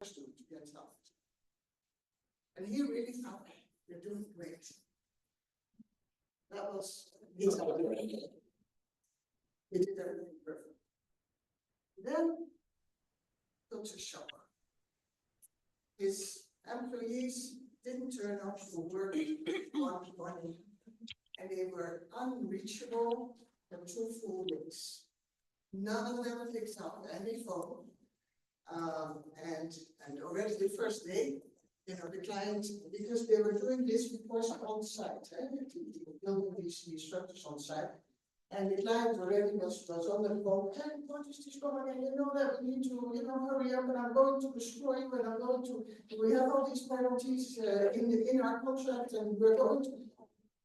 to get stuff. And he really thought, you're doing great. That was his idea. He did everything perfect. Then comes a shock. His employees didn't turn up for work one morning, and they were unreachable for 2 full weeks. None of them picked up any phone. And already the first day, the client, because they were doing this, of course, on site, building these structures on site. And the client already was on the phone, hey, what is this going on? You know that we need to, hurry up, and I'm going to destroy you, and I'm going to, we have all these penalties in our contract, and we're going to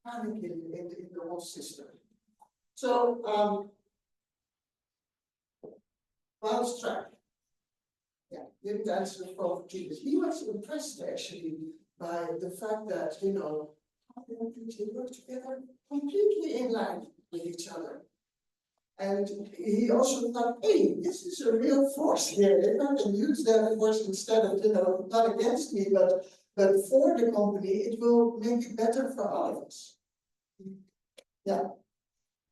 panic in the whole system. So, Miles Track. Yeah, didn't answer the phone. He was impressed actually by the fact that, they work together completely in line with each other. And he also thought, hey, this is a real force here. If I can use that force instead of, not against me, but for the company, it will make it better for all of us. Yeah.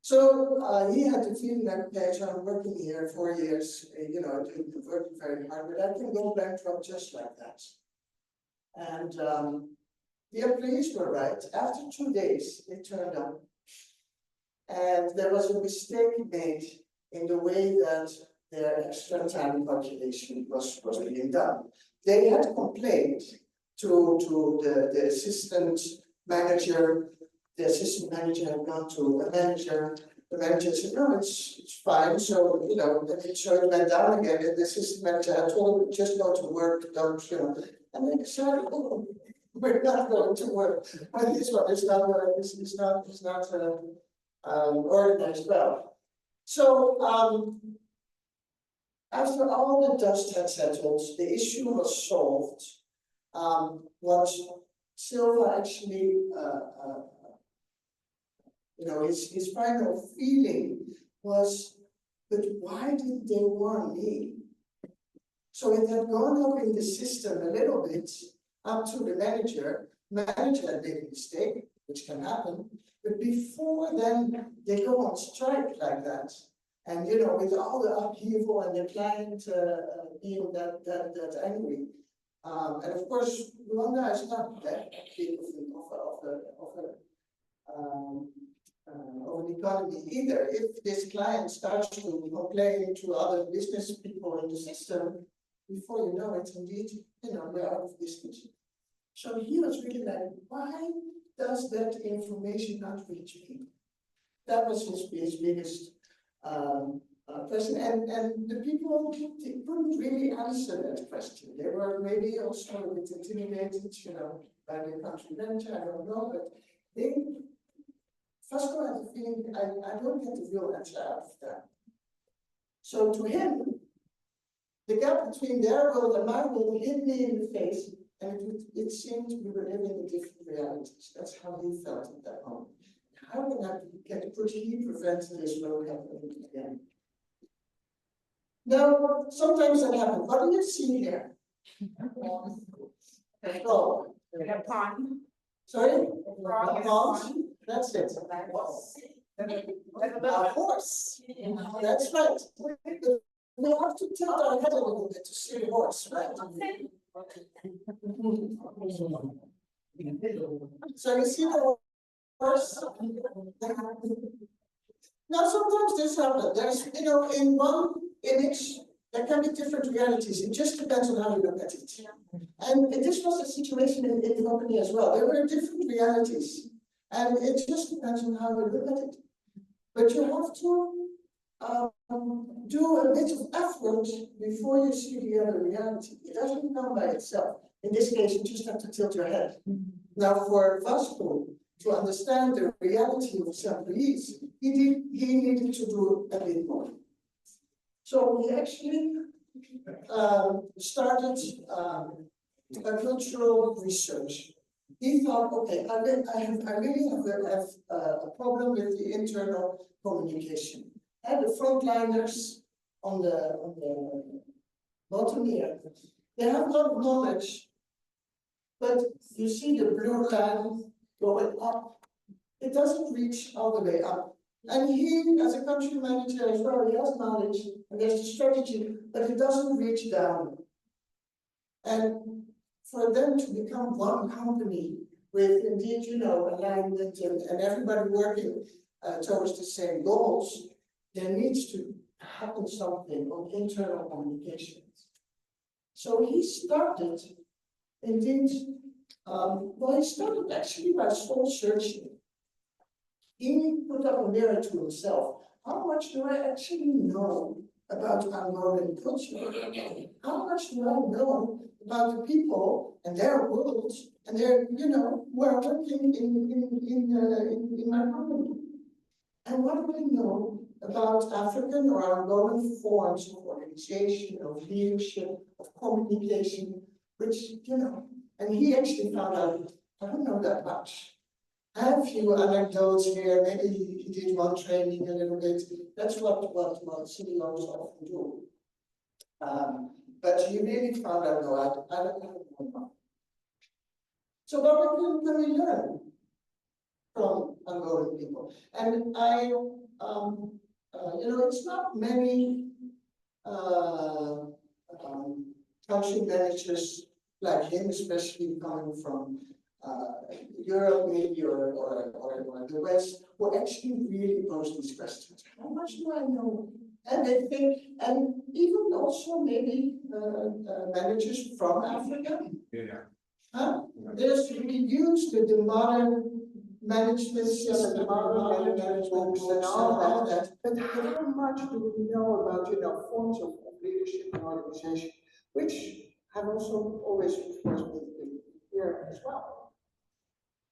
So he had the feeling that, okay, so I'm working here 4 years, working very hard, but I can go bankrupt just like that. And the employees were right. After 2 days, they turned up. And there was a mistake made in the way that their extra time calculation was being done. They had complained to the assistant manager. The assistant manager had gone to a manager. The manager said, no, it's fine. So, so it went down again. And the assistant manager had told them, just go to work, don't, And they decided, oh, we're not going to work. And this one is not organized well. So, after all the dust had settled, the issue was solved. What Silva actually, his final feeling was, but why did they warn me? So it had gone up in the system a little bit up to the manager. Manager had made a mistake, which can happen, but before then they go on strike like that. And with all the upheaval and the client being that angry. And of course, Rwanda is not that big of an economy either. If this client starts to complain to other business people in the system, before you know it, indeed, we're out of business. So he was really like, why does that information not reach me? That was his biggest question. And the people, they couldn't really answer that question. They were maybe also a bit intimidated, by the country manager, I don't know, but they, Vasco had the feeling, I don't get the real answer out of that. So to him, the gap between their world and my world hit me in the face, and it seemed we were living in different realities. That's how he felt at that moment. How could he prevent this from happening again? Now, sometimes that happens. What do you see here? Oh, A pond. sorry? A pond? That's it. A horse. That's right. We have to tilt our head a little bit to see the horse, right? So you see the horse? Now sometimes this happens. There's, in one image, there can be different realities. It just depends on how you look at it. And this was the situation in the company as well. There were different realities. And it just depends on how you look at it. But you have to do a bit of effort before you see the other reality. It doesn't come by itself. In this case, you just have to tilt your head. Now, for Vasco to understand the reality of his employees, he needed to do a bit more. So he actually started a cultural research. He thought, okay, I really have a problem with the internal communication. And the frontliners on the bottom here, They have a lot of knowledge, but you see the blue line going up. It doesn't reach all the way up. And he, as a country manager as well, he has knowledge and there's a strategy, but it doesn't reach down. And for them to become one company with indeed, alignment and everybody working towards the same goals, there needs to happen something on internal communications. So he started, indeed, he started actually by soul searching. He put up a mirror to himself. How much do I actually know about Angolan culture? How much do I know about the people and their worlds and their, who are working in my company? And what do I know about African or Angolan forms of organization, of leadership, of communication, which, and he actually found out, I don't know that much. I have a few anecdotes here, maybe he did one training a little bit. That's what CEOs often do. But he really found out, no, I don't know. So what can we learn from Angolan people? And it's not many country managers like him, especially coming from Europe maybe or the West, who actually really pose these questions. How much do I know? And they think, and even also maybe managers from Africa. Yeah. Huh? There's we use the modern management system, the modern management books and all that. But how much do we know about forms of leadership and organization, which have also always, of course, been here as well.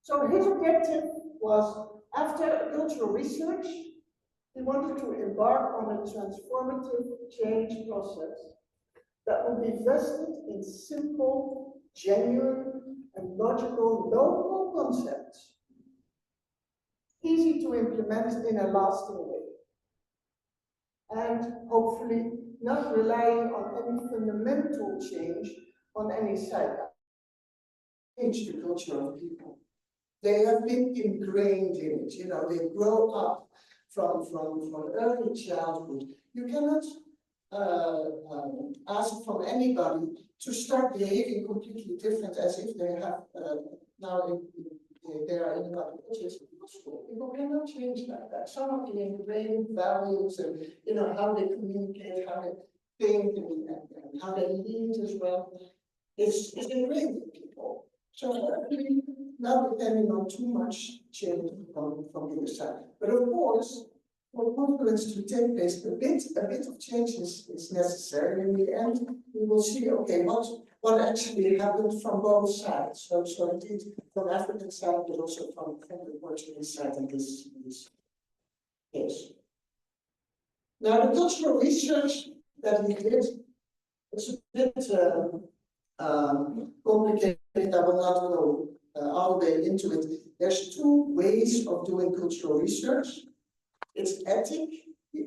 So his objective was, after cultural research, he wanted to embark on a transformative change process that would be vested in simple, genuine, and logical local concepts, easy to implement in a lasting way, and hopefully not relying on any fundamental change on any side. Change the culture of people. They have been ingrained in it, they grow up from early childhood. You cannot ask from anybody to start behaving completely different as if they have they are in another culture. People cannot change like that. Some of the ingrained values and how they communicate, how they think, and how they lead as well, is ingrained in people. So really not depending on too much change from the other side. But of course, for confluence to take place, a bit of change is necessary. In the end, we will see, okay, what actually happened from both sides. So indeed, from African side, but also from the Portuguese side in this case. Now, the cultural research that we did, it's a bit complicated. I will not go all the way into it. There's two ways of doing cultural research. It's the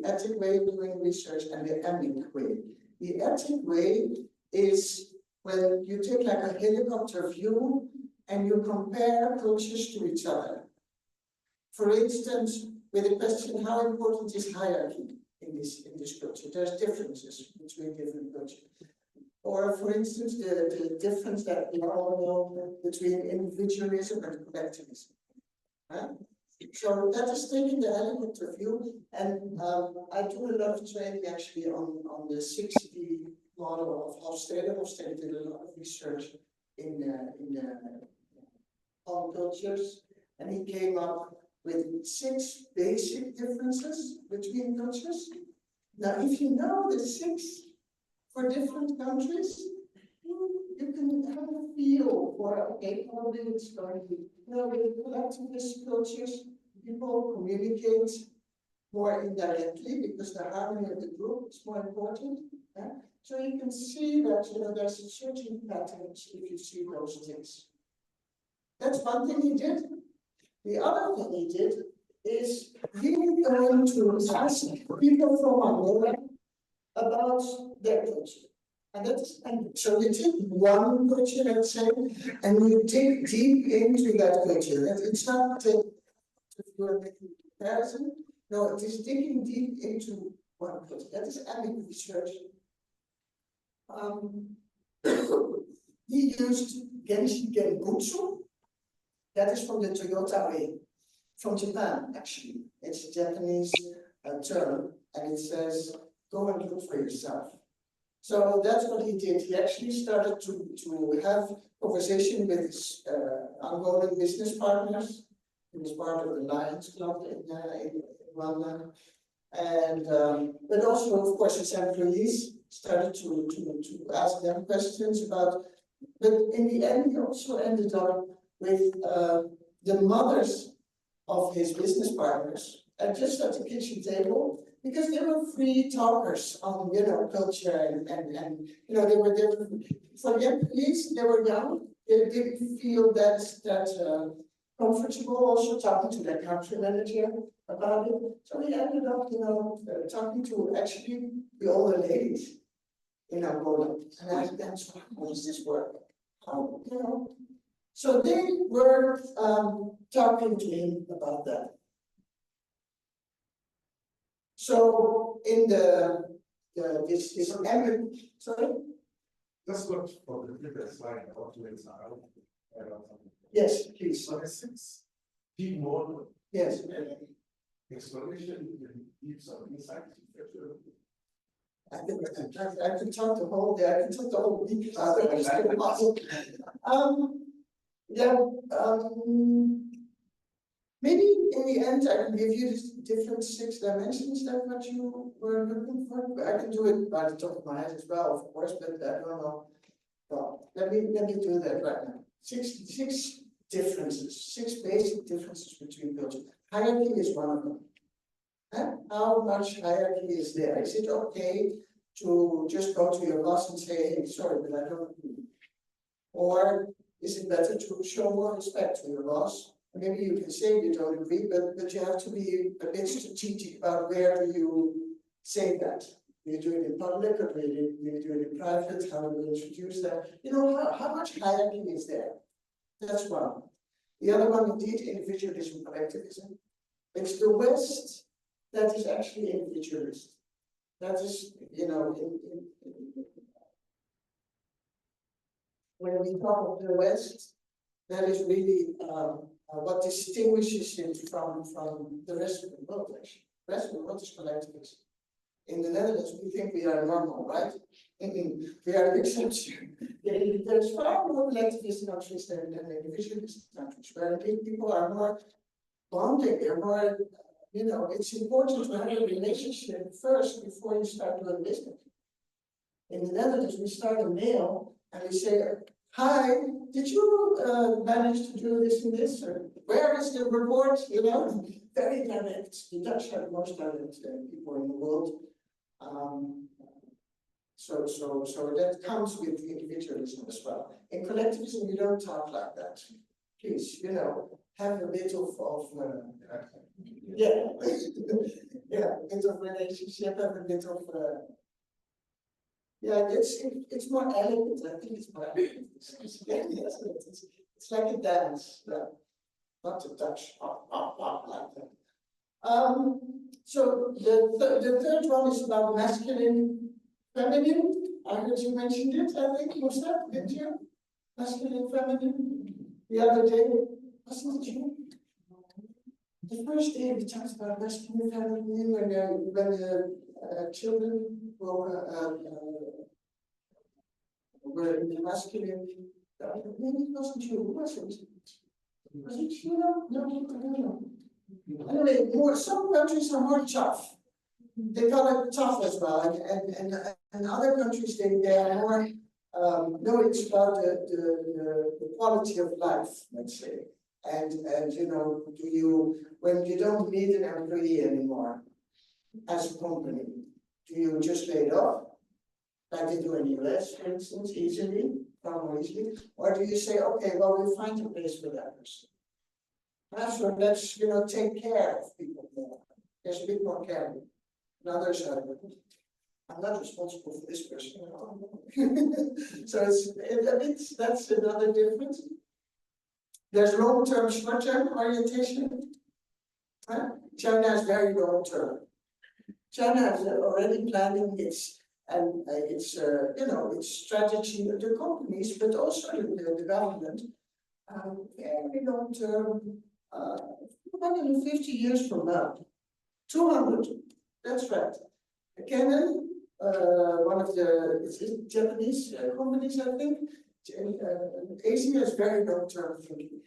ethic way of doing research, and the emic way. The ethic way is when you take like a helicopter view and you compare cultures to each other. For instance, with the question, how important is hierarchy in this culture? There's differences between different cultures. Or for instance, the difference that we all know between individualism and collectivism. Huh? So that is taking the helicopter view, and I do a lot of training actually on the 6D model of Hofstede. Hofstede did a lot of research on cultures, and he came up with 6 basic differences between cultures. Now, if you know the 6 for different countries, you can have a feel for, okay, probably it's going to be, with collectivist cultures, people communicate more indirectly because the harmony of the group is more important. Yeah? So you can see that there's a certain patterns if you see those things. That's one thing he did. The other thing he did is really going to ask people from Angola about their culture. And so you take one culture, let's say, and you dig deep into that culture. And it's not if you're making a comparison. No, it is digging deep into one culture. That is amic research. He used Genshi Genbutsu. That is from the Toyota way, from Japan, actually. It's a Japanese term, and it says, go and look for yourself. So that's what he did. He actually started to have conversation with his Angolan business partners. He was part of the Lions Club in Rwanda. And but also, of course, his employees started to ask them questions about, but in the end, he also ended up with the mothers of his business partners, and just at the kitchen table, because they were free talkers on, culture and they were for the employees, they were young, they didn't feel that comfortable also talking to their country manager about it. So he ended up, talking to actually the older ladies in Angola and asked them, so how does this work? How, So they were talking to him about that. So in this sorry? Let's look for the previous slide about twins now. Yes, please. So 6 deep mode. Yes. Exploration in deep insight. I could talk the whole day. I could talk the whole week. Maybe in the end I can give you the different 6 dimensions that what you were looking for. I can do it by the top of my head as well, of course, but I don't know. Well, let me do that right now. 6 differences, 6 basic differences between cultures. Hierarchy is one of them. How much hierarchy is there? Is it okay to just go to your boss and say, hey, sorry, but I don't agree? Or is it better to show more respect to your boss? Maybe you can say you don't agree, but you have to be a bit strategic about where do you say that. Do you do it in public or do you do it in private? How do you introduce that? How much hierarchy is there? That's one. The other one, indeed, individualism, collectivism. It's the West that is actually individualist. That is, when we talk of the West, that is really what distinguishes it from the rest of the world, actually. The rest of the world is collectivist. In the Netherlands, we think we are normal, right? We are the exception. There's far more collectivist countries than individualist countries, where people are more bonding, they're more, it's important to have a relationship first before you start doing business. In the Netherlands, we start a mail and we say, hi, did you manage to do this and this? Or where is the report? Very direct. The Dutch are the most direct people in the world. So that comes with individualism as well. In collectivism, you don't talk like that. Please, have a bit of yeah, yeah, a bit of relationship, have a bit of yeah, it's more elegant. I think it's more elegant. It's like a dance, not a touch, like that. So the third one is about masculine, feminine. I heard you mentioned it. I think was that, didn't you? Masculine, feminine. The other day, wasn't it you? The first day we talked about masculine, feminine when the children were in the masculine. Maybe it wasn't you. Who was it? Was it you? No. Anyway, some countries are more tough. They call it tough as well, and other countries they are more. No, it's about the quality of life, let's say, and do you, when you don't need an employee anymore as a company, do you just lay it off, like they do in the US, for instance, far more easily, or do you say, okay, well, we'll find a place for that person. After, let's take care of people more. There's a bit more caring. And others are I'm not responsible for this person. So that's another difference. There's long-term, short-term orientation. China is very long-term. China is already planning its its strategy of the companies, but also the government. Very long-term, 250 years from now. 200, that's right. Canon, one of the Japanese companies, I think, Asia is very long-term thinking.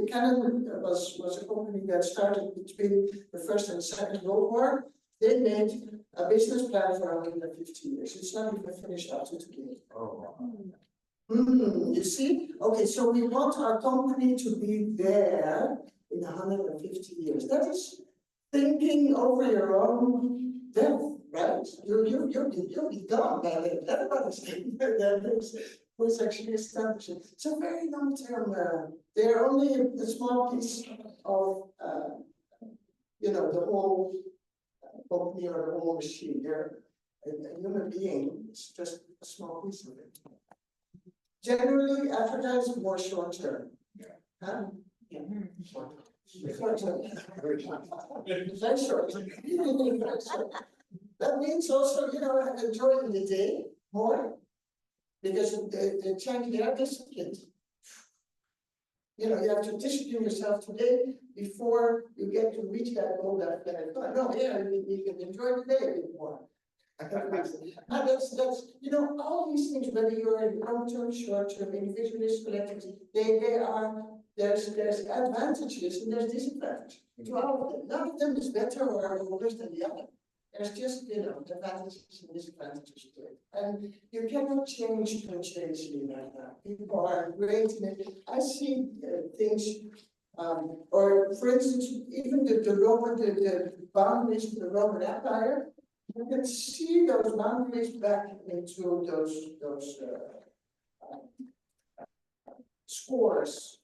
Canon was a company that started between the First and Second World War. They made a business plan for 150 years. It's not even finished up to today. Oh. You see? Okay, so we want our company to be there in 150 years. That is thinking over your own death, right? You'll be gone by then. Everybody's thinking that was actually established. So very long term, they're only a small piece of the whole company or the whole machine. They're a human being, it's just a small piece of it. Generally, advertising more short term. Yeah. Huh? Yeah. Short term. Very short. Very short. That means also, enjoying the day more, because the Chinese, they are disciplined. You have to discipline yourself today before you get to reach that goal that no, you can enjoy the day a bit more. And that's all these things, whether you're in long-term, short-term, individualist, collectivity, there's advantages and there's disadvantages to all of them. None of them is better or worse than the other. There's just advantages and disadvantages to it. And you cannot change consciously like that. People are great in it. I see things, or for instance, even the boundaries of the Roman Empire. You can see those boundaries back into those scores.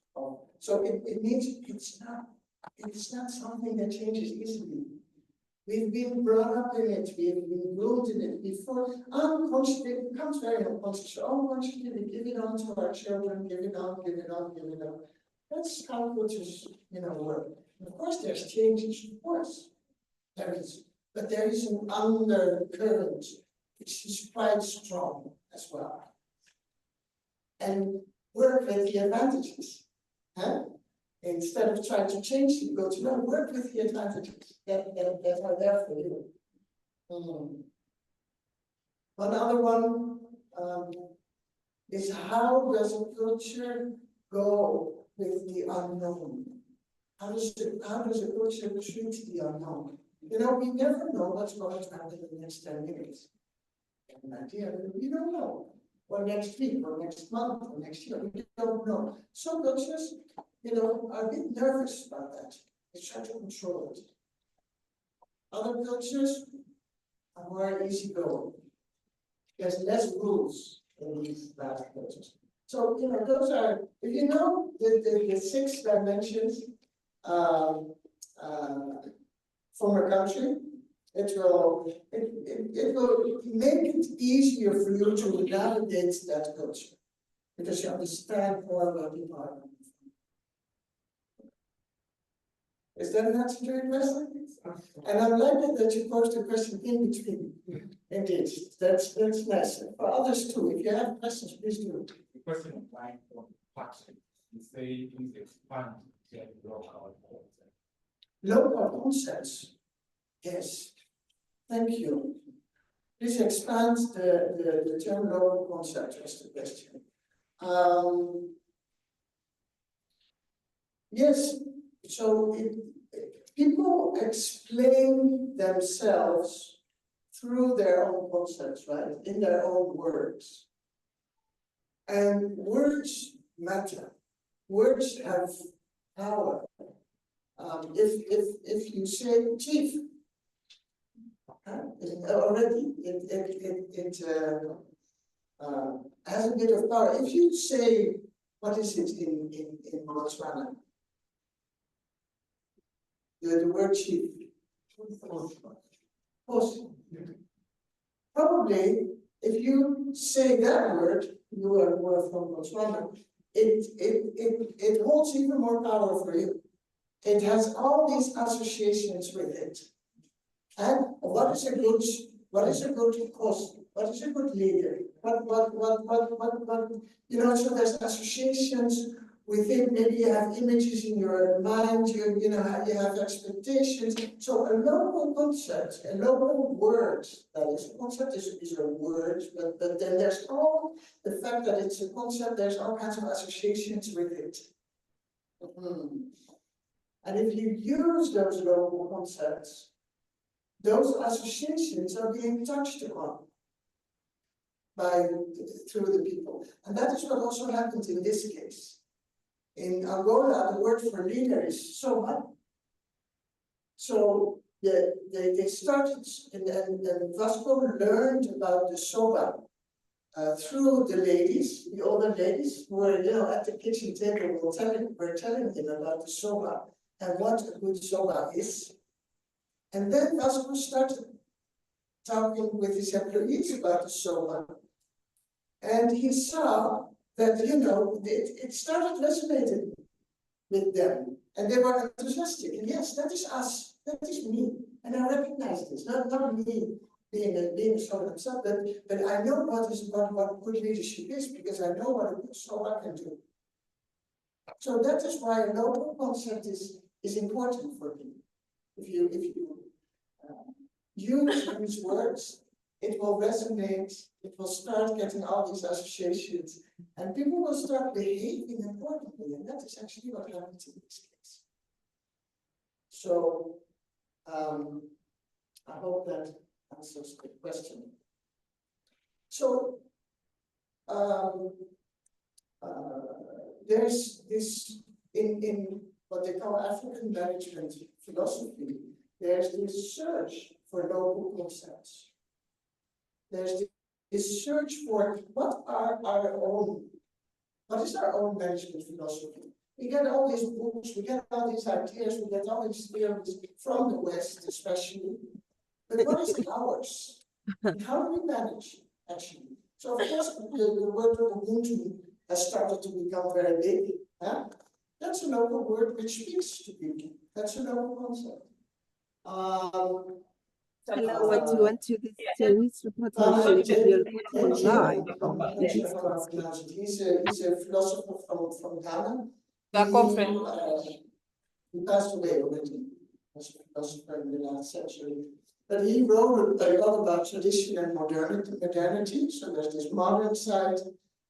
So it means it's not something that changes easily. We've been brought up in it, we've been groomed in it before. Unconsciously, it becomes very unconscious. Unconsciously, we give it on to our children, give it on. That's how cultures, work. Of course, there's changes, of course. There is. But there is an undercurrent which is quite strong as well. And work with the advantages. Instead of trying to change, you go to work with the advantages that are there for you. One other one is, how does a culture go with the unknown? How does a culture treat the unknown? We never know what's going to happen in the next 10 minutes. An idea, we don't know. Or next week, or next month, or next year, we don't know. Some cultures, are a bit nervous about that. They try to control it. Other cultures are more easygoing. There's less rules in these last cultures. So, those are, if you know the 6 dimensions from a country, it will make it easier for you to navigate that culture, because you understand more about the environment. Is that an answer to your question? And I'm glad that you posed a question in between. Indeed, that's nice. For others too, if you have questions, please do. The question of line for plastic, you say please expand the local concept. Local concepts, yes. Thank you. Please expand the term local concept was the question. Yes, so people explain themselves through their own concepts, right? In their own words. And words matter. Words have power. If you say chief, already it has a bit of power. If you say, what is it in Botswana? The word chief. Post. probably if you say that word, you were from Botswana, it holds even more power for you. It has all these associations with it. And what is a good host? What is a good leader? What, you know, so there's associations within, maybe you have images in your mind, you know, you have expectations. So a local concept, a local word, that is, a concept is a word, but then there's all the fact that it's a concept, there's all kinds of associations with it. And if you use those local concepts, those associations are being touched upon through the people. And that is what also happened in this case. In Angola, the word for leader is soba. So they started, and Vasco learned about the soba through the ladies, the older ladies, who were, you know, at the kitchen table, were telling him about the soba and what a good soba is. And then Vasco started talking with his employees about the soba. And he saw that, you know, it started resonating with them. And they were enthusiastic. And yes, that is us, that is me. And I recognize this, not me being a soba himself, but I know what good leadership is, because I know what a good soba can do. So that is why a local concept is important for me. If you use these words, it will resonate, it will start getting all these associations, and people will start behaving accordingly, and that is actually what happens in this case. So, I hope that answers the question. So, there's this, in what they call African management philosophy, there's this search for local concepts. There's this search for what is our own management philosophy? We get all these books, we get all these ideas, we get all these theories from the West especially, but what is ours? And how do we manage, actually? So of course, the word Ubuntu has started to become very big. Huh? That's a local word which speaks to people. That's a local concept. Hello, what you want to this series reportage you're reporting live from He's a philosopher from Ghana. He passed away already as a philosopher in the last century. But he wrote a lot about tradition and modernity. So there's this modern side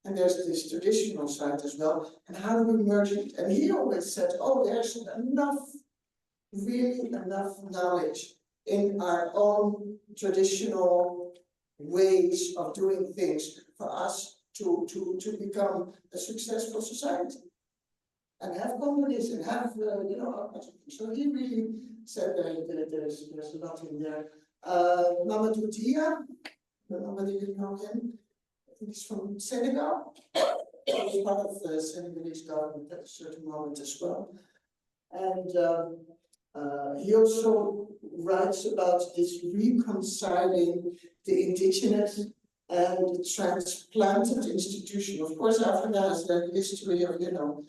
and there's this traditional side as well. And how do we merge it? And he always said, oh, there's really enough knowledge in our own traditional ways of doing things for us to become a successful society and have companies and have, you know, so he really said that there's a lot in there. Mamadou Dia, I don't know whether you know him. I think he's from Senegal. He was part of the Senegalese government at a certain moment as well. And he also writes about this reconciling the indigenous and the transplanted institution. Of course, Africa has a history of, you know,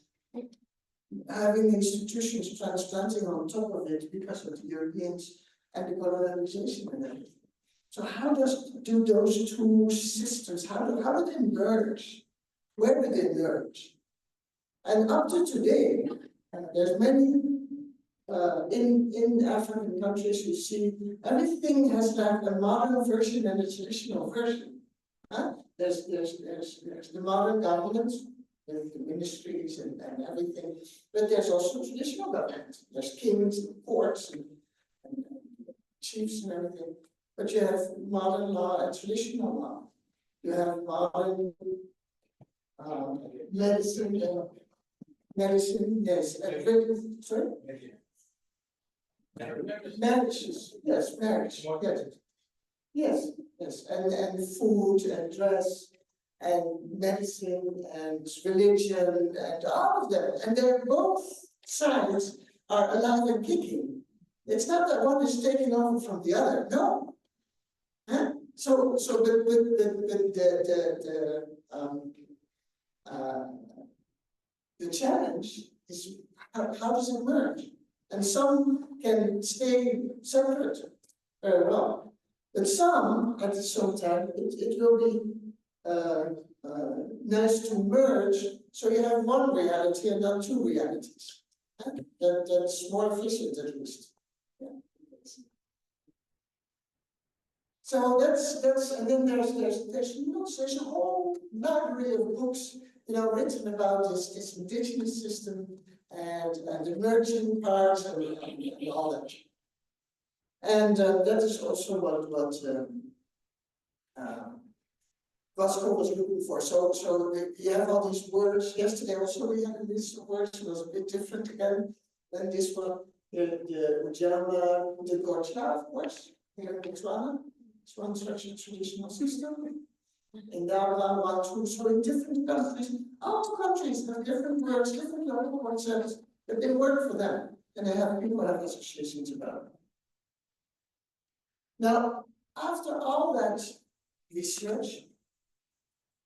having institutions transplanting on top of it because of the Europeans and the colonization and everything. So how do those two systems, how do they merge? Where do they merge? And up to today, there's many in African countries, you see everything has like a modern version and a traditional version. Huh? There's the modern government with the ministries and everything, but there's also traditional government. There's kings and courts and chiefs and everything. But you have modern law and traditional law. You have modern medicine, yes, and sorry. Marriages, yes, marriage, yes, and food and dress and medicine and religion and all of them, and they're both sides are alive and kicking. It's not that one is taking over from the other, no. Huh? So the challenge is how does it merge? And some can stay separate very well, but some at the same time it will be nice to merge, so you have one reality and not two realities. That's more efficient at least. Yeah. So that's and then there's a whole library of books, you know, written about this indigenous system and the merging part and all that. And that is also what Vasco was looking for. So you have all these words. Yesterday also we had a list of words. It was a bit different again than this one. The Jama, the Gorcha, of course, here in Botswana. It's one such a traditional system. In Darla, Watu, so in different countries, all countries have different words, different local concepts, but they work for them, and they have people have associations about it. Now, after all that research,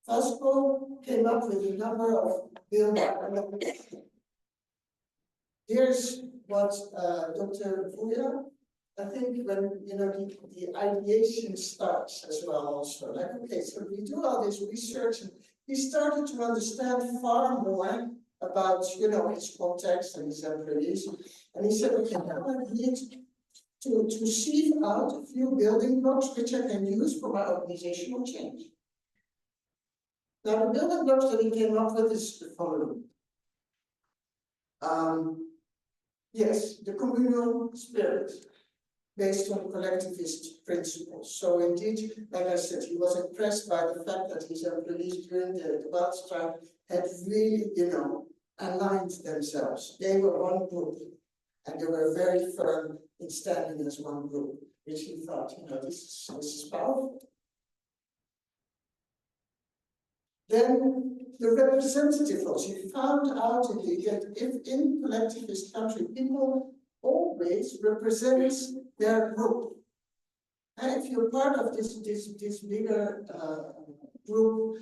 Vasco came up with a number of buildings. Here's what Dr. Vuya, I think when you know the ideation starts as well also. Like, okay, so we do all this research and he started to understand far more about his context and his employees. And he said, okay, now I need to sieve out a few building blocks which I can use for my organizational change. Now the building blocks that he came up with is the following. Yes, the communal spirit based on collectivist principles. So indeed, like I said, he was impressed by the fact that his employees during the wild strike had really, aligned themselves. They were one group and they were very firm in standing as one group, which he thought, this is powerful. Then the representative roles. He found out indeed that if in collectivist country, people always represent their group. And if you're part of this bigger group,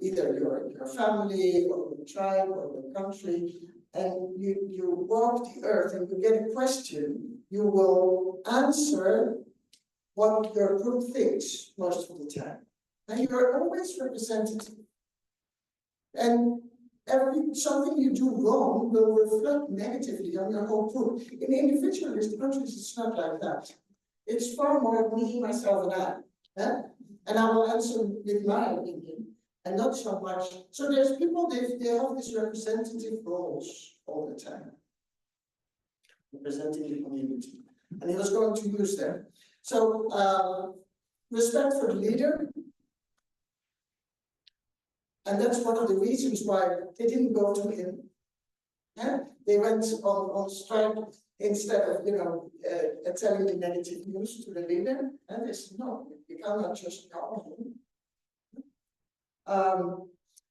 either your family or the tribe or the country, and you walk the earth and you get a question, you will answer what your group thinks most of the time. And you're always representative. And something you do wrong will reflect negatively on your whole group. In individualist countries, it's not like that. It's far more me, myself, and I. Yeah? And I will answer with my opinion, and not so much. So there's people, they have these representative roles all the time, representing the community. And he was going to use them. So respect for the leader. And that's one of the reasons why they didn't go to him. Yeah? They went on strike instead of, telling the negative news to the leader. And they said, no, you cannot just call him.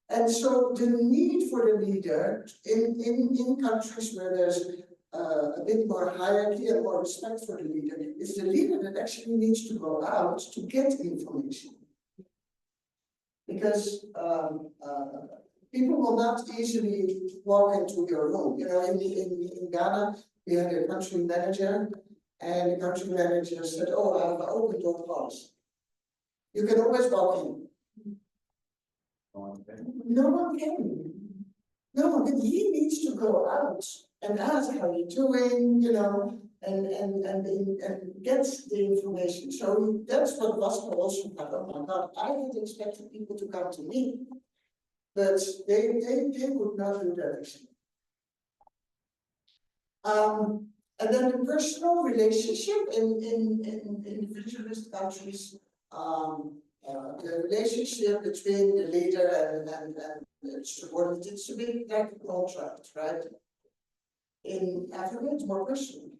And so the need for the leader in countries where there's a bit more hierarchy and more respect for the leader is the leader that actually needs to go out to get information. Because people will not easily walk into your room. In Ghana, we had a country manager, and the country manager said, "Oh, I have an open door policy. You can always walk in." No one came. No, but he needs to go out and ask how you're doing, and gets the information. So that's what Vasco also had. Oh my God, I had expected people to come to me, but they would not do that. And then the personal relationship in individualist countries, the relationship between the leader and the subordinate, it's a bit like a contract, right? In Africa, it's more personal.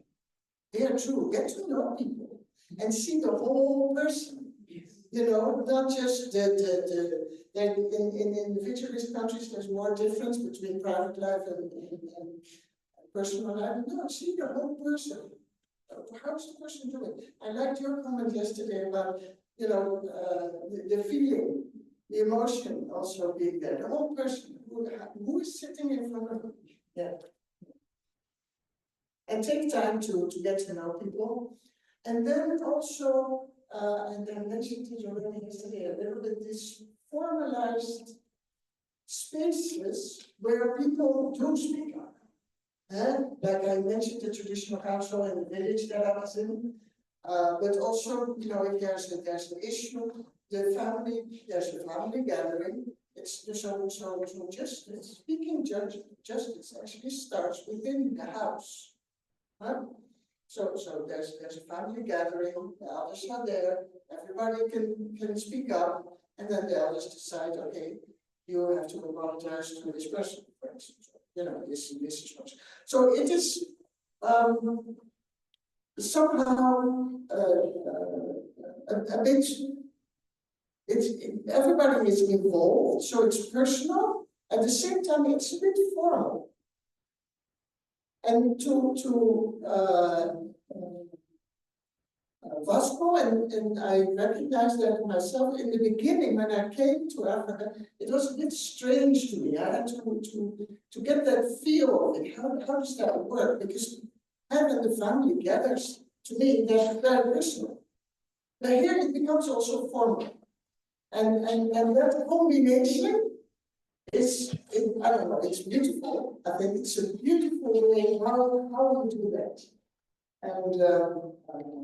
Here too, get to know people and see the whole person. Not just in individualist countries, there's more difference between private life and personal life. No, see the whole person. How's the person doing? I liked your comment yesterday about, the feeling, the emotion also being there, the whole person who is sitting in front of me. Yeah. And take time to get to know people. And then also, and I mentioned it already yesterday, a little bit this formalized spaces where people do speak up. Like I mentioned, the traditional council in the village that I was in, but also, if there's an issue, there's a family gathering. It's so justice. Speaking justice actually starts within the house. So there's a family gathering, the elders are there, everybody can speak up, and then the elders decide, okay, you have to apologize to this person, for instance. This is much. So it is somehow a bit. Everybody is involved, so it's personal. At the same time, it's a bit formal. And Vasco, and I recognize that myself in the beginning when I came to Africa, it was a bit strange to me. I had to get that feel of it. How does that work? Because having the family gathers, to me, that's very personal. But here it becomes also formal. And that combination is, I don't know, it's beautiful. I think it's a beautiful way how we do that. And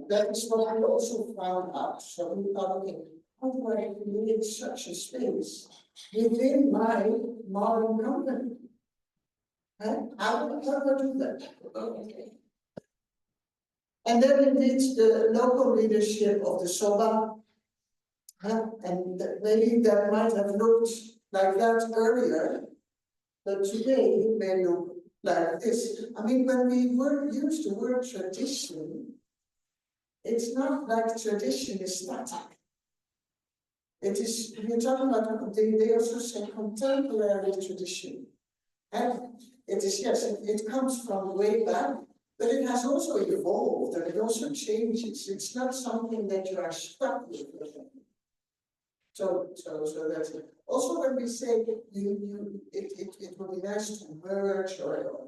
that is what I also found out. So we thought, okay, how do I create such a space within my modern company? How do I do that? Okay. And then indeed the local leadership of the SOBA, and maybe that might have looked like that earlier, but today it may look like this. I mean, when we use the word tradition, it's not like tradition is static. It is, we're talking about, they also say contemporary tradition. And it is, yes, it comes from way back, but it has also evolved and it also changes. It's not something that you are stuck with. So that's it. Also, when we say it would be nice to merge or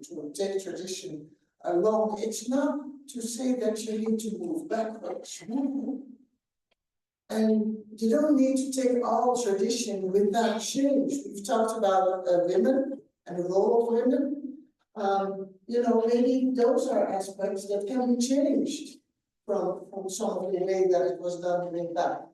to take tradition along, it's not to say that you need to move backwards. And you don't need to take all tradition without change. We've talked about women and the role of women. Maybe those are aspects that can be changed from some of the way that it was done in the past.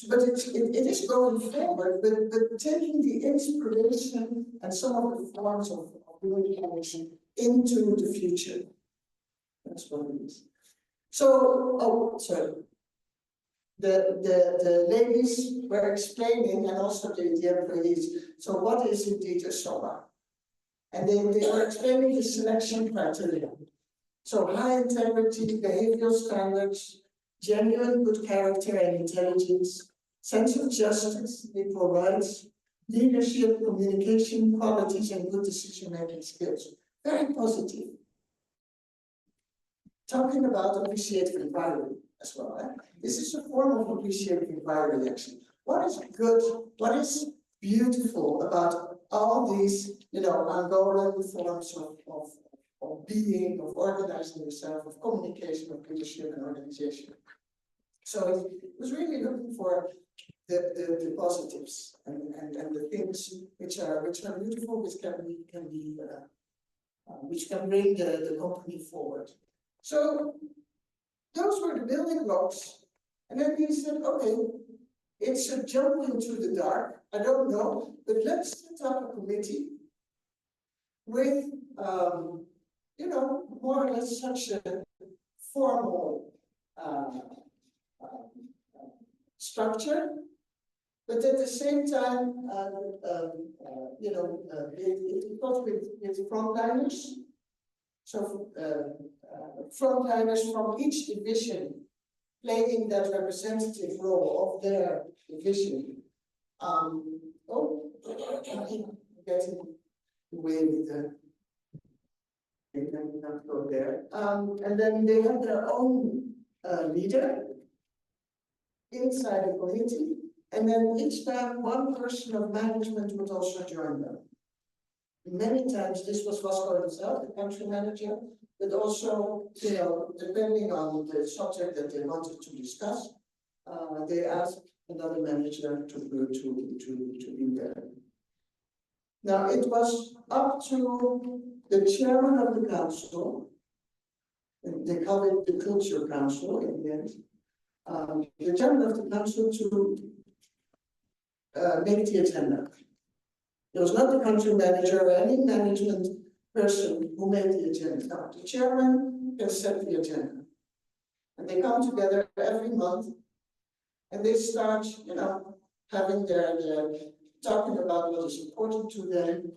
But it is going forward, but taking the inspiration and some of the forms of communication into the future. That's what it is. So, sorry. The ladies were explaining, and also the employees, so what is indeed a SOBA? And they were explaining the selection criteria. So high integrity, behavioral standards, genuine good character and intelligence, sense of justice, equal rights, leadership, communication qualities, and good decision-making skills. Very positive. Talking about appreciative inquiry as well. This is a form of appreciative inquiry, actually. What is good, what is beautiful about all these, ongoing forms of being, of organizing yourself, of communication, of leadership and organization. So it was really looking for the positives and the things which are beautiful, which can bring the company forward. So those were the building blocks. And then he said, okay, it's a jump into the dark. I don't know, but let's set up a committee with, more or less such a formal structure, but at the same time, it was with frontliners. So frontliners from each division playing that representative role of their division. Getting away with the. Not go there. And then they have their own leader, inside a committee, and then each time one person of management would also join them. Many times this was Vasco himself, the country manager, but also, you know, depending on the subject that they wanted to discuss, they asked another manager to be there. Now, it was up to the chairman of the council, and they call it the culture council in the end, the chairman of the council to make the agenda. It was not the country manager or any management person who made the agenda. No, the chairman can set the agenda. And they come together every month and they start, you know, having their talking about what is important to them.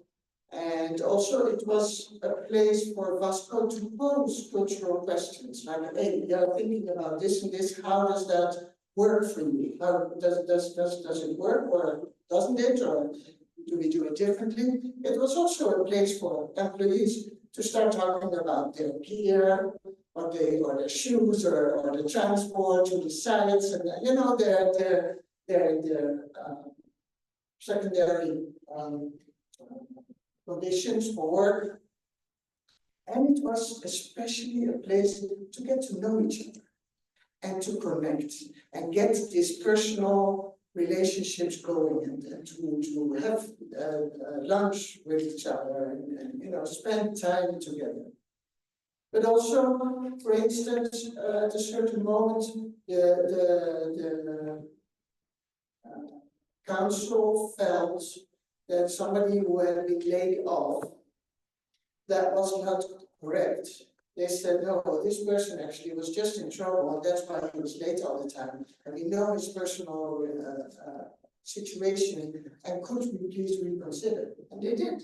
And also it was a place for Vasco to pose cultural questions, like, hey, we are thinking about this and this, how does that work for you? How does it work, or doesn't it, or do we do it differently? It was also a place for employees to start talking about their gear, or their shoes, or the transport to the sites, and you know, their secondary conditions for work. And it was especially a place to get to know each other and to connect and get these personal relationships going, and to have lunch with each other, and you know, spend time together. But also, for instance, at a certain moment, the council felt that somebody who had been laid off, that was not correct. They said, no, this person actually was just in trouble, and that's why he was late all the time. And we know his personal situation, and could we please reconsider? And they did.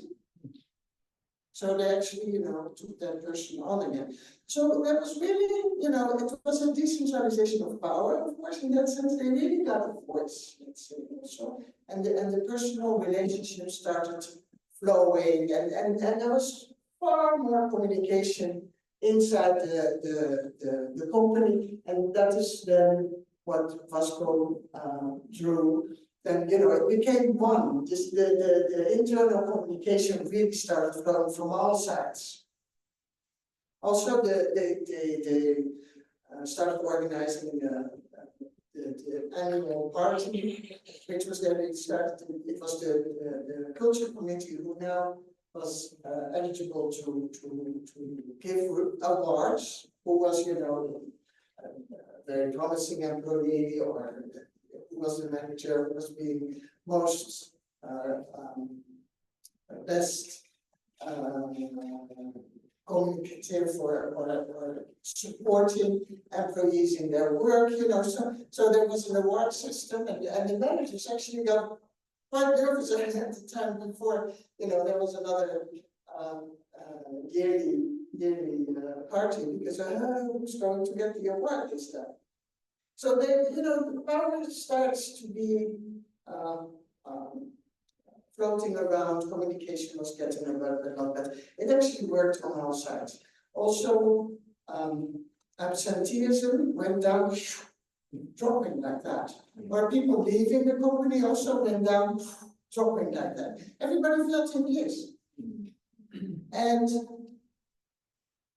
So they actually, you know, took that person on again. So that was really, you know, it was a decentralization of power, of course, in that sense. They really got a voice, let's say, also. And the personal relationship started flowing, and there was far more communication inside the company, and that is then what Vasco drew. Then, you know, it became one. The internal communication really started flowing from all sides. Also, they started organizing the annual party, which was then it started. It was the culture committee who now was eligible to give awards. Who was, you know, a very promising employee, or who was the manager, who was being most best communicative or supporting employees in their work, you know. So there was an award system, and the managers actually got quite nervous at the time before, you know, there was another yearly party, because who's going to get the award this time? So they, you know, the power starts to be floating around. Communication was getting a lot better. It actually worked on all sides. Also, absenteeism went down, dropping like that. Or people leaving the company also went down, dropping like that. Everybody felt in place. And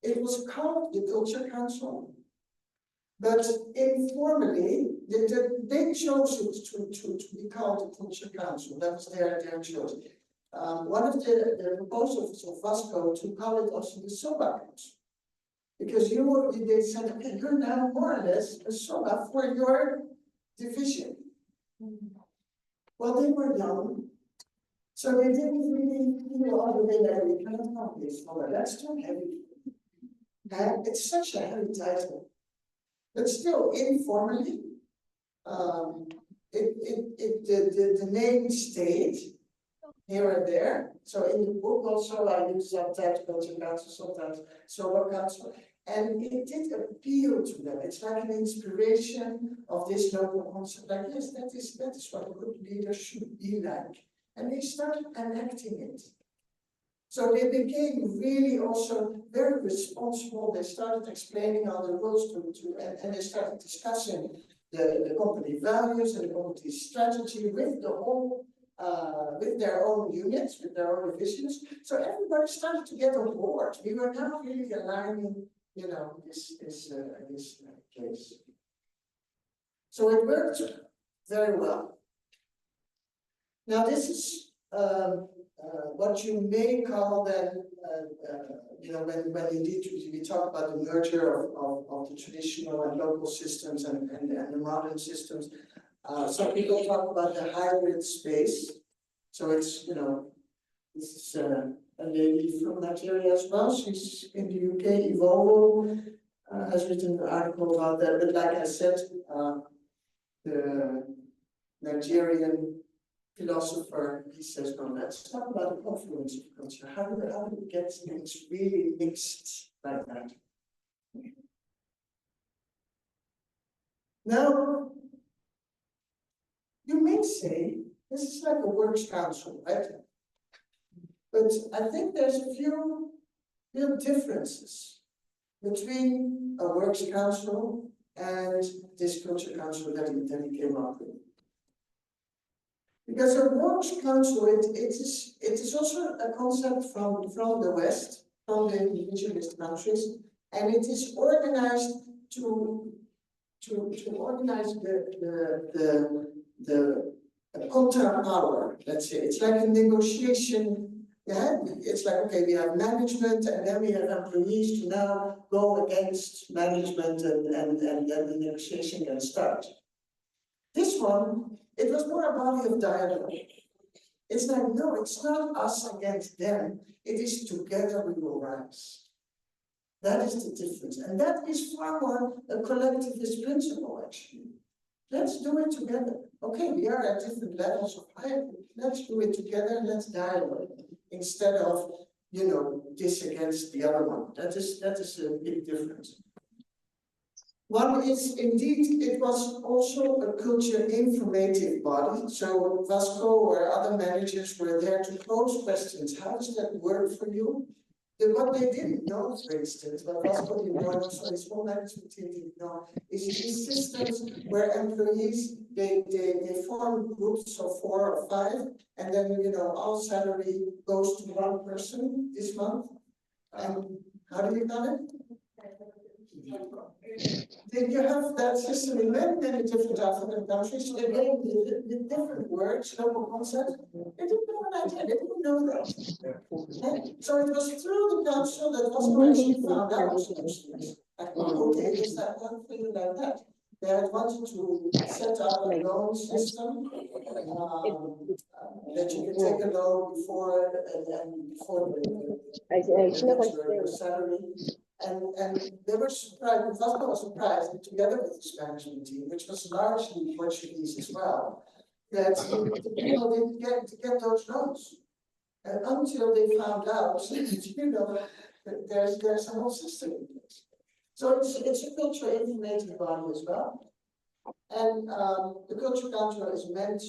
it was called the Culture Council. But informally, they chose it to be called the Culture Council. That was their choice. One of the proposals of Vasco to call it also the SOBA Council. Because they said, okay, you're now more or less a SOBA for your division. Well, they were young, so they didn't really feel all the way that we cannot call this SOBA. That's too heavy. And it's such a heavy title. But still, informally, the name stayed here and there. So in the book also, I use sometimes Culture Council, sometimes SOBA Council, and it did appeal to them. It's like an inspiration of this local concept. Like, yes, that is what a good leader should be like. And they started enacting it. So they became really also very responsible. They started explaining all the rules and they started discussing the company values and the company strategy with the whole, with their own units, with their own divisions. So everybody started to get on board. We were now really aligning, you know, this case. So it worked very well. Now this is what you may call then, you know, when indeed we talk about the merger of the traditional and local systems and the modern systems. Some people talk about the hybrid space. So it's, you know, this is a lady from Nigeria as well. She's in the UK, Evolvo, has written an article about that. But like I said, the Nigerian philosopher, he says, no, let's talk about the confluence of culture. How do we get things really mixed like that? Now, you may say, this is like a works council, right? But I think there's a few real differences between a works council and this culture council that he came up with. Because a works council, it is also a concept from the West, from the indigenous countries, and it is organized to organize the contra power. Let's say it's like a negotiation. Yeah, it's like, okay, we have management, and then we have employees to now go against management, and then the negotiation can start. This one, it was more a body of dialogue. It's like, no, it's not us against them. It is together we will rise. That is the difference. And that is far more a collectivist principle, actually. Let's do it together. Okay, we are at different levels of hierarchy. Let's do it together, let's dialogue. Instead of, you know, this against the other one. That is a big difference. One is indeed, it was also a culture informative body. So Vasco or other managers were there to pose questions. How does that work for you? What they didn't know, for instance, what Vasco didn't know, and also his whole management team didn't know, is these systems where employees, they form groups of 4 or 5, and then, you know, all salary goes to one person this month. How do you call it? Then you have that system in many different African countries, again, with different words, local concepts. They didn't know an idea, they didn't know that. Okay? So it was through the council that Vasco actually found out those things. Like, okay, is that one thing like that? They had wanted to set up a loan system that you can take a loan before the salary. And they were surprised, Vasco was surprised, and together with his management team, which was largely Portuguese as well, that the people didn't get those loans. And until they found out that, you know, that there's a whole system in place. So it's a culture informative body as well. And the culture council is meant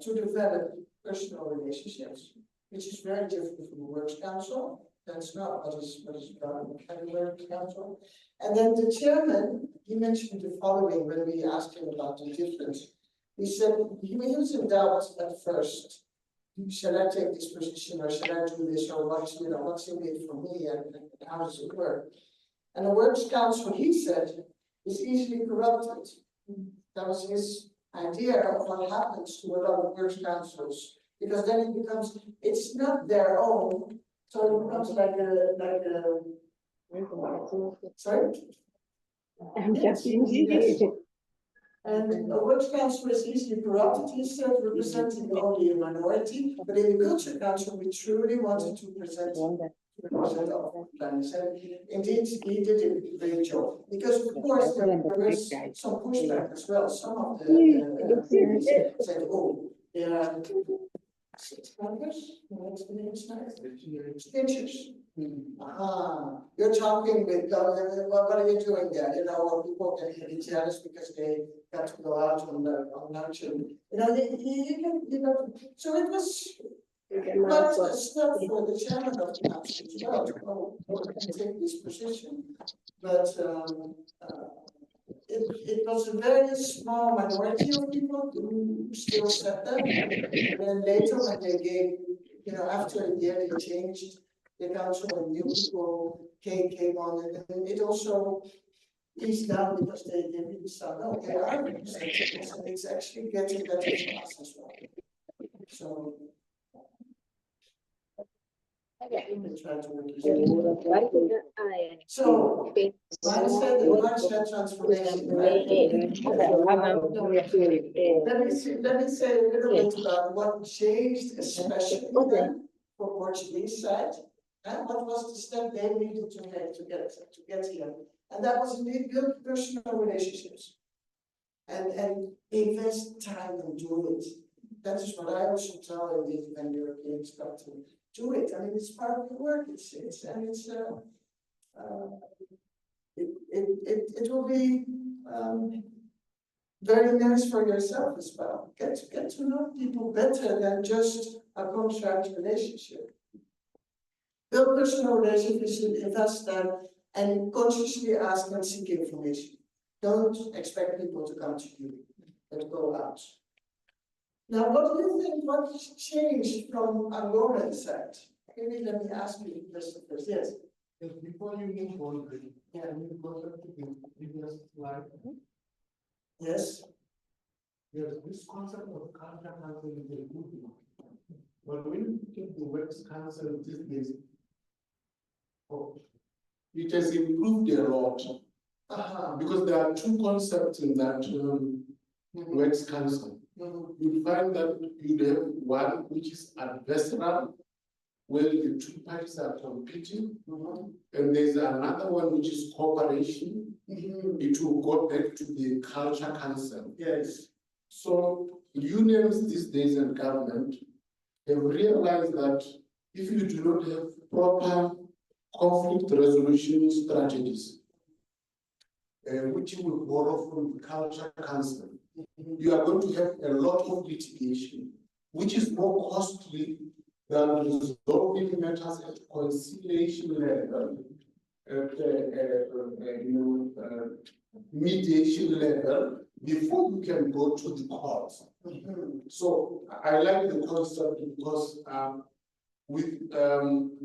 to develop personal relationships, which is very different from the works council. That's not what is done in the works council. And then the chairman, he mentioned the following when we asked him about the difference. He said he was in doubt at first. Shall I take this position, or shall I do this, or what's in it for me, and how does it work? And the works council, he said, is easily corrupted. That was his idea of what happens to a lot of works councils, because then it becomes, it's not their own, so it becomes like a sorry? Yes. And a works council is easily corrupted, he said, representing only a minority, but in the culture council, we truly wanted to present all plans. And indeed, he did a great job, because of course there was some pushback as well. Some of the said, oh, there are stitches. You're talking with what are you doing there? You know, people can be jealous because they got to go out on lunch, and you know, so it was quite a step for the chairman of the council as well to take this position. But it was a very small minority of people who still said that. And then later when they gave, after a year they changed the council and new people came on and it also eased down because they really saw, no, they are representing us and it's actually getting better for us as well. So. They try to work this out. So, mindset transformation, right? Let me say a little bit about what changed, especially then for Portuguese side, and what was the step they needed to make to get here. And that was indeed build personal relationships and invest time and do it. That is what I also tell indeed when Europeans come to do it. I mean, it's part of the work. It will be very nice for yourself as well. Get to know people better than just a contract relationship. Build personal relationships, invest time, and consciously ask and seek information. Don't expect people to come to you, but go out. Now, what do you think? What changed from Angora's side? Maybe let me ask you this first. Yes. Before you move on, you go to the previous slide. Yes. Yes, this concept of culture council is a good one. But when you take the Works Council these days, it has improved a lot. Because there are two concepts in that Works Council. You find that you have one which is adversarial, where the two parties are competing, and there's another one which is cooperation. It will go back to the Culture Council. Yes. So unions these days and government have realized that if you do not have proper conflict resolution strategies, which will borrow from the Culture Council, you are going to have a lot of litigation, which is more costly than resolving matters at conciliation level, mediation level, before you can go to the courts. So I like the concept because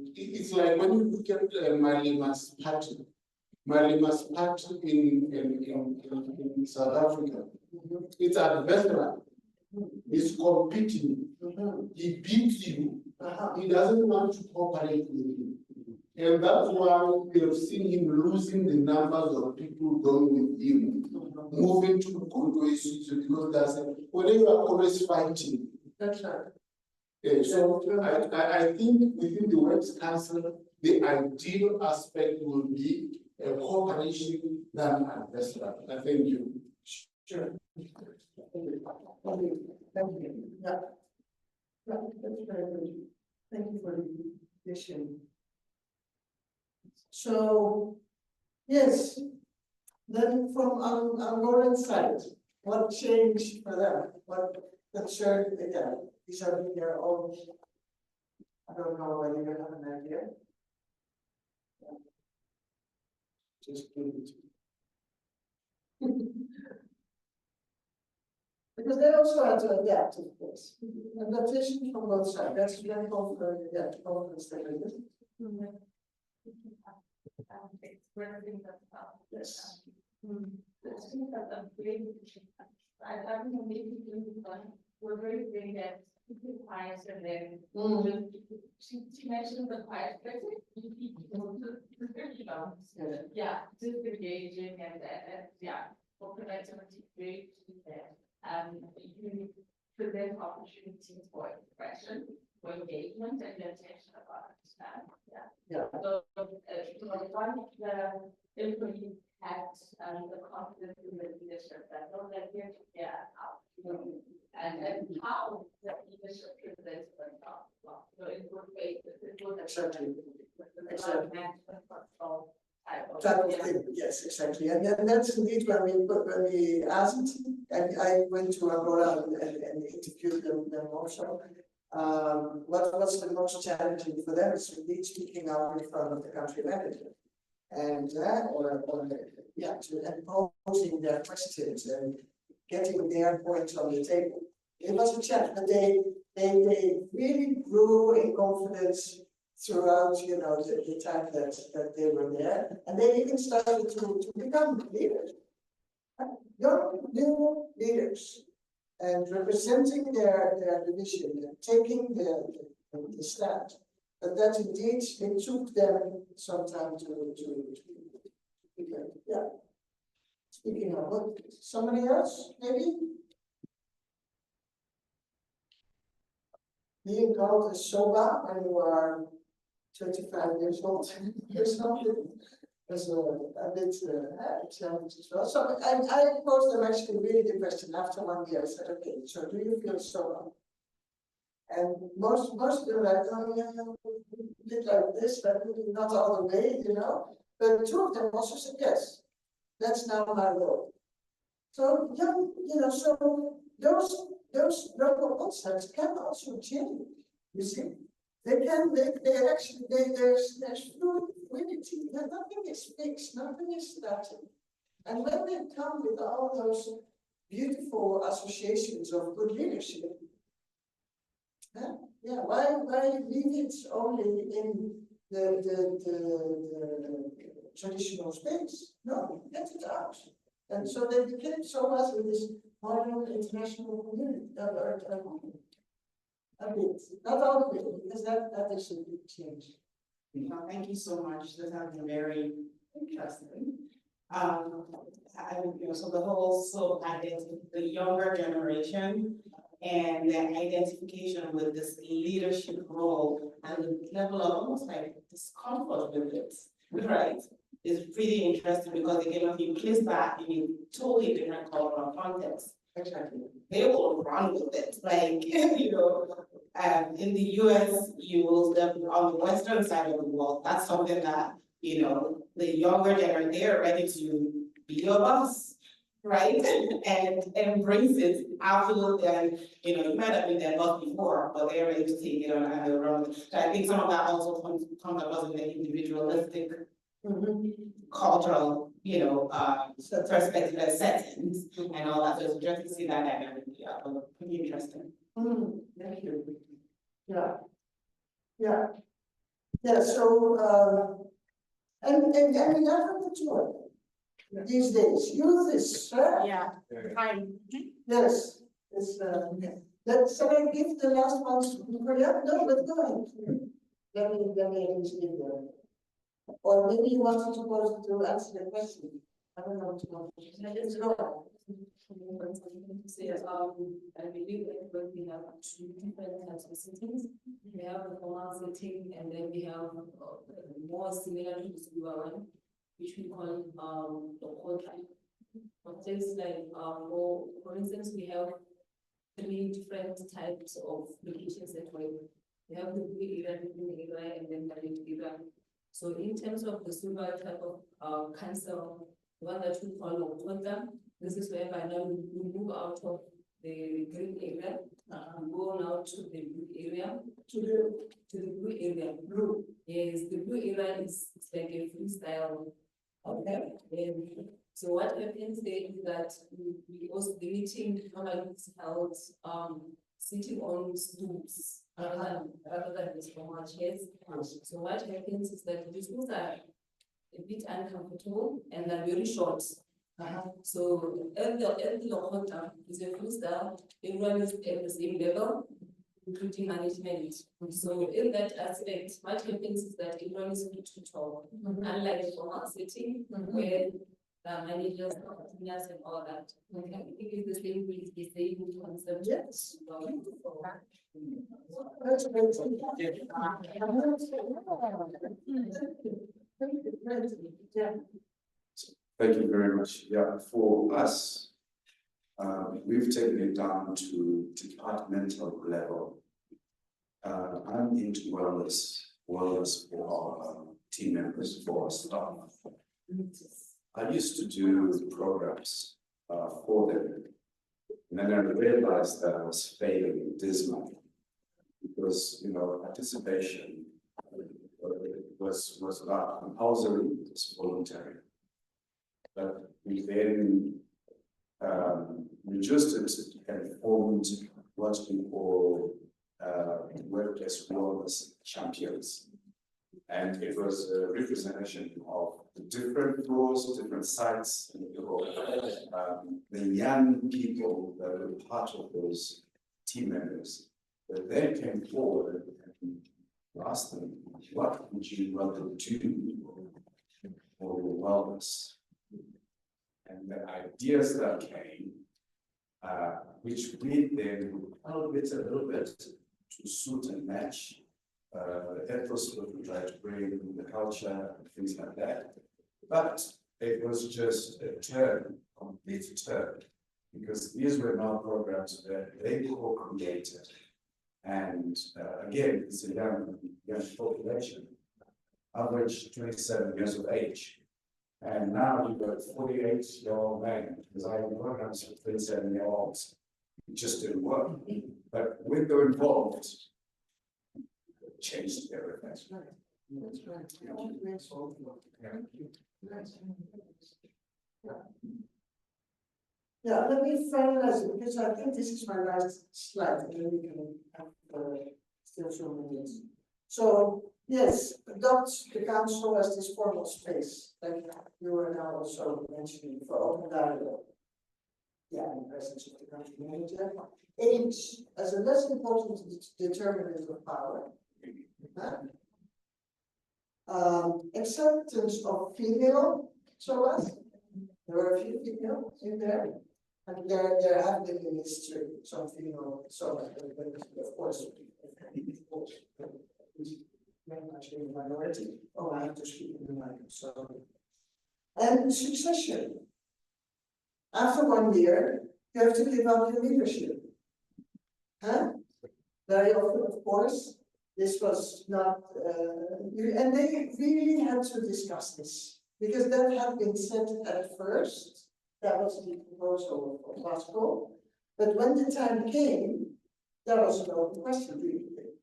it's like when you look at Malima's party. Malima's party in South Africa, it's adversarial, it's competing, he beats you, he doesn't want to cooperate with you. And that's why we have seen him losing the numbers of people going with him, moving to Congo because that's when you are always fighting. That's right. So I think within the Works Council, the ideal aspect will be a cooperation than adversarial. Thank you. Sure. Thank you. Yeah. That's very good. Thank you for the addition. So, yes, then from Angoran side, what changed for them? What concerned them? These are their own. I don't know whether you have an idea. Just give it. Because they also had to adapt to this. Adaptation from both sides. That's very confident, yeah, confidence that it is. Yes. We're very big at clients and then she mentioned the quiet yeah, just engaging and yeah, for connectivity, great you present opportunities for expression, for engagement, and the attention of others. Yeah. So one of the employees had the confidence in the leadership that they're here to get out, and how the leadership presents themselves. So in good faith, it was Exactly. management control. Yes, exactly, and that's indeed when we asked, and I went to Angola and interviewed them also. What was the most challenging for them is indeed speaking out in front of the country manager, and to imposing their questions and getting their points on the table. It was a chat, but they really grew in confidence throughout, the time that they were there, and they even started to become leaders, young new leaders, and representing their division and taking the stand. But that indeed it took them some time to yeah. Speaking of what, somebody else, maybe? Being called a soba when you are 25 years old or something is a bit challenge as well. So I posed them actually really the question after 1 year. I said, okay, so do you feel soba? And most of them were like, oh yeah, a bit like this, but maybe not all the way, But 2 of them also said, yes, that's now my role. So so those local concepts can also change. You see, they actually there's fluidity. Nothing is fixed, nothing is static. And when they come with all those beautiful associations of good leadership, why leave it only in the traditional space? No, get it out. And so they became so much in this modern international community. A bit, not all of it, because that is a big change. Thank you so much. This has been very interesting. So the whole the younger generation and their identification with this leadership role and the level of almost like discomfort with it, right? Is pretty interesting because again, if you place that in a totally different cultural context, Exactly. they will run with it. Like, in the US, you will on the Western side of the world, that's something that, the younger generation, they're ready to be your boss, right? And embrace it absolutely. And, you might have been their boss before, but they're ready to take it on and they'll run with it. So I think some of that also comes across in the individualistic cultural, perspective and settings and all that. So it's interesting to see that dynamic. Yeah, pretty interesting. Thank you. Yeah. So and we have to do it these days. Youth is Fine. yes. It's shall I give the last ones for you? No, but go ahead. Let me at least give them. Or maybe you wanted to answer the question. I don't know what you want. Let's go. I believe that we have 2 different types of settings. We have the formal setting, and then we have more similar to the scuba one, which we call the contract. But things like for instance, we have 3 different types of locations that way. We have the blue area, the green area, and then the red area. So in terms of the silver type of council, the one that we call Okonda, this is whereby now we move out of the green area, go now to the blue area, to the blue area. Blue. Yes, the blue area is like a freestyle. Okay. So what happens there is that we also the meeting normally is held sitting on stools rather than these formal chairs. So what happens is that the stools are a bit uncomfortable and they're very short. So at the local is a freestyle, everyone is at the same level, including management. So in that aspect, what happens is that everyone is to talk, unlike a formal setting where the managers, seniors, and all that. I think it's the same with the same concept. Yes. That's great. Thank you very much. Yeah, for us, we've taken it down to departmental level. I'm into wellness for our team members, for our staff. I used to do programs for them, and then I realized that I was failing dismally because participation was not compulsory, it was voluntary. But we then reduced it and formed what we call workplace wellness champions. And it was a representation of the different floors, different sites, and the young people that were part of those team members that then came forward and asked them, what would you rather do for your wellness? And the ideas that came, which we then elevated a little bit to suit and match the ethos that we try to bring, the culture, and things like that. But it was just a turn, complete turn, because these were now programs that they co-created. And again, it's a young population, average 27 years of age. And now you've got 48-year-old men designing programs for 37-year-olds. It just didn't work. But with the involved, it changed everything. That's right. That's right. Yeah. Yeah, let me finalize it because I think this is my last slide, and then we can have still some minutes. So yes, adopt the council as this formal space, like you were now also mentioning for open dialogue. Yeah, in the presence of the country manager. Age as a less important determinant of power. Acceptance of female SOAS. There were a few female in there. And there have been in history some female SOAS, but of course, very much in the minority. Oh, I have to speak in the mic, sorry. And succession. After 1 year, you have to give up your leadership. Very often, of course, this was not, and they really had to discuss this, because that had been said at first, that was the proposal of Glasgow, but when the time came, that was an open question.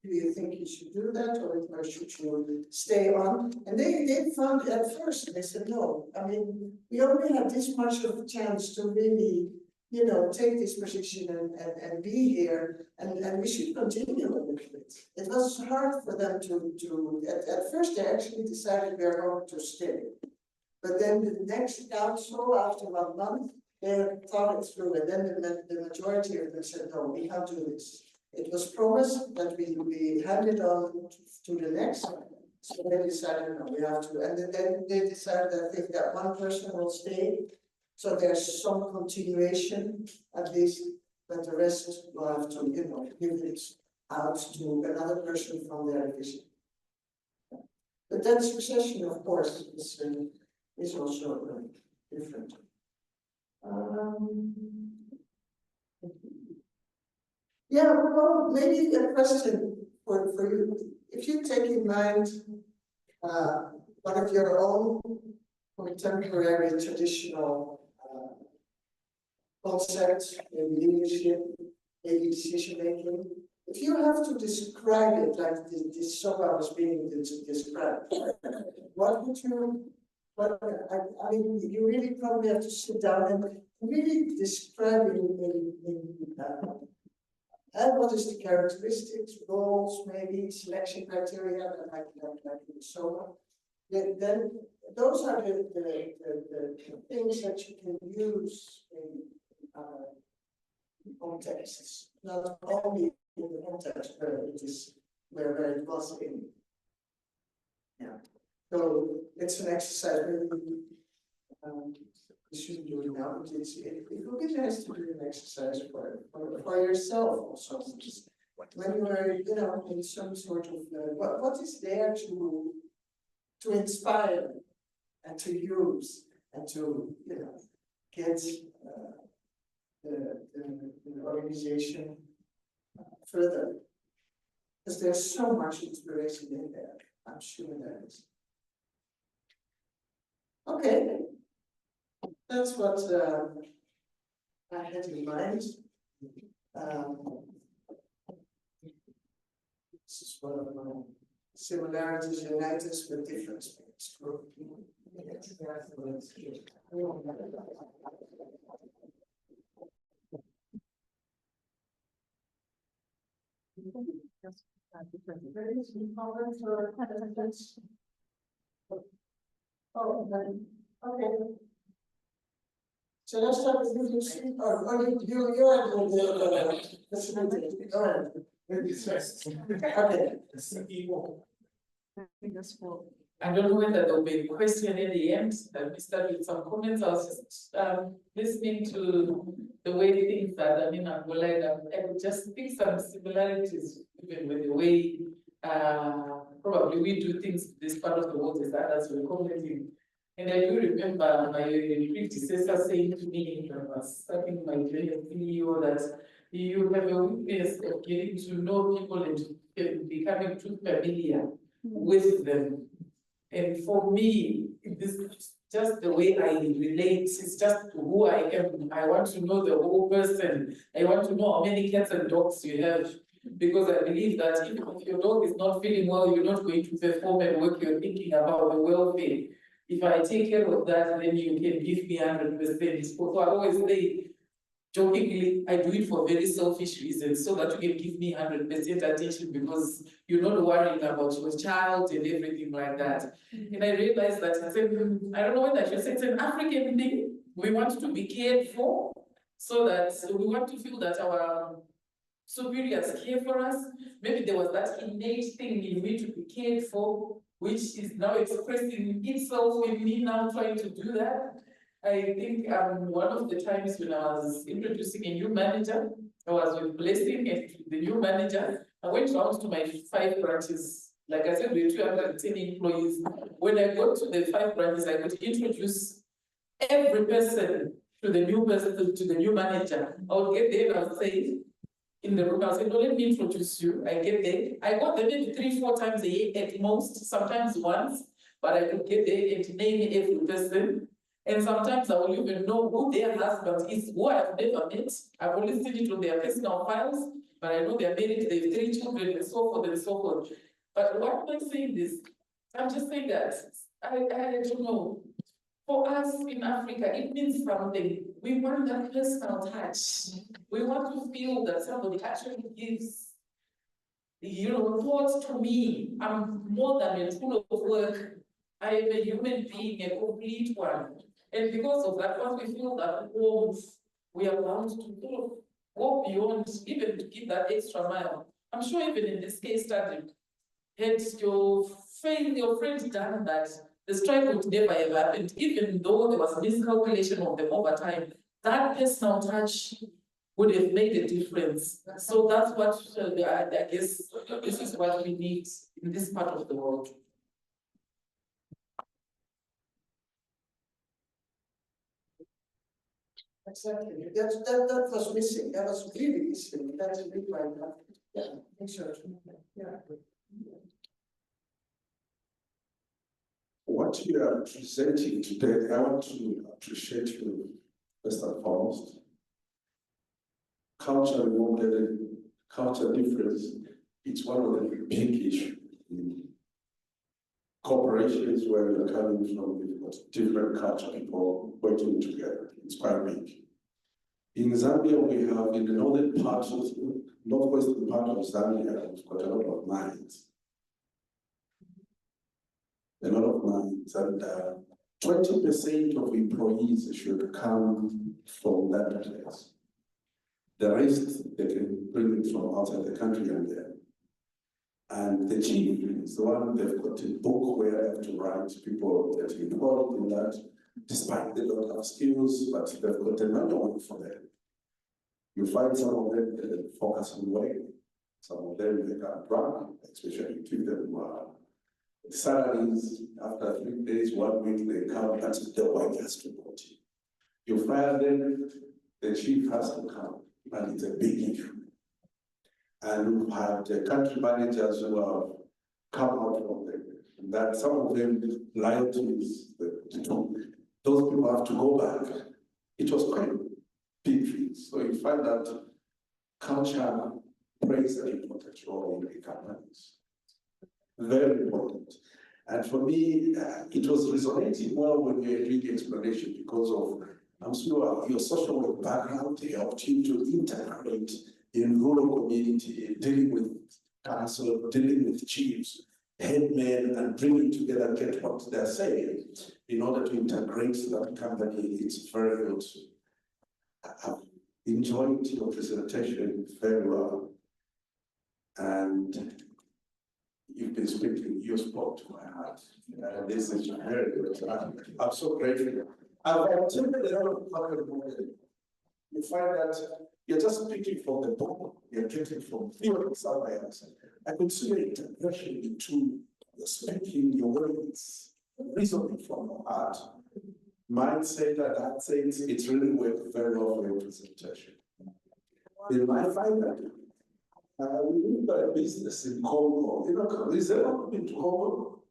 Do you think you should do that, or should you stay on? And they found at first, they said, no, I mean, we only have this much of a chance to really, you know, take this position and be here, and we should continue with it. It was hard for them to at first they actually decided we are going to stay. But then the next council, after 1 month, they thought it through, and then the majority of them said, no, we can't do this. It was promised that we handed on to the next, so they decided, no, we have to, and then they decided, I think, that one person will stay. So there's some continuation, at least, but the rest will have to, you know, give it out to another person from their division. But that succession, of course, is also different. Yeah, well, maybe a question for you. If you take in mind one of your own contemporary traditional concepts in leadership, maybe decision making, if you have to describe it like this SOA was being described, what would you? I mean, you really probably have to sit down and really describe and what is the characteristics, goals, maybe selection criteria, like SOA. Then those are the things that you can use in contexts, not only in the context where it was in. Yeah. So it's an exercise we shouldn't do it now, but it would be nice to do an exercise for yourself also. Just when you are, you know, in some sort of what is there to inspire and to use and to, you know, get the organization further, because there's so much inspiration in there. I'm sure there is. Okay, that's what I had in mind. This is one of my similarities unite us with differences. Oh, okay. So let's start with you, Lucy. You're at the, all right. Okay. I don't know whether there will be a question at the end. We start with some comments. I was just listening to the way things are done in Angola, and I would just pick some similarities even with the way probably we do things in this part of the world as others were commenting. And I do remember my predecessor saying to me when I was starting my journey as CEO that you have a weakness of getting to know people and becoming too familiar with them. And for me, this is just the way I relate. It's just who I am. I want to know the whole person. I want to know how many cats and dogs you have. Because I believe that if your dog is not feeling well, you're not going to perform and work you're thinking about the welfare. If I take care of that, then you can give me 100%. So I always say, jokingly, I do it for very selfish reasons, so that you can give me 100% attention because you're not worrying about your child and everything like that. And I realized that it's I don't know whether I should say it's an African thing. We want to be cared for, so that we want to feel that our superiors care for us. Maybe there was that innate thing in me to be cared for, which is now expressing itself in me now trying to do that. I think one of the times when I was introducing a new manager, I was with Blessing and the new manager. I went around to my 5 branches. Like I said, we had 210 employees. When I got to the 5 branches, I could introduce every person to the new person, to the new manager. I would get there and I would say, in the room, I said, no, let me introduce you. I get there. I got there maybe 3-4 times a year at most, sometimes once, but I could get there and name every person. And sometimes I will even know who their husband is, who I've never met. I've only seen it on their personal files, but I know they're married, they have 3 children, and so forth and so forth. But why am I saying this? I'm just saying that I don't know. For us in Africa, it means something. We want that personal touch. We want to feel that somebody actually gives, thoughts to me. I'm more than a tool of work. I am a human being, a complete one. And because of that, once we feel that warmth, we are bound to go beyond, even to give that extra mile. I'm sure even in this case study, had your friend done that, the strike would never have happened, even though there was miscalculation of them over time. That personal touch would have made a difference. So that's what I guess this is what we need in this part of the world. Exactly. That was missing. That was really missing. That's really right now. Yeah, I think so. Yeah. What you are presenting today, I want to appreciate you first and foremost. Culture modeling, culture difference, it's one of the big issues in corporations where you're coming from different culture people working together. It's quite big. In Zambia, we have in the northwestern part of Zambia, we've got a lot of mines. A lot of mines, and 20% of employees should come from that place. The rest, they can bring it from outside the country and there. And the chief is the one, they've got a book where they have to write people that are involved in that, despite they don't have skills, but they've got a manual for them. You find some of them that focus on weight, some of them they can run, especially to them salaries after 3 days, 1 week, they come and the wife has to go to you. You fire them, the chief has to come, and it's a big issue. And we've had the country managers who have come out from them, that some of them lied to us, those people have to go back. It was quite big things. So you find that culture plays an important role in the companies. Very important. And for me, it was resonating well when you were doing the explanation because of, I'm sure your social work background helped you to integrate in rural community, dealing with council, dealing with chiefs, headmen, and bringing together, get what they're saying in order to integrate that company. It's very good. I've enjoyed your presentation very well. And you've been speaking, you spoke to my heart. This is very good. I'm so grateful. I've attended a lot of public meetings. You find that you're just speaking from the book, you're getting from theory somewhere else. I could see your integration into your speaking, your words, reasoning from your heart. Mindset and that things, it's really worked very well for your presentation. You might find that we got a business in Congo. You know, is there not into Congo?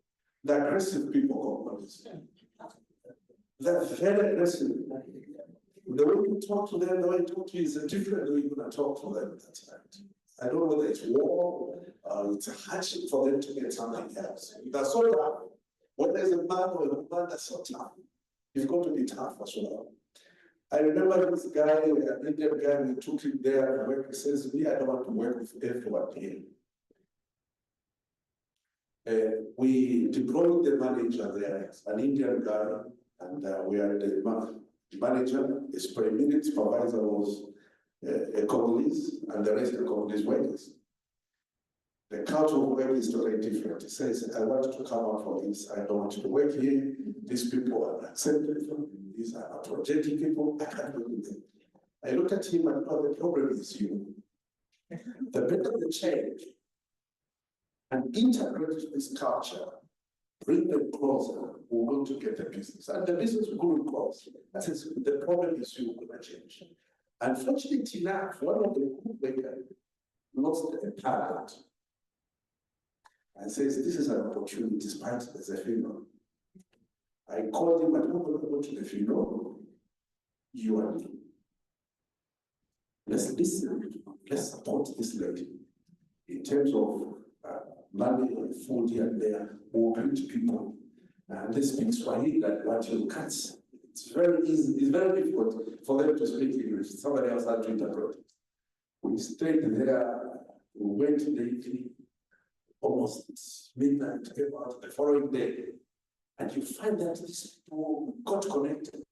The aggressive people companies. They're very aggressive. The way you talk to them, the way you talk to you is a different way you're going to talk to them. That's right. I don't know whether it's war, it's a hardship for them to get something else. That's so tough. When there's a man or a woman that's so tough, you've got to be tough as well. I remember this guy, an Indian guy, we took him there to work. He says, me, I don't want to work with everyone here. We deployed the manager there, an Indian guy, and we are the manager, his immediate supervisor was a Congolese, and the rest are Congolese workers. The culture of work is totally different. He says, I want you to come out for this. I don't want you to work here. These people are accepted. These are apologetic people. I can't work with them. I looked at him and thought, the problem is you. The better the change and integrate this culture, bring them closer, we're going to get the business. And the business will go close. I said, the problem is you going to change. Unfortunately enough, one of the good workers lost a talent and says, this is an opportunity, despite there's a funeral. I called him, and we're going to go to the funeral, you and me. Let's listen, let's support this lady in terms of money and food here and there. We'll greet people. And they speak Swahili like what you can't. It's very easy, it's very difficult for them to speak English. Somebody else had to interpret. We stayed there, we went in the evening, almost midnight, came out the following day. And you find that these people got connected.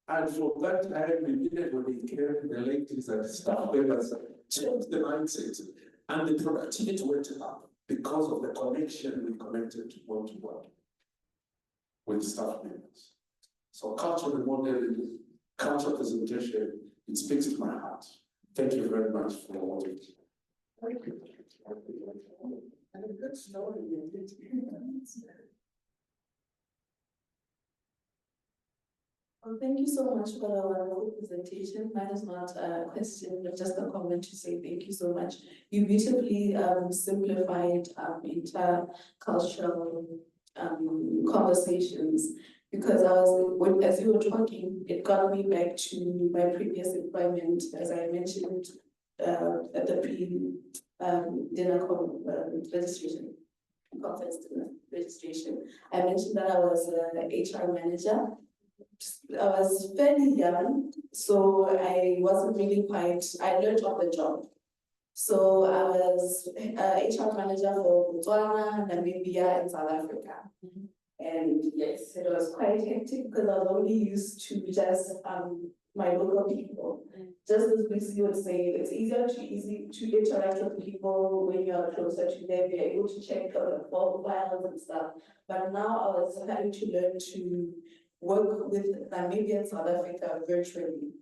And from that time, immediately when they came, the ladies and staff members changed the mindset, and the productivity went up because of the connection we connected one-to-one with staff members. So cultural modeling, cultural presentation, it speaks to my heart. Thank you very much for watching. Thank you. And a good story indeed. Well, thank you so much for the wonderful presentation. Mine is not a question, but just a comment to say thank you so much. You beautifully simplified intercultural conversations, because as you were talking, it got me back to my previous employment, as I mentioned at the pre-dinner registration, conference dinner registration. I mentioned that I was an HR manager. I was fairly young, so I wasn't really I learned on the job. So I was HR manager for Botswana, Namibia, and South Africa. And yes, it was quite hectic because I was only used to just my local people. Just as Lucy would say, it's easier to interact with people when you're closer to them, you're able to check form files and stuff. But now I was having to learn to work with Namibia and South Africa virtually.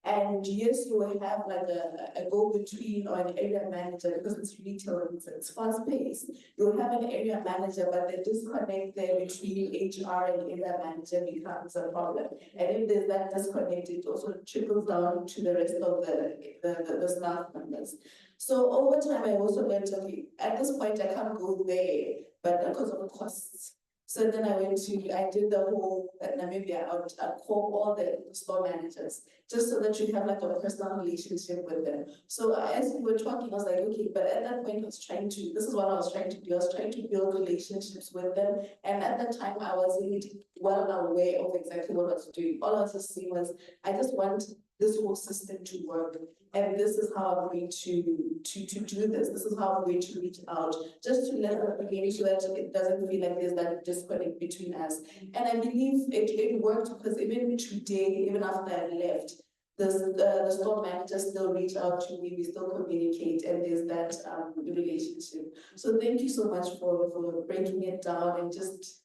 And yes, you will have like a go-between or an area manager, because it's retail and it's fast-paced. You'll have an area manager, but the disconnect there between HR and area manager becomes a problem. And if there's that disconnect, it also trickles down to the rest of the staff members. So over time, I also learned, okay, at this point, I can't go there, but because of costs. So then I did the whole Namibia, I'd call all the store managers, just so that you have like a personal relationship with them. So as we were talking, I was like, okay, but at that point this is what I was trying to do. I was trying to build relationships with them. And at that time, I wasn't well aware of exactly what I was doing. All I was just saying was, I just want this whole system to work. And this is how I'm going to do this. This is how I'm going to reach out, just to let them again so that it doesn't feel like there's that disconnect between us. And I believe it worked, because even today, even after I left, the store manager still reach out to me, we still communicate, and there's that relationship. So thank you so much for breaking it down and just,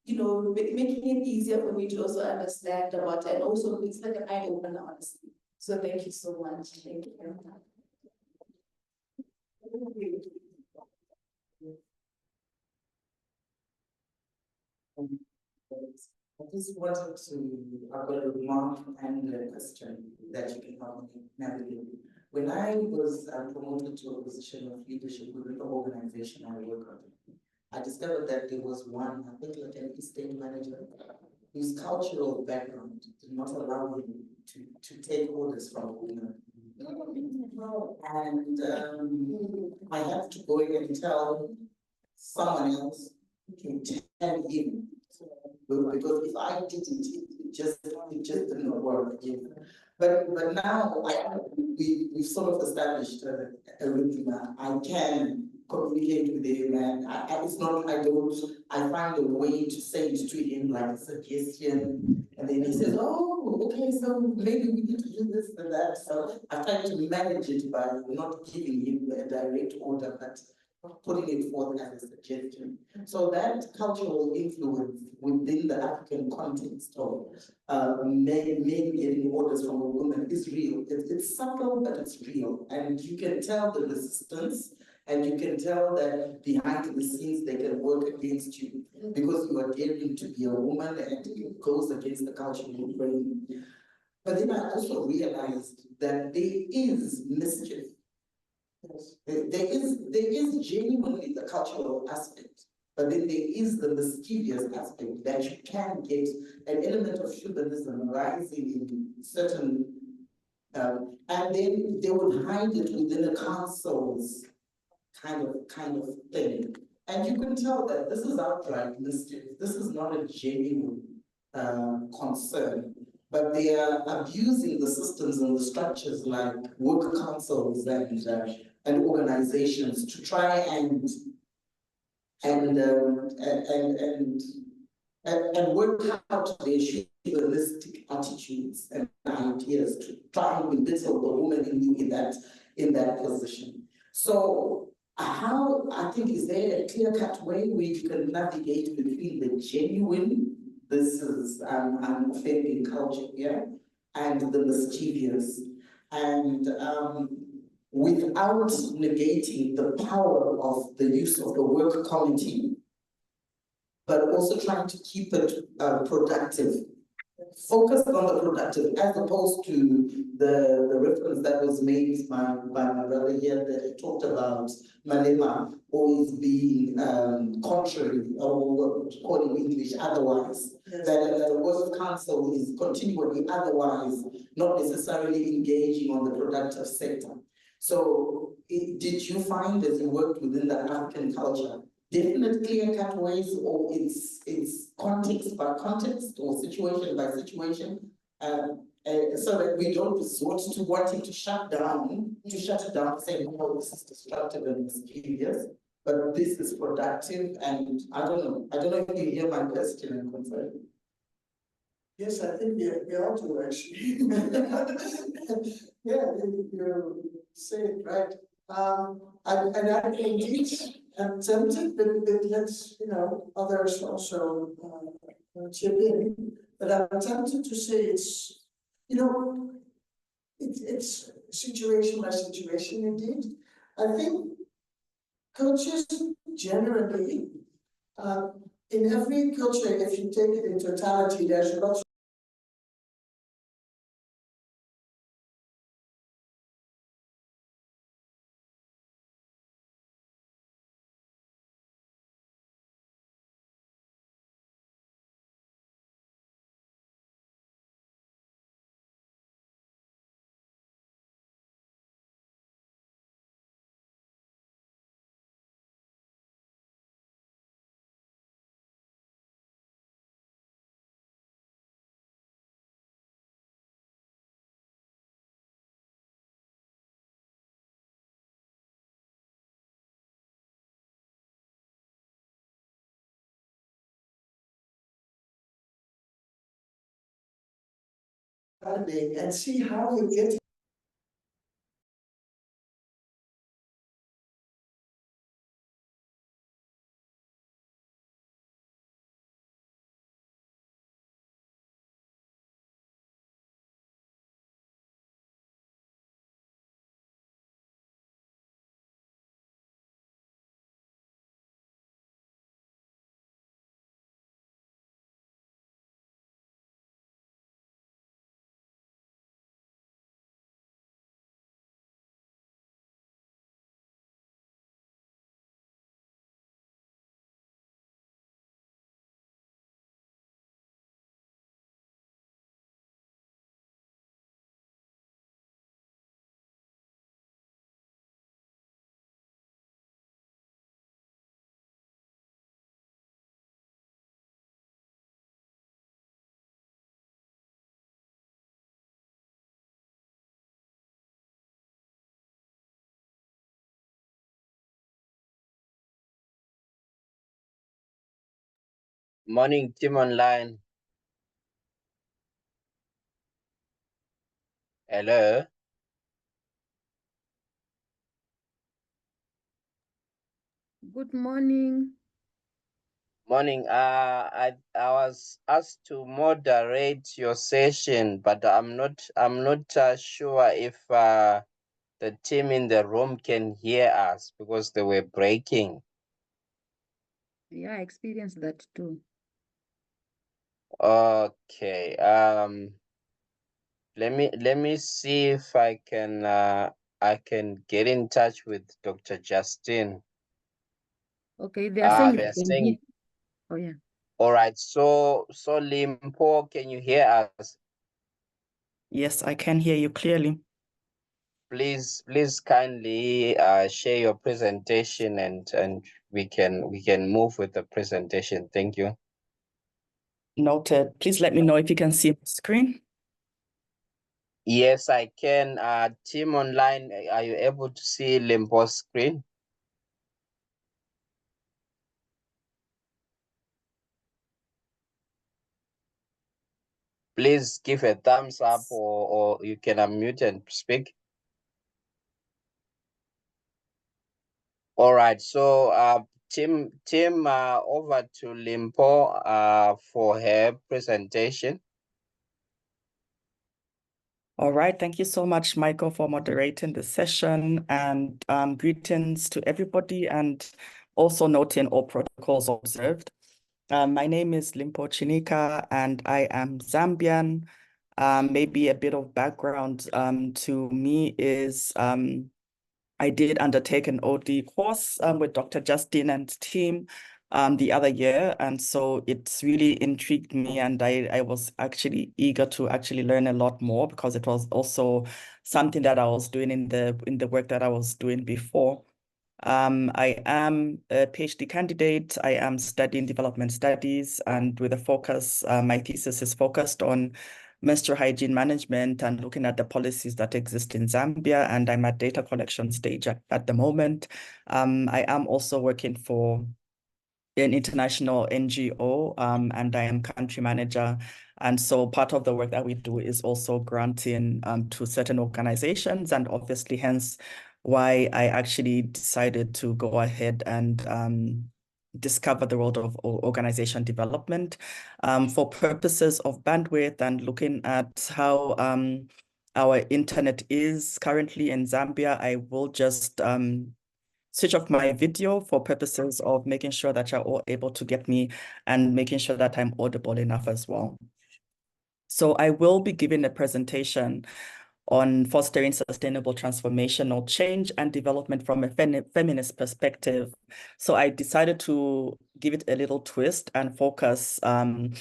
you know, making it easier for me to also understand about it. And also it's like an eye opener, honestly. So thank you so much. Thank you. I just wanted to have a remark and a question that you can help me navigate. When I was promoted to a position of leadership within the organization I work on, I discovered that there was one, I think like an estate manager, whose cultural background did not allow him to take orders from women. And I had to go in and tell someone else to tell him. Because if I didn't, it just didn't work. But now we've sort of established a rhythm. I can communicate with him, and I find a way to say it to him, like a suggestion, and then he says, oh, okay, so maybe we need to do this and that. So I try to manage it by not giving him a direct order, but putting it forth as a suggestion. So that cultural influence within the African context of men getting orders from a woman is real. It's subtle, but it's real. And you can tell the resistance, and you can tell that behind the scenes they can work against you because you are daring to be a woman, and it goes against the cultural frame. But then I also realized that there is mischief. There is genuinely the cultural aspect, but then there is the mischievous aspect that you can get an element of humanism rising in certain, and then they would hide it within a council's kind of thing. And you can tell that this is outright mischief. This is not a genuine concern, but they are abusing the systems and the structures like work councils and organizations to try and work out their realistic attitudes and ideas to try and belittle the woman in you in that position. So how, I think, is there a clear-cut way where you can navigate between the genuine, this is I'm offending culture here, and the mischievous, and without negating the power of the use of the work committee, but also trying to keep it productive. Focus on the productive, as opposed to the reference that was made by my brother here, that he talked about Malema always being contrary, or calling English otherwise. Yes. That the Works Council is continually otherwise, not necessarily engaging on the productive sector. So did you find, as you worked within the African culture, definite clear-cut ways, or it's context by context or situation by situation, so that we don't resort to wanting to shut it down, saying, oh, this is destructive and mischievous, but this is productive, and I don't know if you hear my question and concern. Yes, I think we all do, actually. Yeah, you say it right. And I indeed am tempted, but let's, others also chip in. But I'm tempted to say it's situation by situation indeed. I think cultures generally, in every culture, if you take it in totality, there's lots academy and see how you get Morning, team online. Hello. Good morning. Morning. I was asked to moderate your session, but I'm not sure if the team in the room can hear us because they were breaking. Yeah, I experienced that too. Okay. Let me see if I can get in touch with Dr. Justin. Okay, they are saying They're they can saying. hear. Oh yeah. All right. So Limpo, can you hear us? Yes, I can hear you clearly. Please kindly share your presentation and we can move with the presentation. Thank you. Noted. Please let me know if you can see the screen. Yes, I can. Team online, are you able to see Limpo's screen? Please give a thumbs up or you can unmute and speak. All right, so team over to Limpo for her presentation. All right, thank you so much, Michael, for moderating the session, and greetings to everybody, and also noting all protocols observed. My name is Limpo Chinika, and I am Zambian. Maybe a bit of background to me is I did undertake an OD course with Dr. Justin and team the other year. And so it's really intrigued me, and I was actually eager to actually learn a lot more because it was also something that I was doing in the work that I was doing before. I am a PhD candidate. I am studying development studies, and with a focus, my thesis is focused on menstrual hygiene management and looking at the policies that exist in Zambia, and I'm at data collection stage at the moment. I am also working for an international NGO, and I am country manager. And so part of the work that we do is also granting to certain organizations, and obviously hence why I actually decided to go ahead and discover the world of organization development for purposes of bandwidth and looking at how our internet is currently in Zambia. I will just switch off my video for purposes of making sure that you're all able to get me and making sure that I'm audible enough as well. So I will be giving a presentation on fostering sustainable transformational change and development from a feminist perspective. So I decided to give it a little twist and focus and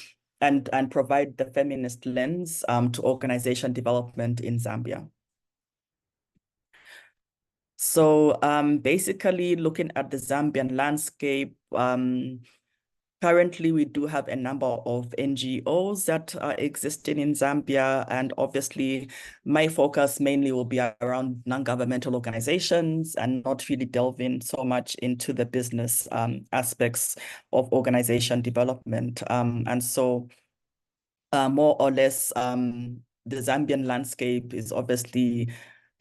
provide the feminist lens to organization development in Zambia. So basically looking at the Zambian landscape, currently we do have a number of NGOs that are existing in Zambia, and obviously my focus mainly will be around non-governmental organizations and not really delving so much into the business aspects of organization development. And so more or less, the Zambian landscape is obviously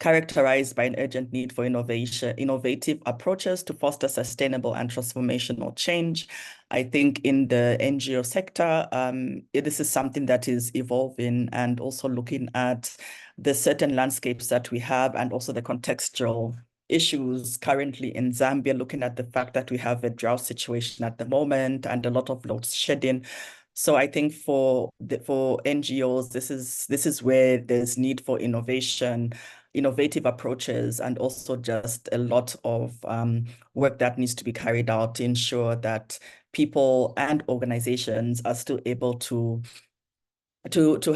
characterized by an urgent need for innovative approaches to foster sustainable and transformational change. I think in the NGO sector, this is something that is evolving, and also looking at the certain landscapes that we have, and also the contextual issues currently in Zambia, looking at the fact that we have a drought situation at the moment and a lot of load shedding. So I think for NGOs, this is where there's need for innovation, innovative approaches, and also just a lot of work that needs to be carried out to ensure that people and organizations are still able to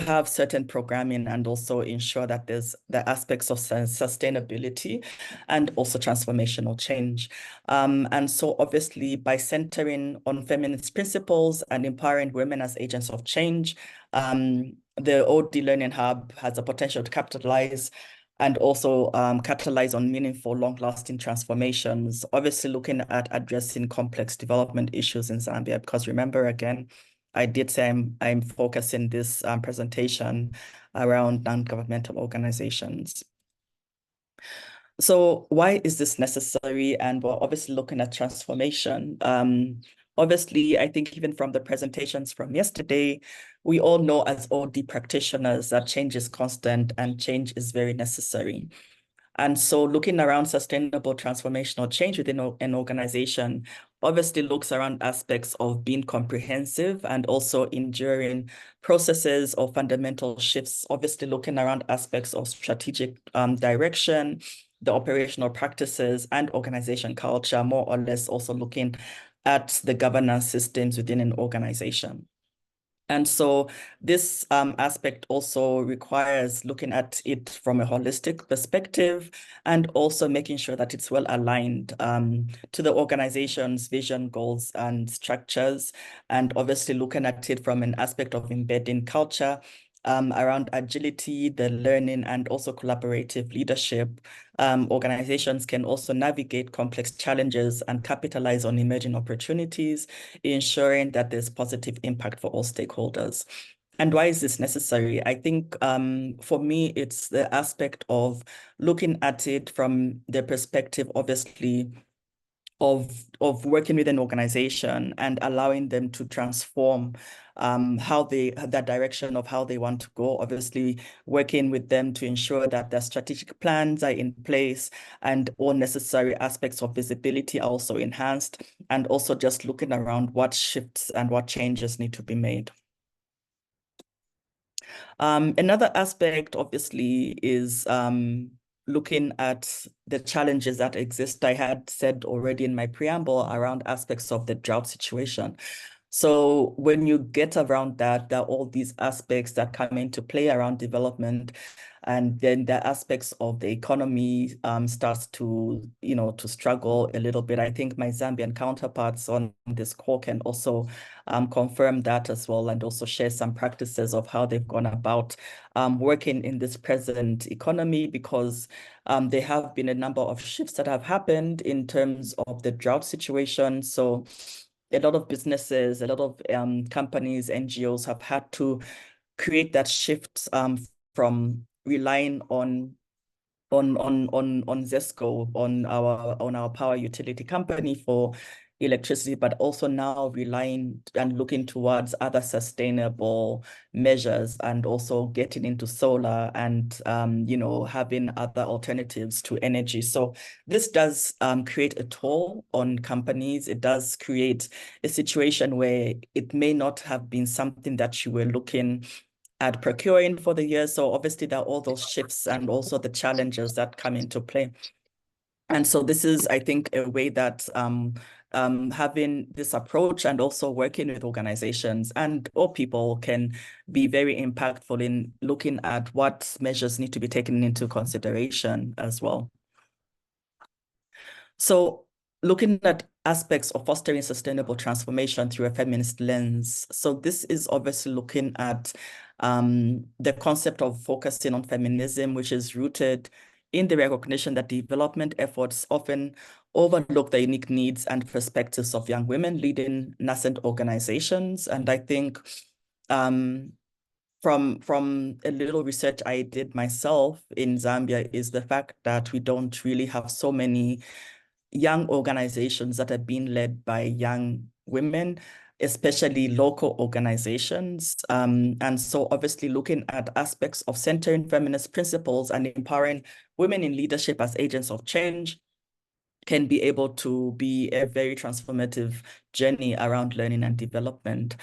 have certain programming, and also ensure that there's the aspects of sustainability and also transformational change. And so obviously, by centering on feminist principles and empowering women as agents of change, the OD Learning Hub has the potential to capitalize and also capitalize on meaningful, long-lasting transformations, obviously looking at addressing complex development issues in Zambia, because remember, again, I did say I'm focusing this presentation around non-governmental organizations. So why is this necessary? And we're obviously looking at transformation. Obviously, I think even from the presentations from yesterday, we all know as OD practitioners that change is constant and change is very necessary. And so looking around sustainable transformational change within an organization obviously looks around aspects of being comprehensive and also enduring processes or fundamental shifts, obviously looking around aspects of strategic direction, the operational practices and organization culture, more or less also looking at the governance systems within an organization. And so this aspect also requires looking at it from a holistic perspective, and also making sure that it's well aligned to the organization's vision, goals, and structures, and obviously looking at it from an aspect of embedding culture around agility, the learning, and also collaborative leadership. Organizations can also navigate complex challenges and capitalize on emerging opportunities, ensuring that there's positive impact for all stakeholders. And why is this necessary? I think for me, it's the aspect of looking at it from the perspective, obviously, of working with an organization and allowing them to transform that direction of how they want to go, obviously working with them to ensure that their strategic plans are in place and all necessary aspects of visibility are also enhanced, and also just looking around what shifts and what changes need to be made. Another aspect, obviously, is looking at the challenges that exist. I had said already in my preamble around aspects of the drought situation. So when you get around that, there are all these aspects that come into play around development, and then the aspects of the economy starts to, to struggle a little bit. I think my Zambian counterparts on this call can also confirm that as well, and also share some practices of how they've gone about working in this present economy, because there have been a number of shifts that have happened in terms of the drought situation. So a lot of businesses, a lot of companies, NGOs have had to create that shift from relying on ZESCO, on our power utility company for electricity, but also now relying and looking towards other sustainable measures, and also getting into solar and having other alternatives to energy. So this does create a toll on companies. It does create a situation where it may not have been something that you were looking at procuring for the year. So obviously there are all those shifts and also the challenges that come into play. And so this is, I think, a way that having this approach and also working with organizations and all people can be very impactful in looking at what measures need to be taken into consideration as well. So looking at aspects of fostering sustainable transformation through a feminist lens. So this is obviously looking at the concept of focusing on feminism, which is rooted in the recognition that development efforts often overlook the unique needs and perspectives of young women leading nascent organizations. And I think from a little research I did myself in Zambia is the fact that we don't really have so many young organizations that are being led by young women, especially local organizations. And so obviously looking at aspects of centering feminist principles and empowering women in leadership as agents of change can be able to be a very transformative journey around learning and development.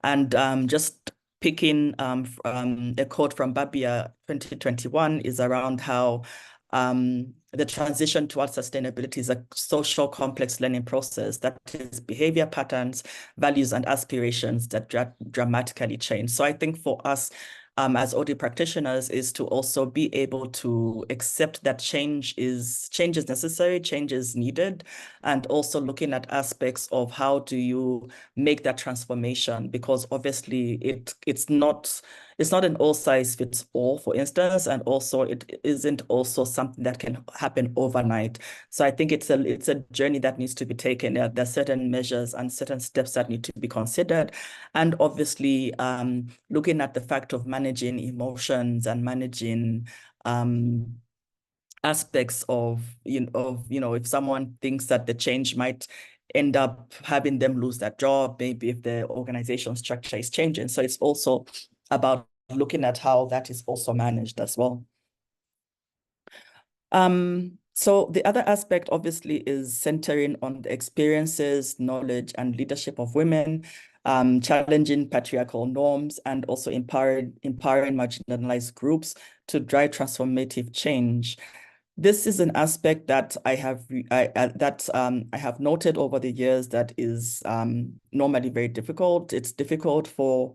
And just picking a quote from Babia 2021 is around how the transition towards sustainability is a social complex learning process that is behavior patterns, values, and aspirations that dramatically change. So I think for us, as OD practitioners is to also be able to accept that change is necessary, change is needed, and also looking at aspects of how do you make that transformation, because obviously it's not an all size fits all, for instance, and also it isn't also something that can happen overnight. So I think it's a journey that needs to be taken. There are certain measures and certain steps that need to be considered, and obviously looking at the fact of managing emotions and managing aspects of if someone thinks that the change might end up having them lose that job, maybe if the organization structure is changing. So it's also about looking at how that is also managed as well. So the other aspect obviously is centering on the experiences, knowledge, and leadership of women, challenging patriarchal norms, and also empowering marginalized groups to drive transformative change. This is an aspect that I have noted over the years that is normally very difficult. It's difficult for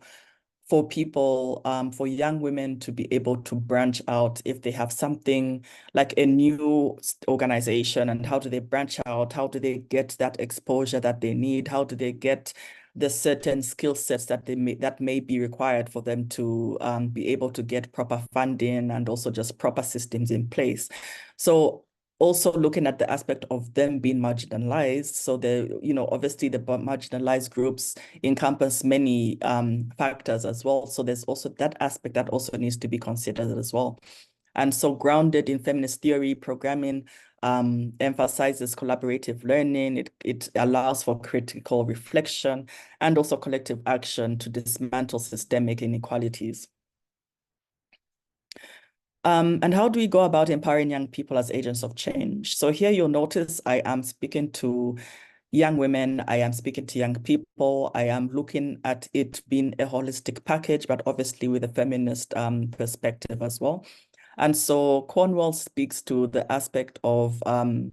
people, for young women to be able to branch out if they have something like a new organization, and how do they branch out? How do they get that exposure that they need? How do they get the certain skill sets that may be required for them to be able to get proper funding and also just proper systems in place? So also looking at the aspect of them being marginalized. So obviously the marginalized groups encompass many factors as well. So there's also that aspect that also needs to be considered as well. And so grounded in feminist theory, programming emphasizes collaborative learning. It allows for critical reflection and also collective action to dismantle systemic inequalities. And how do we go about empowering young people as agents of change? So here you'll notice I am speaking to young women, I am speaking to young people, I am looking at it being a holistic package, but obviously with a feminist perspective as well. And so Cornwall speaks to the aspect of how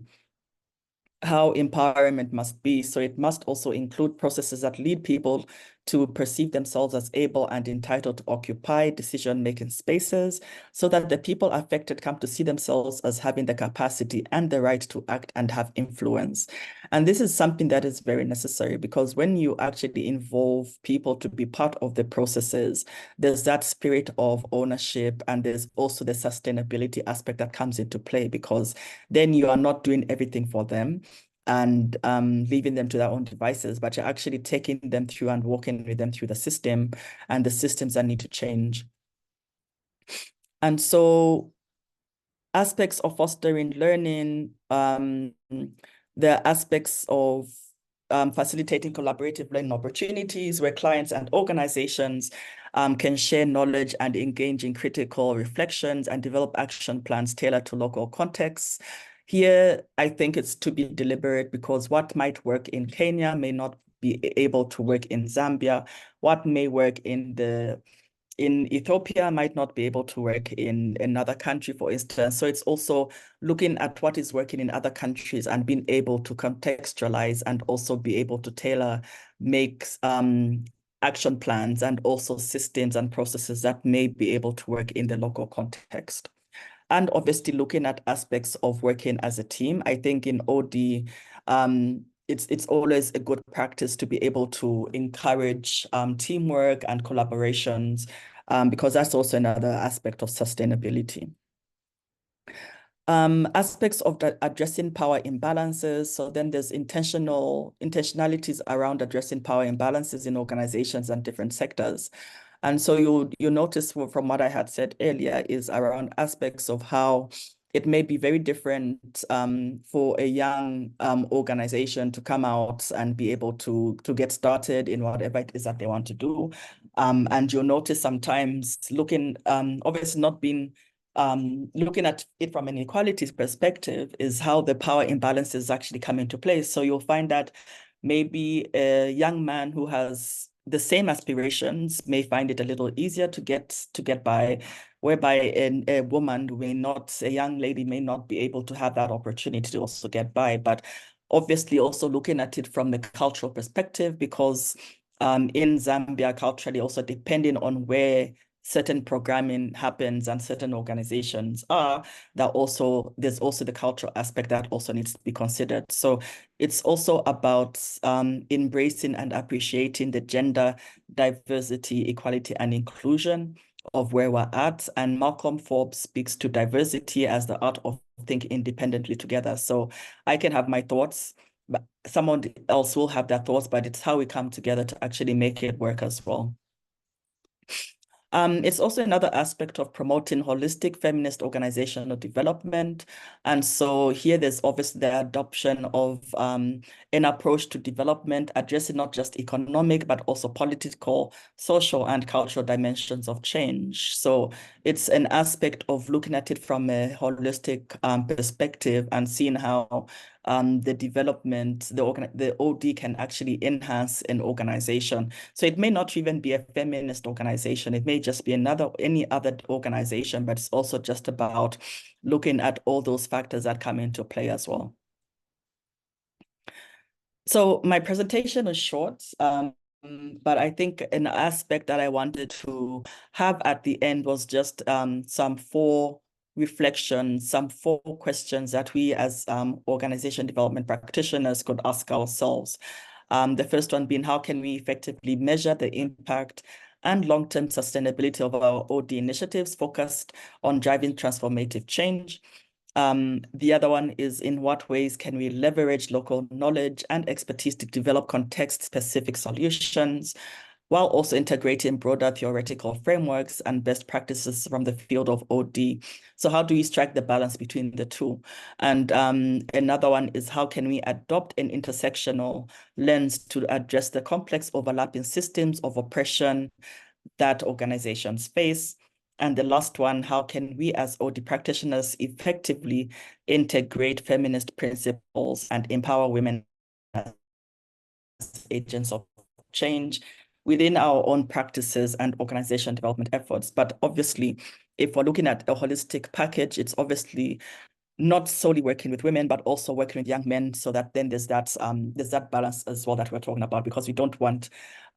empowerment must be. So it must also include processes that lead people to perceive themselves as able and entitled to occupy decision-making spaces, so that the people affected come to see themselves as having the capacity and the right to act and have influence. And this is something that is very necessary, because when you actually involve people to be part of the processes, there's that spirit of ownership, and there's also the sustainability aspect that comes into play, because then you are not doing everything for them and leaving them to their own devices, but you're actually taking them through and walking with them through the system and the systems that need to change. And so aspects of fostering learning, the aspects of facilitating collaborative learning opportunities where clients and organizations can share knowledge and engage in critical reflections and develop action plans tailored to local contexts. Here, I think it's to be deliberate, because what might work in Kenya may not be able to work in Zambia. What may work in Ethiopia might not be able to work in another country, for instance. So it's also looking at what is working in other countries and being able to contextualize and also be able to tailor, make action plans and also systems and processes that may be able to work in the local context. And obviously looking at aspects of working as a team. I think in OD, it's always a good practice to be able to encourage teamwork and collaborations, because that's also another aspect of sustainability. Aspects of addressing power imbalances. So then there's intentionalities around addressing power imbalances in organizations and different sectors. And so you notice from what I had said earlier is around aspects of how it may be very different for a young organization to come out and be able to get started in whatever it is that they want to do. And you'll notice sometimes looking, obviously not being, looking at it from an equality perspective is how the power imbalances actually come into place. So you'll find that maybe a young man who has the same aspirations may find it a little easier to get by, whereby a woman may not, a young lady may not be able to have that opportunity to also get by. But obviously also looking at it from the cultural perspective, because in Zambia, culturally, also depending on where certain programming happens and certain organizations are, there's also the cultural aspect that also needs to be considered. So it's also about embracing and appreciating the gender diversity, equality, and inclusion of where we're at. And Malcolm Forbes speaks to diversity as the art of thinking independently together. So I can have my thoughts, but someone else will have their thoughts, but it's how we come together to actually make it work as well. It's also another aspect of promoting holistic feminist organizational development. And so here there's obviously the adoption of an approach to development, addressing not just economic, but also political, social, and cultural dimensions of change. So it's an aspect of looking at it from a holistic perspective and seeing how the development, the OD can actually enhance an organization. So it may not even be a feminist organization. It may just be any other organization, but it's also just about looking at all those factors that come into play as well. So my presentation is short, but I think an aspect that I wanted to have at the end was just some four reflections, some four questions that we as organization development practitioners could ask ourselves. The first one being, how can we effectively measure the impact and long-term sustainability of our OD initiatives focused on driving transformative change? The other one is, in what ways can we leverage local knowledge and expertise to develop context-specific solutions, while also integrating broader theoretical frameworks and best practices from the field of OD? So how do we strike the balance between the two? And another one is, how can we adopt an intersectional lens to address the complex overlapping systems of oppression that organizations face? And the last one, how can we as OD practitioners effectively integrate feminist principles and empower women as agents of change within our own practices and organization development efforts? But obviously, if we're looking at a holistic package, it's obviously not solely working with women, but also working with young men, so that then there's that balance as well that we're talking about, because we don't want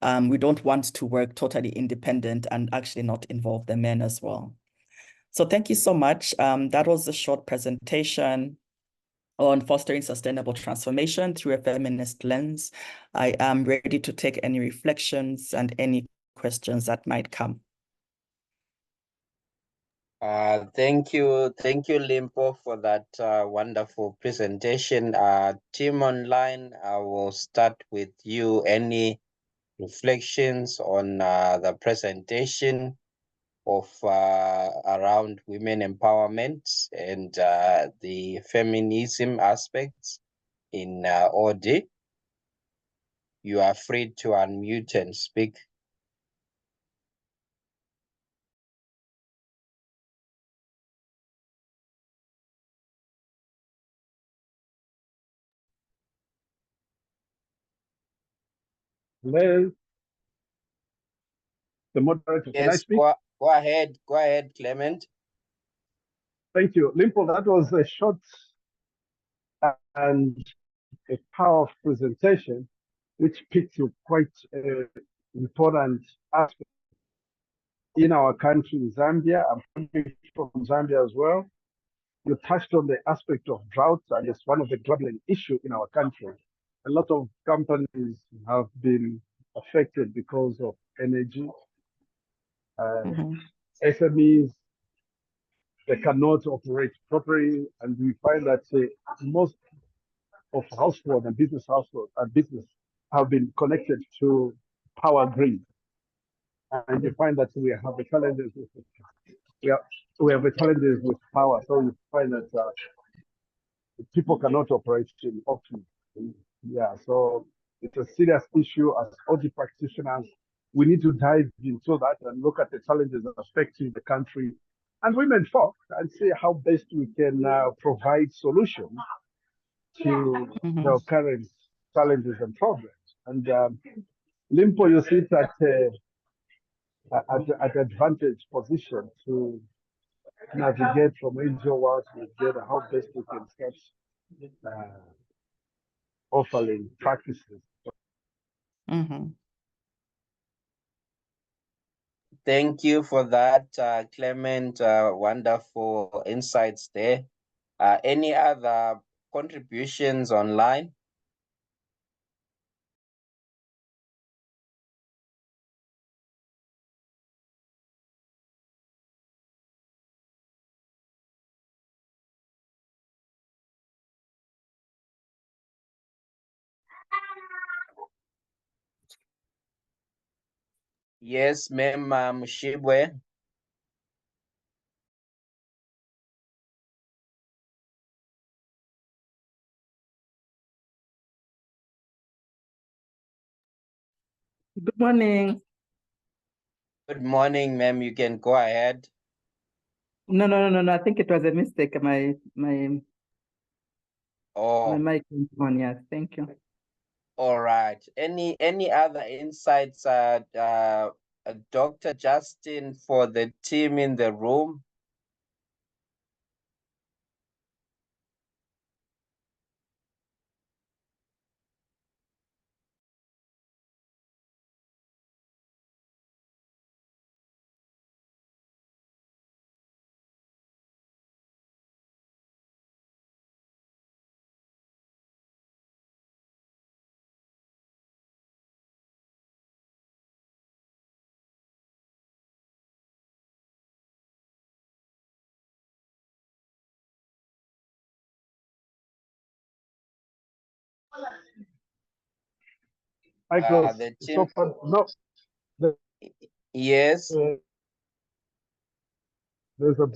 to work totally independent and actually not involve the men as well. So thank you so much. That was a short presentation on fostering sustainable transformation through a feminist lens. I am ready to take any reflections and any questions that might come. Thank you, Limpo, for that wonderful presentation. Team online, I will start with you. Any reflections on the presentation of around women empowerment and the feminism aspects in OD? You are free to unmute and speak. Hello. The moderator, can I Yes, speak? go ahead, Clement. Thank you. Limpo, that was a short and a powerful presentation, which picked up quite important aspect in our country, Zambia. I'm coming from Zambia as well. You touched on the aspect of drought, and it's one of the troubling issues in our country. A lot of companies have been affected because of energy. SMEs, they cannot operate properly, and we find that most of household and business have been connected to power grid. and you find that we have the challenges with we have the challenges with power. So you find that people cannot operate in optimum. Yeah, so it's a serious issue. As OD practitioners, we need to dive into that and look at the challenges affecting the country and women folk and see how best we can provide solutions to the current challenges and problems. And Limpo, you sit at advantage position to navigate from angel world to together how best we can start offering practices. Thank you for that, Clement. Wonderful insights there. Any other contributions online? Yes, ma'am, Mushibwe. Good morning. Good morning, ma'am. You can go ahead. No. I think it was a mistake. My mic is on. Yes, thank you. All right. Any other insights, Dr. Justin, for the team in the room? The team. Yes. Do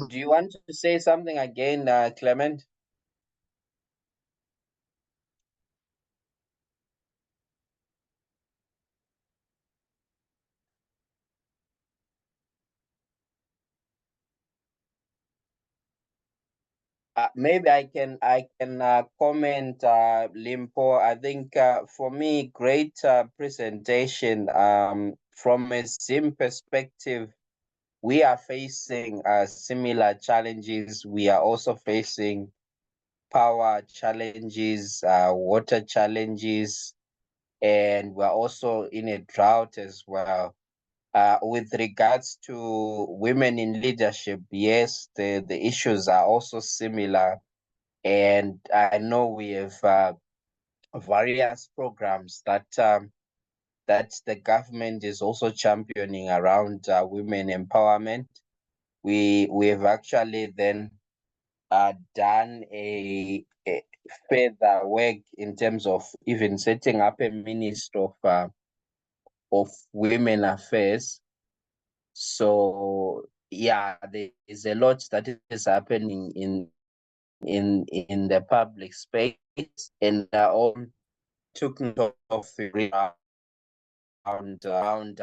you want to say something again, Clement? Maybe I can comment, Limpo. I think for me, great presentation. From a Zim perspective, we are facing similar challenges. We are also facing power challenges, water challenges, and we're also in a drought as well. With regards to women in leadership, yes, the issues are also similar. And I know we have various programs that that the government is also championing around women empowerment. We have actually then done a further work in terms of even setting up a ministry of women affairs. So yeah, there is a lot that is happening in the public space, and all took note of around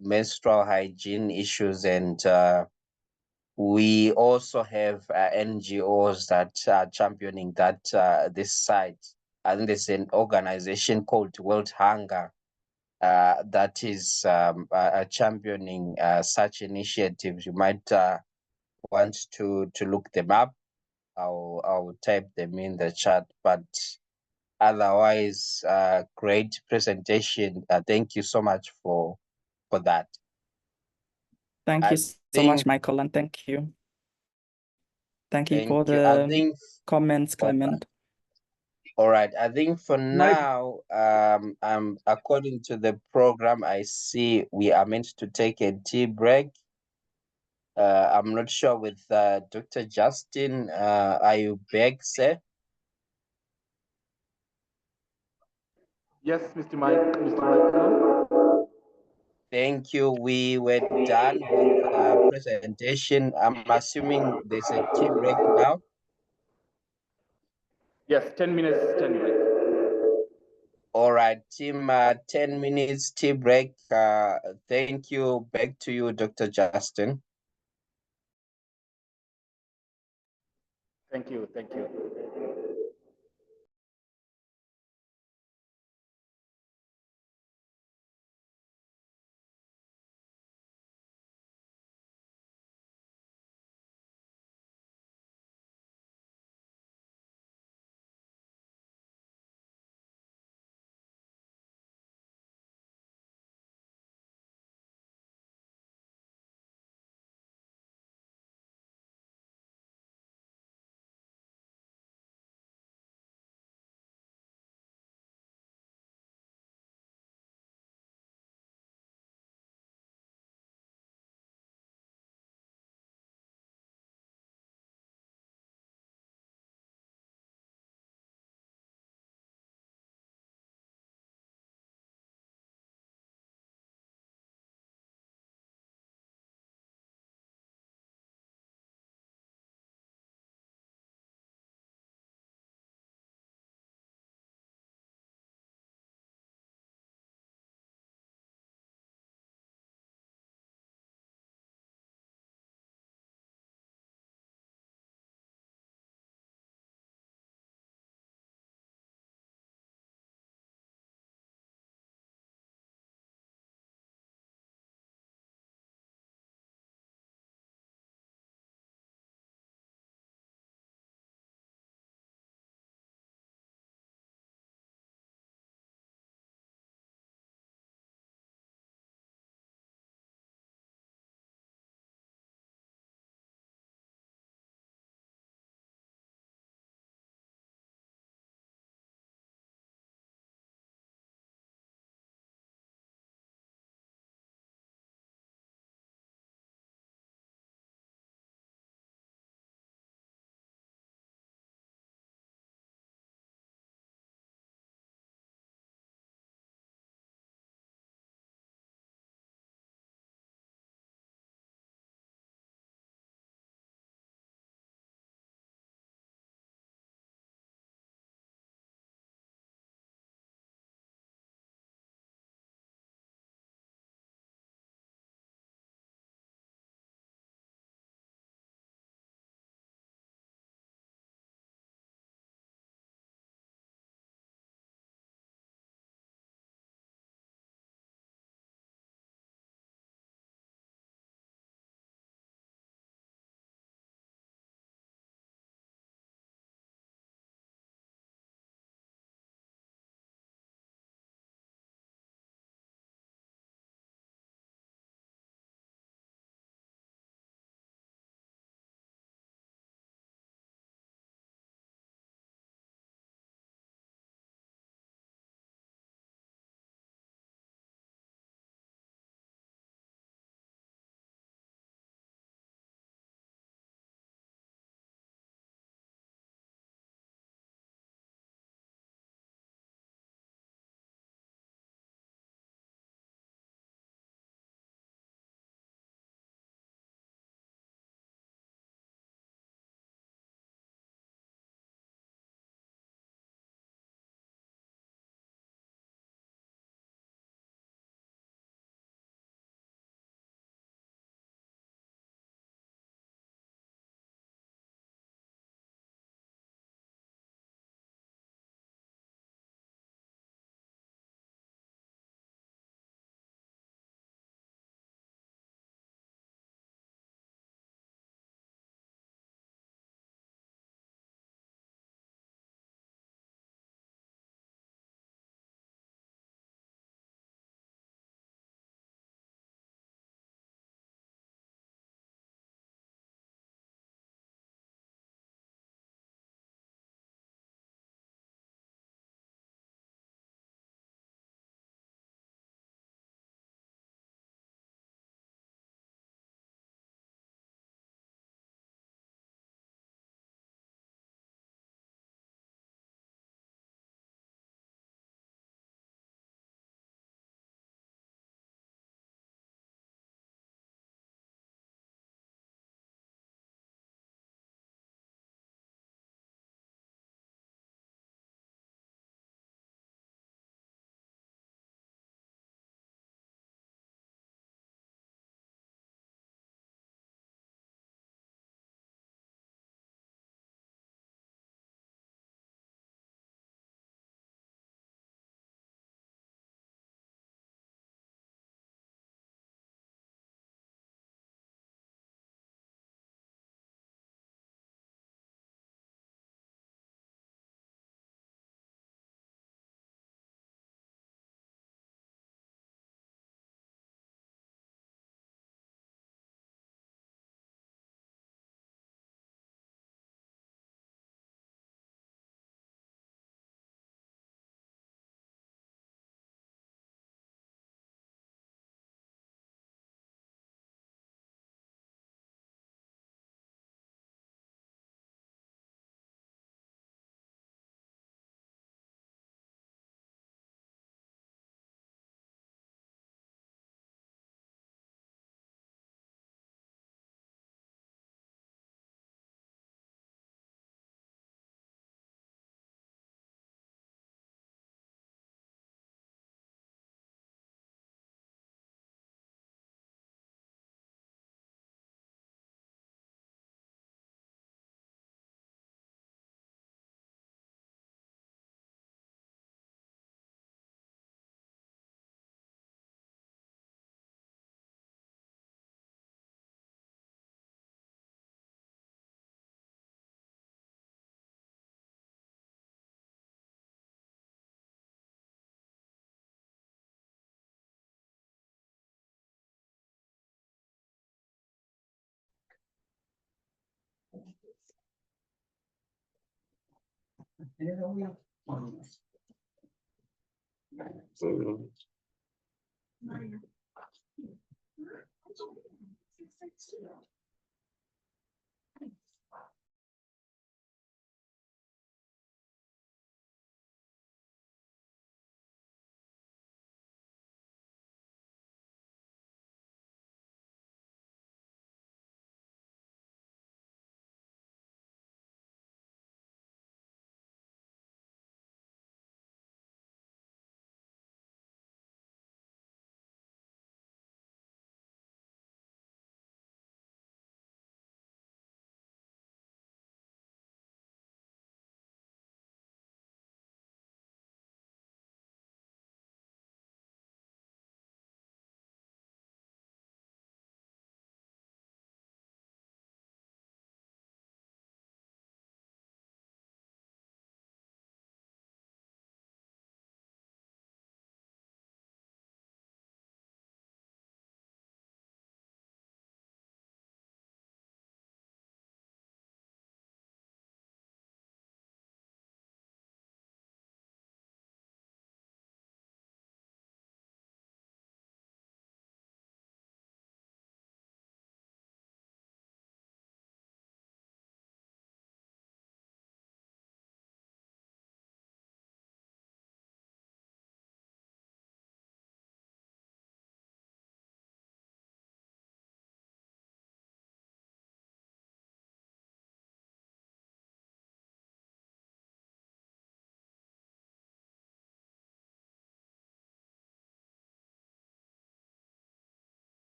menstrual hygiene issues, and we also have NGOs that are championing that this side. I think there's an organization called World Hunger that is championing such initiatives. You might want to look them up. I'll type them in the chat, but otherwise, great presentation. Thank you so much for that. Thank you so much, Michael, and thank you. Thank you for the comments, Clement. All right. I think for now, according to the program, I see we are meant to take a tea break. I'm not sure with Dr. Justin. Are you back, sir? Yes, Mr. Michael. Thank you. We were done with the presentation. I'm assuming there's a tea break now. Yes, 10 minutes, 10 break. All right, team, 10 minutes tea break. Thank you. Back to you, Dr. Justin. Thank you, thank you.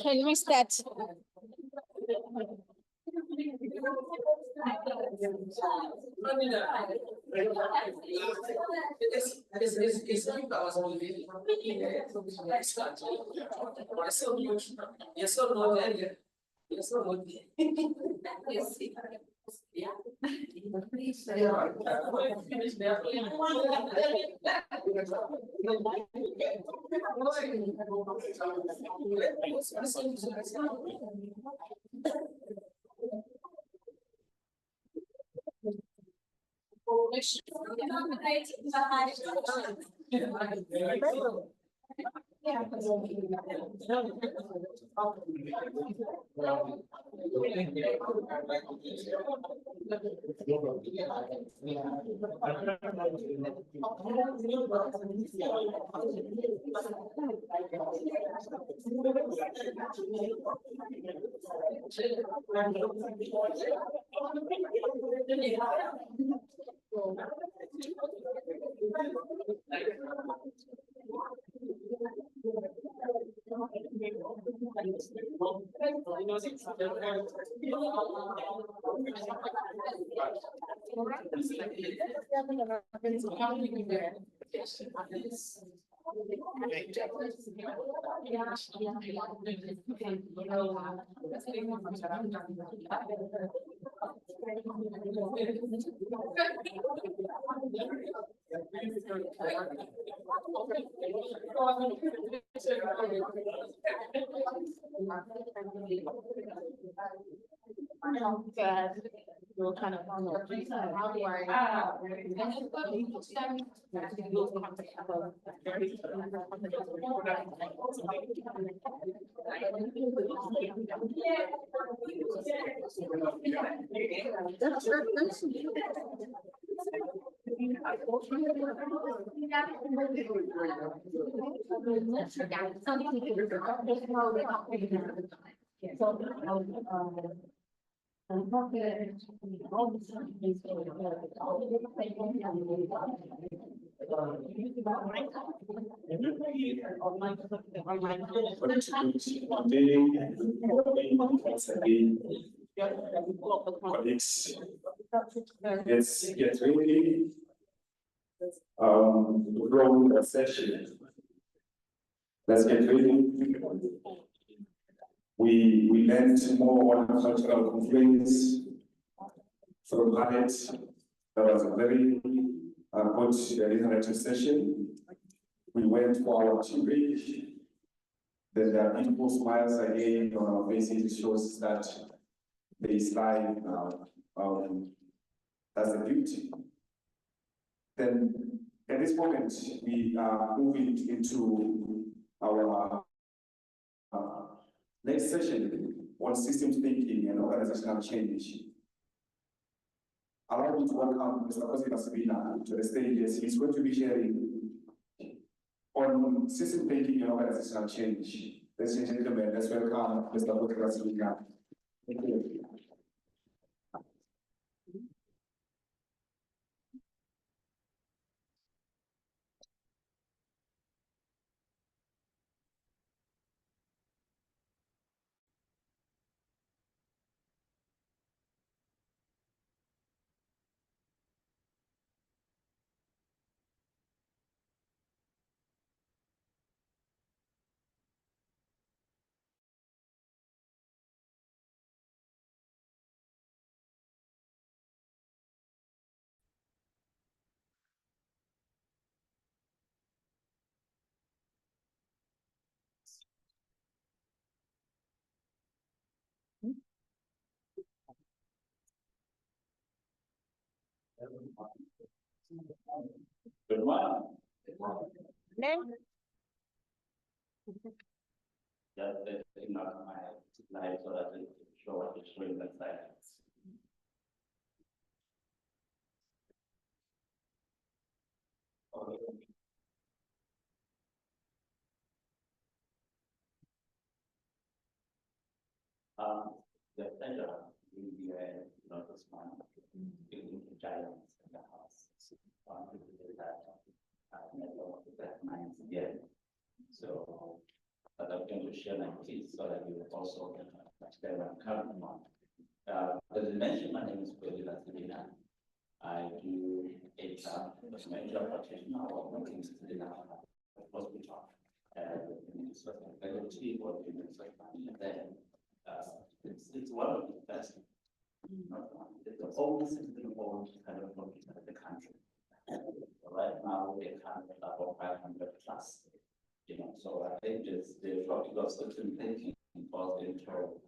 Can we start? Once again, colleagues, let's get ready from the session. Let's get ready. We learned more on cultural conflicts from Harriet. That was a very good interactive session. We went for our tea break. Then there are beautiful smiles again on our faces. It shows that there is life now. That's the beauty. Then at this moment, we are moving into our next session on systems thinking and organizational change. Allow me to welcome Mr. Cosima Sabina to the stage as he's going to be sharing on system thinking and organizational change. Ladies and gentlemen, let's welcome Mr. Cosima Sabina. Thank you. Good morning. Just setting up my slide so that it show what it's showing the slides. Okay. The pleasure will be not this one, being the giants in the house. That minds again. So, but I'm going to share my piece so that you also can understand what I'm coming on. As you mentioned, my name is Pedro Selena. I do HR, as major practitioner or working in a hospital. In sustainability or in sustainability, then it's one of the best. It's the oldest kind of hospital in the country. Right now, we have about 500 plus. So I think the topic of certain thinking falls into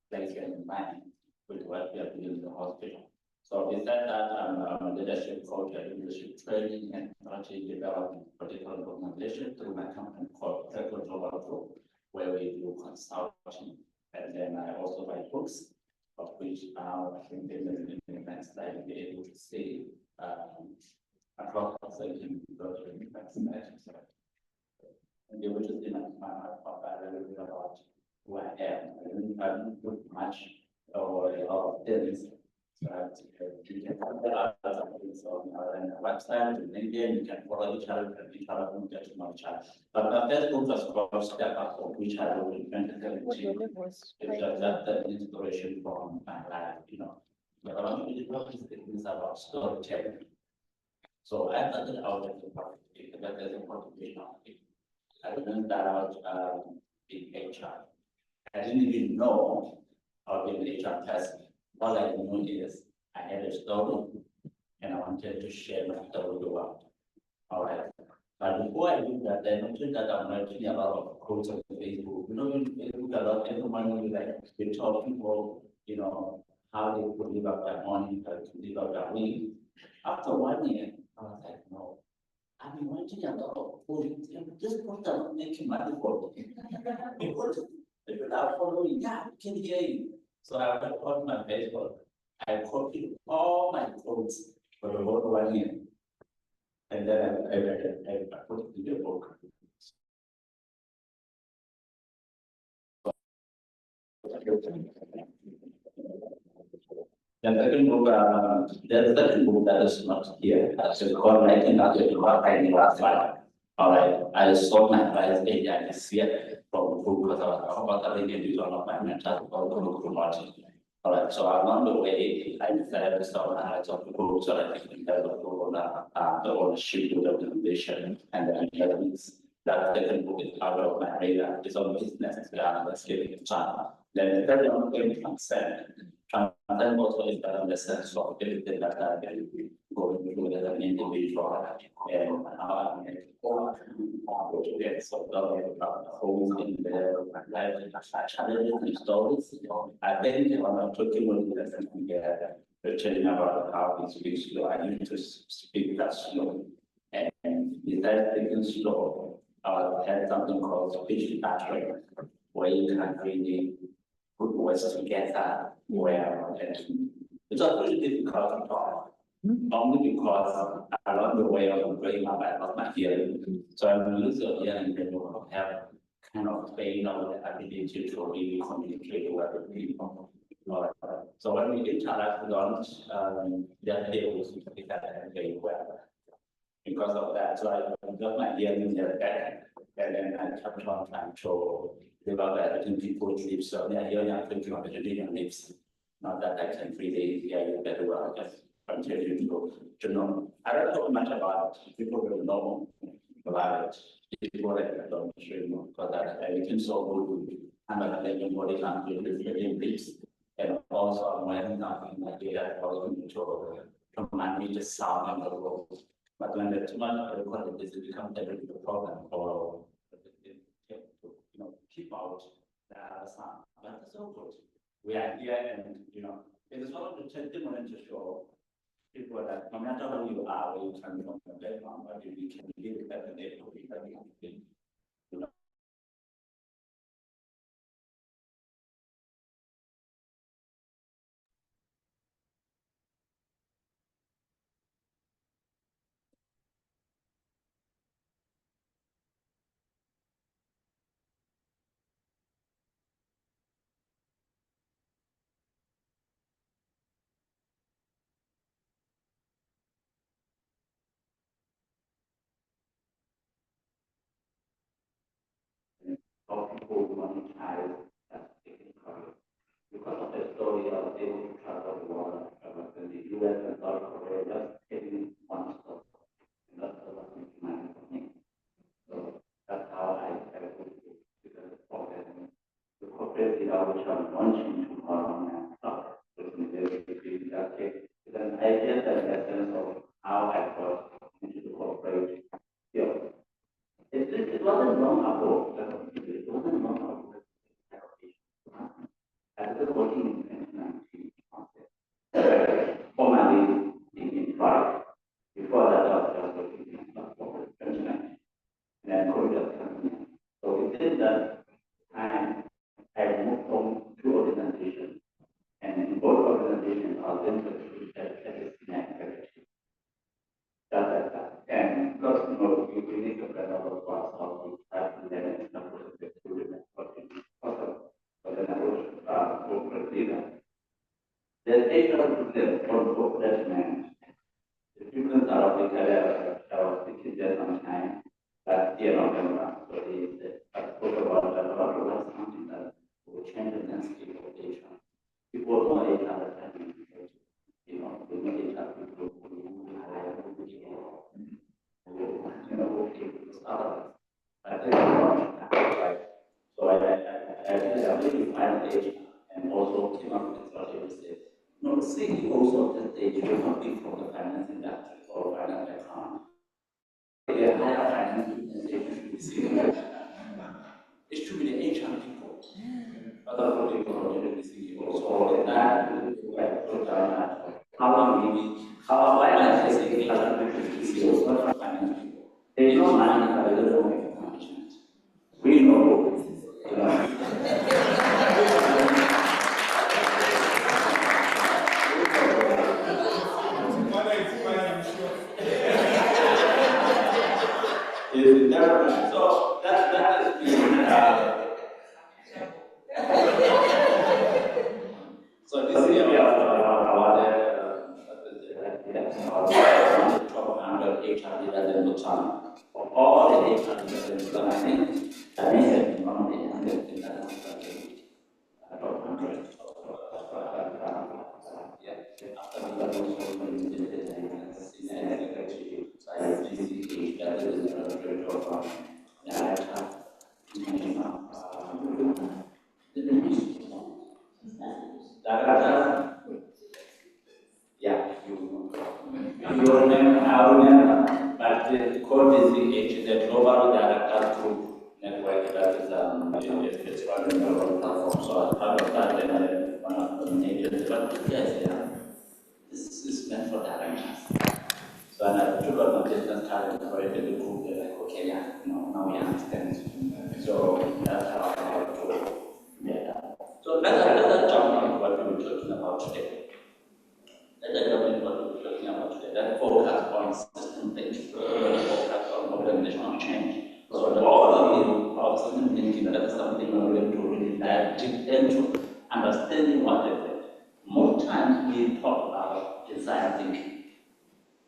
place in mind with what we are doing in the hospital. So besides that, I'm a leadership coach and leadership training and strategy development, particular organization through my company called Global Group, where we do consulting. And then I also write books, of which now I think in the next slide you'll be able to see across the and they were just in my a little bit about who I am. I don't put much or a lot of things. You can find out on our website, and LinkedIn, you can follow each other, and each other will get to know each other. But my first book was called Step Up, which I wrote in 2017. It's just the inspiration from my life, But I want to talk things about storytelling. So I started out as a practitioner, but as a practitioner, I learned that out in HR. I didn't even know how to be an HR person. All I knew is I had a story and I wanted to share my story with the world. All right. But before I do that, I noticed that I'm writing a lot of quotes on Facebook. You Facebook a lot, everyone will like they tell people, how they could live up their money, how to live up their week. After 1 year, I was like, no. I've been writing a lot of quotes, just quotes are not making money for me. Because if you're not following, yeah, I can hear you. So I went on my Facebook. I copied all my quotes for the whole 1 year. And then I put it in the book. The second book that is not here, that's called Writing Out Your Writing Last Life. All right, I sold my prize area this year from the book because I was really one of my mentors called the book promoting. All right, so along the way, I decided to start the highlights of the book so that I can develop the ownership of the organization and the elements. That second book is out of my radar. It's on business, let's give it a chance. Then the third one is consent. Consent also is the sense of everything that I can go through as an individual and so the holes in the life challenges and stories. I think when I'm talking with the they're telling about how it's being slow. I need to speak that slow. And besides speaking slow, I had something called speech pattern, where you can really put words together well. And it's not really difficult to talk. Only because along the way of growing up, I lost my hearing. So I'm losing hearing and will have kind of pain or the ability to really communicate with people. So when we interact with others, they're able to speak that very well. Because of that, so I got my hearing there back, and then I kept on trying to develop everything people sleep. So yeah, hearing I'm thinking of it in lips. Not that I can really hear you very well, just continue to know. I don't talk much about people who know about people that don't know, because that everything so good. I'm not letting body language in lips. And also I'm wearing something like that, also to manage the sound of the world. But when the too much of recording is, it becomes a big problem for keep out the other sound. But it's so good. We are here and it is one of the testimony to show people that no matter who you are, where you come from, your background, what you can live at the neighborhood, you know. How people monetize that technical. Because of the story, I was able to travel the world. I was in the US and South Korea, just getting one stop. And that's what was money for me. So that's how I started to the corporate. The corporate data which I'm launching tomorrow and stuff with me very quickly. That's it. Then I get the essence of how I got into the corporate field. It wasn't long ago. It wasn't long ago. I was working in 2019 formally in Prague. Before that, I was working in 2019. And then COVID was coming. So within that time, I moved from two organizations. And in both organizations, I was then as a senior executive. Just like that. And because we need to plan all of ourselves, we have to learn and not put the student awesome. But then I was corporate leader. There's 800 for that man. The people in South Africa, I was thinking there sometime last year, November, so I spoke about something that will change the landscape of Asia. People know each other, you know, they know each other, people who hire, who take others. I think right. So I really find Asia and also came up with this strategy. No, CEOs of the stage will not be from the finance industry or finance background. They are higher finance institutions. It should be the HR people. Other people are the CEOs. So that how why am I saying HR people, CEOs, not finance people? There is no money available for management. We know, you know. So that has been so this year we have awarded top 100 HR leaders in Bhutan. Of all the HR leaders in Bhutan, I think that may have been one of the 100 in that top 100. Yeah, after we got also implemented in executive side, GCH, that is the director of yeah, you remember, I remember, but the code is the global director group network that is running the whole platform. So as part of that, then one of the major, but yes, yeah, this is meant for directors. So and I took out my business card and created the group. They're like, okay, yeah, now we understand. So that's how I go. Yeah. So let's jump into what we were talking about today. Let's jump into what we were talking about today. That focus on system thinking, focus on organizational change. So the overview of system thinking, that's something we're going to really dive deep into, understanding what is it. Most times we talk about design thinking.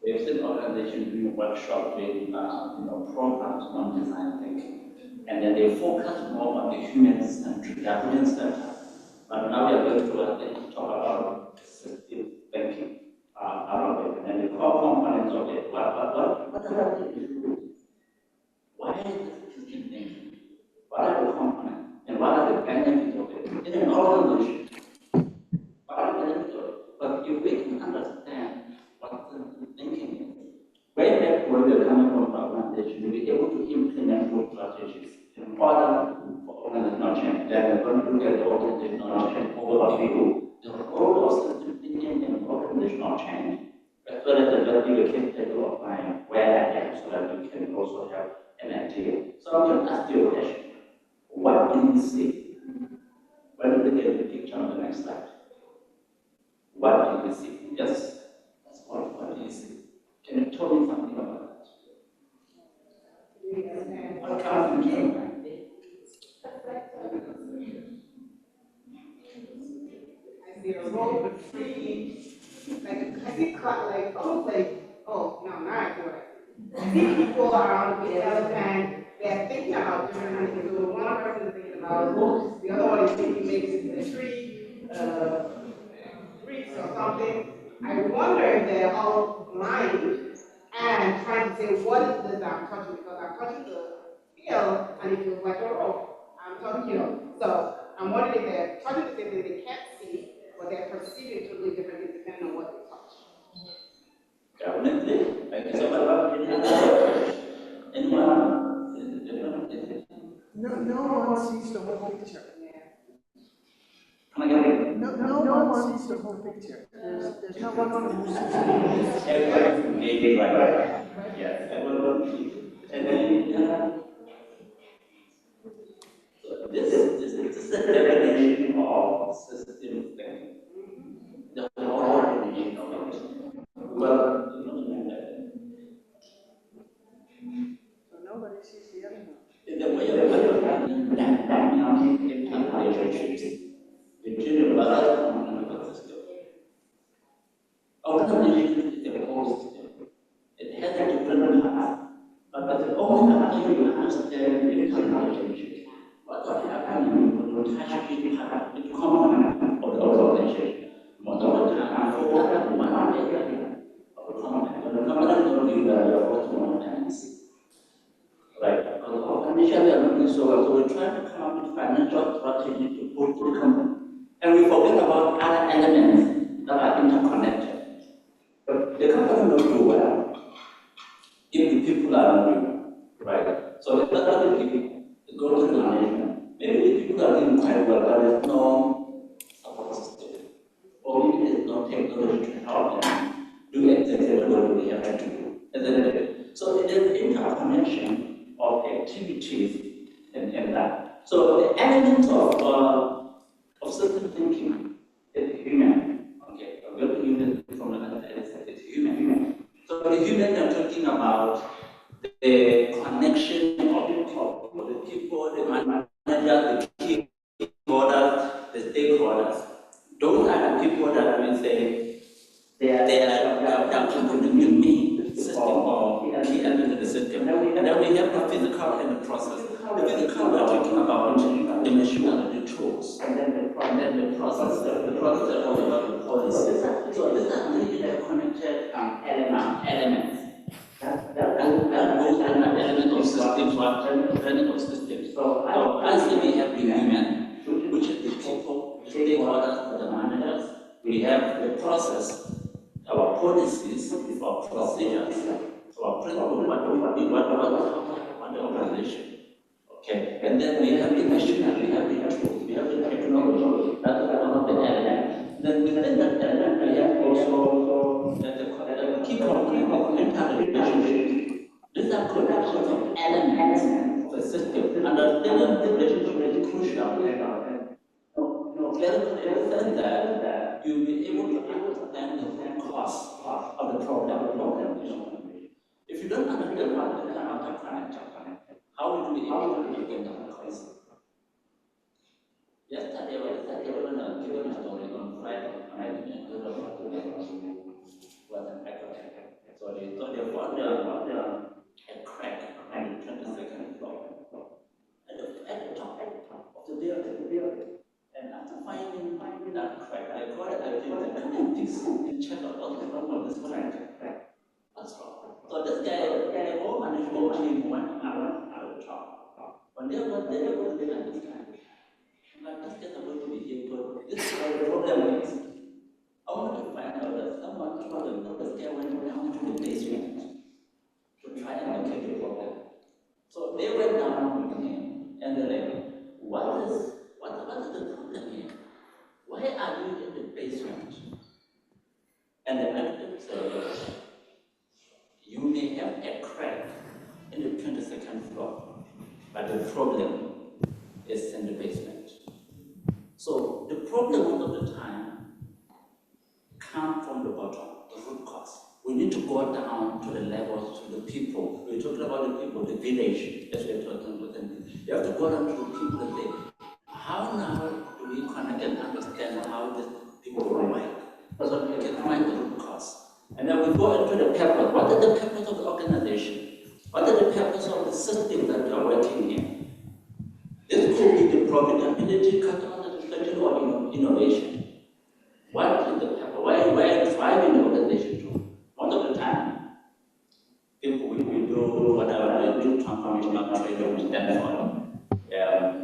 We've seen organizations doing workshops, doing programs on design thinking, and then they focus more on the human-centric, center. But now we are going to talk about system thinking out of it, and the core components of it. What are they? Why is it system thinking? What are the components, and what are the benefits of it in an organization? What are the benefits of it? But if we can understand what system thinking is, way back to where we are coming from the organization, to be able to implement those strategies in order for organizational change. Then we're going to look at the organizational change overview. The role of system thinking in organizational change as well as just give a case table of mine where I am so that you can also have an idea. So I'm going to ask you a question. What do you see? When you look at the picture on the next slide, what do you see? Yes, that's what do you see? Can you tell me something about that? What comes into your mind? I see a rope, a tree, I see like almost like, oh, no, now I see what I see. I see people around the elephant, they're thinking about different things. So one person is thinking about ropes, the other one is thinking maybe it's a tree, bricks or something. I wonder if they're all blind and trying to say, what is this that I'm touching? Because I'm touching the field and it feels like a rope. I'm touching, so I'm wondering if they're touching the same thing they can't see, but they're perceiving totally different things depending on what they touch. Definitely. Thank you so much. Anyone? No one sees the whole picture. Come again? No one sees the whole picture. There's no one who sees the Everybody right. Yes, everyone. And then, so this is the definition of system thinking. The whole definition of it. Well, So nobody sees the other one. in the way of dynamic relationships between the brother and the sister. Organization is a whole system. It has a different parts. But it's only after you understand the interrelationship, what is happening when you touch each part, each component of the organization. Most of the time, you focus on one area of the component. When the component is not doing well, you are focusing on dependency. Right? Because organization we are looking so well, so we're trying to come up with financial strategy to put the company. And we forget about other elements that are interconnected. But the company will do well if the people are not doing well, right? So that's what the people go to the management. Maybe the people are doing quite well, but there's no support system. Or maybe there's no technology to help them do exactly what they have to do. So there's interconnection of activities and that. So the element of system thinking is human. Okay, I'm going to use it from another side. It's human. So the human are talking about the connection of the people, the managers, the key orders, the stakeholders. Those are the people that we say they are contributing to me system or key element of the system. And then we have the physical and the process. The physical we are talking about the machinery, the tools, and then the process. The process is all about the policies. So these are really interconnected elements. That goes under element of systems, element of systems. So as we have the human, which is the people, the stakeholders, the managers, we have the process, our policies, our procedures, our principles, what the organization. Okay, and then we have the machinery, we have the tools, we have the technology. That's one of the elements. Then within that element, we have also the key component of interrelationship. These are connections of elements of a system. Understanding the relationship is crucial. Clearly, in the sense that you'll be able to understand the root cause of the problem. If you don't understand what the interconnected, how will you be able to understand the root cause? Yesterday when I was giving a story on Friday, I heard about the man who was an architect. So they found a crack on the 22nd floor at the top of the building. And after finding that crack, they called it the kinetics and check out what's wrong with this crack. What's wrong? So this guy, the whole management team went up at the top. When they went there, they couldn't understand. Like, this guy's supposed to be here, but this is where the problem is. I want to find out that someone told them that this guy went down to the basement to try and locate the problem. So they went down with him and they're like, what is the problem here? Why are you in the basement? And the architect service, you may have a crack in the 22nd floor, but the problem is in the basement. So the problem most of the time comes from the bottom, the root cause. We need to go down to the levels, to the people. We're talking about the people, the village, as we're talking about them. You have to go down to the people and say, how now do we connect and understand how the people work? So we can find the root cause. And then we go into the purpose. What are the purpose of the organization? What are the purpose of the system that we are working in? This could be the profitability, customer satisfaction, or innovation. What is the purpose? Why are you driving the organization to? Most of the time, people we do whatever we do transformational training we stand for.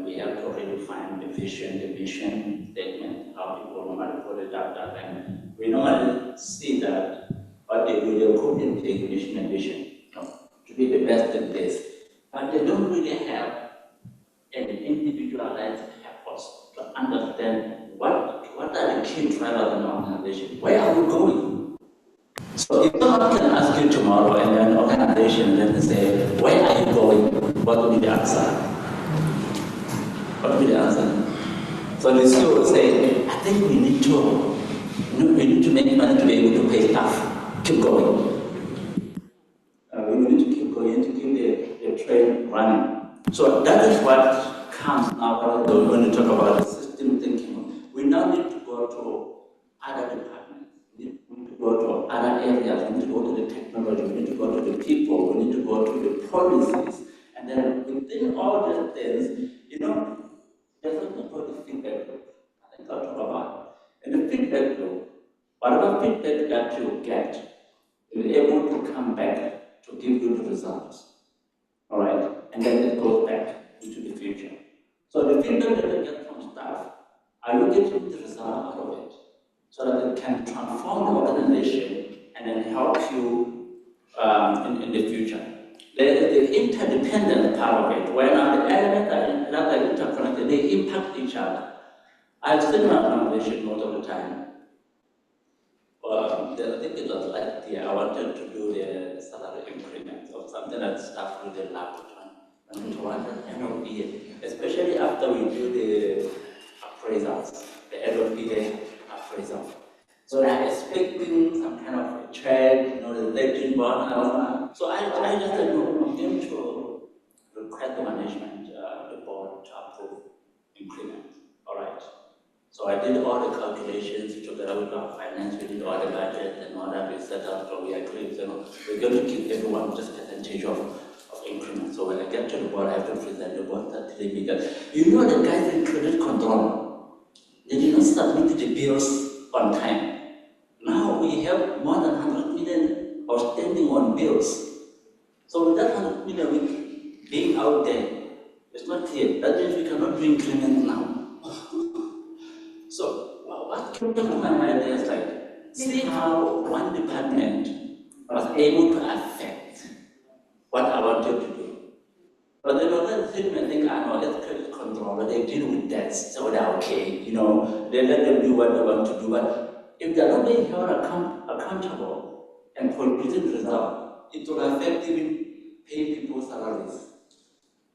We have to already find the vision, the mission statement, how people normally put it up that, and we normally see that what they do, they could take mission and vision, to be the best in this, but they don't really have an individualized purpose to understand what are the key drivers in the organization, where are we going? So if someone can ask you tomorrow and then organization then say, where are you going? What will be the answer? What will be the answer? So the CEO will say, I think we need to make money to be able to pay staff. Keep going. We need to keep going to keep the train running. So that is what comes now when we talk about the system thinking. We now need to go to other departments. We need to go to other areas. We need to go to the technology. We need to go to the people. We need to go to the policies. And then within all these things, there's something called the feedback loop. I think I'll talk about it. And the feedback loop, whatever feedback that you get, you're able to come back to give you the results. All right? And then it goes back into the future. So the feedback that you get from staff, are you getting the result out of it? So that it can transform the organization and then help you in the future. The interdependent part of it, where now the elements that are interconnected, they impact each other. I've seen my organization most of the time. I think it was last year, I wanted to do the salary increment or something that staff really love to run at the end of the year, especially after we do the appraisals, the end of the year appraisal. So they're expecting some kind of a check, the legend bonus. So I just said, no, I'm going to request the management, the board to approve increment. All right. So I did all the calculations together with our finance, we did all the budget and all that, we set up, so we agreed, we're going to give everyone just percentage of increment. So when I get to the board, I have to present the board that they because the guys in credit control, they did not submit the bills on time. Now we have more than 100 million outstanding on bills. So with that 100 million being out there, it's not clear. That means we cannot do increment now. So what came to my mind is see how one department was able to affect what I wanted to do. But then other thing I think, I know, let's credit control, but they deal with debts, so they're okay, they let them do what they want to do. But if they're not being held accountable and producing results, it will affect even paying people's salaries.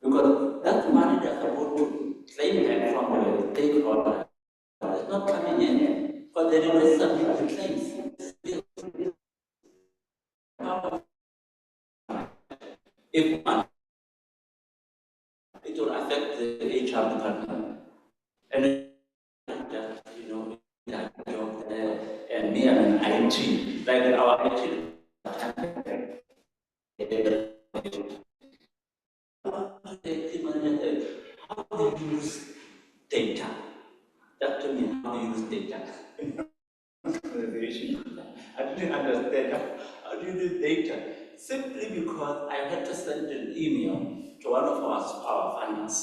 Because that money they're supposed to claim back from the stakeholder. It's not coming in, but they didn't submit the claims. If one, it will affect the HR department. And just, that job there, and me, I'm an IT, like our IT. How do you use data? That to me, how do you use data? I didn't understand how do you use data? Simply because I had to send an email to one of our funders.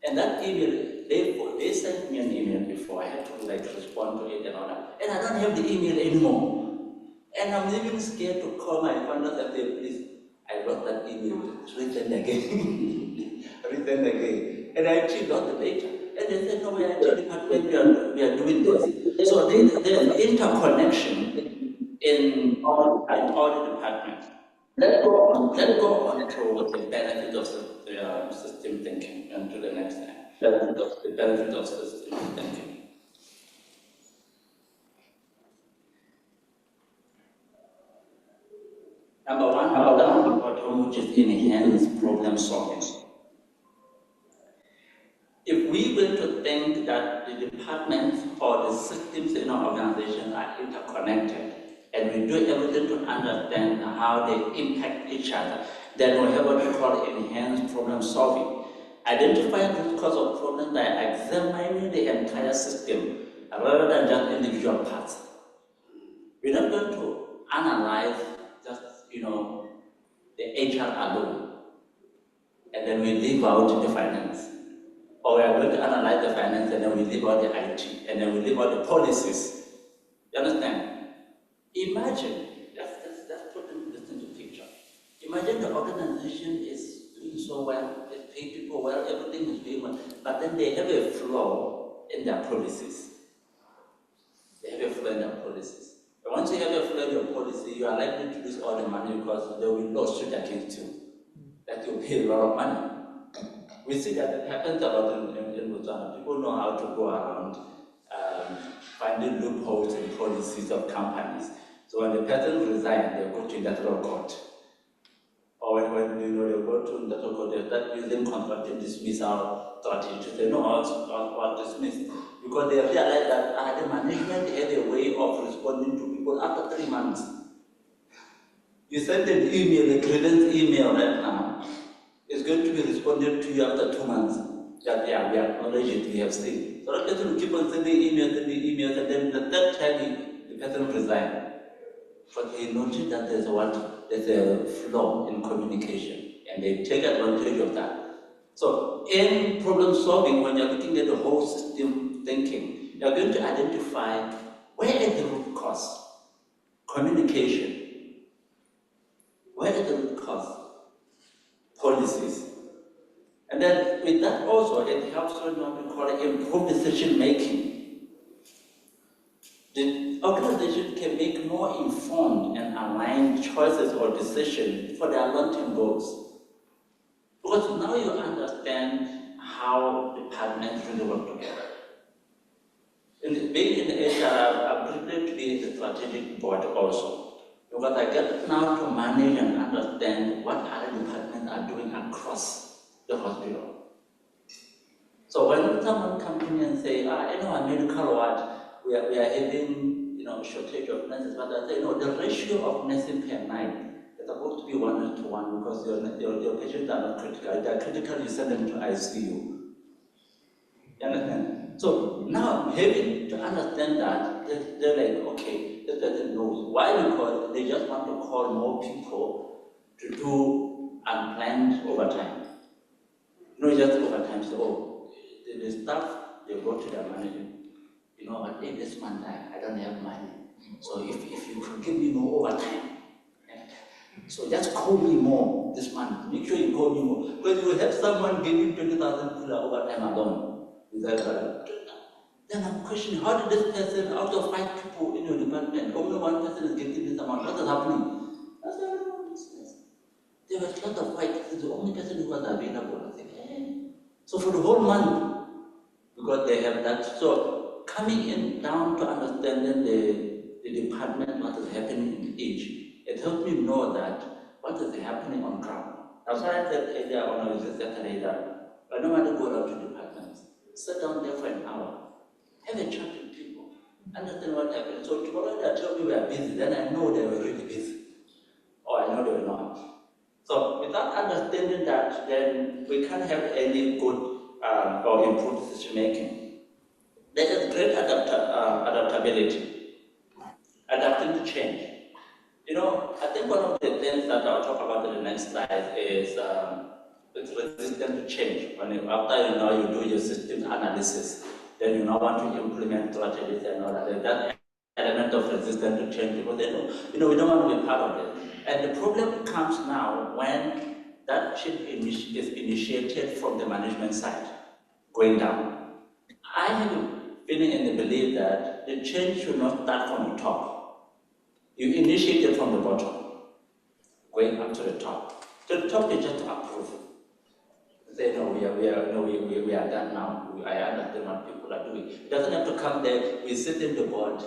And that email, they sent me an email before, I had to respond to it and all that. And I don't have the email anymore. And I'm even scared to call my funders and say, please, I lost that email, resend again. Resend again. And I actually lost the data. And they said, no, we are doing this. So there's interconnection in all the departments. Let's go on to the benefit of system thinking and to the next slide. The benefit of system thinking. Number one, which is enhanced problem solving. If we were to think that the departments or the systems in our organization are interconnected, and we do everything to understand how they impact each other, then we have what we call enhanced problem solving. Identify the root cause of problems by examining the entire system rather than just individual parts. We're not going to analyze just, the HR alone, and then we leave out the finance. Or we are going to analyze the finance and then we leave out the IT, and then we leave out the policies. You understand? Imagine, let's put this into picture. Imagine the organization is doing so well, they pay people well, everything is doing well, but then they have a flaw in their policies. They have a flaw in their policies. And once you have a flaw in your policy, you are likely to lose all the money because there will be lawsuit against you. That you pay a lot of money. We see that it happens a lot in Botswana. People know how to go around finding loopholes in policies of companies. So when the person resigns, they go to industrial court. Or when they go to industrial court, they start using constructive dismissal strategy to say, no, I'll dismiss. Because they realize that the management had a way of responding to people after 3 months. You send an email, a credence email right now, it's going to be responded to you after 2 months. That, yeah, we acknowledge it, we have seen. So that person will keep on sending emails, and then the third time the person resigns. But he noted that there's a flaw in communication, and they take advantage of that. So in problem solving, when you're looking at the whole system thinking, you're going to identify where is the root cause? Communication. Where is the root cause? Policies. And then with that also, it helps when we call it improved decision making. The organization can make more informed and aligned choices or decisions for their long-term goals. Because now you understand how departments really work together. Being in the HR, I'm privileged to be in the strategic board also. Because I get now to manage and understand what other departments are doing across the hospital. So when someone comes to me and say, our medical ward, we are having shortage of nurses, but I say, no, the ratio of nursing per night is supposed to be 1:1 because your patients are not critical. If they are critical, you send them to ICU. You understand? So now having to understand that, they're like, okay, this person knows. Why? Because they just want to call more people to do unplanned overtime. Just overtime. So, the staff, they go to their manager. You know what, this month I don't have money. So if you could give me more overtime, so just call me more this month. Make sure you call me more. Because you will have someone giving 20,000 overtime alone. Then I'm questioning, how did this person, out of 5 people in your department, only 1 person is getting this amount? What is happening? I said, I don't know this. There was a lot of white. The only person who was available. I said, so for the whole month, because they have that. So coming in down to understanding the department, what is happening in each, it helped me know that what is happening on ground. That's why I said earlier on, I was just yesterday that I don't want to go out to departments. Sit down there for an hour, have a chat with people, understand what happened. So tomorrow they tell me we are busy, then I know they were really busy, or I know they were not. So without understanding that, then we can't have any good or improved decision making. There is great adaptability, adapting to change. I think one of the things that I'll talk about in the next slide is it's resistant to change. After you do your system analysis, then you now want to implement strategies and all that. That element of resistance to change, because they know, we don't want to be part of it. And the problem comes now when that change is initiated from the management side, going down. I have a feeling and the belief that the change should not start from the top. You initiate it from the bottom, going up to the top. To the top, you just approve. Say, no, we are done now. I understand what people are doing. It doesn't have to come there. We sit in the board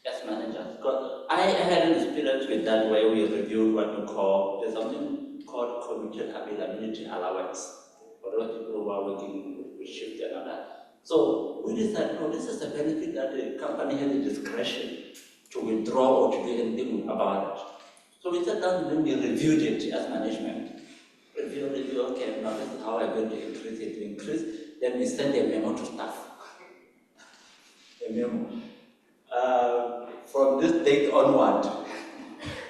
as managers. Because I had an experience with that where we reviewed what you call, there's something called committed availability allowance for those people who are working with shift and all that. So we decided, no, this is a benefit that the company has the discretion to withdraw or to do anything about it. So we sat down and we reviewed it as management. Review, okay, now this is how I'm going to increase it. To increase, then we send a memo to staff. A memo. From this date onward,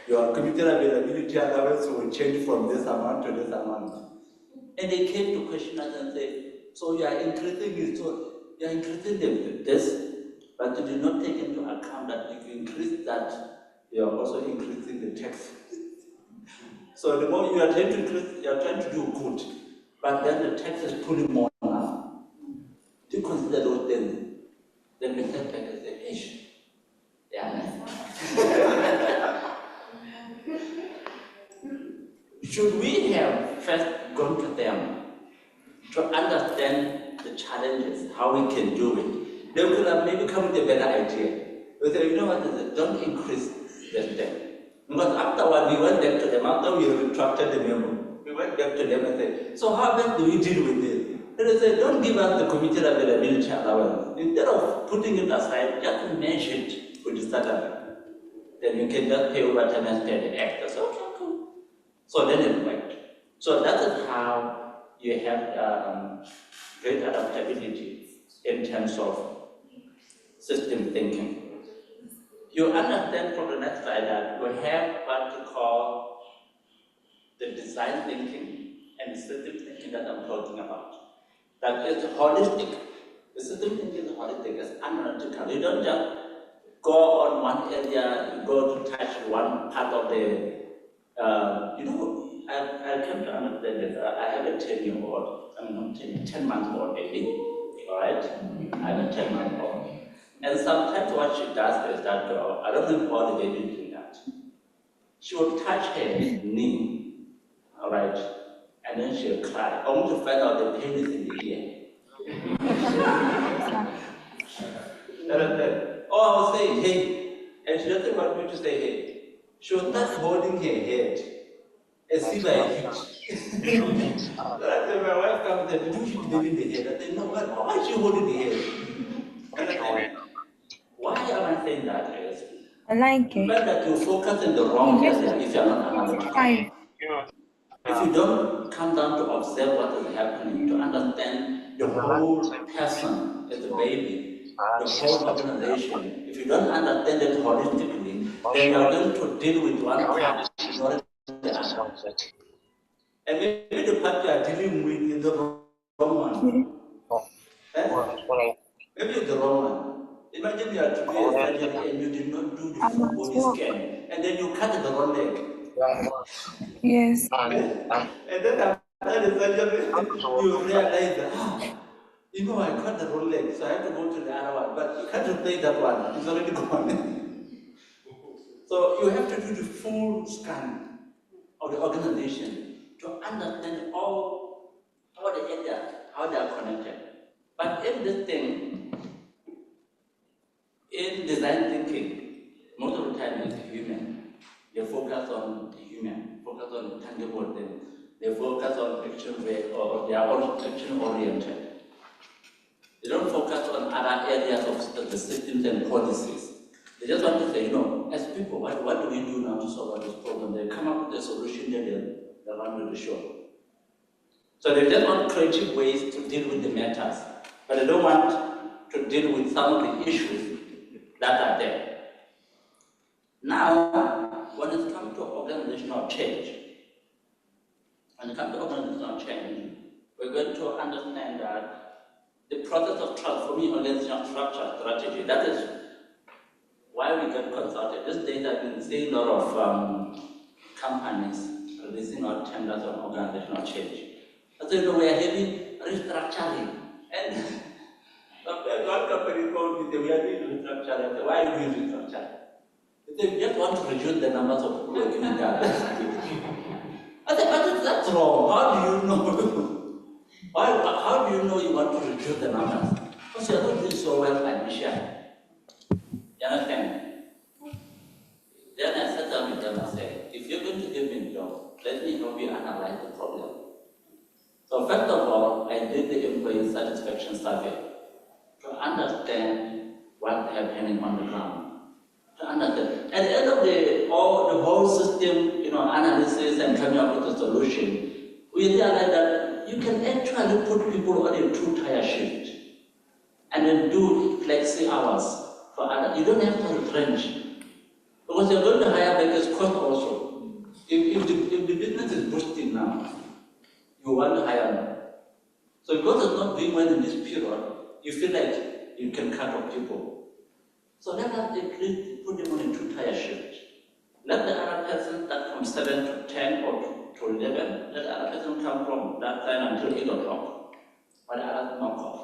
your committed availability allowance will change from this amount to this amount. And they came to question us and say, so you are increasing it, so you are increasing this, but you did not take into account that if you increase that, you are also increasing the tax. So the more you are trying to increase, you are trying to do good, but then the tax is pulling more now. Do you consider those things? Then we step back and say, ish. Yeah. Should we have first gone to them to understand the challenges, how we can do it? They could have maybe come with a better idea. We say, you know what, don't increase the step. Because afterward, we went back to them, after we retracted the memo, we went back to them and said, so how best do we deal with this? And they said, don't give us the committed availability allowance. Instead of putting it aside, just measure it with the salary. Then you can just pay overtime and pay the extra. So, okay, cool. So then it worked. So that is how you have great adaptability in terms of system thinking. You understand from the next slide that we have what you call the design thinking and the system thinking that I'm talking about. That is holistic. The system thinking is holistic, it's analytical. You don't just go on one area, you go to touch one part of the, I came to understand this. I have a 10-year-old, I mean, not 10-month-old baby, all right? I have a 10-month-old. And sometimes what she does is that girl, I don't know if all the babies do that. She will touch her knee, all right? And then she'll cry, only to find out the pain is in the ear. Oh, I will say, hey, and she doesn't want me to say, hey. She will start holding her head as if I hit. So my wife comes and says, did you hit the baby in the head? I said, no, why is she holding the head? And I said, why am I saying that is, remember that you focus in the wrong area if you are not analytical. If you don't come down to observe what is happening, to understand the whole person as a baby, the whole organization, if you don't understand it holistically, then you are going to deal with one part, ignoring the other. And maybe the part you are dealing with is the wrong one. Maybe it's the wrong one. Imagine you are to do a surgery and you did not do the full body scan, and then you cut the wrong leg. Yes. And then after the surgery, you realize that, you know, I cut the wrong leg, so I have to go to the other one. But you can't replace that one, it's already gone. So you have to do the full scan of the organization to understand all the areas, how they are connected. But in this thing, in design thinking, most of the time it's human. They focus on the human, focus on tangible things. They focus on action or they are all action oriented. They don't focus on other areas of the systems and policies. They just want to say, you know, as people, what do we do now to solve this problem? They come up with a solution, then they run with the show. So they just want creative ways to deal with the matters, but they don't want to deal with some of the issues that are there. Now, when it comes to organizational change, we're going to understand that the process of transforming organizational structure strategy, that is why we get consulted. These days I've been seeing a lot of companies releasing out tenders on organizational change. So, you know, we are having restructuring. And one company told me that we are doing restructuring. I said, why are you doing restructuring? They just want to reduce the numbers of people working in their lives. I said, but that's wrong. How do you know? How do you know you want to reduce the numbers? Because you're not doing so well financially. You understand? Then I sat down with them and said, if you're going to give me a job, let me help you analyze the problem. So first of all, I did the employee satisfaction survey to understand what's happening on the ground. To understand. At the end of the whole system, analysis and coming up with a solution, we realized that you can actually put people on a 2-tier shift and then do flexi hours for others. You don't have to retrench. Because you're going to hire bankers cost also. If the business is boosting now, you want to hire them. So because it's not doing well in this period, you feel like you can cut off people. So let us put them on a 2-tier shift. Let the other person start from 7 to 10 or to 11. Let the other person come from that time until 8 o'clock. When the others knock off.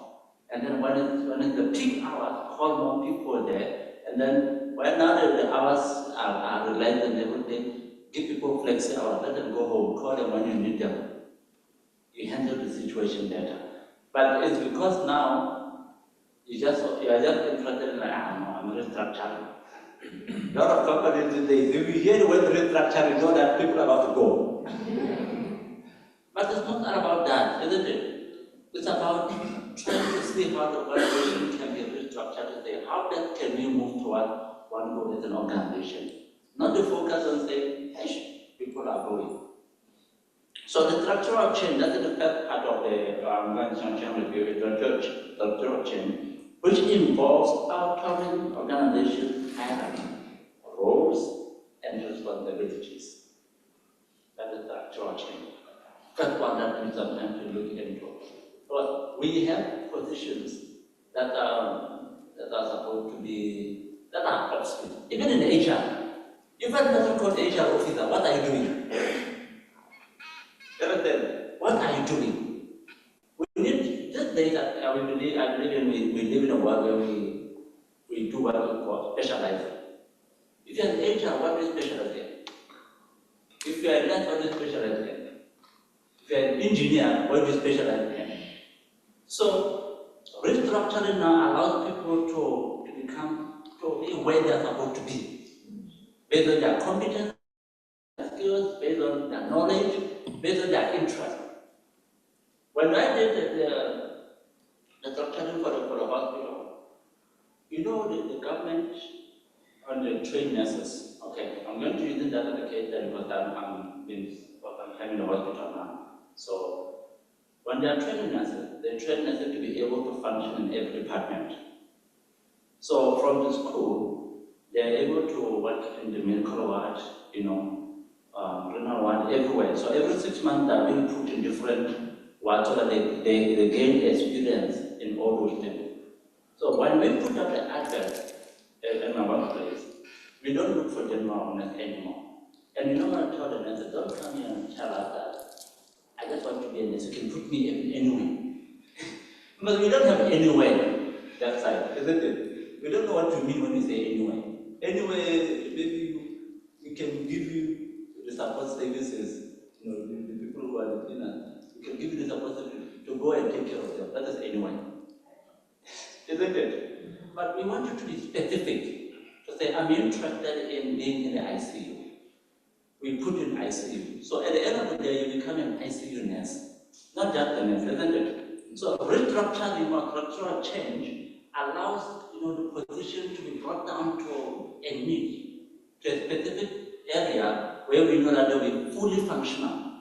And then when it's the peak hours, call more people there. And then when now the hours are related and everything, give people flexi hours, let them go home, call them when you need them. You handle the situation better. But it's because now you are just interested in I'm restructuring. A lot of companies these days, if you hear the word restructuring, you know that people are about to go. But it's not about that, isn't it? It's about trying to see how the organization can be restructured today. How best can we move toward one goal as an organization? Not to focus on saying, hey, people are going. So the structural change, that's the first part of the organizational review, is the structural change, which involves altering organization hierarchy, roles, and responsibilities. That is structural change. That's one that we sometimes look into. But we have positions that are supposed to be, that are top skill. Even in HR, if a person called HR officer, what are you doing? What are you doing? We need this data. I believe we live in a world where we do what we call specializing. If you're an HR, what do you specialize in? If you're a nurse, what do you specialize in? If you're an engineer, what do you specialize in? So restructuring now allows people to become to be where they're supposed to be, based on their competence, their skills, based on their knowledge, based on their interest. When I did the structuring for the hospital, the government on the trained nurses. Okay, I'm going to use that as a case study because I'm in the hospital now. So when they are training nurses, they train nurses to be able to function in every department. So from the school, they are able to work in the medical ward, renal ward, everywhere. So every 6 months, they are being put in different wards so that they gain experience in all those things. So when we put up the advert in my workplace, we don't look for general nurse anymore. And we normally tell the nurses, don't come here and tell us that I just want to be a nurse. You can put me anywhere. Because we don't have anywhere that side, isn't it? We don't know what to mean when we say anywhere. Anyway, maybe we can give you the support services, the people who are the cleaners, we can give you the support services to go and take care of them. That is anyway. Isn't it? But we want you to be specific, to say, I'm interested in being in the ICU. We put in ICU. So at the end of the day, you become an ICU nurse, not just a nurse, isn't it? So restructuring or structural change allows the position to be brought down to a need, to a specific area where we know that they will be fully functional.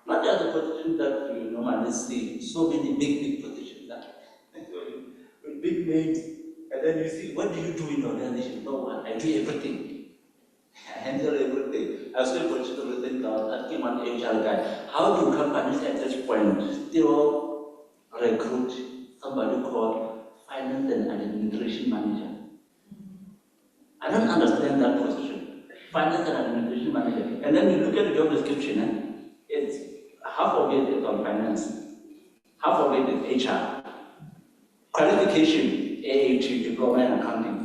Not just the position that you normally see, so many big positions that with big names, and then you see, what do you do in the organization? No one, I do everything. I handle everything. I was still considering the thing now, asking one HR guy, how do companies at this point still recruit somebody called finance and administration manager? I don't understand that position. Finance and administration manager. And then you look at the job description, it's half of it is on finance, half of it is HR. Qualification, AAT, diploma in accounting.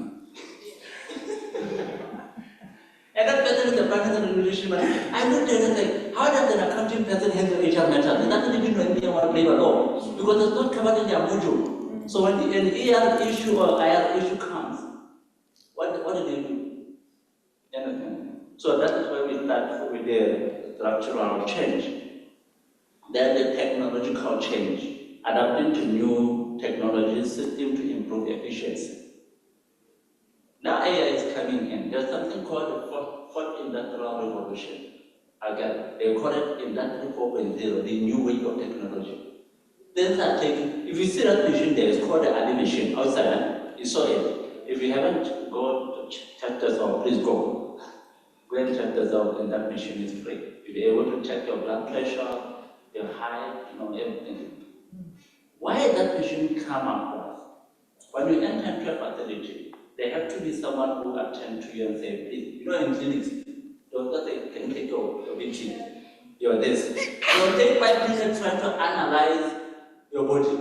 And that person is the prime minister relationship. I looked at it and like, how does an accounting person handle HR matters? It doesn't even know anything about labor law because it's not covered in their module. So when an ER issue or IR issue comes, what do they do? Anything. So that is where we start with the structural change. Then the technological change, adapting to new technology system to improve efficiency. Now AI is coming in. There's something called the fourth industrial revolution. Again, they call it Industry 4.0, the new way of technology. Then start taking, if you see that machine there, it's called the Ali machine outside, you saw it. If you haven't gone to check this out, please go. Go and check this out, and that machine is free. You'll be able to check your blood pressure, your height, everything. Why that machine come up? When you enter into a facility, there have to be someone who attend to you and say, please, in clinics, doctor can take your BT, your this. They'll take 5 minutes trying to analyze your body.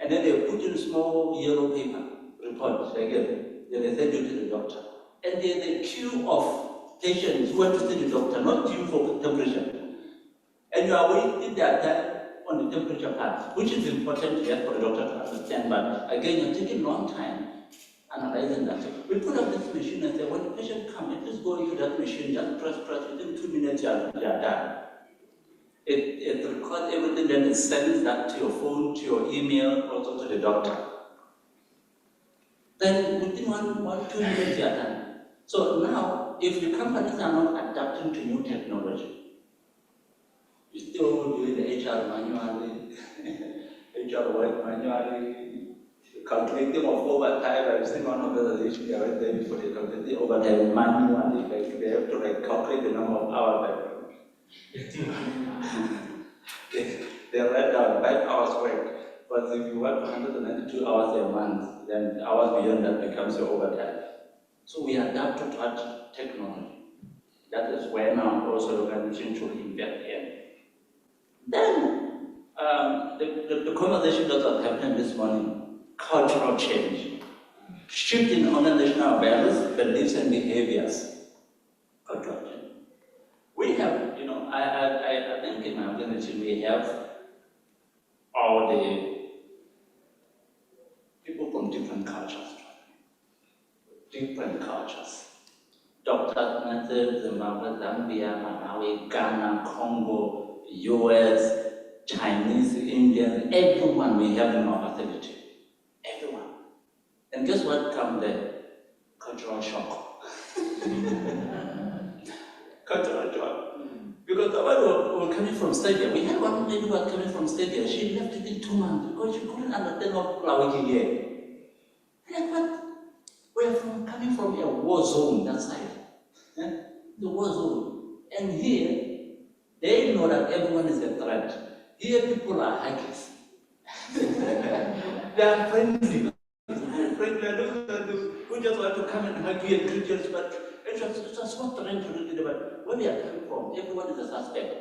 And then they put in small yellow paper report again. Then they send you to the doctor. And there's a queue of patients who want to see the doctor, not due for temperature. And you are wasting their time on the temperature part, which is important for the doctor to understand, but again, you're taking a long time analyzing that. We put up this machine and say, when the patient comes, just go into that machine, just press, within 2 minutes, you're done. It records everything, then it sends that to your phone, to your email, also to the doctor. Then within 2 minutes, you're done. So now, if the companies are not adapting to new technology, you're still doing the HR manually, HR work manually, calculating of overtime. I've seen one of the issues I went there before they calculate overtime manually, like they have to calculate the number of hours. They write down 5 hours work, but if you work 192 hours a month, then hours beyond that becomes your overtime. So we adapt to that technology. That is where now also the organization should invest in. Then, the conversation that was happening this morning, cultural change, shifting organizational values, beliefs, and behaviors. Cultural change. We have, I think in my organization we have all the people from different cultures. Dr. Zimbabwe, Zambia, Malawi, Ghana, Congo, US, Chinese, Indian, everyone we have in our facility. Everyone. And guess what comes there? Cultural shock. Cultural shock. Because the one who were coming from Serbia, we had one lady who was coming from Serbia, she left within 2 months because she couldn't understand what people are working here. And what? We're coming from a war zone, that side. The war zone. And here, they know that everyone is a threat. Here, people are hackers. They are friendly. Who just want to come and hug you and greet you, but it's just not trying to read it. Where we are coming from, everyone is a suspect.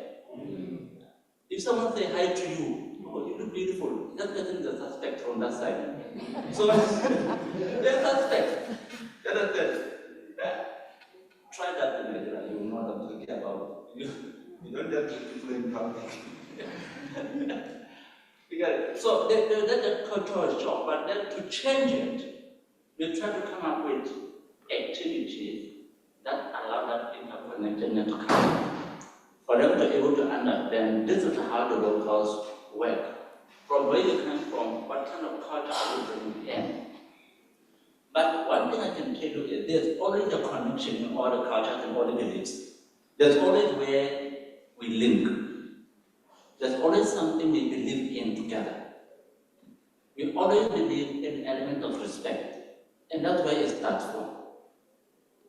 If someone say hi to you, oh, you look beautiful, that person is a suspect from that side. So, they're suspect. Try that in Nigeria, you will know what I'm talking about. You don't have to people in public. So that cultural shock, but then to change it, we try to come up with activities that allow that interconnectedness to come. For them to be able to understand this is how the locals work. From where you come from, what kind of culture are you bringing in? But one thing I can tell you is there's always a connection in all the cultures and all the beliefs. There's always where we link. There's always something we believe in together. We always believe in an element of respect. And that's where it starts from.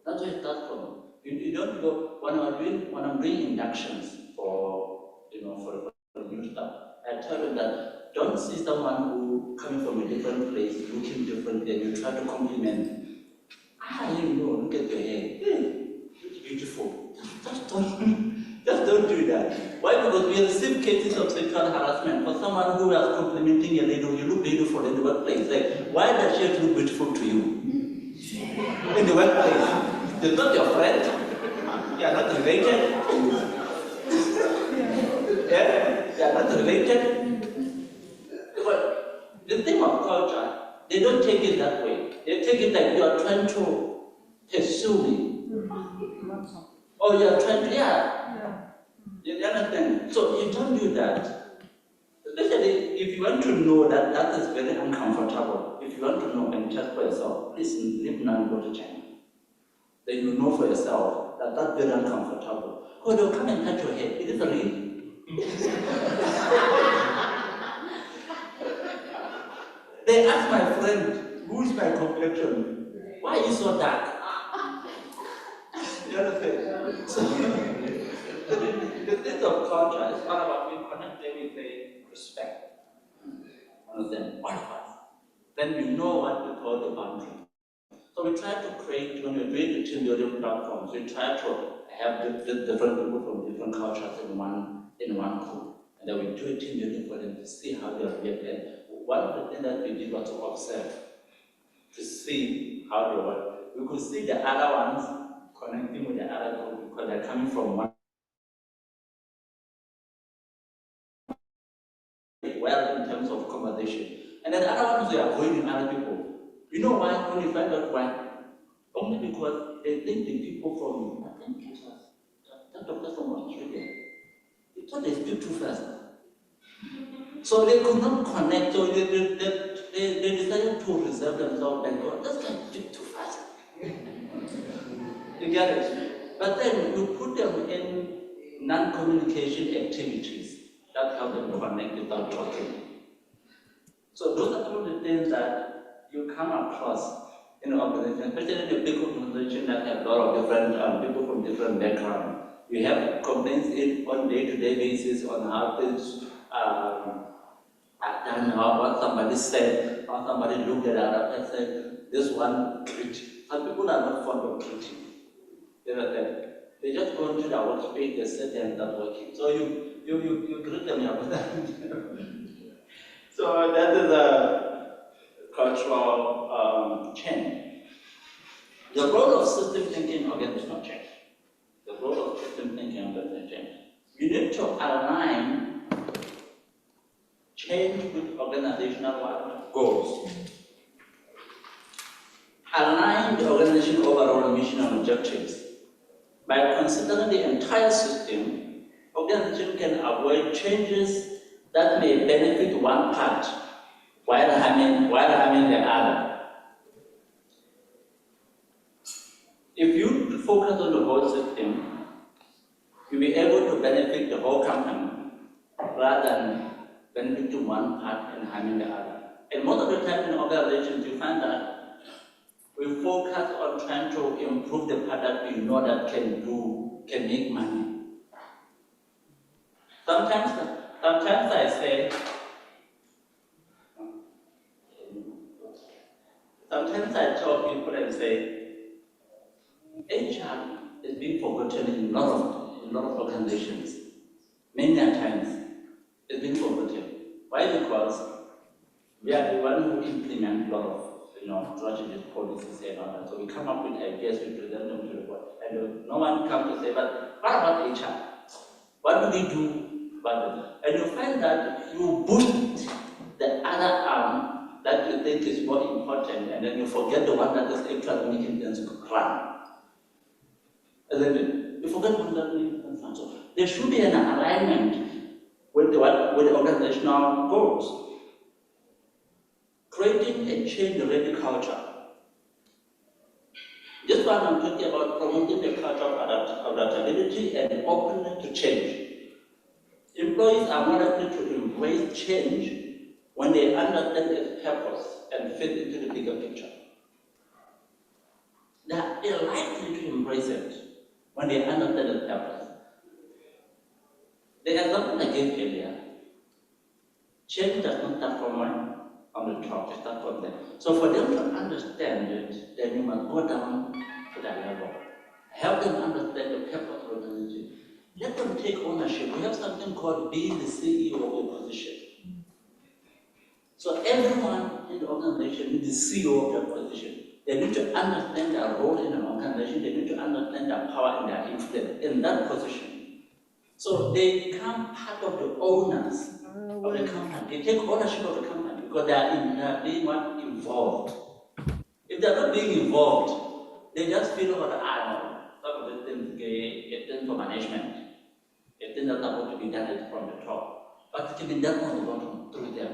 That's where it starts from. You don't go, when I'm doing inductions for new stuff, I tell them that don't see someone who coming from a different place, looking different, and you try to compliment. Look at your hair. Hey, it's beautiful. Just don't do that. Why? Because we receive cases of sexual harassment for someone who was complimenting a lady, you look beautiful in the workplace. Like, why does she look beautiful to you? In the workplace. She's not your friend. They are not related. Yeah, they are not related. But the thing of culture, they don't take it that way. They take it like you are trying to pursue me. Or you are trying to, you understand? So you don't do that. Especially if you want to know that that is very uncomfortable. If you want to know and test for yourself, please leave now and go to China. Then you know for yourself that that's very uncomfortable. Because they'll come and touch your head. It is real. They asked my friend, who is my complexion? Why are you so dark? You understand? So, the thing of culture is all about being connected with the respect. Understand? All of us. Then you know what we call the boundary. So we try to create, when we're doing the team building platforms, we try to have the different people from different cultures in one group. And then we do a team building for them to see how they react. And one of the things that we did was to observe, to see how they work. We could see the other ones connecting with the other group because they're coming from one. Well, in terms of conversation. And then the other ones, they are avoiding other people. You know why? When you find out why? Only because they think the people from, I think it was that doctor from Australia, they thought they speak too fast. So they could not connect, so they decided to reserve themselves and go, this guy speak too fast. You get it? But then you put them in non-communication activities that help them connect without talking. So those are some of the things that you come across in an organization, especially in a big organization that have a lot of different people from different backgrounds. You have complaints on day-to-day basis on how things are done, how what somebody said, how somebody looked at another person, this one treat. Some people are not fond of treating. They just go into their workspace, they sit there and start working. So you greet them up. So that is a cultural change. The role of system thinking again does not change. The role of system thinking does not change. You need to align change with organizational goals. Align the organization's overall mission and objectives. By considering the entire system, organization can avoid changes that may benefit one part while harming the other. If you focus on the whole system, you'll be able to benefit the whole company rather than benefiting one part and harming the other. And most of the time in organizations, you find that we focus on trying to improve the part that we know that can make money. Sometimes I say, sometimes I tell people and say, HR is being forgotten in a lot of organizations. Many times it's being forgotten. Why? Because we are the one who implement a lot of strategies, policies, and all that. So we come up with ideas, we present them to the board, and no one comes to say, but what about HR? What do we do about it? And you find that you boost the other arm that you think is more important, and then you forget the one that is actually making things run. Isn't it? You forget one that making things run. So there should be an alignment with the organizational goals. Creating a change-ready culture. This one I'm talking about promoting the culture of adaptability and openness to change. Employees are more likely to embrace change when they understand its purpose and fit into the bigger picture. They are likely to embrace it when they understand its purpose. The example I gave earlier, change does not start from on the top, it starts from there. So for them to understand it, then you must go down to that level. Help them understand the purpose of the organization. Let them take ownership. We have something called being the CEO of a position. So everyone in the organization is the CEO of their position. They need to understand their role in an organization. They need to understand their power and their influence in that position. So they become part of the owners of the company. They take ownership of the company because they are being involved. If they're not being involved, they just feel about the iron. Some of the things get done for management. It is not supposed to be done from the top, but it can be done from the bottom through them.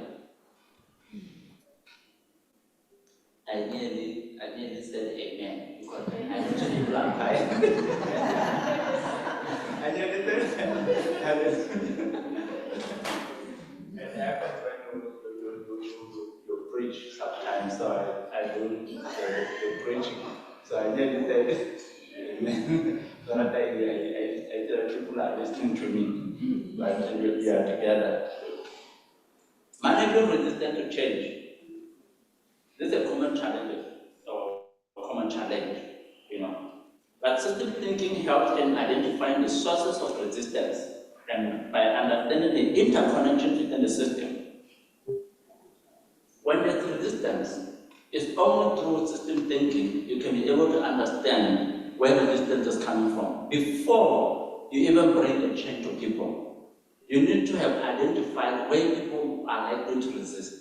I nearly said amen because I usually black eye. I nearly said and I happen when you preach sometimes, so I do the preaching. So I nearly said amen. So that I tell people are listening to me, but we are together. Management resistant to change. This is a common challenge, or common challenge, But system thinking helps in identifying the sources of resistance and by understanding the interconnections within the system. When there's resistance, it's only through system thinking you can be able to understand where the resistance is coming from. Before you even bring a change to people, you need to have identified where people are likely to resist.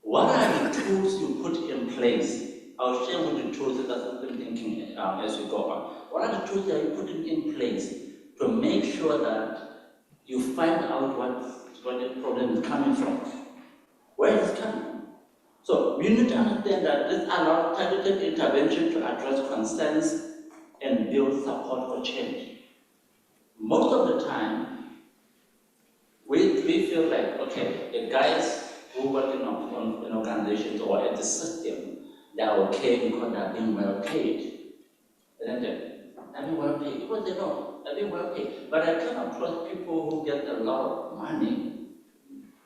What are the tools you put in place? I'll share with the tools that are system thinking as we go on. What are the tools that you put in place to make sure that you find out what the problem is coming from? Where is it coming from? So you need to understand that this allows targeted intervention to address concerns and build support for change. Most of the time, we feel like, okay, the guys who work in organizations or at the system, they are okay because they are being well paid. And then they're being well paid. Because they know they're being well paid. But I come across people who get a lot of money,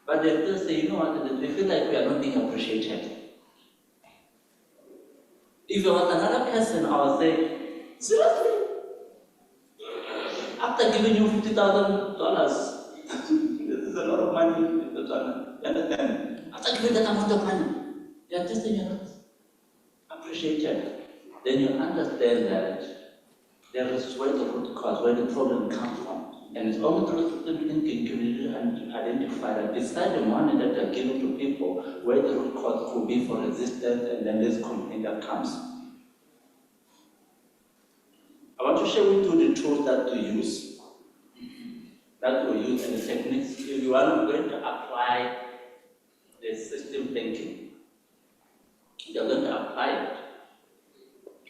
but they still say, you know what, they feel like we are not being appreciated. If there was another person, I would say, seriously? After giving you $50,000, this is a lot of money. You understand? After giving that amount of money, you are just saying you're not appreciated. Then you understand that there is where the root cause, where the problem comes from. And it's only through system thinking to identify that beside the money that they're giving to people, where the root cause could be for resistance, and then this complaint that comes. I want to share with you the tools that we use. And the techniques. If you are going to apply the system thinking, you're going to apply it.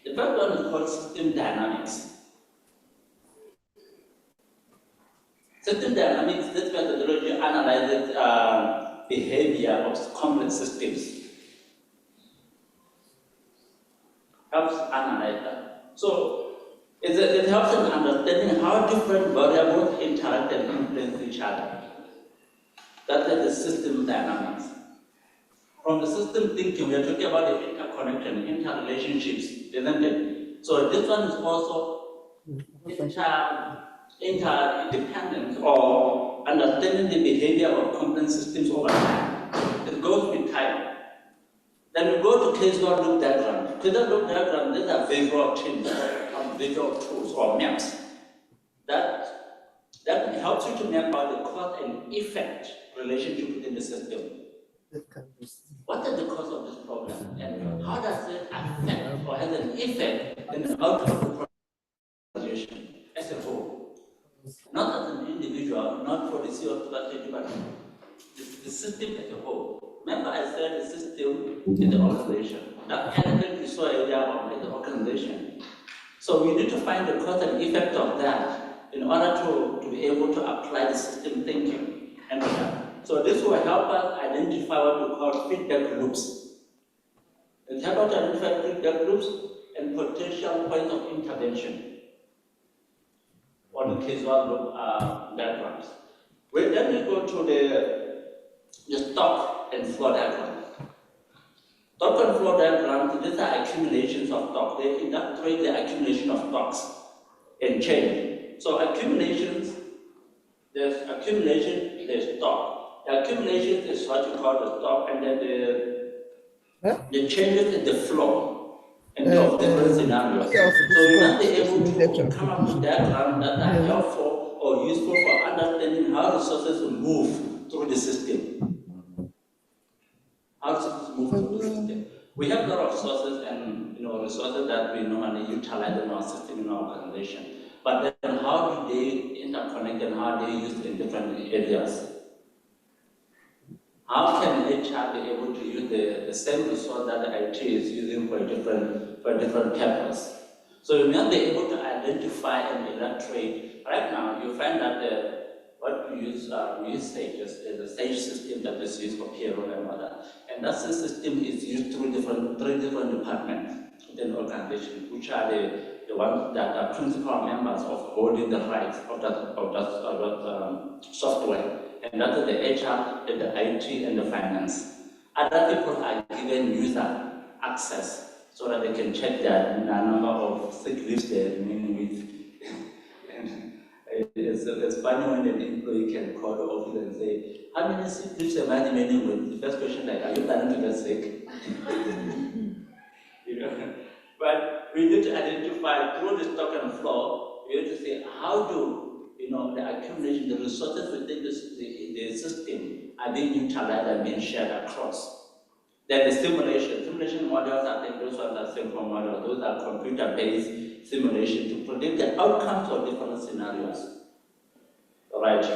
The first one is called system dynamics. System dynamics, this methodology analyzes behavior of complex systems. Helps analyze that. So it helps in understanding how different variables interact and influence each other. That is the system dynamics. From the system thinking, we are talking about the interconnection, interrelationships, isn't it? So this one is also interdependence or understanding the behavior of complex systems over time. It goes with time. Then we go to case-load loop diagram. Case-load loop diagram, these are visual changes, visual tools or maps. That helps you to map out the cause and effect relationship within the system. What is the cause of this problem, and how does it affect or has an effect in the outcome of the organization as a whole? Not as an individual, not for the CEO strategy, but the system as a whole. Remember, I said the system is the organization. That element you saw earlier is the organization. So we need to find the cause and effect of that in order to be able to apply the system thinking. And so this will help us identify what we call feedback loops. It helps us to identify feedback loops and potential points of intervention on the case-load loop diagrams. Then we go to the stock and flow diagram. Stock and flow diagrams, these are accumulations of stock. They illustrate the accumulation of stocks and change. So accumulations, there's accumulation, there's stock. The accumulation is what you call the stock, and then the changes in the flow. and of different scenarios. So we must be able to come up with diagrams that are helpful or useful for understanding how resources will move through the system. How resources move through the system. We have a lot of sources and resources that we normally utilize in our system, in our organization. But then how do they interconnect and how they use in different areas? How can HR be able to use the same resource that the IT is using for a different purpose? So you must be able to identify and illustrate. Right now, you find that what we use Sage is a Sage system that is used for payroll and all that. And that system is used through three different departments within the organization, which are the ones that are principal members of holding the rights of that software. And that is the HR, the IT, and the finance. Other people are given user access so that they can check the number of sick leaves they remain with. And it's funny when an employee can call the office and say, how many sick leaves am I remaining with? The first question like, are you planning to get sick? But we need to identify through the stock and flow, we need to say how do the accumulation, the resources within the system are being utilized and being shared across. Then the simulation models, I think those ones are simple models, those are computer-based simulation to predict the outcomes of different scenarios. Right.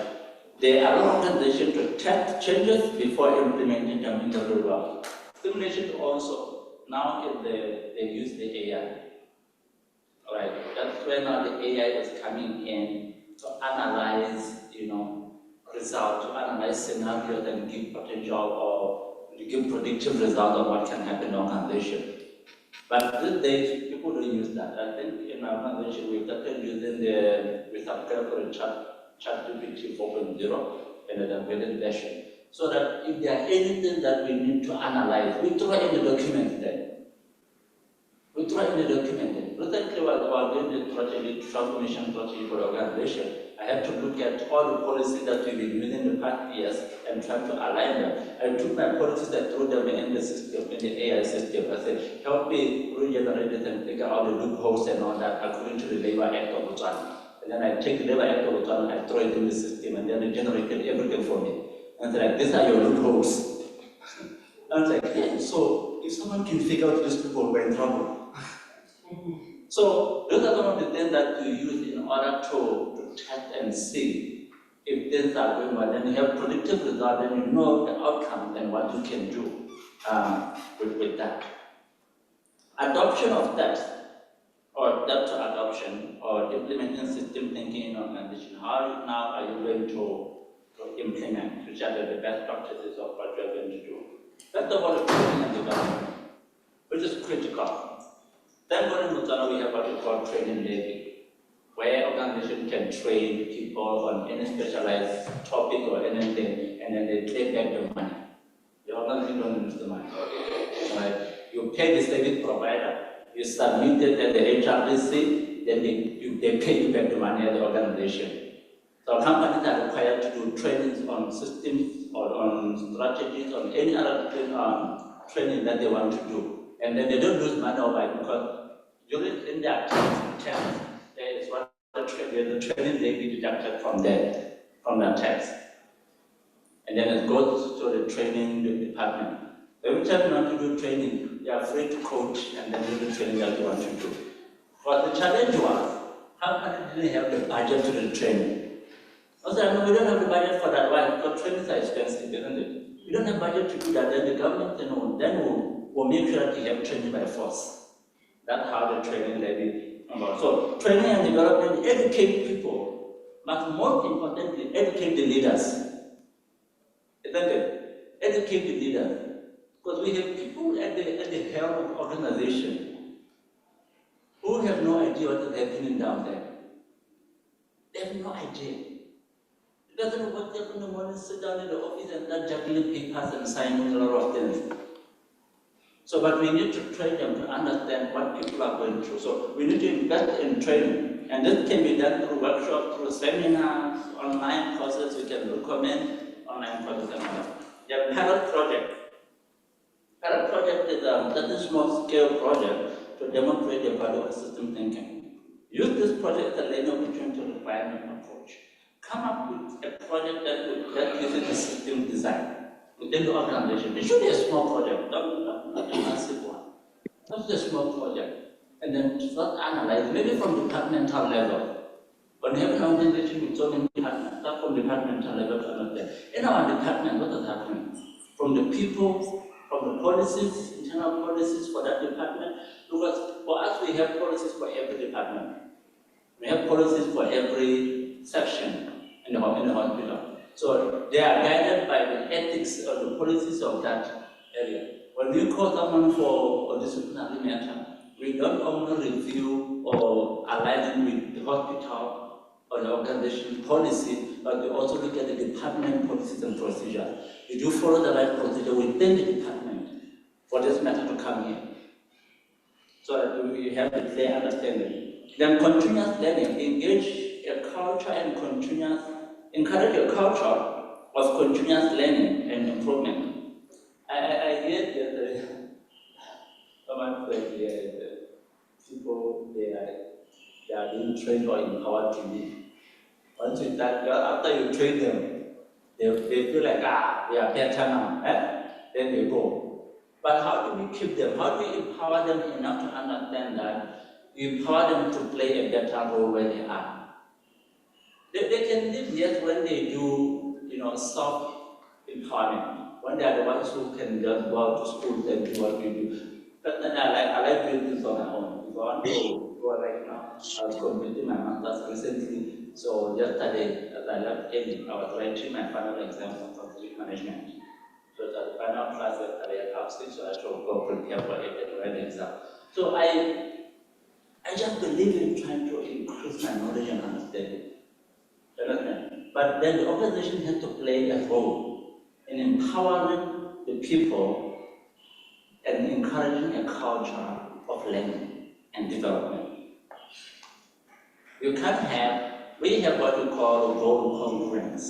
There are organizations to test changes before implementing them in the real world. Simulation also, now they use the AI. Right. That's where now the AI is coming in to analyze, results, to analyze scenarios and give potential or give predictive results of what can happen in the organization. But these days, people don't use that. I think in our organization, we started using we subscribe for the ChatGPT 4.0 and the upgraded version. So that if there are anything that we need to analyze, we throw in the document then. We throw in the document then. Recently, while I was doing the transformation strategy for the organization, I had to look at all the policies that we've been using in the past years and try to align them. I took my policies and threw them in the system, in the AI system. I said, help me regenerate it and figure out the loopholes and all that according to the Labor Act of Botswana. And then I take the Labor Act of Botswana, I throw it in the system, and then it generated everything for me. And it's like, these are your loopholes. And it's like, yeah, so if someone can figure out this loophole, we're in trouble. So those are some of the things that you use in order to test and see if things are going well. Then you have predictive results, then you know the outcome and what you can do with that. Adoption of that, or that adoption, or implementing system thinking in organization. How now are you going to implement, which are the best practices of what you're going to do? First of all, the training and development, which is critical. Then in Botswana, we have what we call training levy, where organizations can train people on any specialized topic or anything, and then they take back the money. The organization don't lose the money. Right? You pay the service provider, you submit it at the HRDC, then they pay you back the money at the organization. So companies are required to do trainings on systems or on strategies, on any other training that they want to do. And then they don't lose money over it because in their terms, there is what the training they be deducted from that tax. And then it goes to the training department. Every time you want to do training, you are free to coach and then do the training that you want to do. But the challenge was, companies didn't have the budget to do the training. I said, no, we don't have the budget for that. Why? Because trainings are expensive, isn't it? We don't have budget to do that. Then the government will make sure that you have training by force. That's how the training levy about. So training and development, educate people, but most importantly, educate the leaders. Isn't it? Educate the leaders. Because we have people at the helm of organization who have no idea what is happening down there. They have no idea. It doesn't work up in the morning, sit down in the office and start juggling papers and signing a lot of things. So, but we need to train them to understand what people are going through. So, we need to invest in training. And this can be done through workshops, through seminars, online courses. We can recommend online courses and all that. We have pilot project. Pilot project is a small scale project to demonstrate the value of system thinking. Use this project as a learning opportunity to refine an approach. Come up with a project that uses the system design within the organization. It should be a small project, not a massive one. Not a small project. And then to start analyzing, maybe from departmental level. When you have an organization with so many departments, start from departmental level to understand. In our department, what is happening? From the people, from the policies, internal policies for that department, because for us we have policies for every department. We have policies for every section in the hospital. So they are guided by the ethics or the policies of that area. When we call someone for a disciplinary matter, we don't only review or align with the hospital or the organization policy, but we also look at the department policies and procedures. We do follow the right procedure within the department for this matter to come here, so that we have a clear understanding. Then continuous learning, engage a culture and encourage a culture of continuous learning and improvement. I hear that someone said people they are being trained or empowered to live. Once you start, after you train them, they feel like they are better now, then they go. But how do we keep them? How do we empower them enough to understand that we empower them to play a better role where they are? They can live, yes, when they do, self-empowerment, when they are the ones who can just go out to school and do what we do. But then I like doing this on my own. If I want to go right now, I was completing my master's recently. So yesterday, as I left early, I was writing my final exam for strategic management. So the final class yesterday at half 6, so I should go prepare for it and write the exam. So I just believe in trying to increase my knowledge and understanding. But then the organization has to play a role in empowering the people and encouraging a culture of learning and development. We have what we call a role congruence.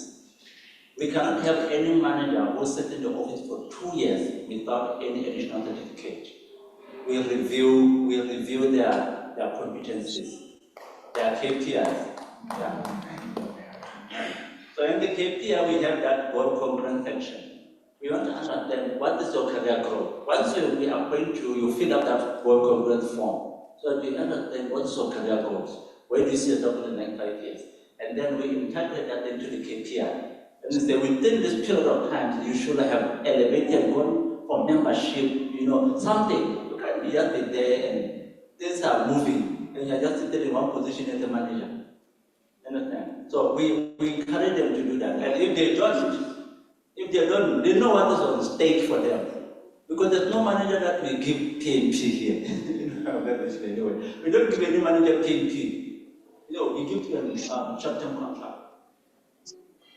We cannot have any manager who sits in the office for 2 years without any additional certificate. We review their competencies, their KPIs. Yeah. So in the KPI, we have that goal congruence section. We want to understand what is your career growth. Once we appoint you, you fill up that goal congruence form. So we understand what is your career growth. Where do you see yourself in the next 5 years? And then we integrate that into the KPI. And we say within this period of time, you should have elevated goal for membership, something. You can't just be there and things are moving and you're just sitting in one position as a manager. Understand? So we encourage them to do that. And if they don't, they know what is on stake for them. Because there's no manager that will give PMP here. Anyway. We don't give any manager PMP. We give them short-term contract.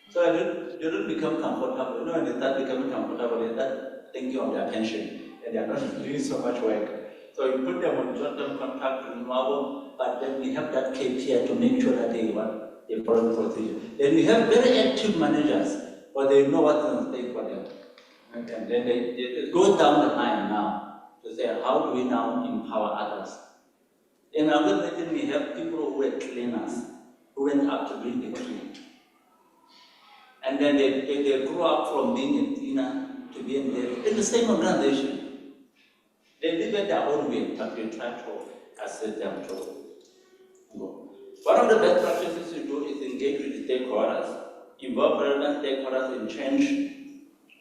So they don't become comfortable. When they start becoming comfortable, they start thinking of their pension. And they are not doing so much work. So you put them on short-term contract renewable, but then we have that KPI to make sure that they follow the procedure. Then we have very active managers, but they know what's on stake for them. And then it goes down the line now to say, how do we now empower others? In our organization, we have people who were cleaners, who went up to bring the clean. And then they grew up from being a cleaner to being in the same organization. They live in their own way, but we try to assist them to go. One of the best practices we do is engage with the stakeholders, involve relevant stakeholders in change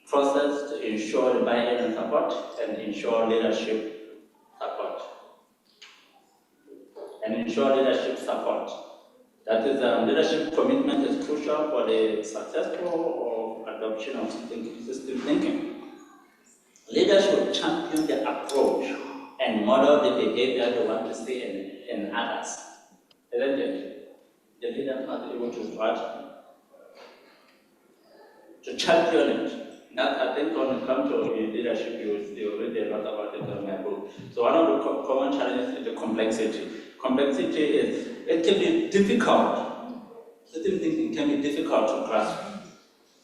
process to ensure the buy-in and support, and ensure leadership support. That is, leadership commitment is crucial for the successful adoption of system thinking. Leaders should champion the approach and model the behavior they want to see in others. Isn't it? The leader must be able to champion it. Now, I think when it comes to leadership, you read a lot about it in my book. So one of the common challenges is the complexity. Complexity it can be difficult. Certain things can be difficult to grasp,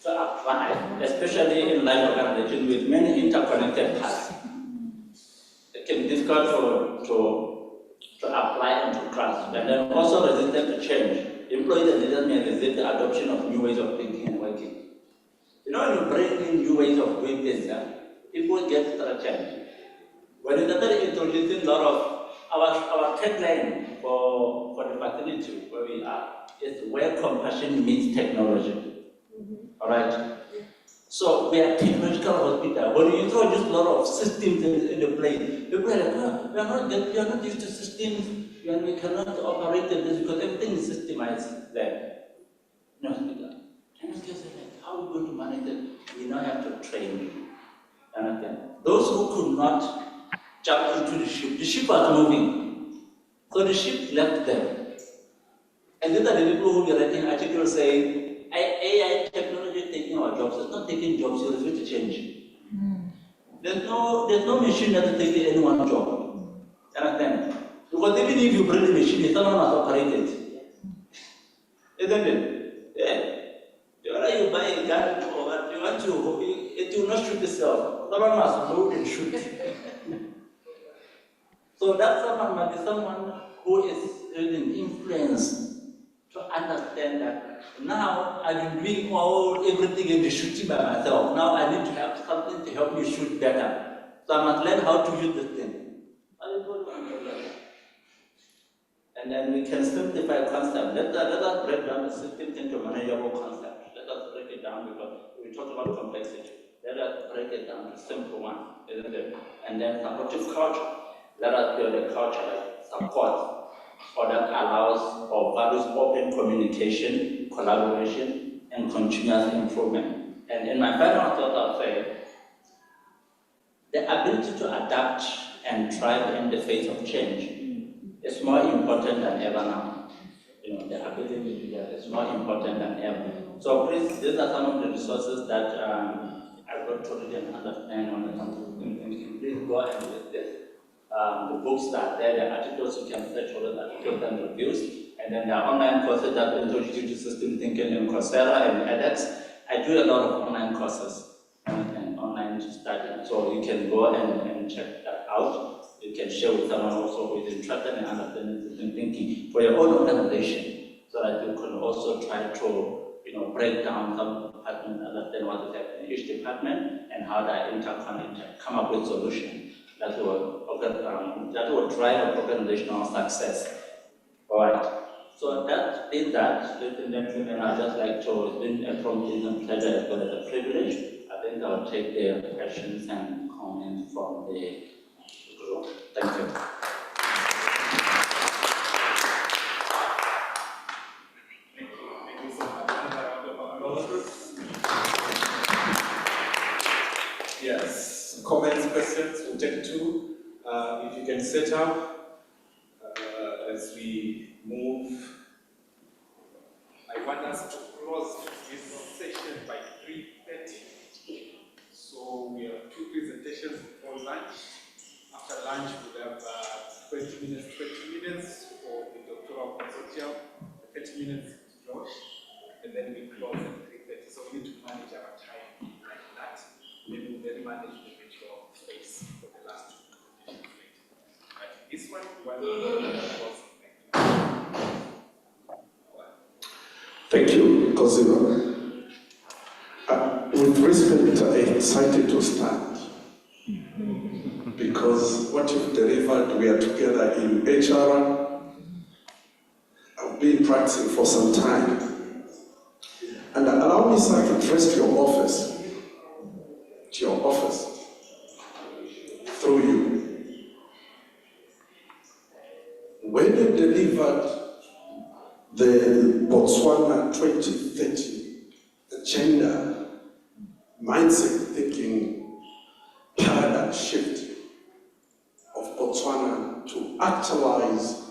to apply, especially in life organization with many interconnected parts. It it's difficult to apply and to grasp, and then also resistant to change. Employees and leaders may resist the adoption of new ways of thinking and working. You know, when you bring in new ways of doing things, people get threatened. When you started introducing a lot of our tagline for the facility where we are is where compassion meets technology. All right. So we are technological hospital. When you introduce a lot of systems in the place, people are like, oh, we are not used to systems, and we cannot operate in this because everything is systemized there. No hospital. And it's just like, how are we going to manage it? We now have to train you. Understand? Those who could not jump into the ship was moving. So the ship left them. And these are the people who are writing articles saying, AI technology is taking our jobs. It's not taking jobs, it's going to change. There's no machine that's taking anyone's job. Understand? Because even if you bring the machine, someone must operate it. Isn't it? Yeah. Whether you buy a gun or what you want to, it will not shoot itself. Someone must load and shoot. So that someone must be someone who is having influence to understand that now I've been doing everything in the shooting by myself. Now I need to have something to help me shoot better. So I must learn how to use this thing. And then we can simplify concept. Let us break down the system into manageable concepts. Let us break it down because we talked about complexity. Let us break it down to simple one, isn't it? And then supportive culture. Let us build a culture that supports or that allows or values open communication, collaboration, and continuous improvement. And in my final thought, I'll say the ability to adapt and thrive in the face of change is more important than ever now. You know, the ability to do that is more important than ever. So please, these are some of the resources that I've got to read and understand on the please go and read this. The books that are there, the articles you can search for those articles and reviews, and then there are online courses that introduce you to system thinking in Coursera and edX. I do a lot of online courses and online study, so you can go and check that out. You can share with someone also who is interested in understanding system thinking for your own organization, so that you can also try to break down some departments, understand what is happening in each department and how they interconnect, come up with solutions that will drive organizational success. All right. So that is that. And I'd just like to, it's been a pleasure as well as a privilege. I think I'll take the questions and comments from the group. Thank you. Thank you so much. Another round of applause. Yes. Comments, questions, we'll take two. If you can set up as we move. I want us to close this session by 3:30. So we have two presentations before lunch. After lunch, we'll have 20 minutes for the doctoral consortium, 30 minutes to Josh, and then we close at 3:30. So we need to manage our time like that. Maybe we'll then manage the virtual space for the last two presentations later. But this one, Thank you, Cosimo. With respect, I'm excited to start because what you've delivered, we are together in HR. I've been practicing for some time. And allow me, sir, to trust your office, through you. When you delivered the Botswana 2030 agenda, mindset thinking, paradigm shift of Botswana to actualize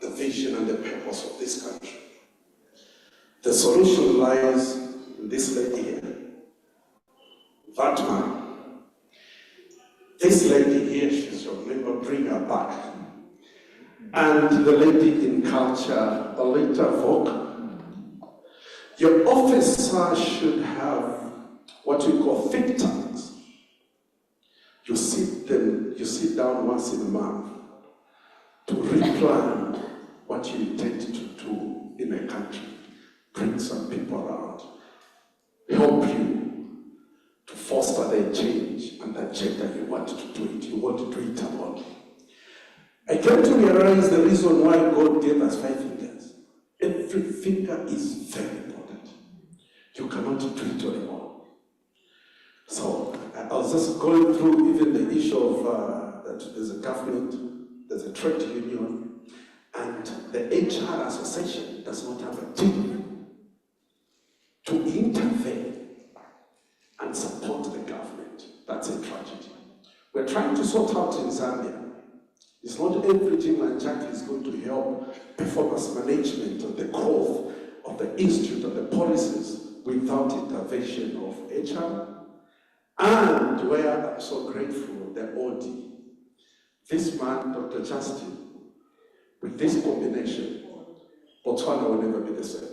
the vision and the purpose of this country. The solution lies in this lady here, Fatma. This lady here, she's your member, bring her back. And the lady in culture, Alita Vok. Your officer should have what we call think tanks. You sit there them, you sit down once in a month to replan what you intend to do in a country, bring some people around, help you to foster the change and the agenda you want to do it. You want to do it alone. I came to realize the reason why God gave us 5 fingers. Every finger is very important. You cannot do it on your own. So I was just going through even the issue of that there's a government, there's a trade union, and the HR association does not have a team to intervene and support the government. That's a tragedy. We're trying to sort out in Zambia. It's not everything like Jack is going to help performance management of the growth of the institute and the policies without intervention of HR. And where I'm so grateful, the OD. This man, Dr. Justin, with this combination, Botswana will never be the same.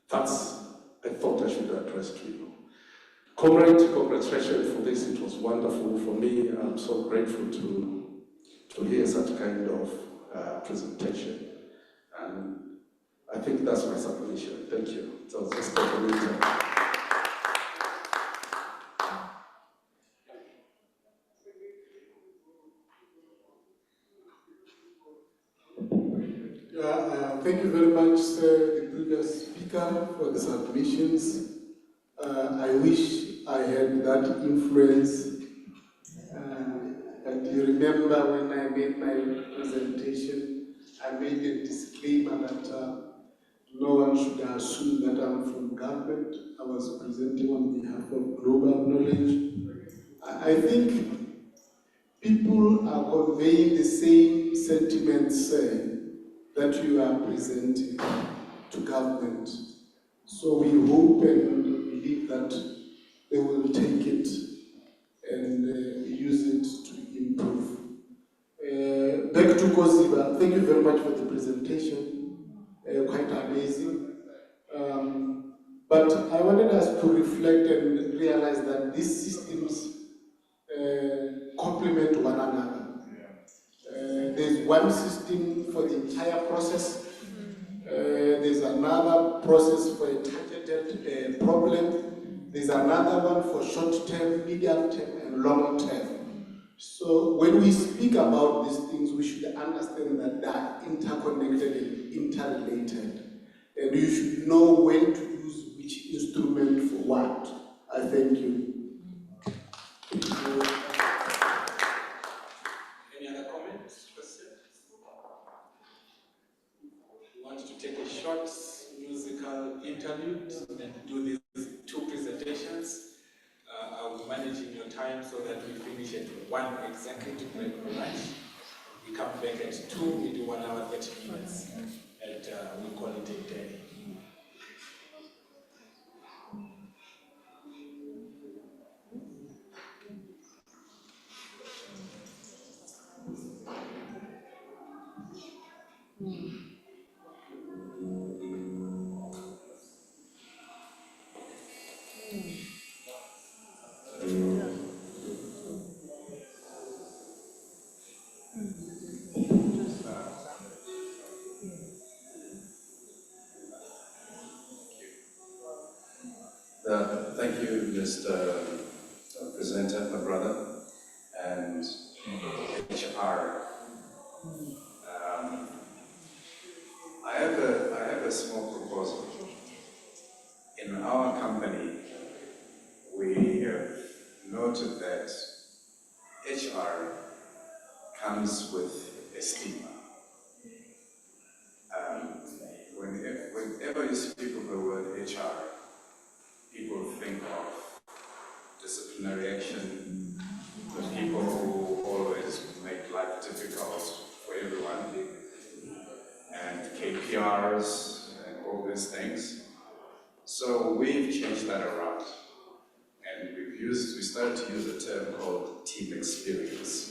That's a thought I should address to you. Comrade, congratulations for this. It was wonderful for me. I'm so grateful to hear such kind of presentation. And I think that's my submission. Thank you. So I'll just take a minute. Thank you very much, sir, the previous speaker, for the submissions. I wish I had that influence. And you remember when I made my presentation, I made a disclaimer that no one should assume that I'm from government. I was presenting on behalf of global knowledge. I think people are conveying the same sentiments that you are presenting to government. So we hope and believe that they will take it and use it to improve. Back to Kosiba, thank you very much for the presentation, quite amazing. But I wanted us to reflect and realize that these systems complement one another. There's one system for the entire process. There's another process for a targeted problem. There's another one for short term, medium term, and long term. So when we speak about these things, we should understand that they are interconnected and interrelated. And you should know when to use which instrument for what. I thank you. Any other comments, questions? We want to take a short musical interlude and do these 2 presentations. I'll be managing your time so that we finish at 1 exactly to break for lunch. We come back at 2, we do 1 hour 30 minutes, and we call it a day. Thank you, Mr. Presenter, my brother, and HR. I have a small proposal. In our company, we have noted that HR comes with a stigma. Whenever you speak of the word HR, people think of disciplinary action, the people who always make life difficult for everyone, and KPRs and all these things. So we've changed that around, and we started to use a term called team experience.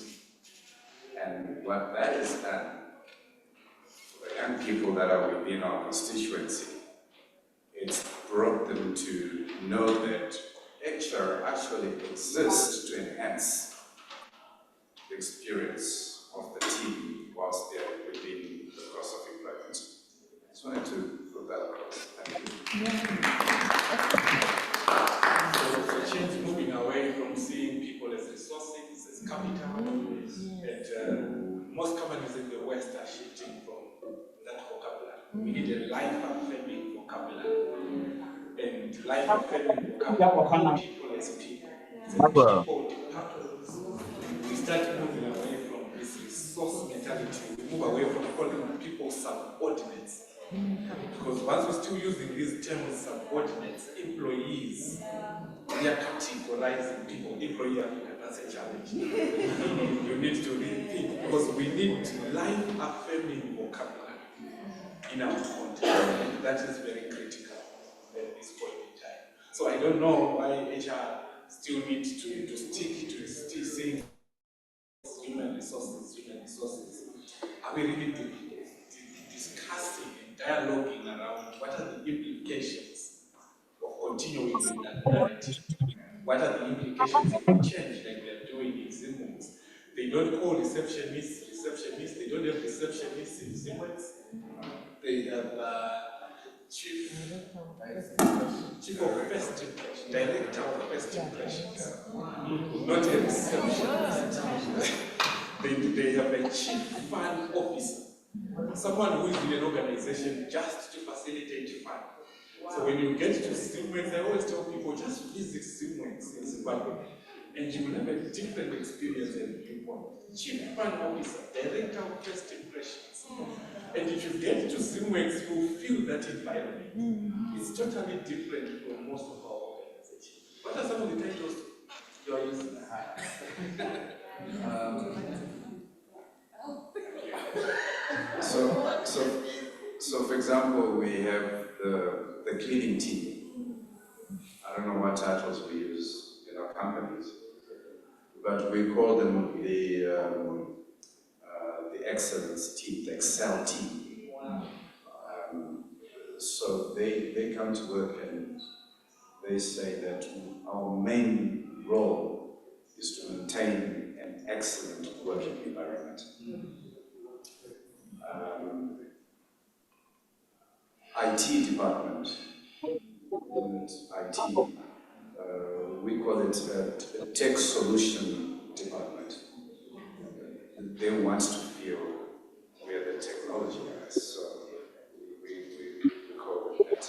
And what that has done for the young people that are within our constituency, it's brought them to know that HR actually exists to enhance the experience of the team whilst they are within the course of employment. Just wanted to put that across. Thank you. So change moving away from seeing people as resources, as capital, and most companies in the West are shifting from that vocabulary. We need a life-affirming vocabulary. And life-affirming vocabulary, people as people. It's a people departments. We start moving away from this resource mentality. We move away from calling people subordinates. Because once we're still using these terms, subordinates, employees, we are categorizing people. Employee Africa, that's a challenge. You need to rethink, because we need life-affirming vocabulary in our context, and that is very critical at this point in time. So I don't know why HR still needs to stick to still saying human resources, human resources. Are we really discussing and dialoguing around what are the implications of continuing with that narrative? What are the implications if we change like they're doing in Siemens? They don't call receptionists, they don't have receptionists in Siemens. They have chief of first impression, director of first impressions, not a receptionist. They have a chief fund officer, someone who is in an organization just to facilitate fund. So when you get to Siemens, I always tell people just visit Siemens in Zimbabwe, and you will have a different experience and viewpoint. Chief fund officer, director of first impressions. And if you get to Siemens, you will feel that environment. It's totally different from most of our organizations. What are some of the titles you are using? So for example, we have the cleaning team. I don't know what titles we use in our companies, but we call them the excellence team, the Excel team. So they come to work and they say that our main role is to maintain an excellent working environment. IT department, IT, we call it a tech solution department. They want to feel we are the technology guys, so we call it that.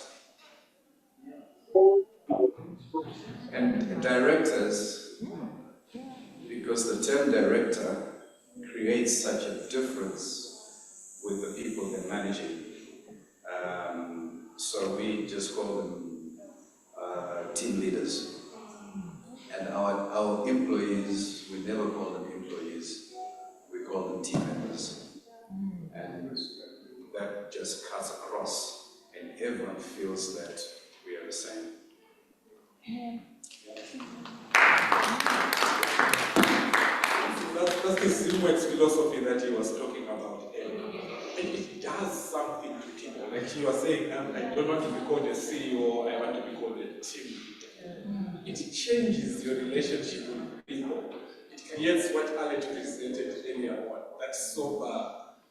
And directors, because the term director creates such a difference with the people they're managing. So we just call them team leaders. And our employees, we never call them employees, we call them team members. And that just cuts across, and everyone feels that we are the same. That's the Siemens philosophy that he was talking about earlier. And it does something to people. Like he was saying, I don't want to be called a CEO, I want to be called a team leader. It changes your relationship with people. It creates what Alex presented earlier on, that sober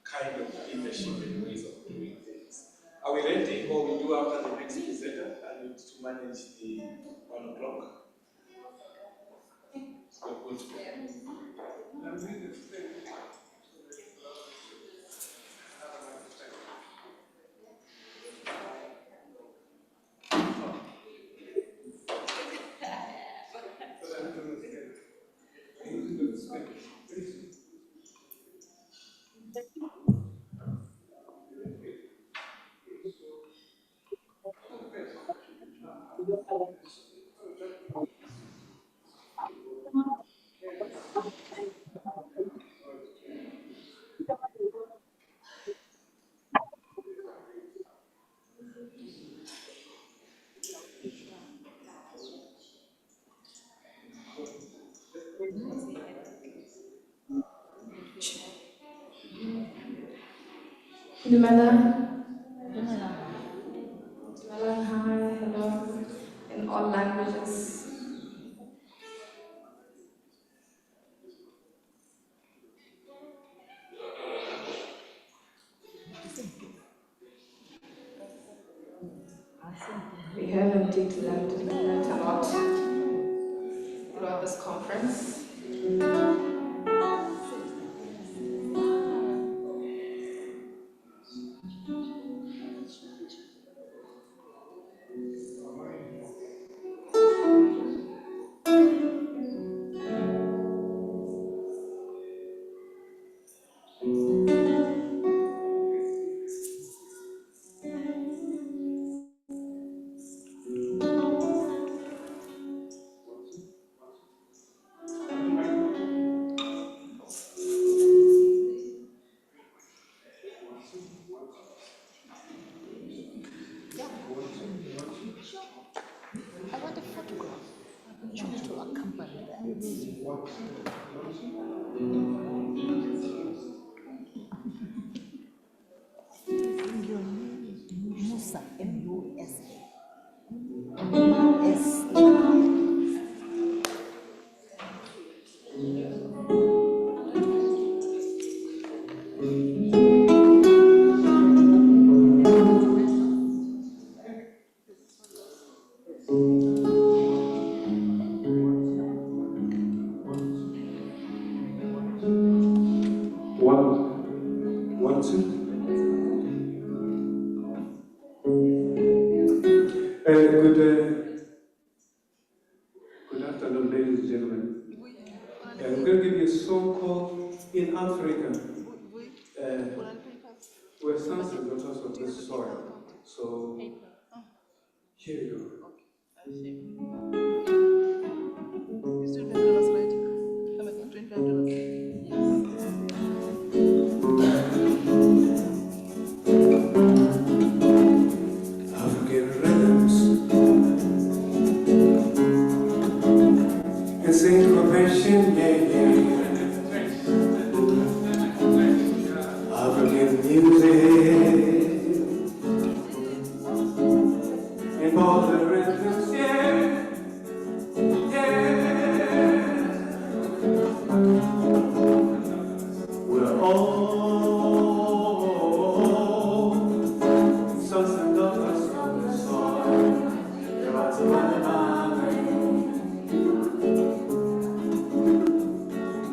kind of leadership and ways of doing things. Are we ready, or we do after the next presenter? I need to manage the 1 o'clock. We're good. Dumela. Dumela, hi, hello, in all languages. indeed learned a lot throughout this conference. I want a photograph to accompany that. Your name is Musa, M-U-S-A. One, two. Good afternoon, ladies and gentlemen. We're going to give you a song called In Africa. We're sons and daughters of this soil. So, here you go. African rhythms and syncopation, yeah, yeah. African music and all the rhythms, yeah, yeah. We're all sons and daughters of the soil.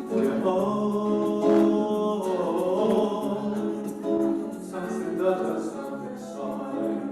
We're all sons and daughters of the soil.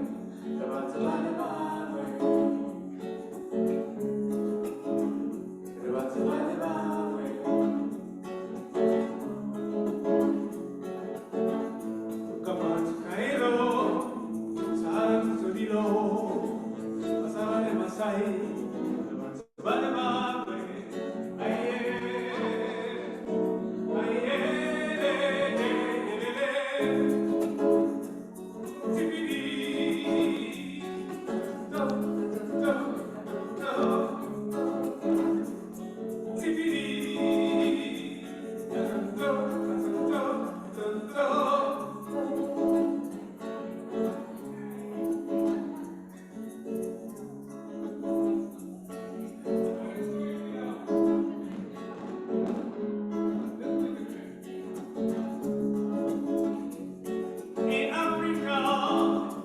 In Africa,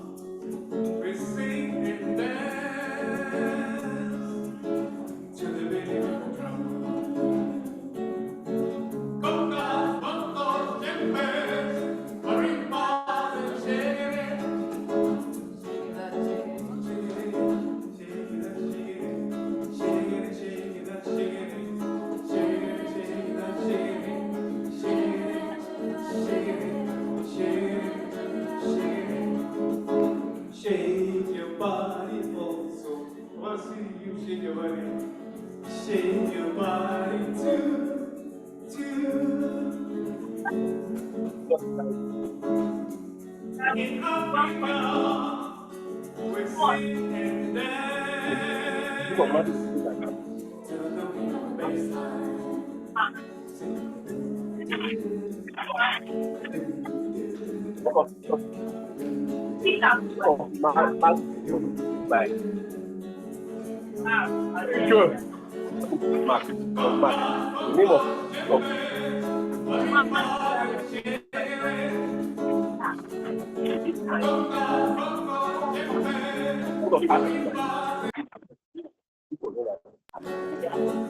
we sing and dance to the beat of the drum. Congas, bongos, djembes, marimbas, and shake it. Shake that, shake it, shake it, shake it, shake it, shake it, shake it, shake it, shake it, shake it, shake it. Shake your body also. I want to see you shake your body. Shake your body too. In Africa, we sing and dance to the bassline. Sure. Mark. Name of Africa. Thank you.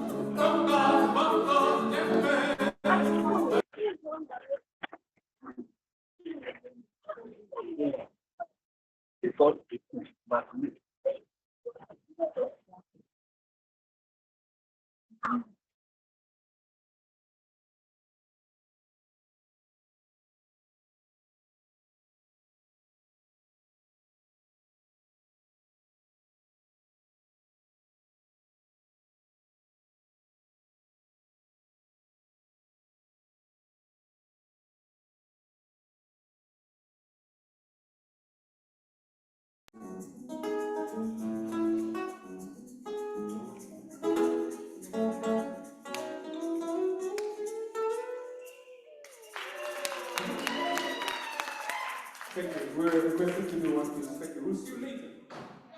We're requested to do one piece. Thank you. We'll see you later.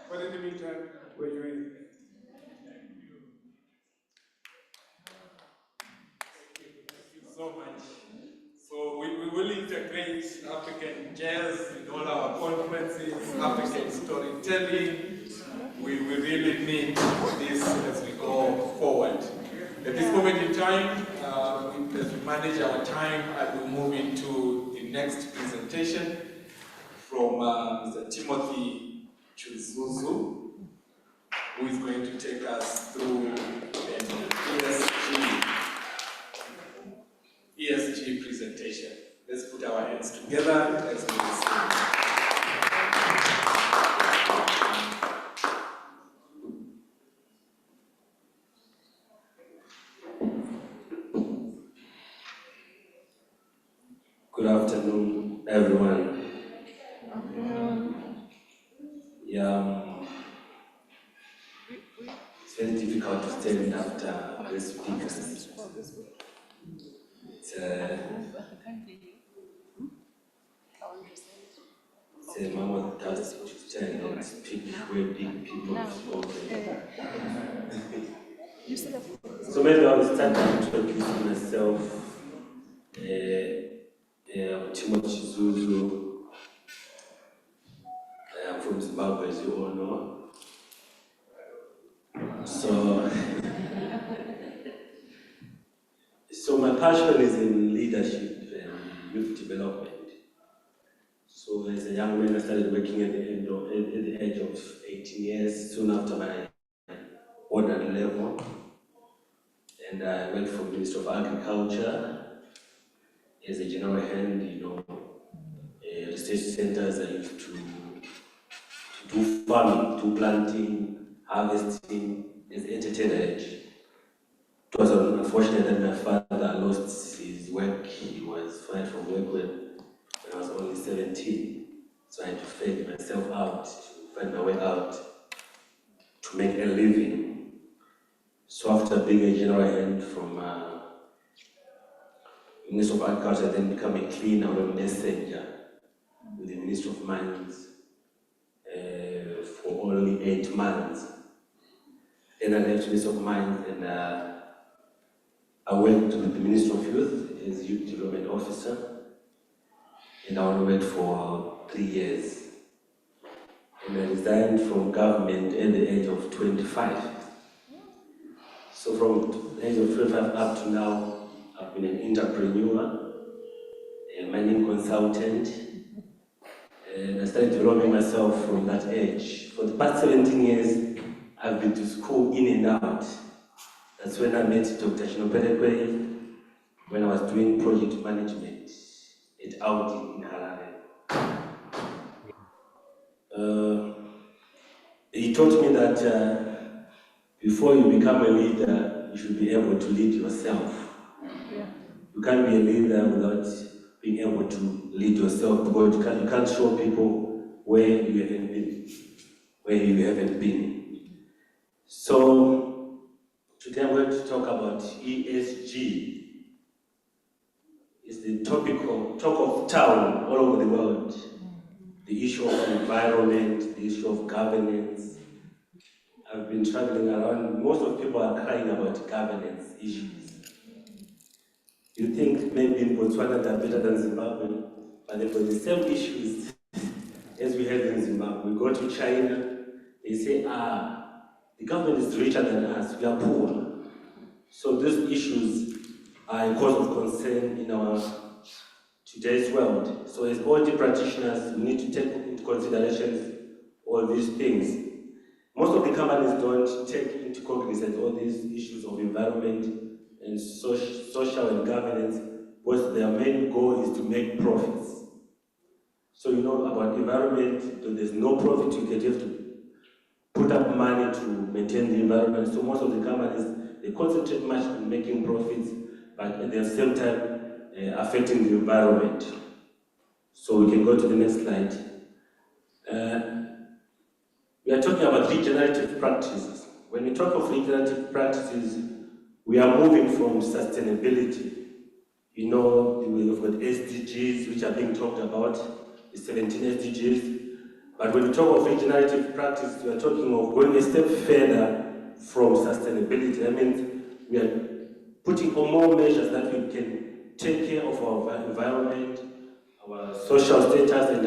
But in the meantime, we're doing. Thank you so much. So we will integrate African jazz in all our conferences, African storytelling. We really need this as we go forward. At this moment in time, as we manage our time, I will move into the next presentation from Mr. Timothy Chuzuzu, who is going to take us through an ESG presentation. Let's put our hands together as we listen. Good afternoon, everyone. It's very difficult to stand after the speakers. It's a mammoth task to stand and speak where big people have spoken. So maybe I'll start by introducing myself. I'm Timothy Zuzu. I'm from Zimbabwe, as you all know. So my passion is in leadership and youth development. So as a young man, I started working at the age of 18 years, soon after my ordinary level. And I went for Minister of Agriculture as a general hand, research centers. I used to do farming, do planting, harvesting as an entertainer age. It was unfortunate that my father lost his work. He was fired from work when I was only 17. So I had to fend myself out, to find my way out, to make a living. So after being a general hand from Minister of Agriculture, I then became a cleaner or a messenger with the Ministry of Mines for only 8 months. Then I left Ministry of Mines and I went to the Ministry of Youth as Youth Development Officer, and I only went for 3 years. And I resigned from government at the age of 25. So from the age of 25 up to now, I've been an entrepreneur, a mining consultant, and I started developing myself from that age. For the past 17 years, I've been to school in and out. That's when I met Dr. Shinoperekwe, when I was doing project management at Audi in Harare. He taught me that before you become a leader, you should be able to lead yourself. You can't be a leader without being able to lead yourself, because you can't show people where you haven't been. So today I'm going to talk about ESG. It's the talk of town all over the world. The issue of environment, the issue of governance. I've been traveling around. Most of people are crying about governance issues. You think maybe in Botswana they're better than Zimbabwe, but they've got the same issues as we have in Zimbabwe. We go to China, they say, the government is richer than us, we are poor. So these issues are a cause of concern in our today's world. So as OLD practitioners, we need to take into consideration all these things. Most of the companies don't take into cognizance all these issues of environment and social and governance, because their main goal is to make profits. So you know about environment, there's no profit you get, you have to put up money to maintain the environment. So most of the companies, they concentrate much on making profits, but at the same time, affecting the environment. So we can go to the next slide. We are talking about regenerative practices. When we talk of regenerative practices, we are moving from sustainability. You know, we've got SDGs, which are being talked about, the 17 SDGs. But when we talk of regenerative practice, we are talking of going a step further from sustainability. That means we are putting on more measures that we can take care of our environment, our social status, and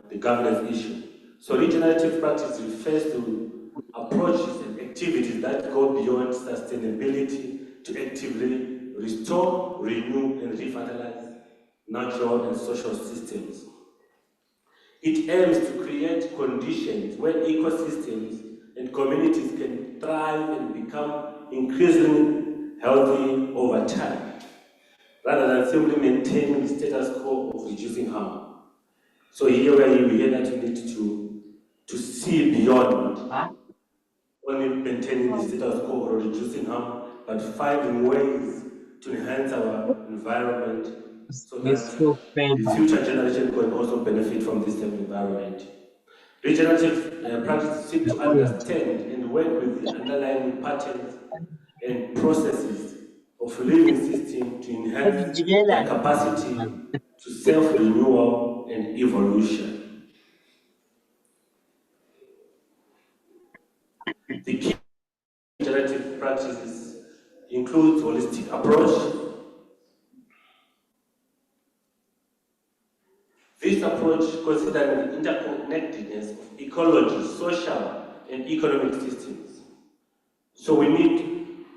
the governance issue. So regenerative practice refers to approaches and activities that go beyond sustainability to actively restore, renew, and revitalize natural and social systems. It aims to create conditions where ecosystems and communities can thrive and become increasingly healthy over time, rather than simply maintaining the status quo of reducing harm. So here we hear that we need to see beyond only maintaining the status quo or reducing harm, but finding ways to enhance our environment so that the future generation can also benefit from this same environment. Regenerative practices seek to understand and work with the underlying patterns and processes of living systems to enhance their capacity to self-renewal and evolution. The key regenerative practices include holistic approach. This approach considers the interconnectedness of ecology, social, and economic systems. So we need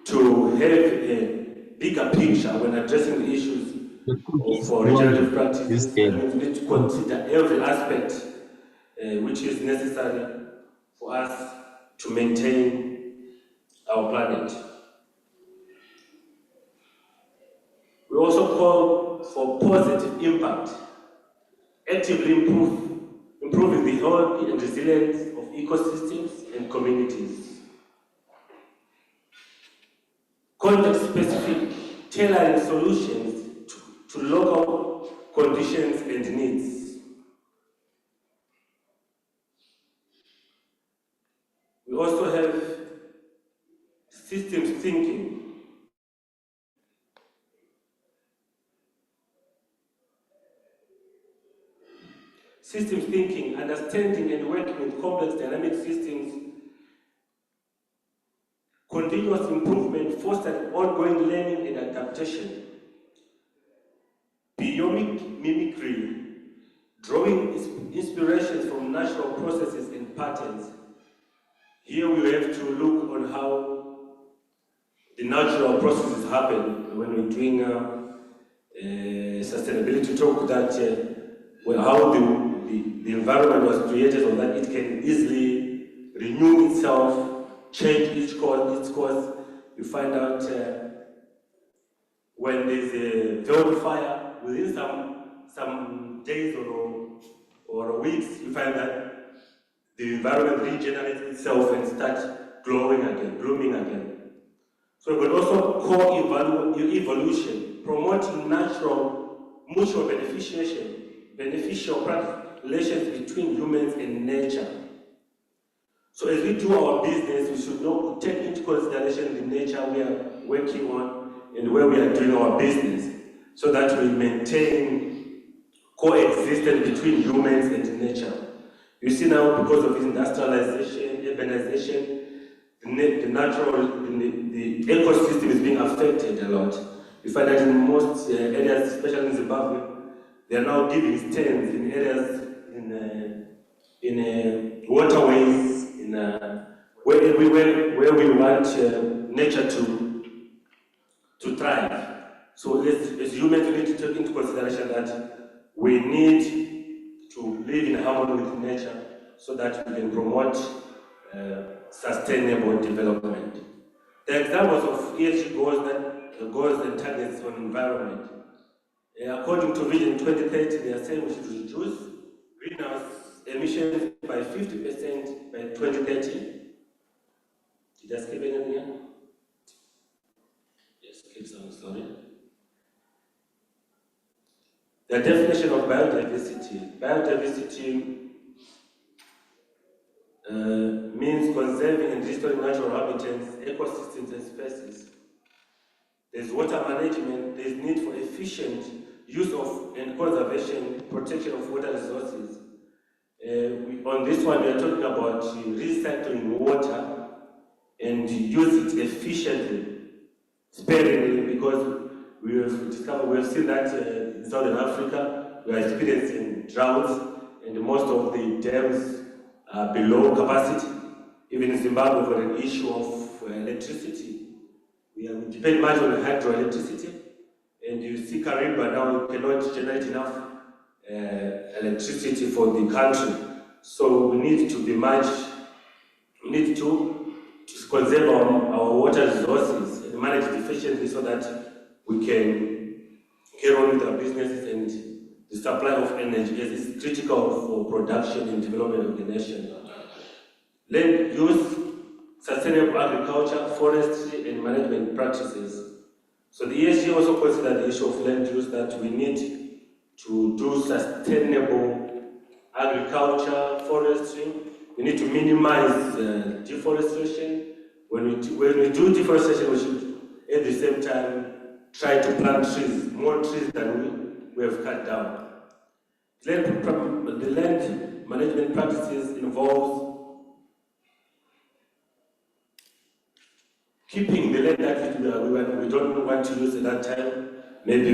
to have a bigger picture when addressing the issues of regenerative practices. That means we need to consider every aspect which is necessary for us to maintain our planet. We also call for positive impact, actively improving the health and resilience of ecosystems and communities. Context-specific, tailoring solutions to local conditions and needs. We also have systems thinking. Systems thinking, understanding and working with complex dynamic systems, continuous improvement, fostering ongoing learning and adaptation, biomic mimicry, drawing inspirations from natural processes and patterns. Here we have to look on how the natural processes happen when we're doing sustainability talk, that how the environment was created so that it can easily renew itself, change its course. You find out when there's a field fire, within some days or weeks, you find that the environment regenerates itself and starts glowing again, blooming again. So we could also co-evolution, promoting natural mutual beneficial relations between humans and nature. So as we do our business, we should not take into consideration the nature we are working on and where we are doing our business, so that we maintain coexistence between humans and nature. You see now, because of industrialization, urbanization, the ecosystem is being affected a lot. You find that in most areas, especially in Zimbabwe, they are now giving stands in areas in waterways, where we want nature to thrive. So as humans, we need to take into consideration that we need to live in harmony with nature so that we can promote sustainable development. The examples of ESG goals and targets on environment. According to Vision 2030, they are saying we should reduce greenhouse emissions by 50% by 2030. Did I skip anything here? Yes, skip some, sorry. The definition of biodiversity. Biodiversity means conserving and restoring natural habitats, ecosystems, and species. There's water management, there's need for efficient use of and conservation, protection of water resources. On this one, we are talking about recycling water and use it efficiently, sparingly, because we have seen that in Southern Africa, we are experiencing droughts, and most of the dams are below capacity. Even in Zimbabwe, for an issue of electricity, we depend much on hydroelectricity, and you see Kariba now cannot generate enough electricity for the country. So we need to conserve our water resources and manage it efficiently so that we can carry on with our businesses, and the supply of energy is critical for production and development of the nation. Land use, sustainable agriculture, forestry, and management practices. So the ESG also considers the issue of land use, that we need to do sustainable agriculture, forestry. We need to minimize deforestation. When we do deforestation, we should at the same time try to plant trees, more trees than we have cut down. The land management practices involves keeping the land that we don't want to use at that time. Maybe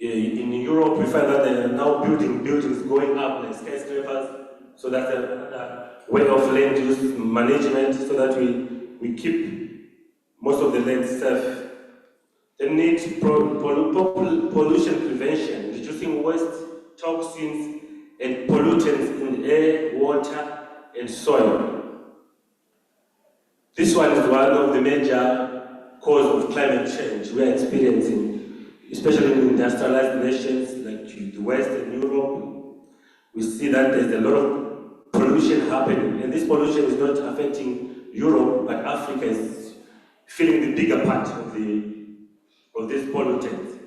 in Europe, we find that they are now building buildings going up like skyscrapers. So that's another way of land use management, so that we keep most of the land safe. The need pollution prevention, reducing waste, toxins, and pollutants in air, water, and soil. This one is one of the major causes of climate change we are experiencing, especially in industrialized nations like the West and Europe. We see that there's a lot of pollution happening, and this pollution is not affecting Europe, but Africa is feeling the bigger part of these pollutants.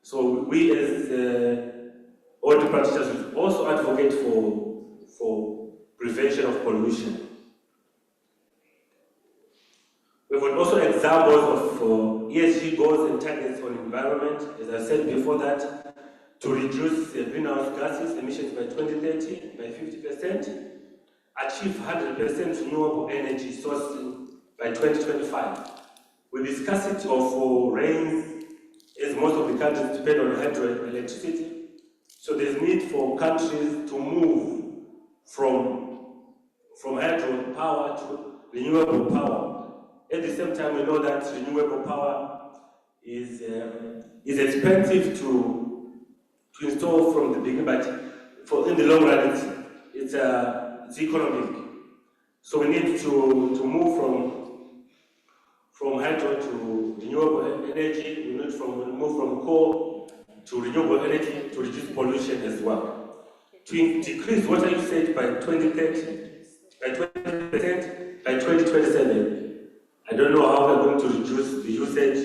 So we as audit practitioners also advocate for prevention of pollution. We've got also examples of ESG goals and targets on environment, as I said before that, to reduce greenhouse gases emissions by 2030 by 50%, achieve 100% renewable energy sourcing by 2025. With the scarcity of rains, as most of the countries depend on hydroelectricity, so there's need for countries to move from hydropower to renewable power. At the same time, we know that renewable power is expensive to install from the beginning, but in the long run, it's economic. So we need to move from hydro to renewable energy. We need to move from coal to renewable energy to reduce pollution as well. To decrease water usage by 2030, by 20% by 2027. I don't know how we're going to reduce the usage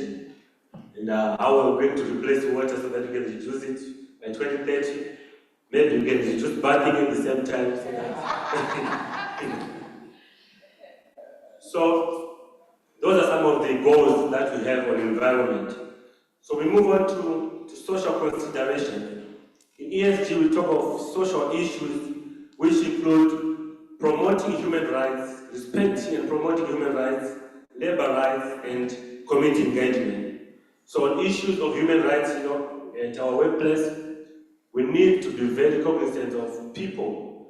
and how we're going to replace water so that we can reduce it by 2030. Maybe we can reduce bathing at the same time. So those are some of the goals that we have on environment. So we move on to social consideration. In ESG, we talk of social issues which include promoting human rights, respecting and promoting human rights, labor rights, and community engagement. So on issues of human rights, at our workplace, we need to be very cognizant of people's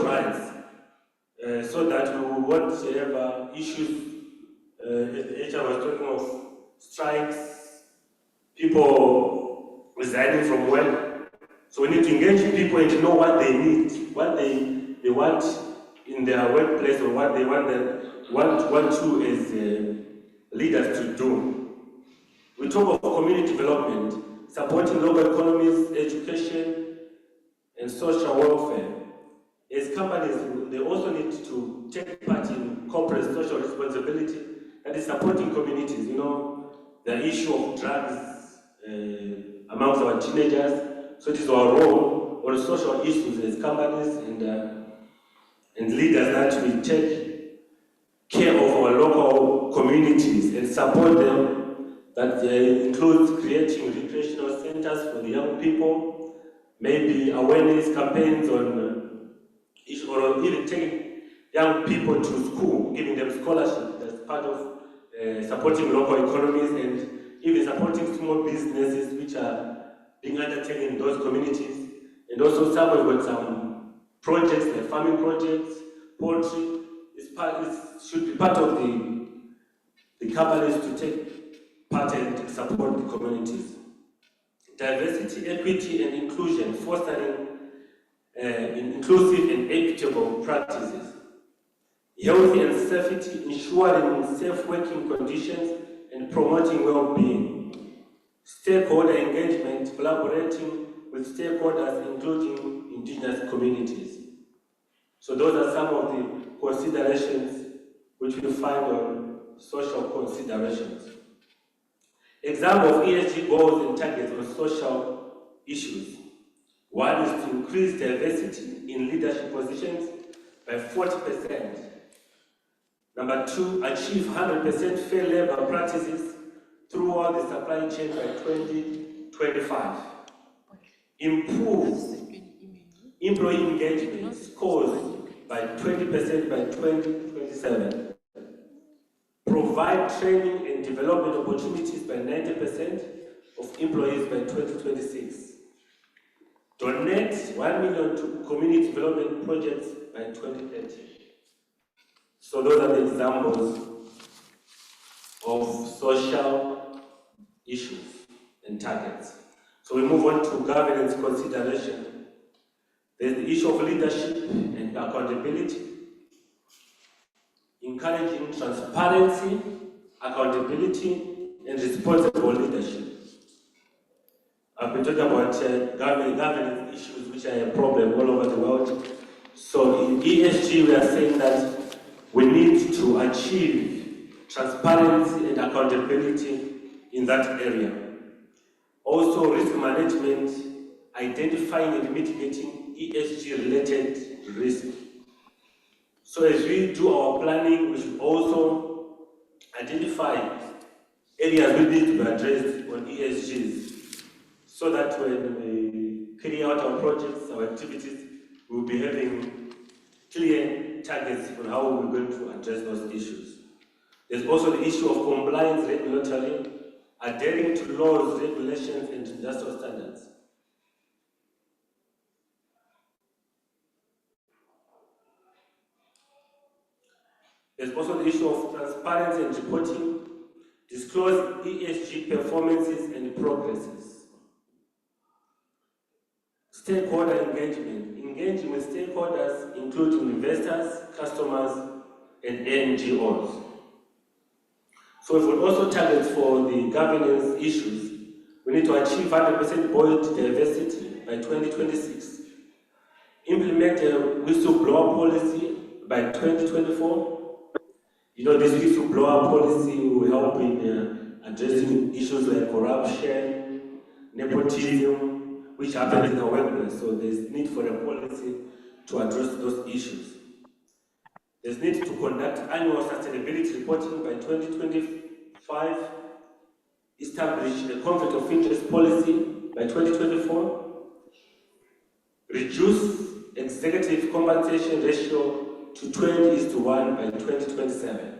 rights, so that we won't have issues as the HR was talking of strikes, people resigning from work. So we need to engage people and to know what they need, what they want in their workplace, or what they want to as leaders to do. We talk of community development, supporting local economies, education, and social welfare. As companies, they also need to take part in corporate social responsibility, that is supporting communities. You know, the issue of drugs amongst our teenagers. So it is our role on social issues as companies and leaders that we take care of our local communities and support them. That includes creating recreational centers for the young people, maybe awareness campaigns on or even taking young people to school, giving them scholarship. That's part of supporting local economies and even supporting small businesses which are being undertaken in those communities. And also some have got some projects like farming projects, poultry. It should be part of the companies to take part and support the communities. Diversity, equity, and inclusion, fostering inclusive and equitable practices. Health and safety, ensuring safe working conditions and promoting well-being. Stakeholder engagement, collaborating with stakeholders, including indigenous communities. So those are some of the considerations which we find on social considerations. Example of ESG goals and targets on social issues. One is to increase diversity in leadership positions by 40%. Number two, achieve 100% fair labor practices throughout the supply chain by 2025. Improve employee engagement scores by 20% by 2027. Provide training and development opportunities by 90% of employees by 2026. Donate 1 million to community development projects by 2030. So those are the examples of social issues and targets. So we move on to governance consideration. There's the issue of leadership and accountability, encouraging transparency, accountability, and responsible leadership. I've been talking about governance issues which are a problem all over the world. So in ESG, we are saying that we need to achieve transparency and accountability in that area. Also, risk management, identifying and mitigating ESG-related risk. So as we do our planning, we should also identify areas we need to be addressed on ESGs, so that when we carry out our projects, our activities, we'll be having clear targets on how we're going to address those issues. There's also the issue of compliance regulatory, adhering to laws, regulations, and industrial standards. There's also the issue of transparency and reporting, disclose ESG performances and progresses. Stakeholder engagement, engaging with stakeholders, including investors, customers, and NGOs. So we've also targets for the governance issues. We need to achieve 100% board diversity by 2026. Implement a whistleblower policy by 2024. You know, this whistleblower policy will help in addressing issues like corruption, nepotism, which happens in our workplace. So there's need for a policy to address those issues. There's need to conduct annual sustainability reporting by 2025, establish a conflict of interest policy by 2024, reduce executive compensation ratio to 20:1 by 2027.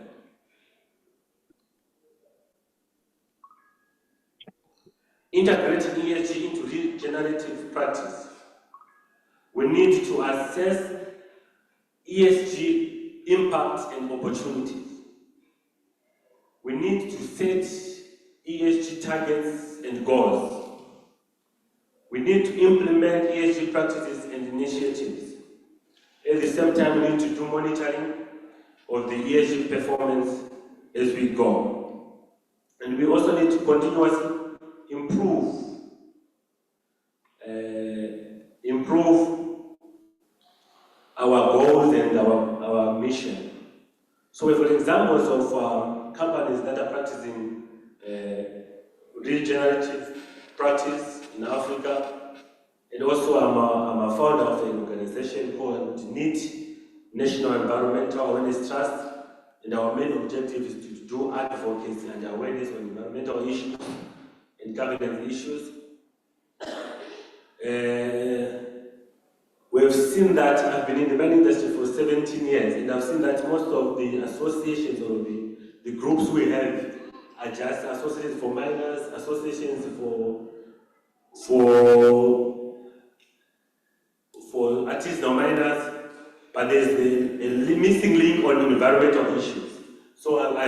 Integrating ESG into regenerative practice. We need to assess ESG impacts and opportunities. need to set ESG targets and goals. We need to implement ESG practices and initiatives. At the same time, we need to do monitoring of the ESG performance as we go. And we also need to continuously improve our goals and our mission. So for examples of companies that are practicing regenerative practice in Africa, and also I'm a founder of an organization called NEAT, National Environmental Awareness Trust, and our main objective is to do advocacy and awareness on environmental issues and governance issues. We've seen that I've been in the mining industry for 17 years, and I've seen that most of the associations or the groups we have are just associations for miners, associations for artisanal miners, but there's a missing link on environmental issues. So I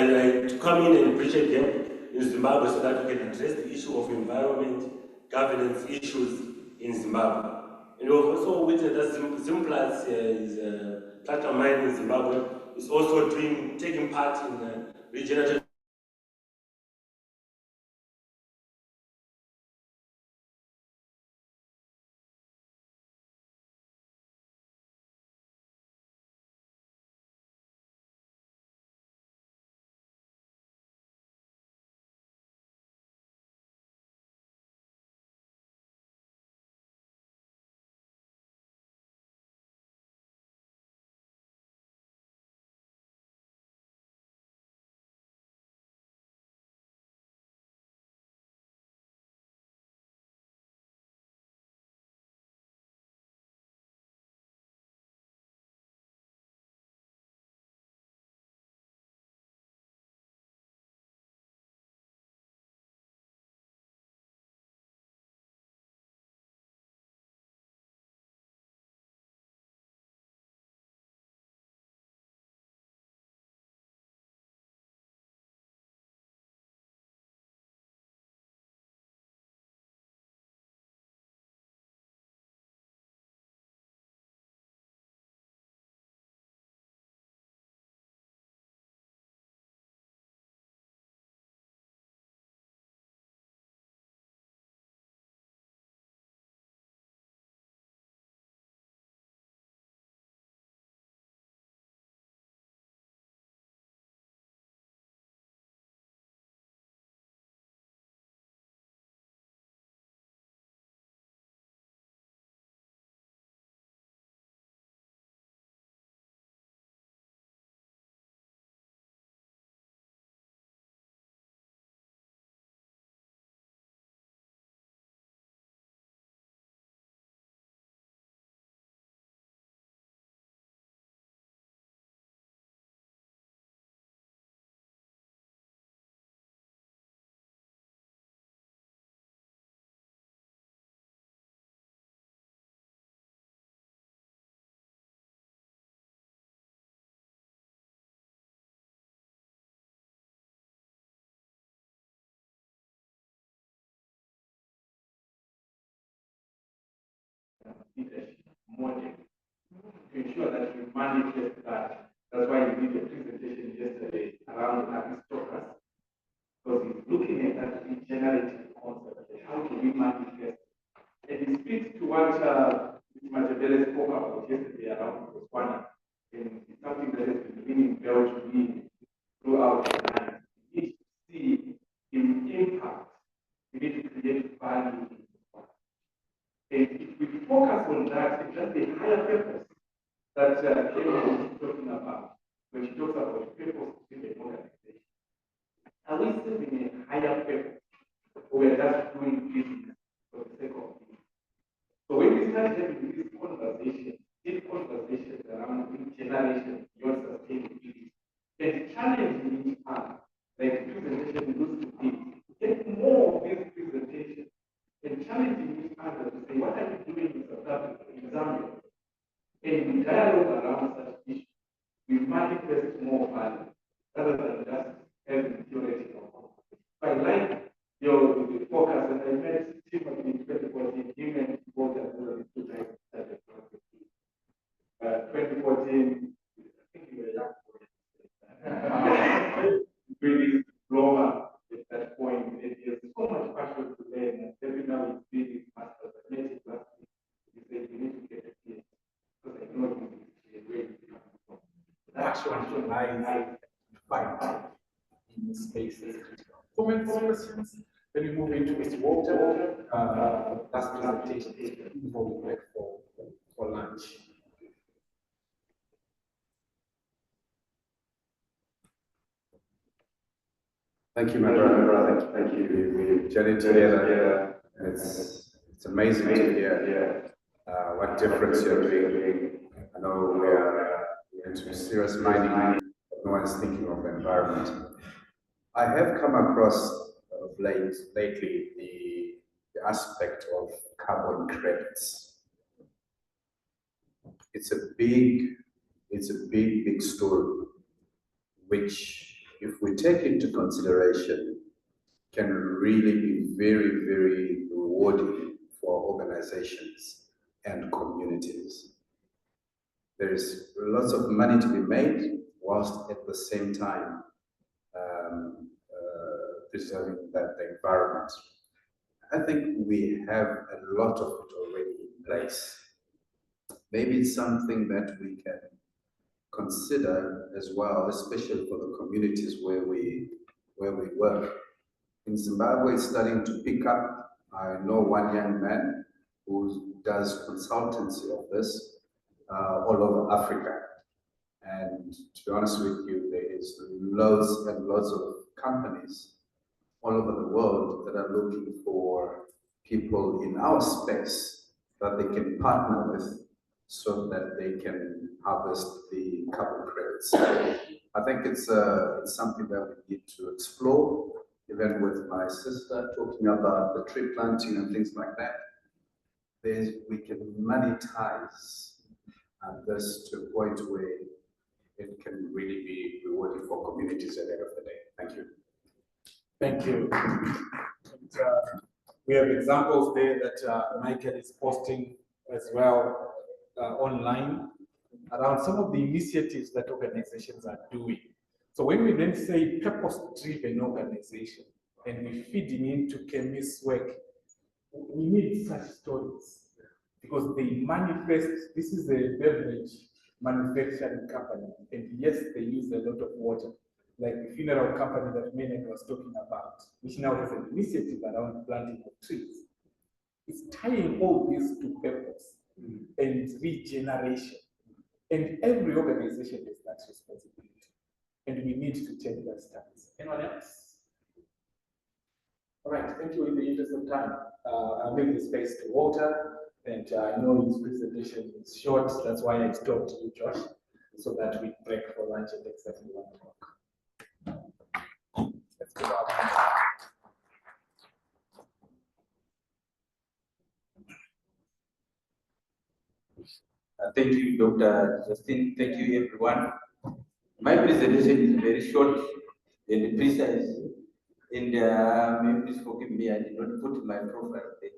to come in and bridge a gap in Zimbabwe so that we can address the issue of environment governance issues in Zimbabwe. And we've also witnessed that Zimplats is platinum mine in Zimbabwe is also taking part in regenerative. Model to ensure that you manifest that. That's why you did a presentation yesterday around aristocracy, because it's looking at that regenerative concept. How do we manifest? And it speaks to what Majabele spoke about yesterday around Botswana. And it's something that has been ringing bell to me throughout the night. We need to see the impact. We need to create value. And if we focus on that, it's just a higher purpose that Kevin is talking about when she talks about purpose in the organization. Are we serving a higher purpose, or we're just doing business for the sake of business? So when we start having this conversation, around regeneration beyond sustainability, and challenging each other, like presentation used to be, get more of this presentation and challenging each other to say, what are you doing in South Africa, in Zambia? And we dialogue around such issues, we manifest more value rather than just having theoretical rise, fight in the space is critical. Comments, questions? Then we move into Mr. Walter, last presentation before we break for lunch. Thank you, my brother. Thank you. We journeyed together. It's amazing to hear what difference you're doing. I know we're into serious mining, but no one's thinking of the environment. I have come across lately the aspect of carbon credits. It's a big story, which, if we take into consideration, can really be very, very rewarding for organizations and communities. There is lots of money to be made, whilst at the same time preserving the environment. I think we have a lot of it already in place. Maybe it's something that we can consider as well, especially for the communities where we work. In Zimbabwe, it's starting to pick up. I know one young man who does consultancy of this all over Africa. And to be honest with you, there is loads and loads of companies all over the world that are looking for people in our space that they can partner with so that they can harvest the carbon credits. I think it's something that we need to explore, even with my sister talking about the tree planting and things like that. We can monetize this to a point where it can really be rewarding for communities at the end of the day. Thank you. Thank you. And, we have examples there that Michael is posting as well online around some of the initiatives that organizations are doing. So when we then say purpose-driven organization and we're feeding into Kemi's work, we need such stories because they manifest. This is a beverage manufacturing company, and yes, they use a lot of water, like the funeral company that Menon was talking about, which now has an initiative around planting of trees. It's tying all this to purpose and regeneration. And every organization has that responsibility. And we need to take that stance. Anyone else? All right, thank you. In the interest of time, I'll leave the space to Walter. And I know his presentation is short. That's why I stopped you, Josh, so that we break for lunch at exactly 1 o'clock. Let's go out. Thank you, Dr. Justin. Thank you, everyone. My presentation is very short and precise. And may you please forgive me, I did not put my profile there.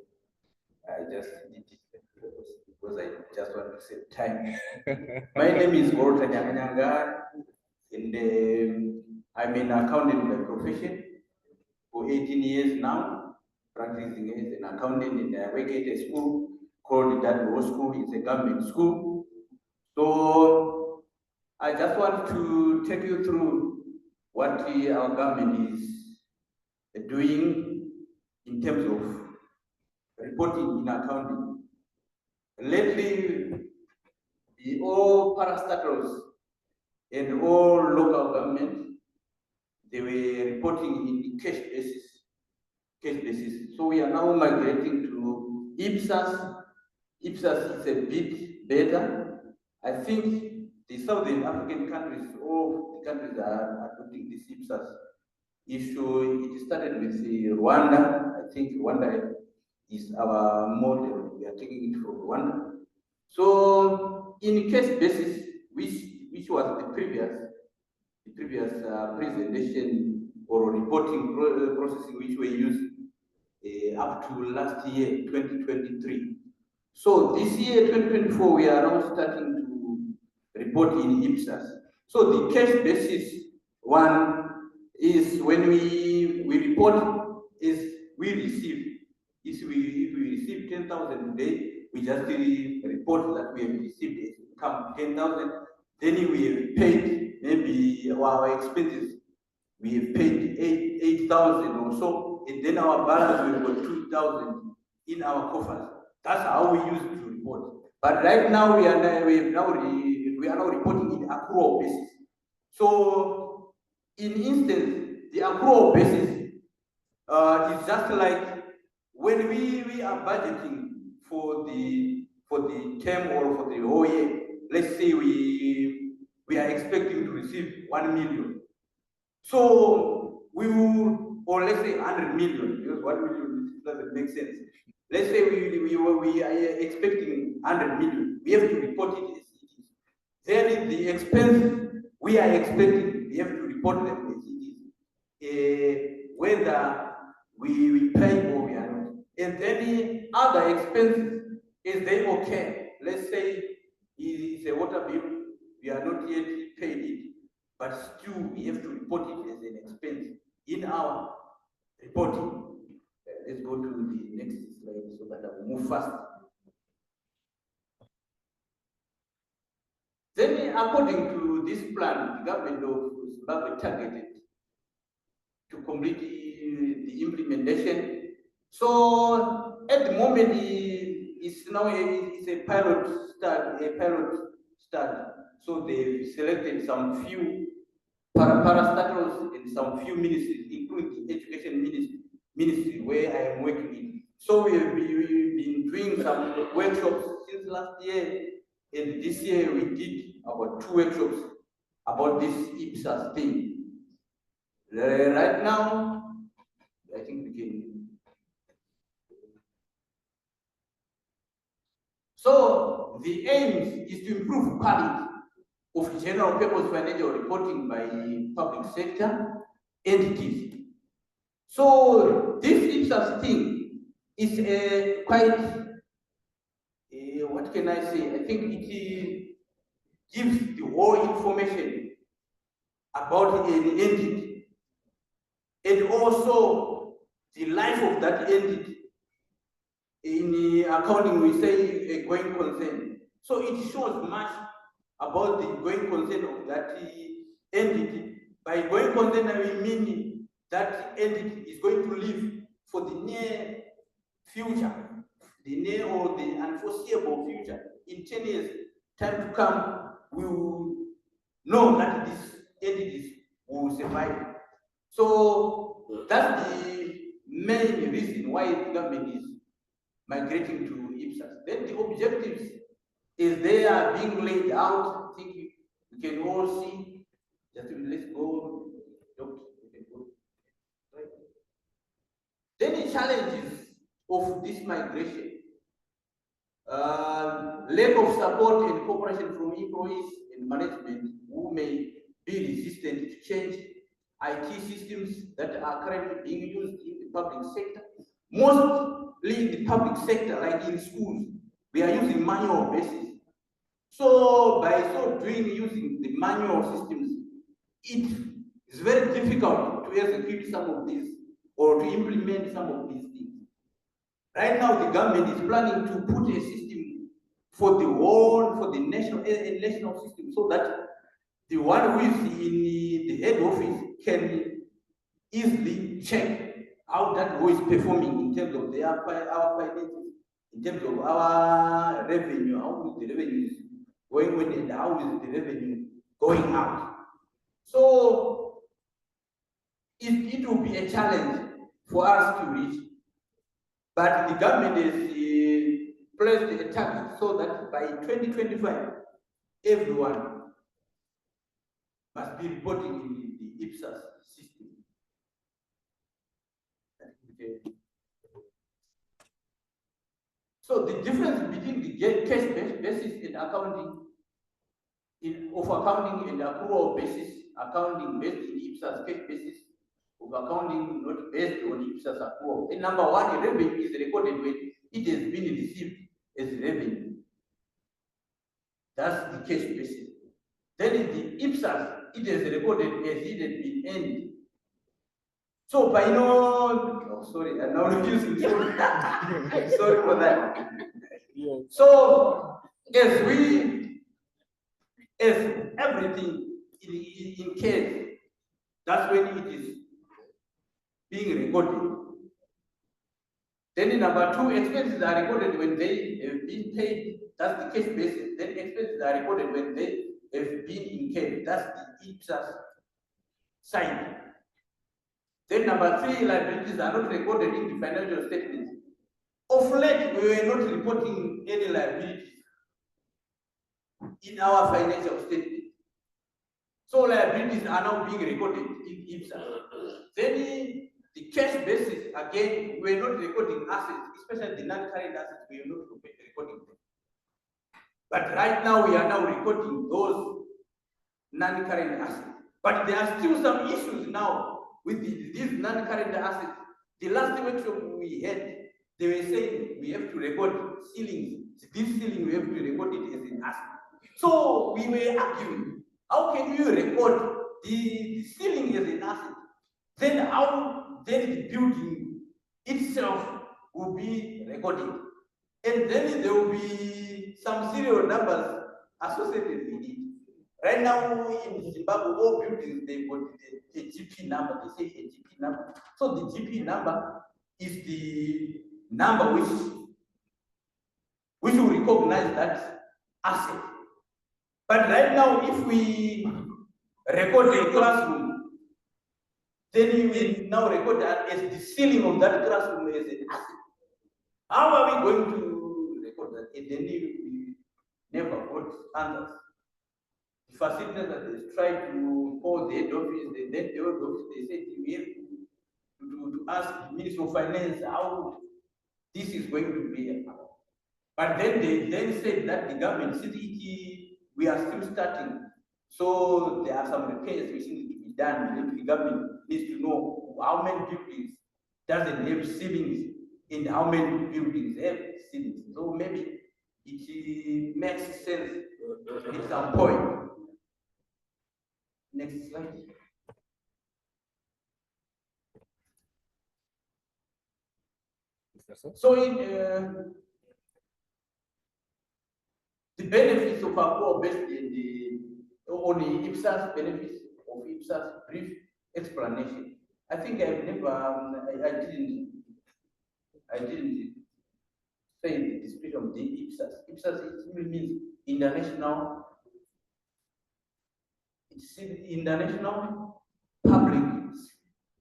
I just did it because I just want to save time. My name is Walter Nyanganyanga, and I'm an accountant by profession for 18 years now, practicing as an accountant, and I work at a school called Law School. It's a government school. So I just want to take you through what our government is doing in terms of reporting in accounting. Lately, all parastatals and all local government, they were reporting in cash basis. So we are now migrating to IPSAS. IPSAS is a bit better. I think the Southern African countries, all the countries are adopting this IPSAS issue. It started with Rwanda. I think Rwanda is our model. We are taking it from Rwanda. So in case basis, which was the previous presentation or reporting processing which we used up to last year, 2023. So this year, 2024, we are now starting to report in IPSAS. So the cash basis one is when we report is we receive. If we receive 10,000 today, we just report that we have received income 10,000. Then we have paid maybe our expenses, we have paid 8,000 or so, and then our balance we've got 2,000 in our coffers. That's how we used to report. But right now we are now reporting in accrual basis. So in instance, the accrual basis is just like when we are budgeting for the term or for the whole year. Let's say we are expecting to receive 1 million. So we will, or let's say 100 million, because 1 million doesn't make sense. Let's say we are expecting 100 million. We have to report it as it is. Then the expense we are expecting, we have to report them as it is. Whether we pay or we are not. And any other expenses, is they okay? Let's say it's a water bill, we are not yet paid it, but still we have to report it as an expense in our reporting. Let's go to the next slide so that I will move fast. Then, according to this plan, the government of Zimbabwe targeted to complete the implementation. So at the moment, it's a pilot study. So they've selected some few parastatals and some few ministries, including the education ministry where I am working in. So we've been doing some workshops since last year, and this year we did about 2 workshops about this IPSAS thing. Right now, I think we can. So the aim is to improve quality of general purpose financial reporting by public sector entities. So this IPSAS thing is quite, what can I say? I think it gives the whole information about an entity and also the life of that entity. In accounting, we say a going concern. So it shows much about the going concern of that entity. By going concern, I mean that entity is going to live for the near future, the near or the unforeseeable future. In 10 years, time to come, we will know that these entities will survive. So that's the main reason why the government is migrating to IPSAS. Then the objectives is they are being laid out. I think you can all see. Just let's go. Right. Then the challenges of this migration, lack of support and cooperation from employees and management who may be resistant to change, IT systems that are currently being used in the public sector. Mostly in the public sector, like in schools, we are using manual basis. So by so doing, using the manual systems, it is very difficult to execute some of these or to implement some of these things. Right now, the government is planning to put a system for the whole, for the national system, so that the one who is in the head office can easily check how that who is performing in terms of our finances, in terms of our revenue, how the revenue is going in and how is the revenue going out. So it will be a challenge for us to reach, but the government has placed a target so that by 2025, everyone must be reporting in the IPSAS system. So the difference between the cash basis and accounting, of accounting and accrual basis, accounting based in IPSAS cash basis, of accounting not based on IPSAS accrual. And number one, revenue is recorded when it has been received as revenue. That's the cash basis. Then in the IPSAS, it is recorded as it has been earned. So by sorry, I'm now refusing. Sorry for that. So as everything in case, that's when it is being recorded. Then number two, expenses are recorded when they have been paid. That's the cash basis. Then expenses are recorded when they have been incurred. That's the IPSAS side. Then number three, liabilities are not recorded in the financial statements. Of late, we were not reporting any liabilities in our financial statement. So liabilities are now being recorded in IPSAS. Then the cash basis, again, we are not recording assets, especially the non-current assets, we are not recording them. But right now, we are now recording those non-current assets. But there are still some issues now with these non-current assets. The last workshop we had, they were saying we have to record ceilings. This ceiling, we have to record it as an asset. So we were arguing, how can you record the ceiling as an asset? Then how then the building itself will be recorded. And then there will be some serial numbers associated with it. Right now in Zimbabwe, all buildings, they've got a GP number, they say a GP number. So the GP number is the number which will recognize that asset. But right now, if we record a classroom, then you will now record that as the ceiling of that classroom as an asset. How are we going to record that? And then we never got answers. The facilitators tried to call the head office, the head office, they said we have to ask the Ministry of Finance how this is going to be. But then they then said that the government, we are still starting. So there are some repairs which need to be done. The government needs to know how many buildings doesn't have ceilings and how many buildings have ceilings. So maybe it makes sense at some point. Next slide. So in the benefits of our core based on the IPSAS benefits of IPSAS brief explanation. I think I've never, I didn't say the spirit of the IPSAS. IPSAS it means international. It's international public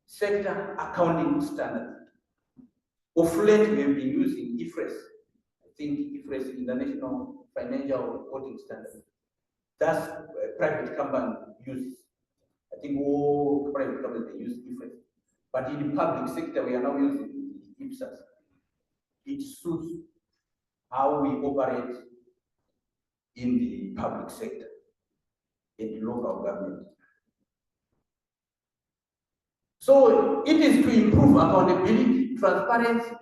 sector accounting standard. Of late, we have been using IFRS. I think IFRS International Financial Reporting Standard. That's a private company uses. I think all private companies use IFRS. But in the public sector, we are now using IPSAS. It suits how we operate in the public sector, in the local government. So it is to improve accountability, transparency.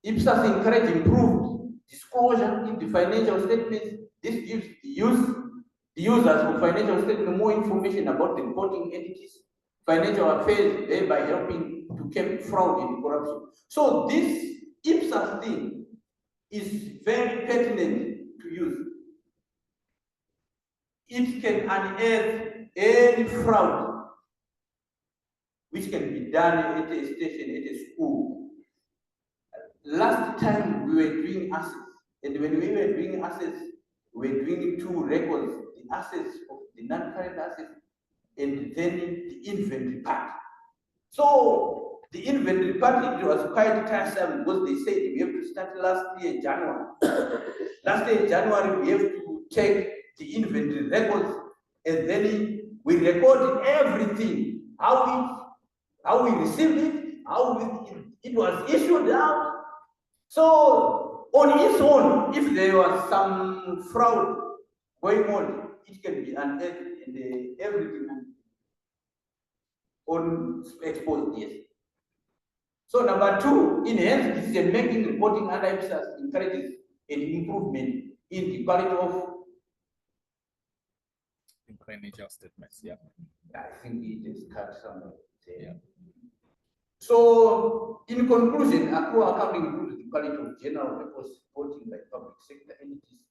IPSAS encourage improved disclosure in the financial statements. This gives the users of financial statements more information about the reporting entities, financial affairs, thereby helping to keep fraud and corruption. So this IPSAS thing is very pertinent to use. It can unearth any fraud which can be done at a station, at a school. Last time we were doing assets, and when we were doing assets, we were doing two records, the assets of the non-current assets and then the inventory part. So the inventory part, it was quite tiresome because they said we have to start last year, January. Last year, January, we have to take the inventory records and then we record everything, how we received it, how it was issued out. So on its own, if there was some fraud going on, it can be unearthed and everything on exposed, yes. So number two, enhanced decision-making reporting under IPSAS encourages an improvement in the quality of financial statements, yeah. I think it is cut somewhere there. Yeah. So, in conclusion, accrual accounting improves the quality of general reports reporting by public sector entities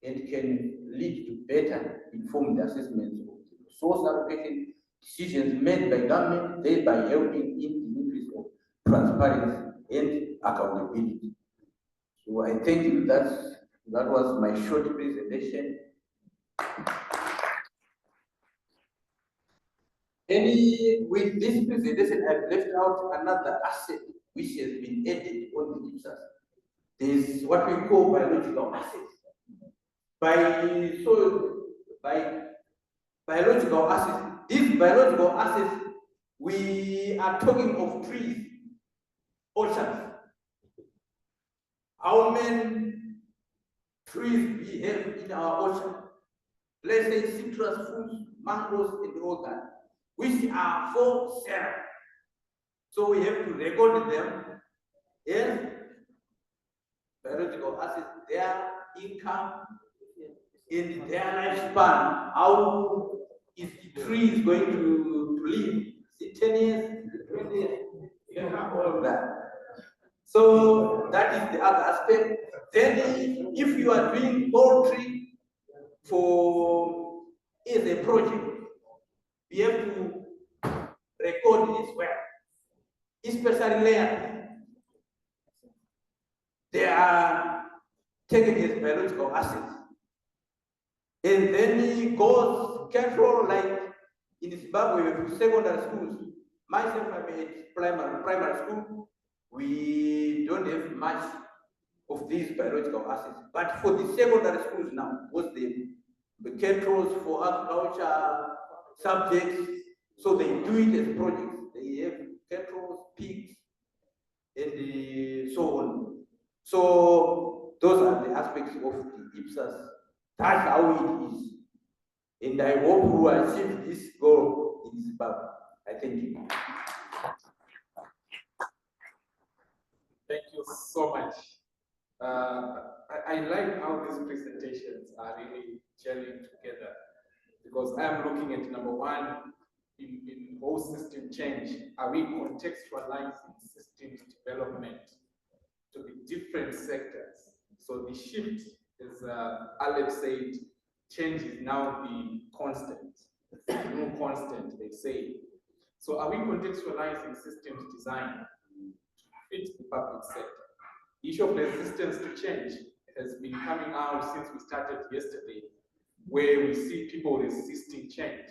and can lead to better informed assessments of the resource allocation decisions made by government, thereby helping in the increase of transparency and accountability. So I thank you. That was my short presentation. With this presentation, I've left out another asset which has been added on the IPSAS. There's what we call biological assets. By biological assets, these biological assets, we are talking of trees, orchards. How many trees we have in our orchard? Let's say citrus fruits, mangoes, and all that, which are for sale. So we have to record them as biological assets, their income, in their lifespan. How is the tree going to live? Is it 10 years, 20 years? You have all of that. So that is the other aspect. Then if you are doing poultry for as a project, you have to record it as well, especially layers. They are taken as biological assets. And then it goes control, like in Zimbabwe, with secondary schools. Myself, I'm at primary school. We don't have much of these biological assets. But for the secondary schools now, what's the controls for agriculture subjects, so they do it as projects. They have controls, pigs, and so on. So those are the aspects of the IPSAS. That's how it is. And I hope we will achieve this goal in Zimbabwe. I thank you. Thank you so much. I like how these presentations are really gelling together, because I'm looking at number one, in whole system change, are we contextualizing systems development to the different sectors? So the shift, as Alex said, change is now the constant, no constant, they say. So are we contextualizing systems design to fit the public sector? The issue of resistance to change has been coming out since we started yesterday, where we see people resisting change.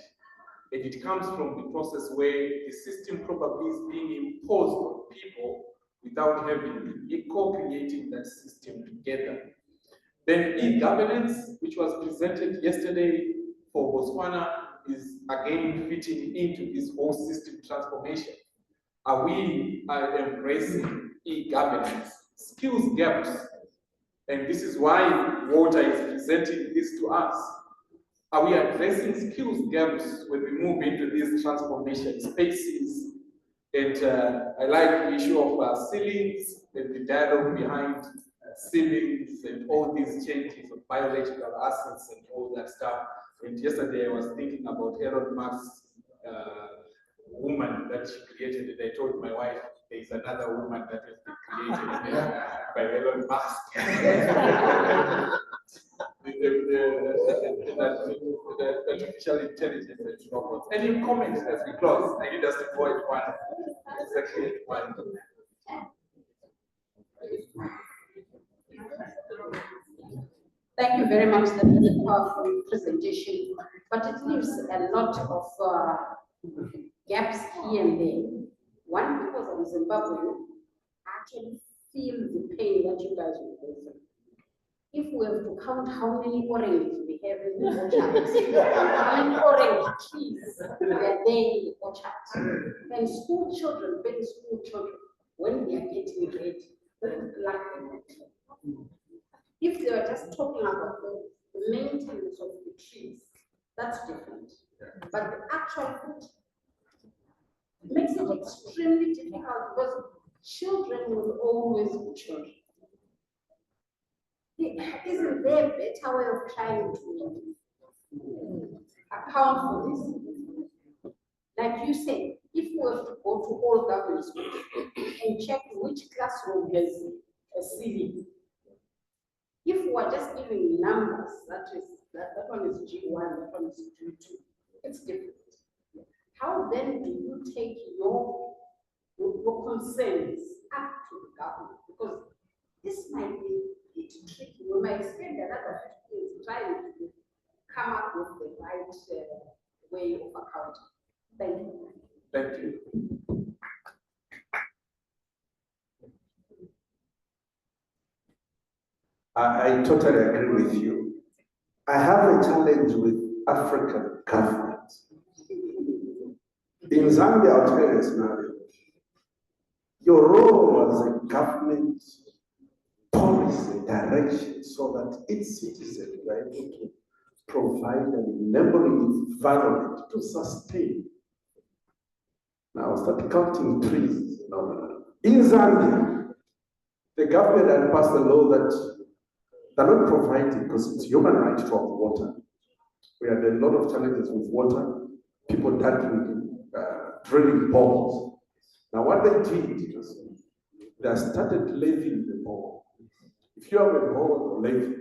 And it comes from the process where the system probably is being imposed on people without having co-creating that system together. Then e-governance, which was presented yesterday for Botswana, is again fitting into this whole system transformation. Are we embracing e-governance? Skills gaps, and this is why Walter is presenting this to us. Are we addressing skills gaps when we move into these transformation spaces? And I like the issue of ceilings and the dialogue behind ceilings and all these changes of biological assets and all that stuff. And yesterday I was thinking about Elon Musk's woman that she created, and I told my wife there is another woman that has been created by Elon Musk. the artificial intelligence and robots. Any comments as we close? I need us to go at one. Exactly at one. Thank you very much. That was a powerful presentation, but it leaves a lot of gaps here and there. One, because I'm Zimbabwean, I can feel the pain that you guys will go through. If we have to count how many oranges we have in the orchard, how many orange trees are there in the orchard, and school children, very school children, when they are getting ready, if they were just talking about the maintenance of the trees, that's different. But the actual food makes it extremely difficult, because children will always be children. Isn't there a better way of trying to account for this? Like you said, if we have to go to all government schools and check which classroom has a ceiling, If we are just giving numbers, that one is G1, that one is G2, it's different. How then do you take your concerns up to the government? Because this might be tricky. We might spend another 50 years trying to come up with the right way of accounting. Thank you. Thank you. I totally agree with you. I have a challenge with African governments. In Zambia, I'll tell you a scenario. Your role as a government policy direction so that its citizens are able to provide an enabling environment to sustain. Now start counting trees. No. In Zambia, the government had passed a law that they're not providing, because it's human right to have water. We had a lot of challenges with water. People died with drilling boreholes. Now what they did was they started levying the borehole. If you have a borehole, levy.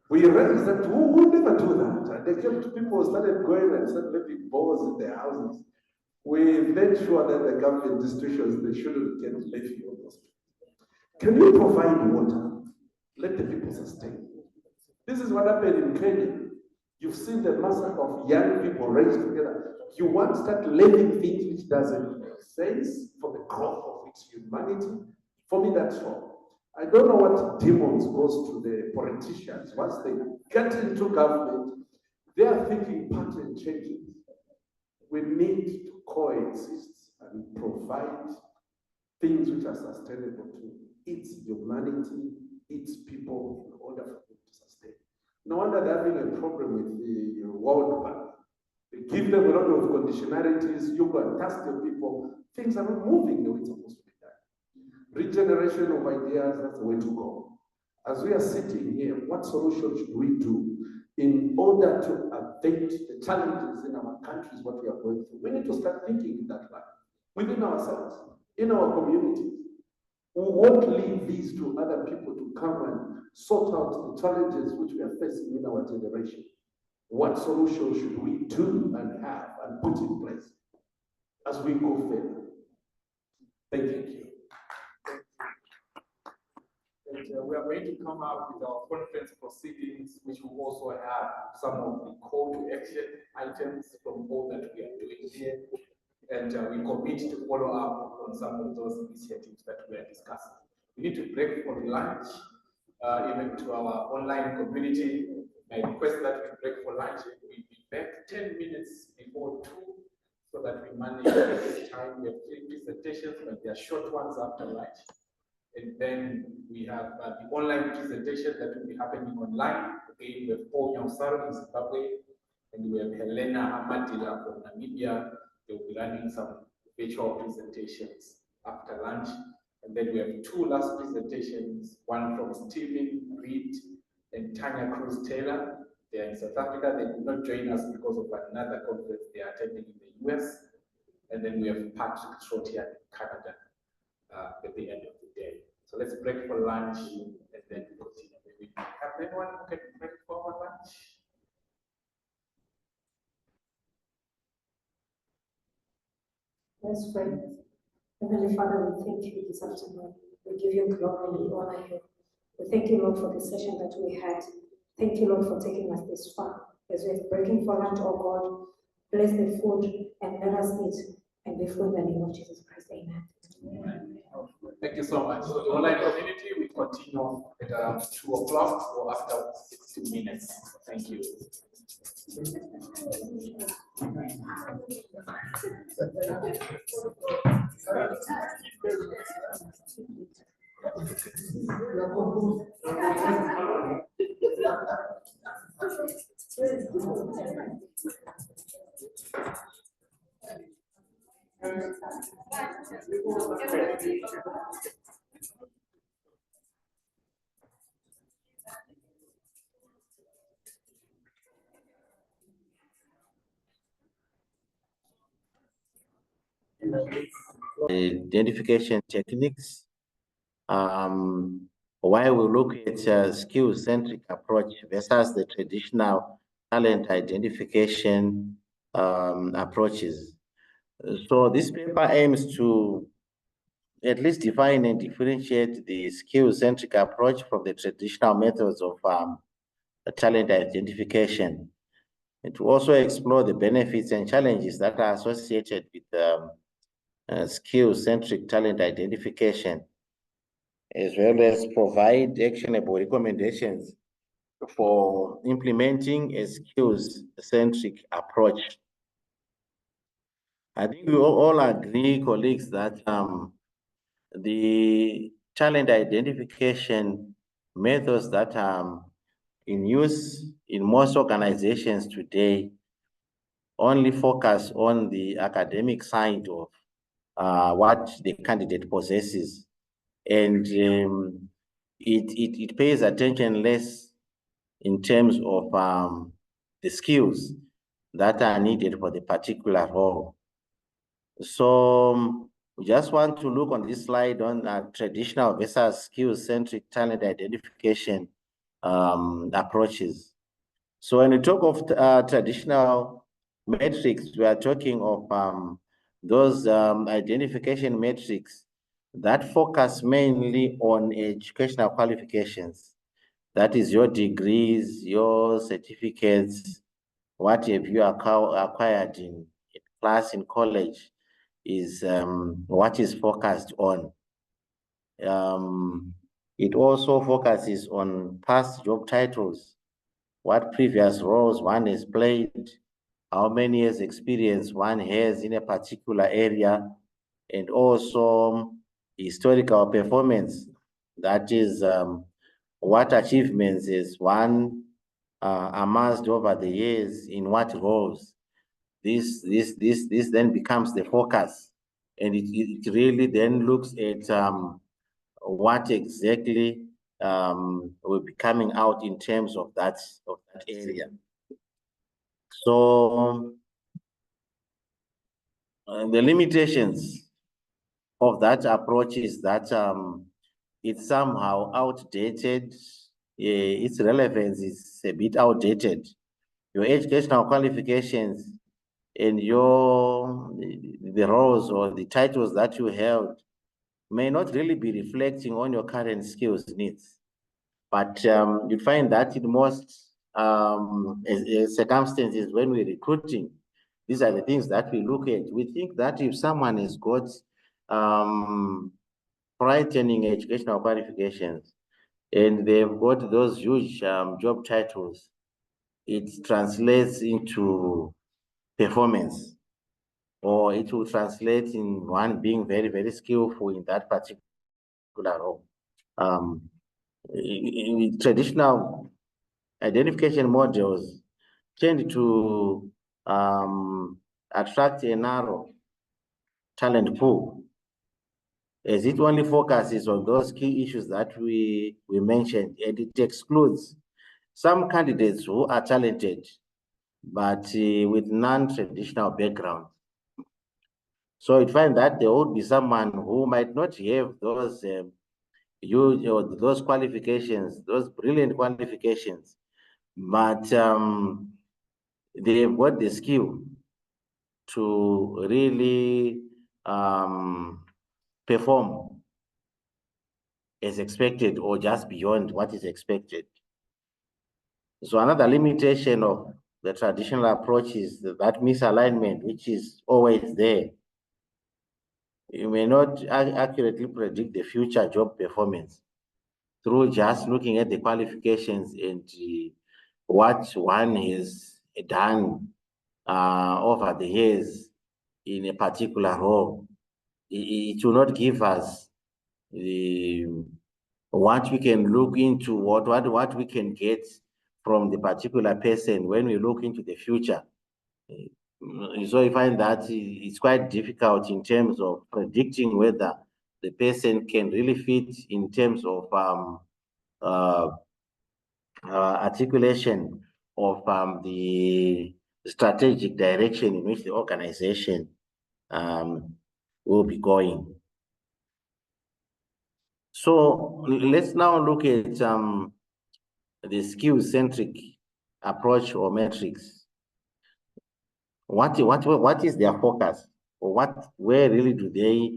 We raised that, who would never do that? And they came to people, started going and started levying boreholes in their houses. We made sure that the government institutions, they shouldn't get levy on those. Can you provide water? Let the people sustain. This is what happened in Kenya. You've seen the massacre of young people raised together. You want to start levying things which doesn't make sense for the growth of its humanity. For me, that's wrong. I don't know what demons goes to the politicians. Once they get into government, they are thinking pattern changes. We need to coexist and provide things which are sustainable to its humanity, its people, in order for them to sustain. No wonder they're having a problem with the World Bank. They give them a lot of conditionalities. You go and task your people. Things are not moving the way it's supposed to be done. Regeneration of ideas, that's the way to go. As we are sitting here, what solution should we do in order to abate the challenges in our countries, what we are going through? We need to start thinking in that way, within ourselves, in our communities. We won't leave these to other people to come and sort out the challenges which we are facing in our generation. What solution should we do and have and put in place as we go further? Thank you. And we are going to come up with our conference proceedings, which will also have some of the call to action items from all that we are doing here. And we commit to follow up on some of those initiatives that we are discussing. We need to break for lunch, even to our online community. I request that we break for lunch and we'll be back 10 minutes before 2 so that we manage this time. We have 3 presentations, but they are short ones after lunch. And then we have the online presentation that will be happening online. Again, we have Paul Nyausaro in Zimbabwe, and we have Helena Amadila from Namibia. They'll be running some virtual presentations after lunch. And then we have 2 last presentations, one from Stephen Reed and Tanya Cruz Taylor. They are in South Africa. They did not join us because of another conference they are attending in the US. And then we have Patrick Trottier in Canada at the end of the day. So let's break for lunch and then continue. Maybe have anyone who can break for our lunch? Let's pray. Heavenly Father, we thank you this afternoon. We give you glory, we honor you. We thank you, Lord, for the session that we had. Thank you, Lord, for taking us this far. As we are breaking for lunch, oh God, bless the food and let us eat and be full in the name of Jesus Christ. Amen. Thank you so much. So the online community, we continue at around 2 o'clock or after 60 minutes. Thank you. Identification techniques. while we look at skill-centric approach versus the traditional talent identification approaches. So this paper aims to at least define and differentiate the skill-centric approach from the traditional methods of talent identification, and to also explore the benefits and challenges that are associated with skill-centric talent identification, as well as provide actionable recommendations for implementing a skills-centric approach. I think we all agree, colleagues, that the talent identification methods that are in use in most organizations today only focus on the academic side of what the candidate possesses, and it pays attention less in terms of the skills that are needed for the particular role. So we just want to look on this slide on traditional versus skill-centric talent identification approaches. So when we talk of traditional metrics, we are talking of those identification metrics that focus mainly on educational qualifications. That is your degrees, your certificates, what have you acquired in class, in college, is what is focused on. It also focuses on past job titles, what previous roles one has played, how many years experience one has in a particular area, and also historical performance. That is what achievements is one amassed over the years in what roles. This then becomes the focus, and it really then looks at what exactly will be coming out in terms of that area. So the limitations of that approach is that it's somehow outdated. Its relevance is a bit outdated. Your educational qualifications and the roles or the titles that you held may not really be reflecting on your current skills needs. But you find that in most circumstances, when we're recruiting, these are the things that we look at. We think that if someone has got frightening educational qualifications and they've got those huge job titles, it translates into performance, or it will translate in one being very, very skillful in that particular role. In traditional identification models tend to attract a narrow talent pool, as it only focuses on those key issues that we mentioned, and it excludes some candidates who are talented, but with non-traditional background. So you'd find that there would be someone who might not have those those qualifications, those brilliant qualifications, but they've got the skill to really perform as expected or just beyond what is expected. So another limitation of the traditional approach is that misalignment, which is always there. You may not accurately predict the future job performance through just looking at the qualifications and what one has done over the years in a particular role. It will not give us what we can look into, what we can get from the particular person when we look into the future. So I find that it's quite difficult in terms of predicting whether the person can really fit in terms of articulation of the strategic direction in which the organization will be going. So let's now look at the skill-centric approach or metrics. What is their focus, or where really do they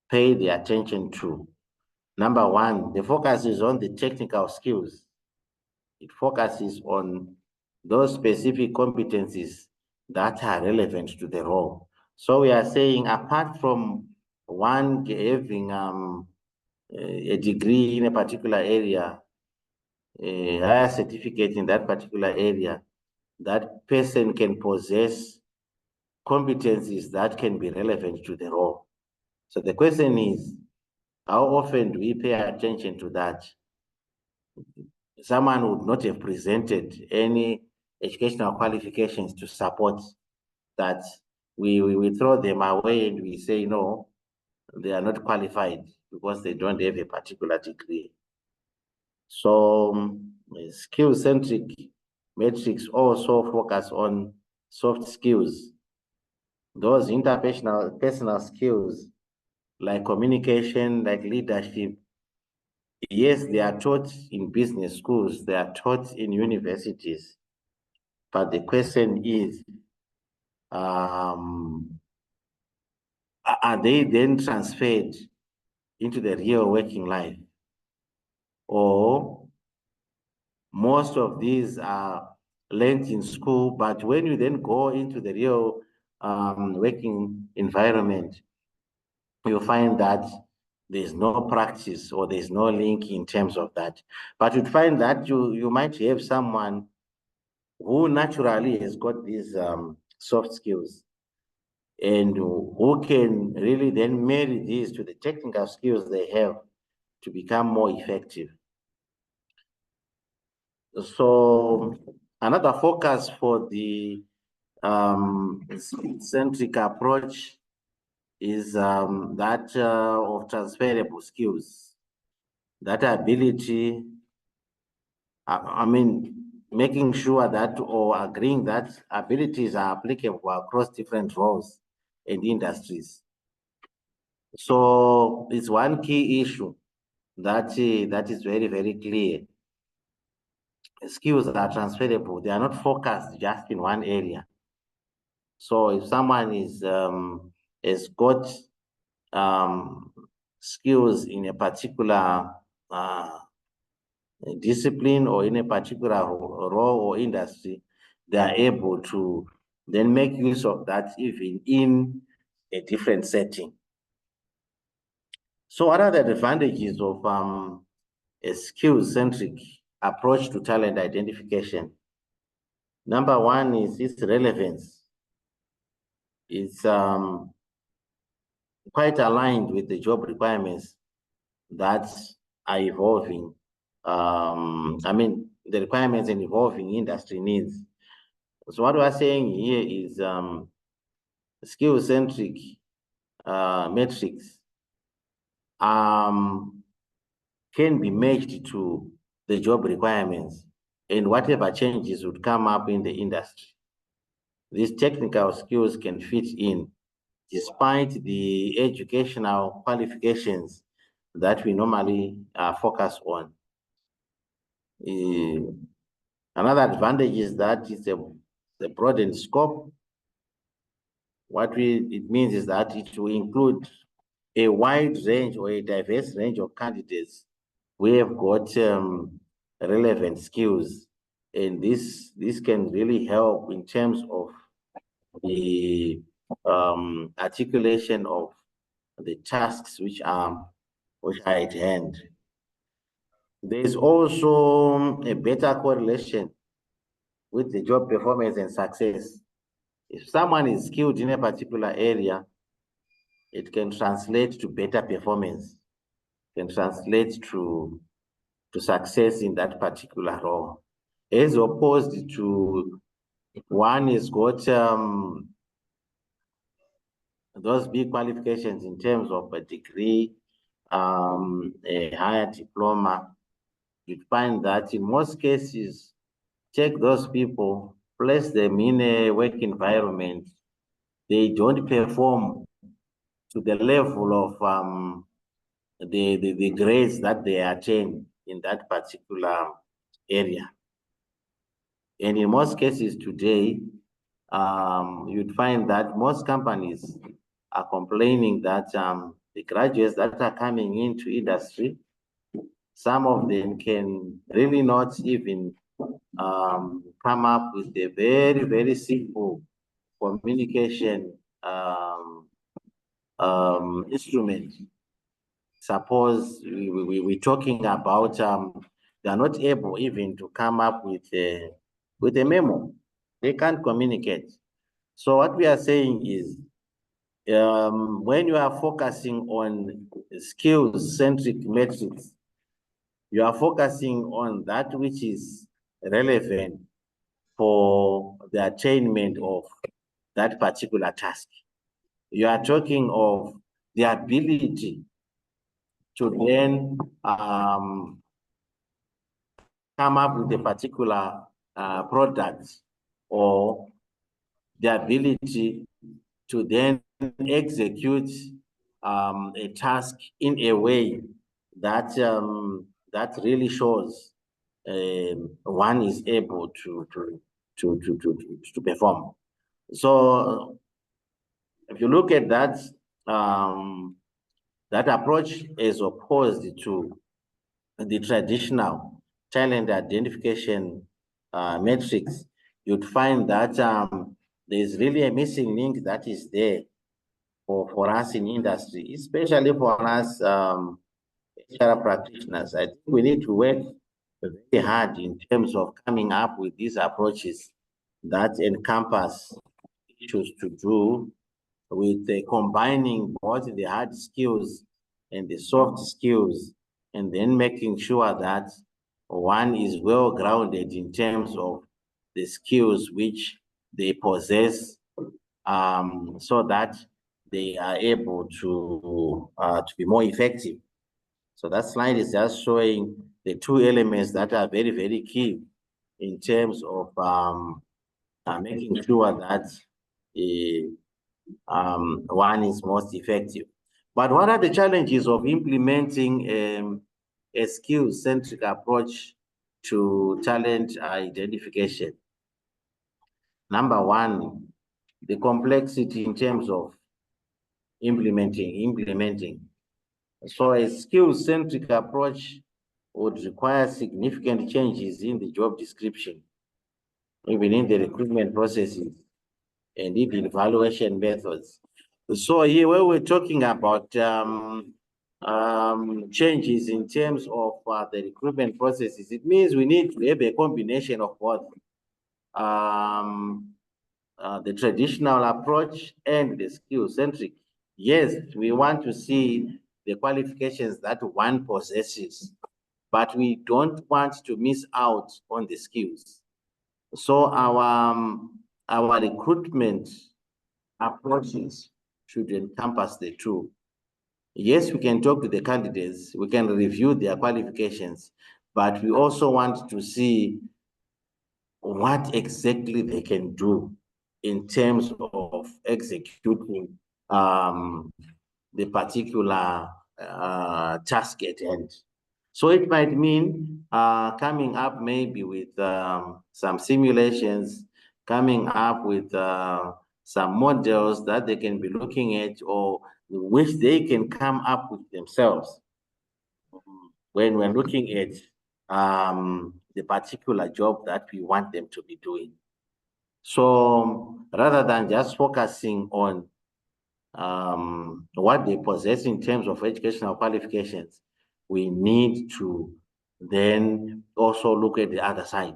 pay the attention to? Number one, the focus is on the technical skills. It focuses on those specific competencies that are relevant to the role. So we are saying, apart from one having a degree in a particular area, a higher certificate in that particular area, that person can possess competencies that can be relevant to the role. So the question is, how often do we pay attention to that? Someone would not have presented any educational qualifications to support that. We throw them away and we say, no, they are not qualified because they don't have a particular degree. So skill-centric metrics also focus on soft skills, those personal skills like communication, like leadership. Yes, they are taught in business schools, they are taught in universities, but the question is, are they then transferred into the real working life? Or most of these are learned in school, but when you then go into the real working environment, you find that there's no practice or there's no link in terms of that. But you'd find that you might have someone who naturally has got these soft skills and who can really then marry these to the technical skills they have to become more effective. So another focus for the centric approach is that of transferable skills, that ability, I mean, making sure that or agreeing that abilities are applicable across different roles and industries. So it's one key issue that is very, very clear. Skills are transferable. They are not focused just in one area. So if someone has got skills in a particular discipline or in a particular role or industry, they are able to then make use of that even in a different setting. So what are the advantages of a skill-centric approach to talent identification? Number one is its relevance. It's quite aligned with the job requirements that are evolving. I mean, the requirements and evolving industry needs. So what we're saying here is skill-centric metrics can be matched to the job requirements and whatever changes would come up in the industry. These technical skills can fit in despite the educational qualifications that we normally focus on. Another advantage is that it's a broadened scope. What it means is that it will include a wide range or a diverse range of candidates who have got relevant skills. And this can really help in terms of the articulation of the tasks which are at hand. There's also a better correlation with the job performance and success. If someone is skilled in a particular area, it can translate to better performance, can translate to success in that particular role, as opposed to one has got those big qualifications in terms of a degree, a higher diploma. You'd find that in most cases, take those people, place them in a work environment, they don't perform to the level of the grades that they attain in that particular area. And in most cases today, you'd find that most companies are complaining that the graduates that are coming into industry, some of them can really not even come up with a very, very simple communication instrument. Suppose we're talking about they are not able even to come up with a memo. They can't communicate. So what we are saying is, when you are focusing on skills-centric metrics, you are focusing on that which is relevant for the attainment of that particular task. You are talking of the ability to then come up with a particular product, or the ability to then execute a task in a way that that really shows one is able to perform. So if you look at that that approach as opposed to the traditional talent identification metrics, you'd find that there's really a missing link that is there for us in industry, especially for us HR practitioners. I think we need to work very hard in terms of coming up with these approaches that encompass issues to do with combining both the hard skills and the soft skills, and then making sure that one is well grounded in terms of the skills which they possess, so that they are able to be more effective. So that slide is just showing the two elements that are very, very key in terms of making sure that one is most effective. But what are the challenges of implementing a skill-centric approach to talent identification? Number one, the complexity in terms of implementing. So a skill-centric approach would require significant changes in the job description, even in the recruitment processes, and even evaluation methods. So here, where we're talking about changes in terms of the recruitment processes, it means we need to have a combination of both the traditional approach and the skill-centric. Yes, we want to see the qualifications that one possesses, but we don't want to miss out on the skills. So our recruitment approaches should encompass the two. Yes, we can talk to the candidates, we can review their qualifications, but we also want to see what exactly they can do in terms of executing the particular task at hand. So it might mean coming up maybe with some simulations, coming up with some models that they can be looking at, or which they can come up with themselves when we're looking at the particular job that we want them to be doing. So rather than just focusing on what they possess in terms of educational qualifications, we need to then also look at the other side.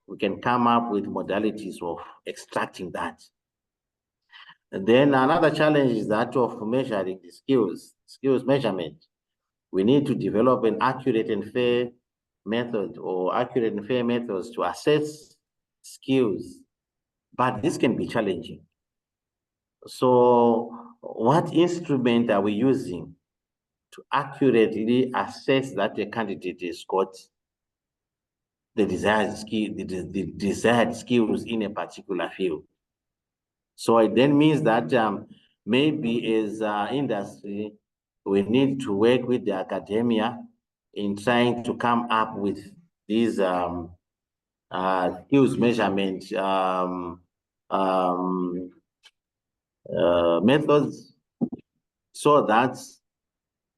We can come up with modalities of extracting that. And then another challenge is that of measuring the skills measurement. We need to develop an accurate and fair method, or accurate and fair methods to assess skills, but this can be challenging. So what instrument are we using to accurately assess that the candidate has got the desired skill, the desired skills in a particular field? So it then means that maybe as industry, we need to work with the academia in trying to come up with these skills measurement methods, so that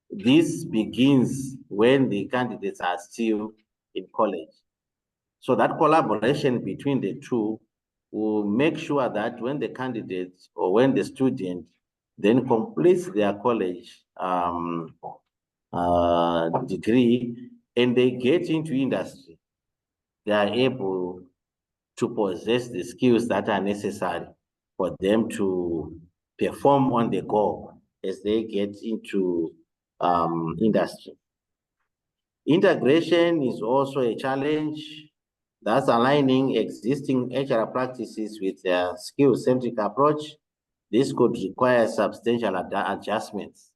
this begins when the candidates are still in college. So that collaboration between the two will make sure that when the candidate or when the student then completes their college degree and they get into industry, they are able to possess the skills that are necessary for them to perform on the go as they get into industry. Integration is also a challenge. That's aligning existing HR practices with a skill-centric approach. This could require substantial adjustments.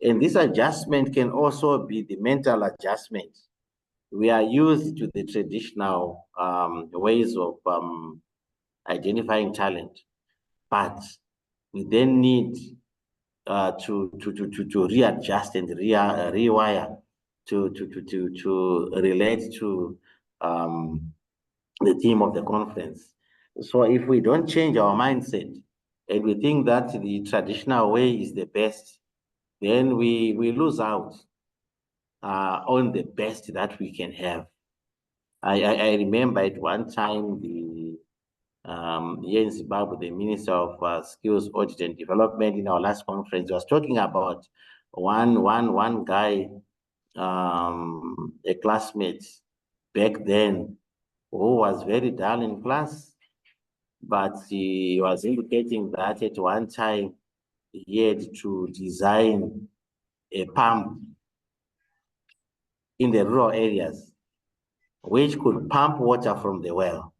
And this adjustment can also be the mental adjustment. We are used to the traditional ways of identifying talent, but we then need to readjust and rewire to relate to the theme of the conference. So if we don't change our mindset and we think that the traditional way is the best, then we lose out on the best that we can have. I remember at one time here in Zimbabwe, the Minister of Skills, Audit and Development in our last conference was talking about one guy, a classmate back then, who was very dull in class, but he was indicating that at one time he had to design a pump in the rural areas, which could pump water from the well.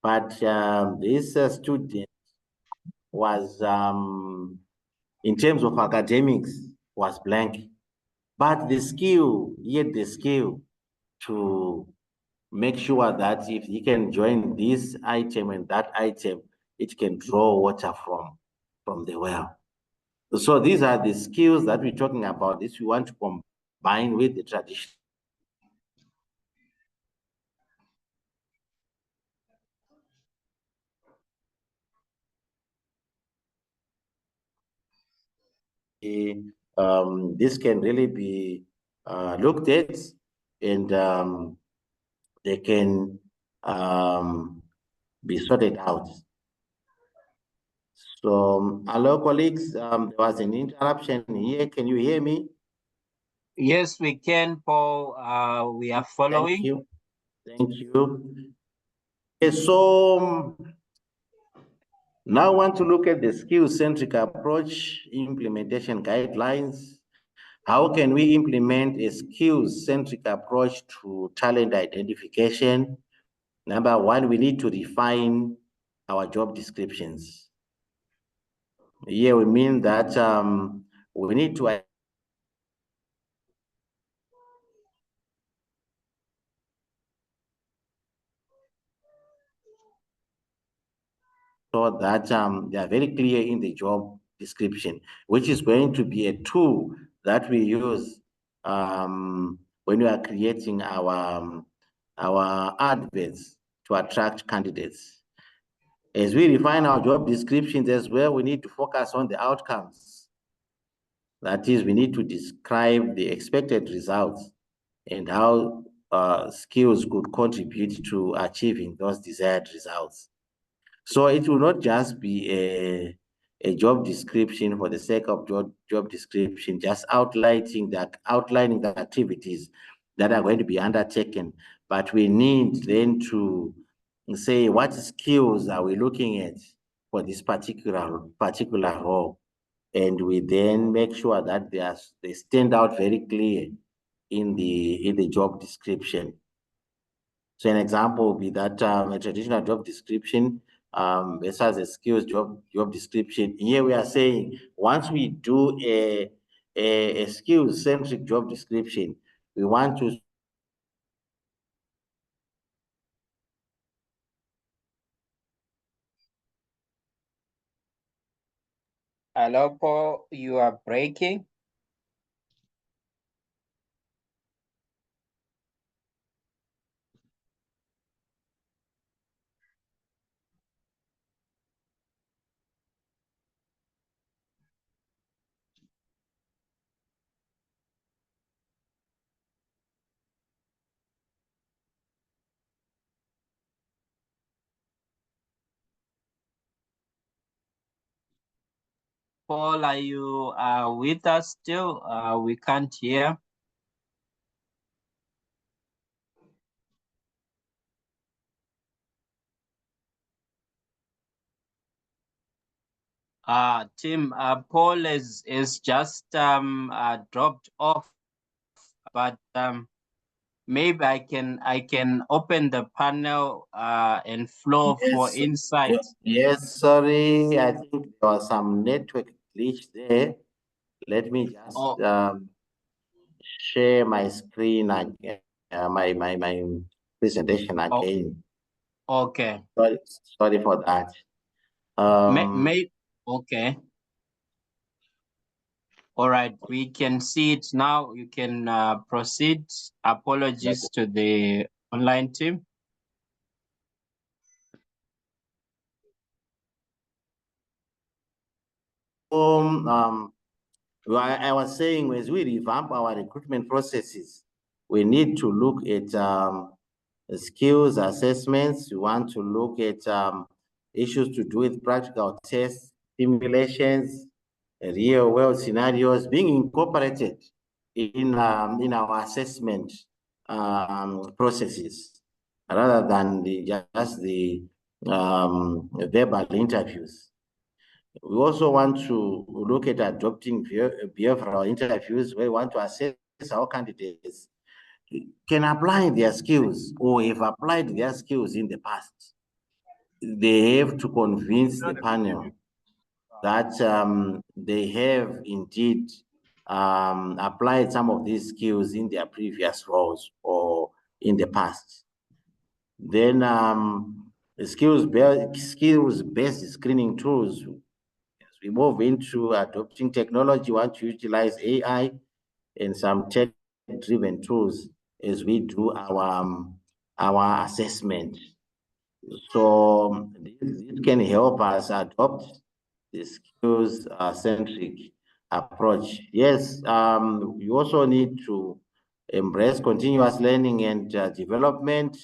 But this student was, in terms of academics, was blank. But the skill, he had the skill to make sure that if he can join this item and that item, it can draw water from the well. So these are the skills that we're talking about. This we want to combine with the tradition. This can really be looked at, and they can be sorted out. So, hello, colleagues. There was an interruption here. Can you hear me? Yes, we can, Paul. We are following. Thank you. Thank you. Okay, so now I want to look at the skill-centric approach implementation guidelines. How can we implement a skills-centric approach to talent identification? Number one, we need to define our job descriptions. Here we mean that we need to so that they are very clear in the job description, which is going to be a tool that we use when we are creating our adverts to attract candidates. As we refine our job descriptions as well, we need to focus on the outcomes. That is, we need to describe the expected results and how skills could contribute to achieving those desired results. So it will not just be a job description for the sake of job description, just outlining the activities that are going to be undertaken. But we need then to say what skills are we looking at for this particular role, and we then make sure that they stand out very clear in the job description. So an example would be that a traditional job description versus a skills job description. Here we are saying once we do a skills-centric job description, we want to Hello, Paul. You are breaking. Paul, are you with us still? We can't hear. Tim, Paul is just dropped off, but maybe I can open the panel and flow for Yes, insight. yes, sorry, I think there was some network glitch there. Let me just share my screen again, my presentation again. Okay. Sorry for that. Okay. All right, we can see it now. You can proceed. Apologies to the online team. Well, I was saying, as we revamp our recruitment processes, we need to look at skills assessments. We want to look at issues to do with practical tests, simulations, real world scenarios being incorporated in our assessment processes, rather than just the verbal interviews. We also want to look at adopting behavioral interviews where we want to assess how candidates can apply their skills or have applied their skills in the past. They have to convince the panel that they have indeed applied some of these skills in their previous roles or in the past. Then skills-based screening tools. As we move into adopting technology, we want to utilize AI and some tech-driven tools as we do our assessment. So this can help us adopt the skills-centric approach. Yes, we also need to embrace continuous learning and development.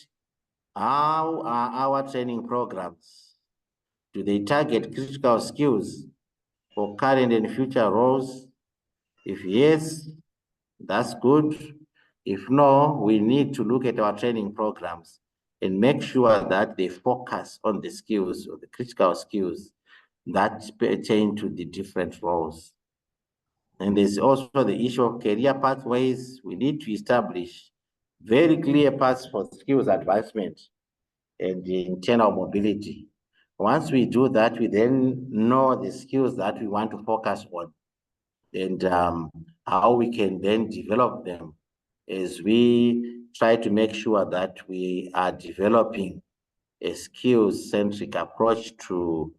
How are our training programs? Do they target critical skills for current and future roles? If yes, that's good. If no, we need to look at our training programs and make sure that they focus on the skills or the critical skills that pertain to the different roles. And there's also the issue of career pathways. We need to establish very clear paths for skills advancement and the internal mobility. Once we do that, we then know the skills that we want to focus on and how we can then develop them as we try to make sure that we are developing a skills-centric approach to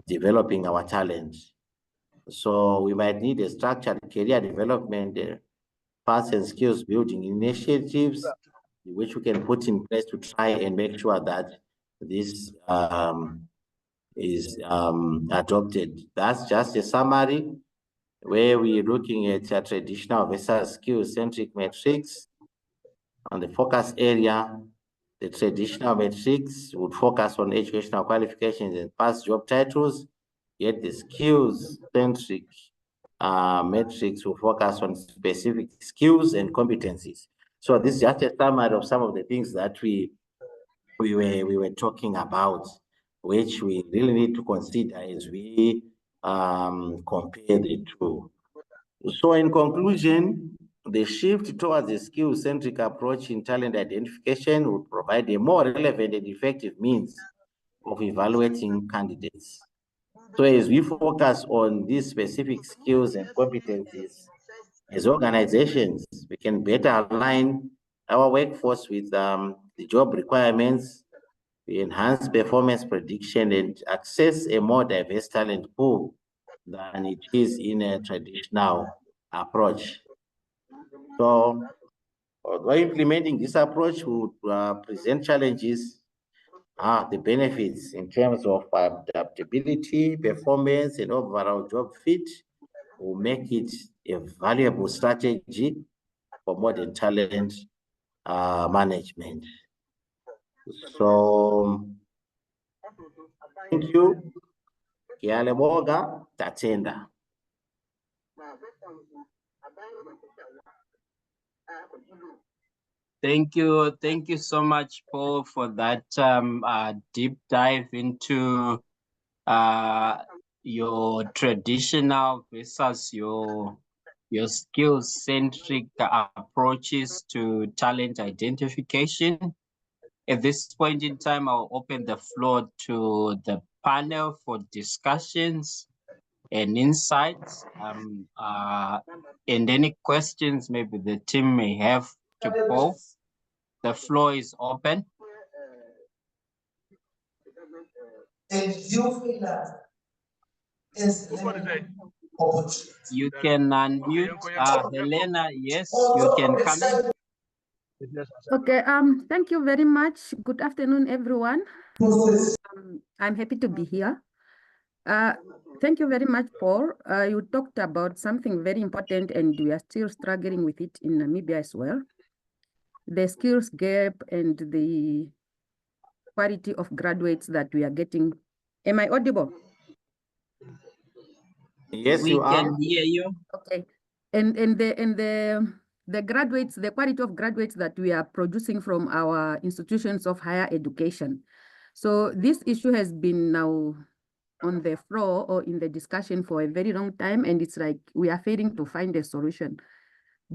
developing our talent. So we might need a structured career development, paths and skills building initiatives, which we can put in place to try and make sure that this is adopted. That's just a summary where we're looking at traditional versus skill-centric metrics. On the focus area, the traditional metrics would focus on educational qualifications and past job titles, yet the skills-centric metrics will focus on specific skills and competencies. So this is just a summary of some of the things that we were talking about, which we really need to consider as we compare the two. So in conclusion, the shift towards a skill-centric approach in talent identification would provide a more relevant and effective means of evaluating candidates. So as we focus on these specific skills and competencies, as organizations, we can better align our workforce with the job requirements, we enhance performance prediction and access a more diverse talent pool than it is in a traditional approach. So, although implementing this approach would present challenges, the benefits in terms of adaptability, performance, and overall job fit will make it a valuable strategy for modern talent management. So, thank you. Ngiyaleboga, tatenda. Thank you so much, Paul, for that deep dive into your traditional versus your skill-centric approaches to talent identification. At this point in time, I'll open the floor to the panel for discussions and insights, and any questions maybe the team may have to Paul. The floor is open. You can unmute Helena. Yes, you can come in. Okay, thank you very much. Good afternoon, everyone. I'm happy to be here. Thank you very much, Paul. You talked about something very important, and we are still struggling with it in Namibia as well. The skills gap and the quality of graduates that we are getting. Am I audible? Yes, we you are. can hear you. Okay. And the graduates, the quality of graduates that we are producing from our institutions of higher education. So this issue has been now on the floor or in the discussion for a very long time, and it's like we are failing to find a solution.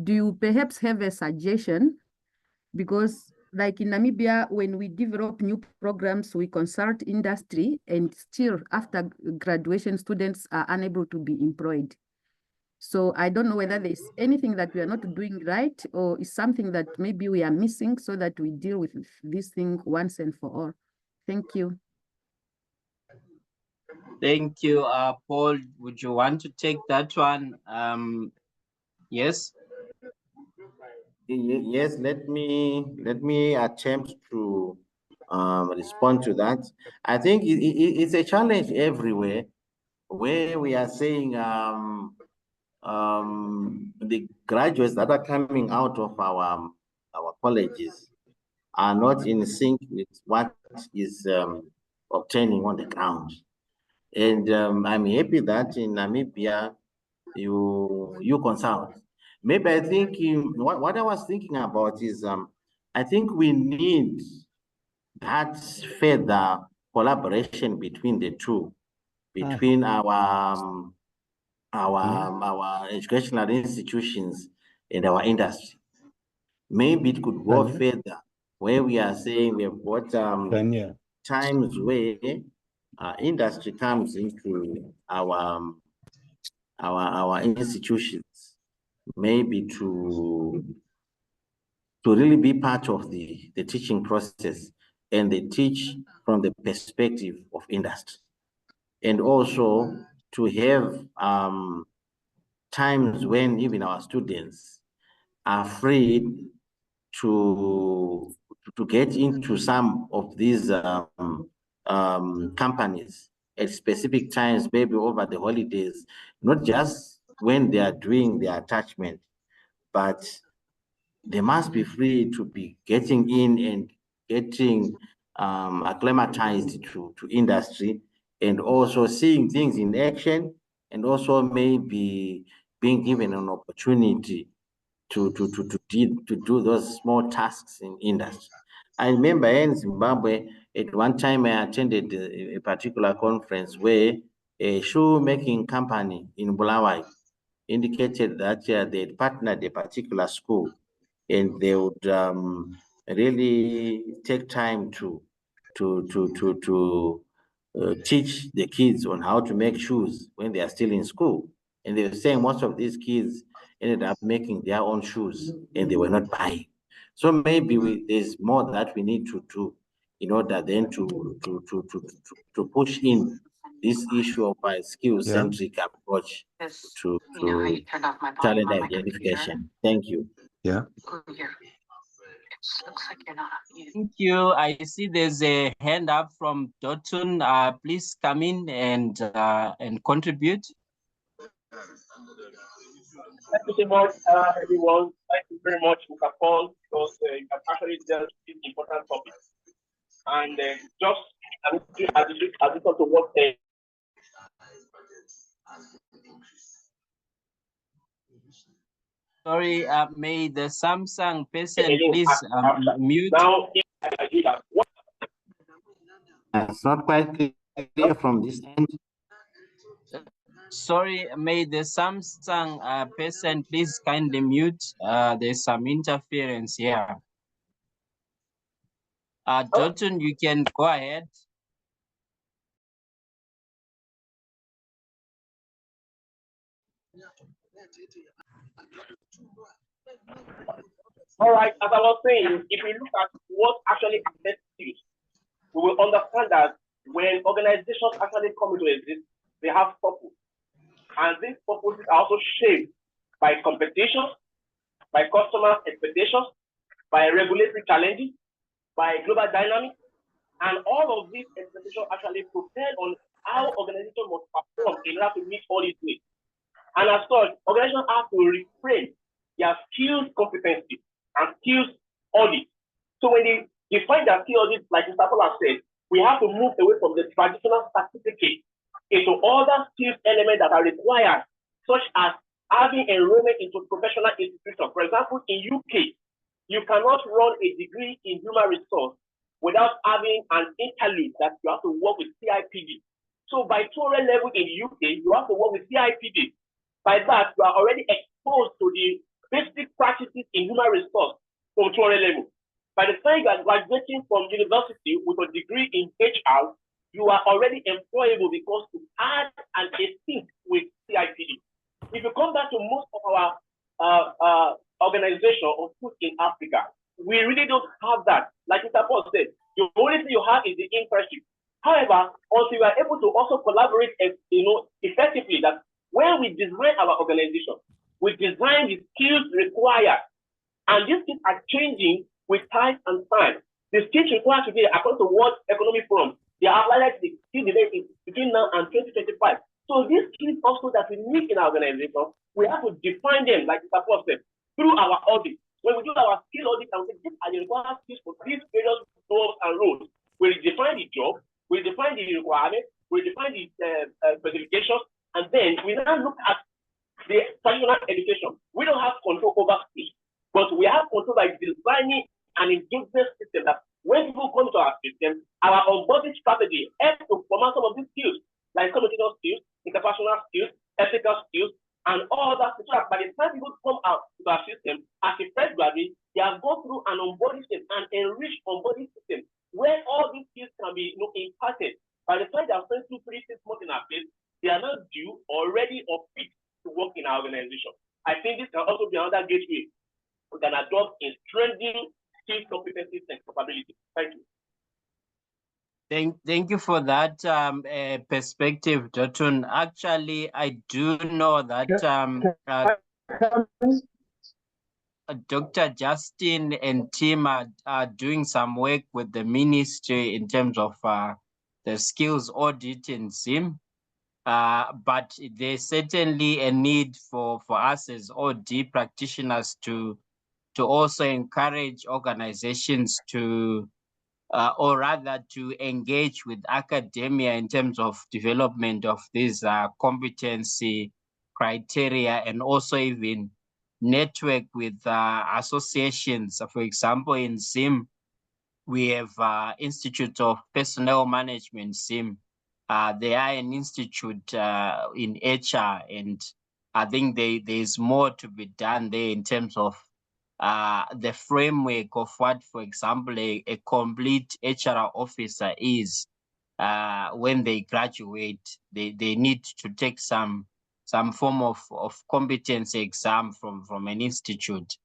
Do you perhaps have a suggestion? Because like in Namibia, when we develop new programs, we consult industry, and still after graduation, students are unable to be employed. So I don't know whether there's anything that we are not doing right, or is something that maybe we are missing, so that we deal with this thing once and for all. Thank you. Thank you, Paul. Would you want to take that one? Yes. Yes, let me attempt to respond to that. I think it's a challenge everywhere, where we are saying the graduates that are coming out of our colleges are not in sync with what is obtaining on the ground. And I'm happy that in Namibia you consult. Maybe I think what I was thinking about is I think we need that further collaboration between the two, between our educational institutions and our industry. Maybe it could go further, where we are saying we have got times where industry comes into our institutions, maybe to really be part of the teaching process, and they teach from the perspective of industry, and also to have times when even our students are free to get into some of these companies at specific times, maybe over the holidays, not just when they are doing their attachment, but they must be free to be getting in and getting acclimatized to industry, and also seeing things in action, and also maybe being given an opportunity to do those small tasks in industry. I remember in Zimbabwe, at one time I attended a particular conference where a shoemaking company in Bulawayo indicated that they had partnered a particular school, and they would really take time to teach the kids on how to make shoes when they are still in school. And they were saying most of these kids ended up making their own shoes, and they were not buying. So maybe there's more that we need to do in order then to push in this issue of a skill-centric approach to talent identification. Thank you. Yeah. Thank you. I see there's a hand up from Dotun. Please come in and contribute. Thank you so much, everyone. Thank you very much, Mr. Paul, because you have actually dealt with important topics. And just as you to what Sorry, may the Samsung person please mute? Now, if I do that, what? It's not quite clear from this end. Sorry, may the Samsung person please kindly mute? There's some interference here. Dotun, you can go ahead. All right, as I was saying, if we look at what actually affects youth, we will understand that when organizations actually come into exist, they have purpose. And these purposes are also shaped by competition, by customer expectations, by regulatory challenges, by global dynamics, and all of these expectations actually propel on how organizations must perform in order to meet all these needs. And as such, organizations have to reframe their skills competency and skills audit. So when they define their skill audit, like Mr. Paula said, we have to move away from the traditional certificate into other skills elements that are required, such as having enrollment into professional institutions. For example, in UK, you cannot run a degree in human resource without having an interlude that you have to work with CIPD. So by tutorial level in the UK, you have to work with CIPD. By that, you are already exposed to the basic practices in human resource from tutorial level. By the time you are graduating from university with a degree in HR, you are already employable because you had an instinct with CIPD. If you come back to most of our organization or schools in Africa, we really don't have that. Like Mr. Paul said, the only thing you have is the internship. However, also we are able to also collaborate, effectively. That when we design our organization, we design the skills required, and these skills are changing with time and time. The skills required today, according to World Economic Forum, they are like the skill development between now and 2025. So these skills also that we need in our organization, we have to define them, like Mr. Paul said, through our audit. When we do our skill audit, and we say these are the required skills for these various roles and roles, we define the job, we define the requirement, we define the specifications, and then we now look at the traditional education. We don't have control over skills, but we have control by designing an engagement system that when people come to our system, our onboarding strategy helps to format some of these skills, like communication skills, interpersonal skills, ethical skills, and all that. So that by the time people come out to our system as a fresh graduate, they have gone through an onboarding system, an enriched onboarding system, where all these skills can be imparted. By the time they are spent 2, 3, 6 months in our place, they are not due or ready or fit to work in our organization. I think this can also be another gateway we can adopt in strengthening skills, competencies, and capabilities. Thank you. Thank you for that perspective, Dotun. Actually, I do know that Dr. Justin and team are doing some work with the ministry in terms of the skills audit in SIM. But there's certainly a need for us as OD practitioners to also encourage organizations to, or rather to engage with academia in terms of development of these competency criteria, and also even network with associations. For example, in SIM, we have Institute of Personnel Management, SIM. They are an institute in HR, and I think there's more to be done there in terms of the framework of what, for example, a complete HR officer is. When they graduate, they need to take some form of competency exam from an institute.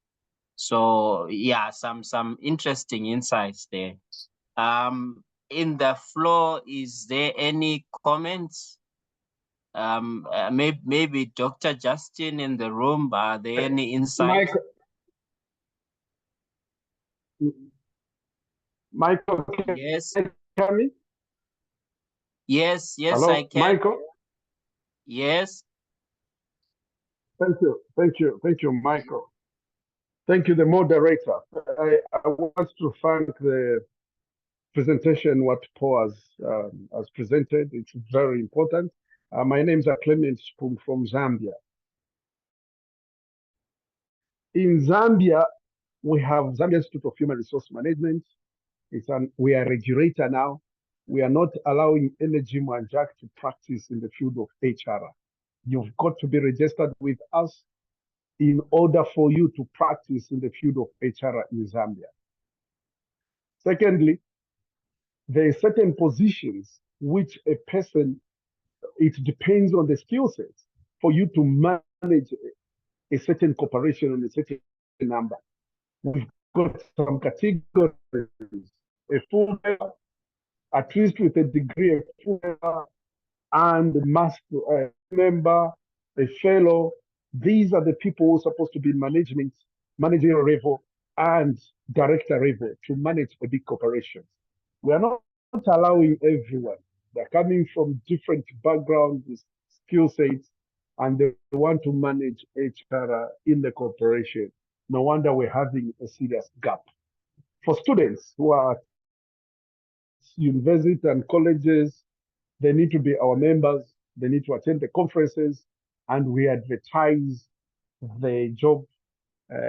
So yeah, some interesting insights there. In the floor, is there any comments? Maybe Dr. Justin in the room, are there any insights? Michael, yes. Can you hear me? Yes, Hello, I can. Michael? Yes. Thank you, Michael. Thank you, the moderator. I want to thank the presentation, what Paul has presented. It's very important. My name is Clement Spung from Zambia. In Zambia, we have Zambia Institute of Human Resource Management. We are a regulator now. We are not allowing Energy Manjak to practice in the field of HR. You've got to be registered with us in order for you to practice in the field of HR in Zambia. Secondly, there are certain positions which a person, it depends on the skill sets for you to manage a certain corporation on a certain number. We've got some categories, a full member, at least with a degree, a full member, and master member, a fellow. These are the people who are supposed to be in management, managerial level, and director level to manage a big corporation. We are not allowing everyone. They're coming from different backgrounds, skill sets, and they want to manage HR in the corporation. No wonder we're having a serious gap. For students who are at universities and colleges, they need to be our members. They need to attend the conferences, and we advertise the job,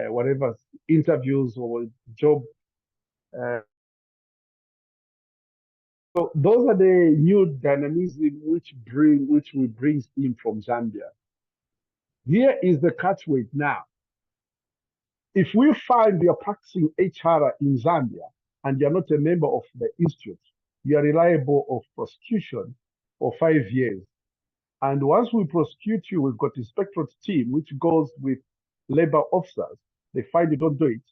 whatever interviews or job. So those are the new dynamism which we bring in from Zambia. Here is the catchword now. If we find you're practicing HR in Zambia and you're not a member of the institute, you are liable of prosecution for 5 years. And once we prosecute you, we've got inspectorate team, which goes with labor officers. They find you don't do it.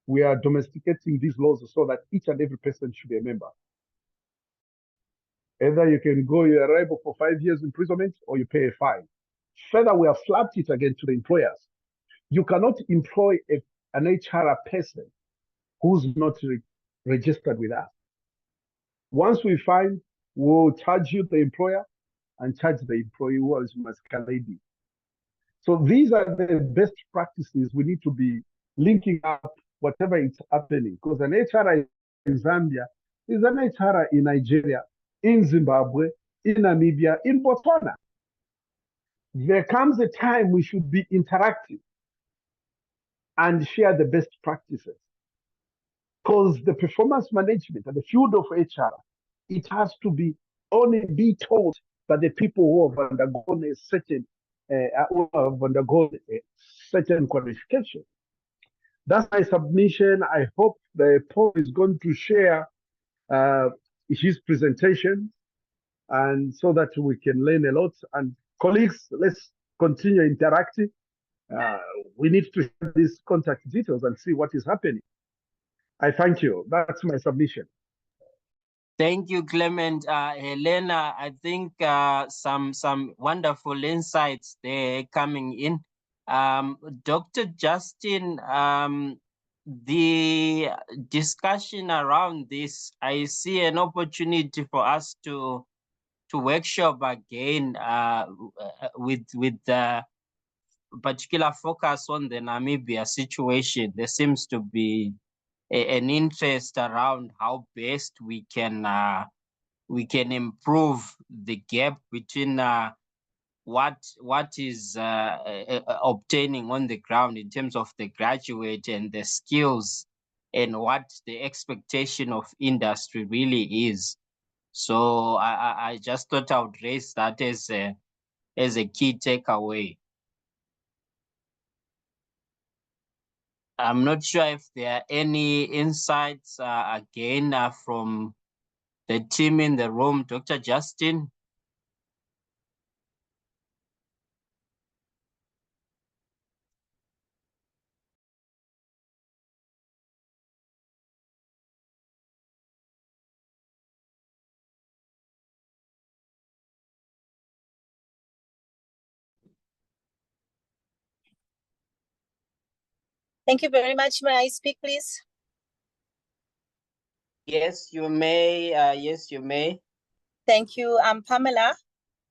We are domesticating these laws so that each and every person should be a member. Either you can go, you are liable for 5 years imprisonment, or you pay a fine. Further, we have slapped it again to the employers. You cannot employ an HR person who's not registered with us. Once we find, we'll charge you, the employer, and charge the employee who is masquerading. So these are the best practices we need to be linking up whatever is happening. Because an HR in Zambia is an HR in Nigeria, in Zimbabwe, in Namibia, in Botswana. There comes a time we should be interactive and share the best practices. Because the performance management and the field of HR, it has to be only be taught by the people who have undergone a certain qualification. That's my submission. I hope the Paul is going to share his presentation, and so that we can learn a lot. And colleagues, let's continue interacting. We need to share these contact details and see what is happening. I thank you. That's my submission. Thank you, Clement. Helena, I think some wonderful insights there coming in. Dr. Justin, the discussion around this, I see an opportunity for us to workshop again with particular focus on the Namibia situation. There seems to be an interest around how best we can improve the gap between what is obtaining on the ground in terms of the graduate and the skills, and what the expectation of industry really is. So I just thought I would raise that as a key takeaway. I'm not sure if there are any insights again from the team in the room. Dr. Justin? Thank you very much. May I speak, please? Yes, you may. Yes, you may. Thank you. I'm Pamela.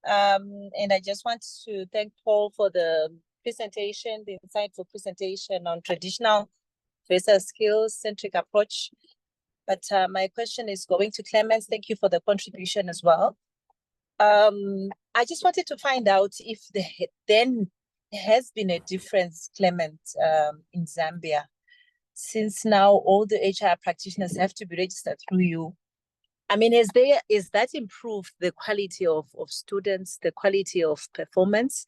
And I just want to thank Paul for the presentation, the insightful presentation on traditional versus skills-centric approach. But my question is going to Clemens. Thank you for the contribution as well. I just wanted to find out if the then has been a difference, Clement, in Zambia, since now all the HR practitioners have to be registered through you. I mean, is that improved the quality of students, the quality of performance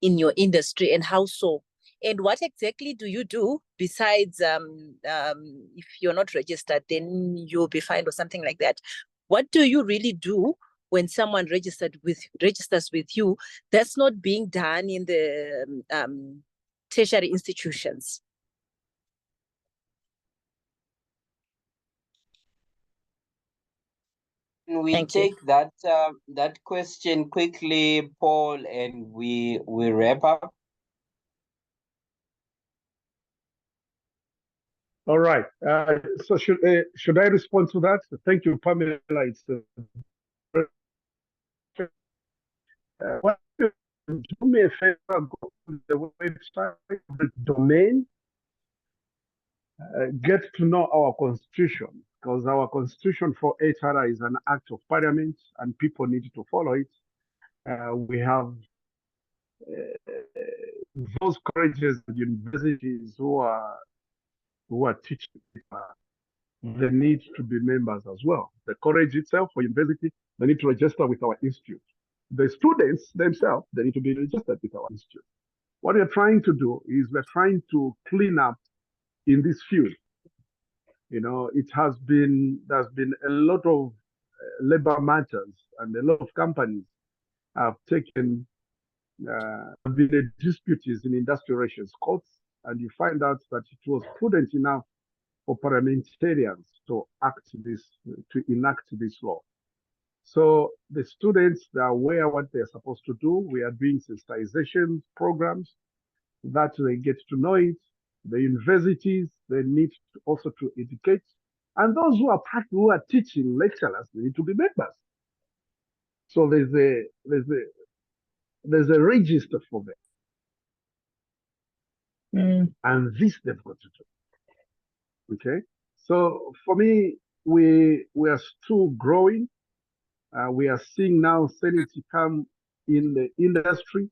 in your industry, and how so? And what exactly do you do besides if you're not registered, then you'll be fined or something like that? What do you really do when someone registers with you that's not being done in the tertiary institutions? We take that that question quickly, Paul, and we wrap up. All right. So should I respond to that? Thank you, Pamela. It's do me a favor, go to the website, the domain, get to know our constitution, because our constitution for HR is an act of parliament and people need to follow it. We have those colleges and universities who are teaching, they need to be members as well. The college itself for university, they need to register with our institute. The students themselves, they need to be registered with our institute. What we're trying to do is we're trying to clean up in this field. You know, there's been a lot of labor matters and a lot of companies have taken, have been disputes in industrial relations courts, and you find out that it was prudent enough for parliamentarians to enact this law. So the students, they are aware what they're supposed to do. We are doing sensitization programs that they get to know it. The universities, they need also to educate. And those who are teaching lecturers, they need to be members. So there's a register for them. And this they've got to do. Okay? So for me, we are still growing. We are seeing now sanity come in the industry,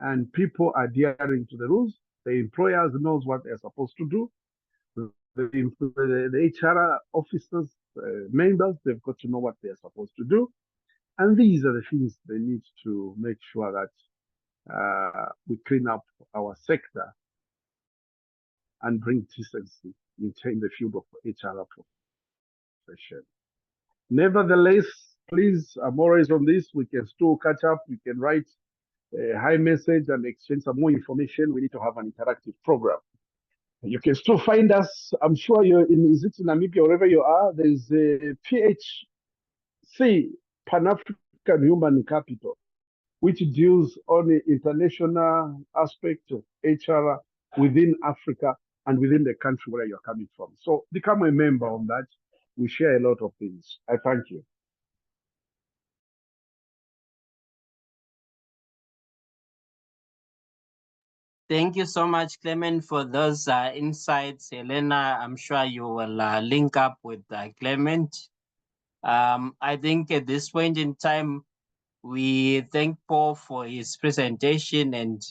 and people are adhering to the rules. The employers knows what they're supposed to do. The HR officers, members, they've got to know what they're supposed to do. And these are the things they need to make sure that we clean up our sector and bring decency in the field of HR profession. Nevertheless, please, I'm always on this. We can still catch up. We can write a high message and exchange some more information. We need to have an interactive program. You can still find us. I'm sure you're in, is it in Namibia, wherever you are, there's a PHC, Pan-African Human Capital, which deals on the international aspect of HR within Africa and within the country where you're coming from. So become a member on that. We share a lot of things. I thank you. Thank you so much, Clement, for those insights. Helena, I'm sure you will link up with Clement. I think at this point in time, we thank Paul for his presentation, and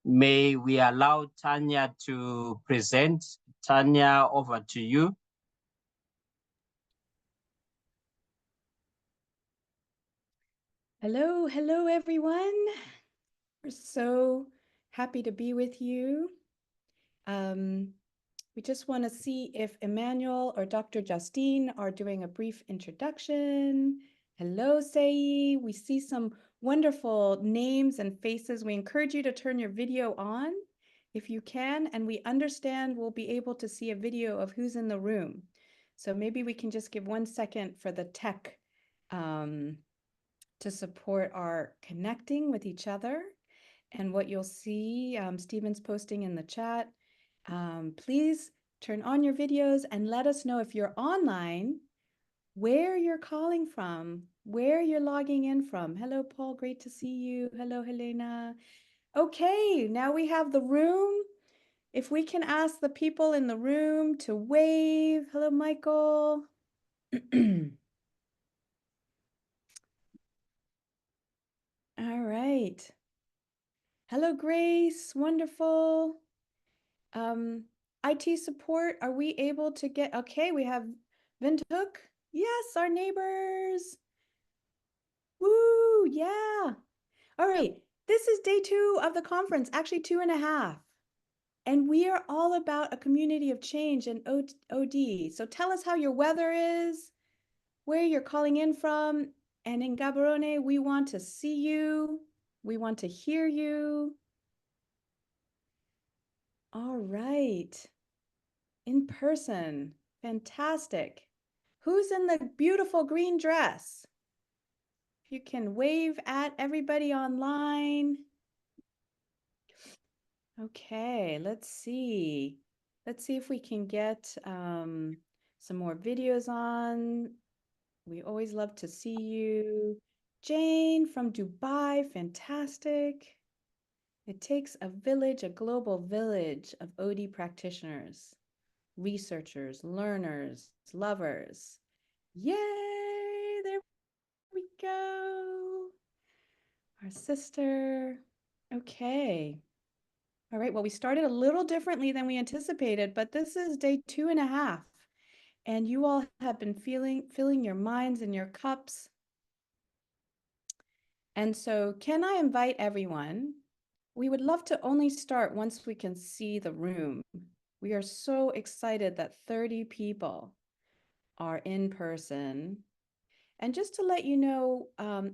may we allow Tanya to present. Tanya, over to you. Hello, hello, everyone. We're so happy to be with you. We just want to see if Emmanuel or Dr. Justine are doing a brief introduction. Hello, Sei. We see some wonderful names and faces. We encourage you to turn your video on if you can, and we understand we'll be able to see a video of who's in the room. So maybe we can just give 1 second for the tech to support our connecting with each other. And what you'll see, Stephen's posting in the chat, please turn on your videos and let us know if you're online, where you're calling from, where you're logging in from. Hello, Paul, great to see you. Hello, Helena. Okay, now we have the room. If we can ask the people in the room to wave. Hello, Michael. All right. Hello, Grace. Wonderful. IT support, are we able to get, okay, we have Windhoek. Yes, our neighbors. Woo, yeah. All right, this is day 2 of the conference, actually 2.5. And we are all about a community of change and OD. So tell us how your weather is, where you're calling in from. And in Gaborone, we want to see you. We want to hear you. All right. In person. Fantastic. Who's in the beautiful green dress? You can wave at everybody online. Okay, let's see. Let's see if we can get some more videos on. We always love to see you. Jane from Dubai, fantastic. It takes a village, a global village of OD practitioners, researchers, learners, lovers. Yay, there we go. Our sister. Okay. All right, well, we started a little differently than we anticipated, but this is day 2.5. And you all have been filling your minds and your cups. And so can I invite everyone? We would love to only start once we can see the room. We are so excited that 30 people are in person. And just to let you know,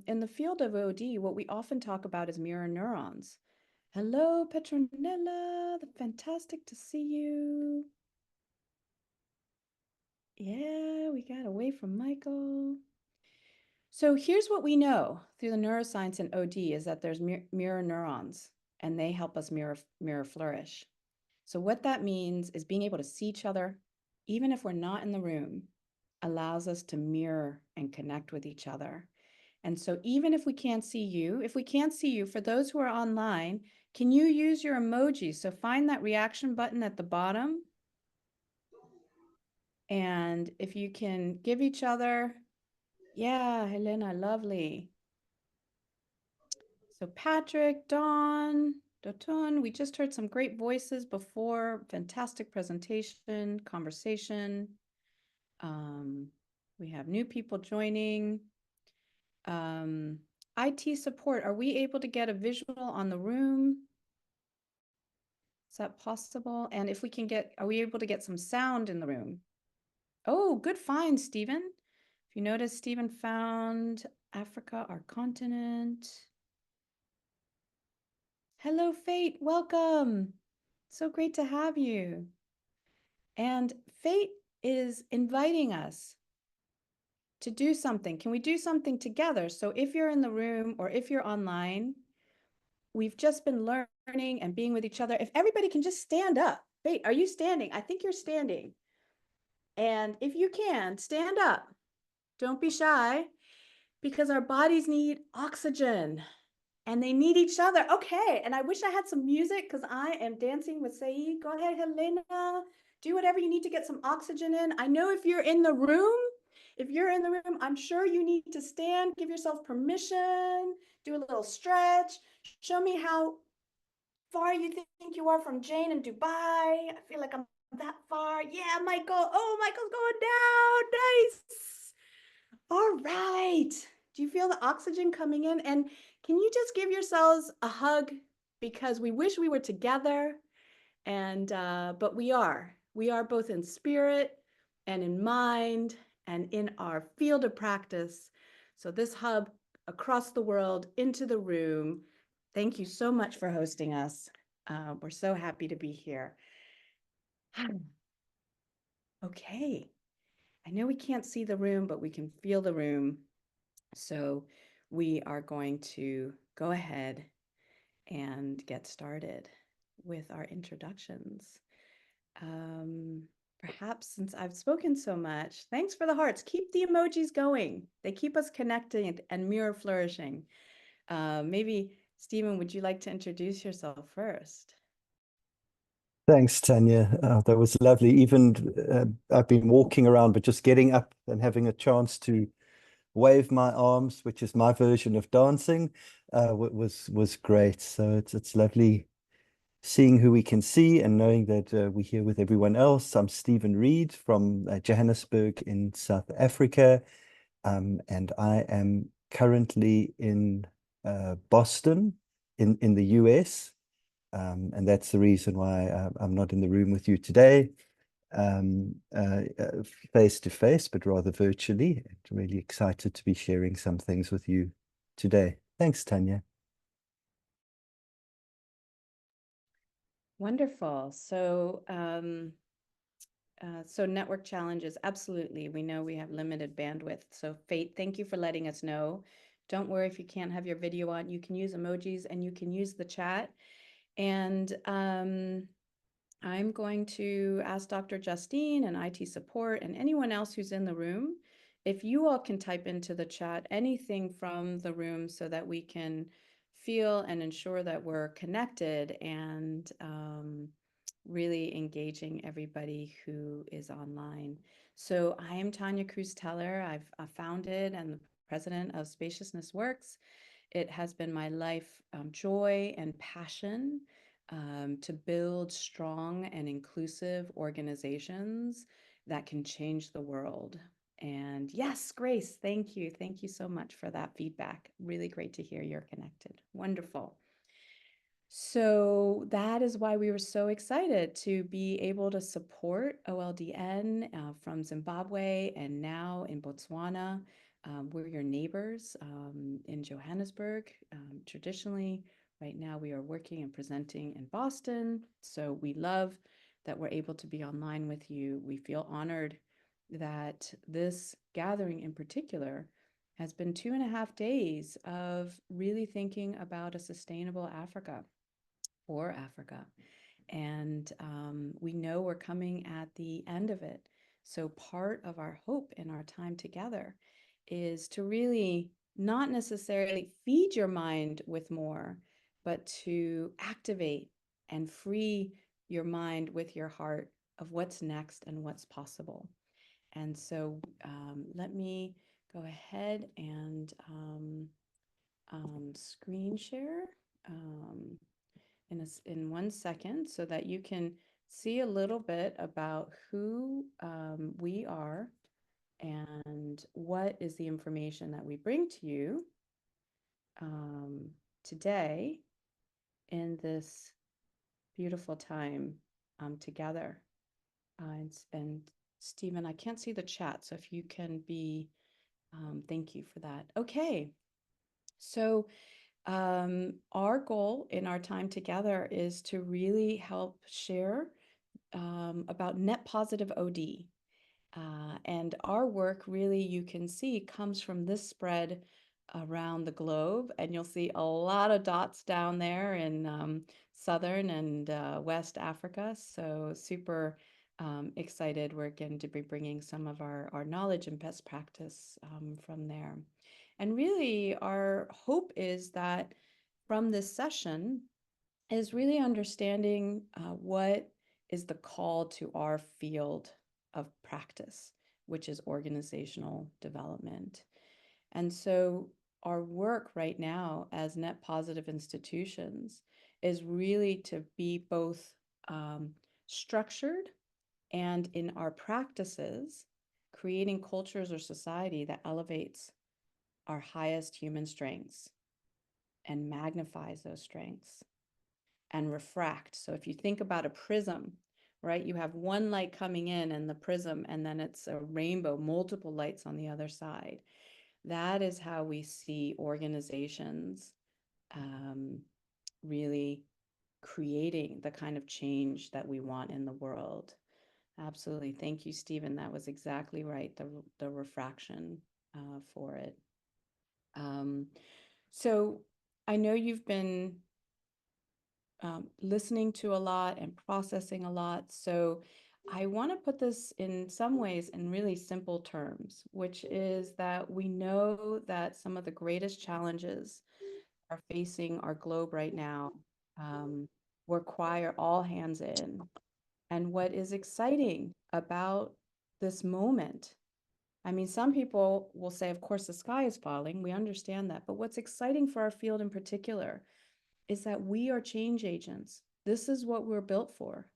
in the field of OD, what we often talk about is mirror neurons. Hello, Petronella, fantastic to see you. Yeah, we got away from Michael. So here's what we know through the neuroscience in OD is that there's mirror neurons, and they help us mirror flourish. So what that means is being able to see each other, even if we're not in the room, allows us to mirror and connect with each other. And so even if we can't see you, for those who are online, can you use your emojis? So find that reaction button at the bottom. And if you can give each other, yeah, Helena, lovely. So Patrick, Dawn, Dotun, we just heard some great voices before. Fantastic presentation, conversation. We have new people joining. IT support, are we able to get a visual on the room? Is that possible? And if we can get, are we able to get some sound in the room? Oh, good find, Stephen. If you notice, Stephen found Africa, our continent. Hello, Fate, welcome. So great to have you. And Fate is inviting us to do something. Can we do something together? So if you're in the room or if you're online, we've just been learning and being with each other. If everybody can just stand up. Fate, are you standing? I think you're standing. And if you can, stand up. Don't be shy, because our bodies need oxygen and they need each other. Okay, and I wish I had some music because I am dancing with Saeed. Go ahead, Helena. Do whatever you need to get some oxygen in. I know if you're in the room, I'm sure you need to stand, give yourself permission, do a little stretch. Show me how far you think you are from Jane in Dubai. I feel like I'm that far. Yeah, Michael. Oh, Michael's going down. Nice. All right. Do you feel the oxygen coming in? And can you just give yourselves a hug? Because we wish we were together. And but we are. We are both in spirit and in mind and in our field of practice. So this hub across the world into the room. Thank you so much for hosting us. We're so happy to be here. Okay. I know we can't see the room, but we can feel the room. So we are going to go ahead and get started with our introductions. Perhaps since I've spoken so much, thanks for the hearts. Keep the emojis going. They keep us connected and mirror flourishing. Maybe, Stephen, would you like to introduce yourself first? Thanks, Tanya. That was lovely. Even I've been walking around, but just getting up and having a chance to wave my arms, which is my version of dancing, was great. So it's lovely seeing who we can see and knowing that we're here with everyone else. I'm Stephen Reed from Johannesburg in South Africa, and I am currently in Boston in the US, and that's the reason why I'm not in the room with you today, face to face, but rather virtually. I'm really excited to be sharing some things with you today. Thanks, Tanya. Wonderful. So, so network challenges, absolutely. We know we have limited bandwidth. So Fate, thank you for letting us know. Don't worry if you can't have your video on. You can use emojis and you can use the chat. And I'm going to ask Dr. Justine and IT support and anyone else who's in the room, if you all can type into the chat anything from the room so that we can feel and ensure that we're connected and really engaging everybody who is online. So I am Tanya Cruz Teller. I've founded and the president of Spaciousness Works. It has been my life joy and passion to build strong and inclusive organizations that can change the world. And yes, Grace, thank you. Thank you so much for that feedback. Really great to hear you're connected. Wonderful. So that is why we were so excited to be able to support OLDN from Zimbabwe and now in Botswana. We're your neighbors in Johannesburg. Traditionally, right now we are working and presenting in Boston. So we love that we're able to be online with you. We feel honored that this gathering in particular has been 2.5 days of really thinking about a sustainable Africa. For Africa. And we know we're coming at the end of it. So part of our hope in our time together is to really not necessarily feed your mind with more, but to activate and free your mind with your heart of what's next and what's possible. And so let me go ahead and screen share. In 1 second so that you can see a little bit about who we are and what is the information that we bring to you today in this beautiful time together. And Stephen, I can't see the chat, so if you can be, thank you for that. Okay, so our goal in our time together is to really help share about net positive OD. And our work really, you can see, comes from this spread around the globe. And you'll see a lot of dots down there in Southern and West Africa. So super excited. We're going to be bringing some of our knowledge and best practice from there. And really, our hope is that from this session is really understanding what is the call to our field of practice, which is organizational development. And so our work right now as net positive institutions is really to be both structured and in our practices, creating cultures or society that elevates our highest human strengths and magnifies those strengths and refract. So if you think about a prism, right, you have one light coming in and the prism, and then it's a rainbow, multiple lights on the other side. That is how we see organizations really creating the kind of change that we want in the world. Absolutely. Thank you, Stephen. That was exactly right, the refraction for it. So I know you've been listening to a lot and processing a lot. So I want to put this in some ways in really simple terms, which is that we know that some of the greatest challenges are facing our globe right now require all hands in. And what is exciting about this moment I mean, some people will say, of course, the sky is falling. We understand that. But what's exciting for our field in particular is that we are change agents. This is what we're built for.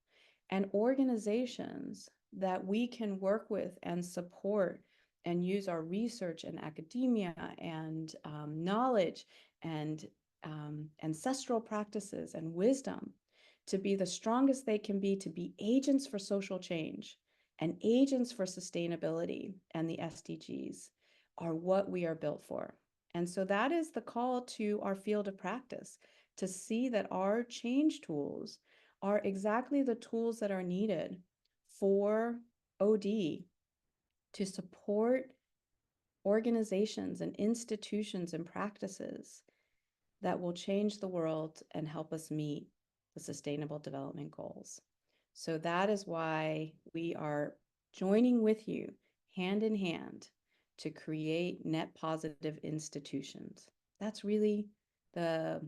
And organizations that we can work with and support and use our research and academia and knowledge and ancestral practices and wisdom to be the strongest they can be, to be agents for social change and agents for sustainability and the SDGs are what we are built for. And so that is the call to our field of practice, to see that our change tools are exactly the tools that are needed for OD to support organizations and institutions and practices that will change the world and help us meet the Sustainable Development Goals. So that is why we are joining with you hand in hand to create net positive institutions. That's really the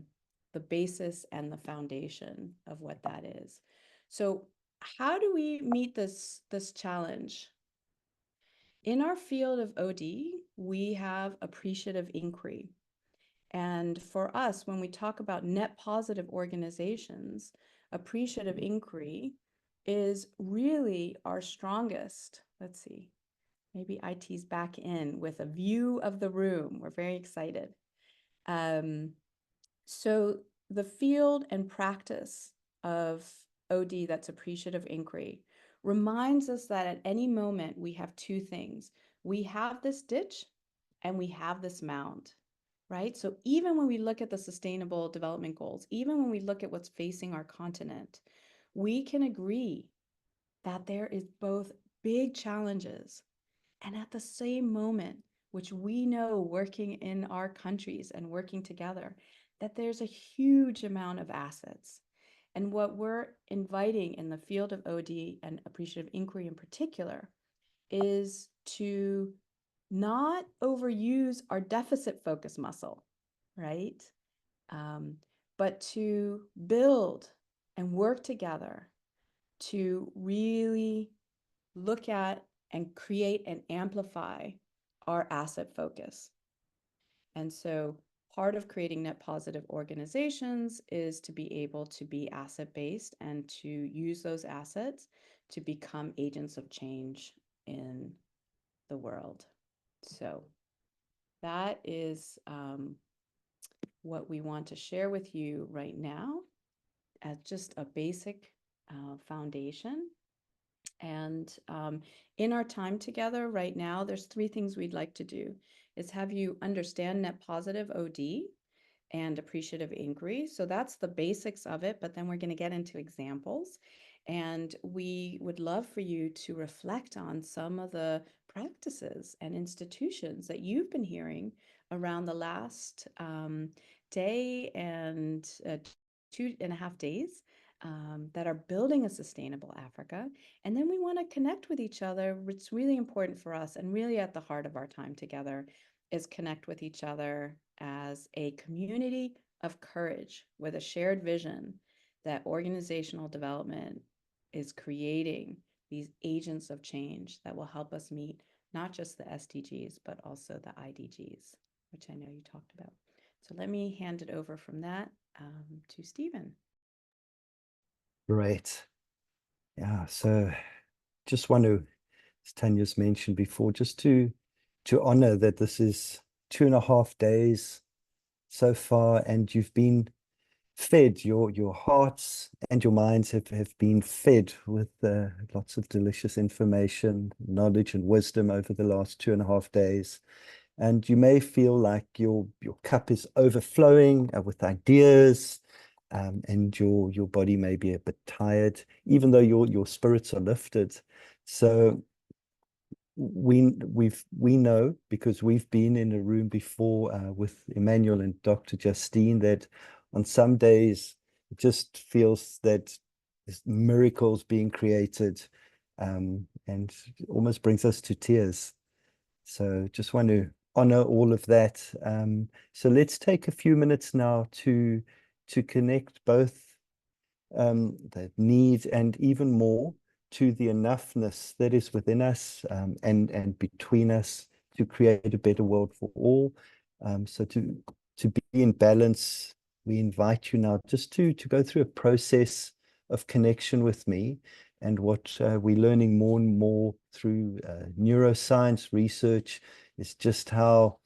basis and the foundation of what that is. So how do we meet this challenge? In our field of OD, we have appreciative inquiry. And for us, when we talk about net positive organizations, appreciative inquiry is really our strongest. Let's see, maybe IT's back in with a view of the room. We're very excited. So the field and practice of OD, that's appreciative inquiry, reminds us that at any moment we have two things. We have this ditch and we have this mound, right? So even when we look at the Sustainable Development Goals, even when we look at what's facing our continent, we can agree that there is both big challenges and at the same moment, which we know working in our countries and working together, that there's a huge amount of assets. And what we're inviting in the field of OD and appreciative inquiry in particular is to not overuse our deficit focus muscle, right? But to build and work together to really look at and create and amplify our asset focus. And so part of creating net positive organizations is to be able to be asset-based and to use those assets to become agents of change in the world. So that is what we want to share with you right now as just a basic foundation. And in our time together right now, there's three things we'd like to do, is have you understand net positive OD and appreciative inquiry. So that's the basics of it, but then we're going to get into examples. And we would love for you to reflect on some of the practices and institutions that you've been hearing around the last day and 2.5 days that are building a sustainable Africa. And then we want to connect with each other. It's really important for us, and really at the heart of our time together is connect with each other as a community of courage with a shared vision that organizational development is creating these agents of change that will help us meet not just the SDGs, but also the IDGs, which I know you talked about. So let me hand it over from that to Stephen. Great. Yeah, so just want to, as Tanya's mentioned before, just to honor that this is 2.5 days so far, and you've been fed, your hearts and your minds have been fed with lots of delicious information, knowledge and wisdom over the last 2.5 days. And you may feel like your cup is overflowing with ideas, and your body may be a bit tired, even though your spirits are lifted. So we know, because we've been in a room before with Emmanuel and Dr. Justine, that on some days it just feels that there's miracles being created, and almost brings us to tears. So just want to honor all of that. So let's take a few minutes now to connect both the need and even more to the enoughness that is within us, and between us, to create a better world for all. So to be in balance, we invite you now just to go through a process of connection with me, and what we're learning more and more through neuroscience research is just how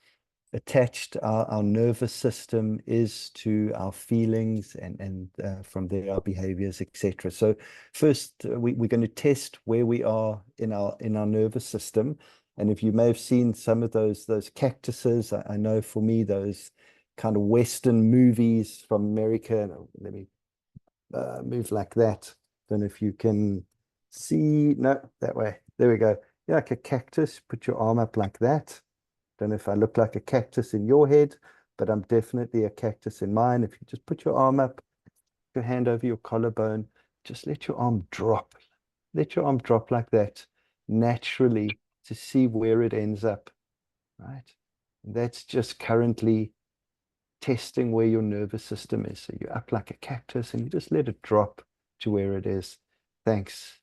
attached our nervous system is to our feelings, and from there our behaviors, etc. So first, we're going to test where we are in our nervous system. And if you may have seen some of those cactuses, I know for me those kind of Western movies from America. Let me move like that. Don't know if you can see. No, that way. There we go. Yeah, like a cactus. Put your arm up like that. Don't know if I look like a cactus in your head, but I'm definitely a cactus in mine. If you just put your arm up, your hand over your collarbone, just let your arm drop. Let your arm drop like that naturally to see where it ends up, right? And that's just currently testing where your nervous system is. So you're up like a cactus and you just let it drop to where it is. Thanks.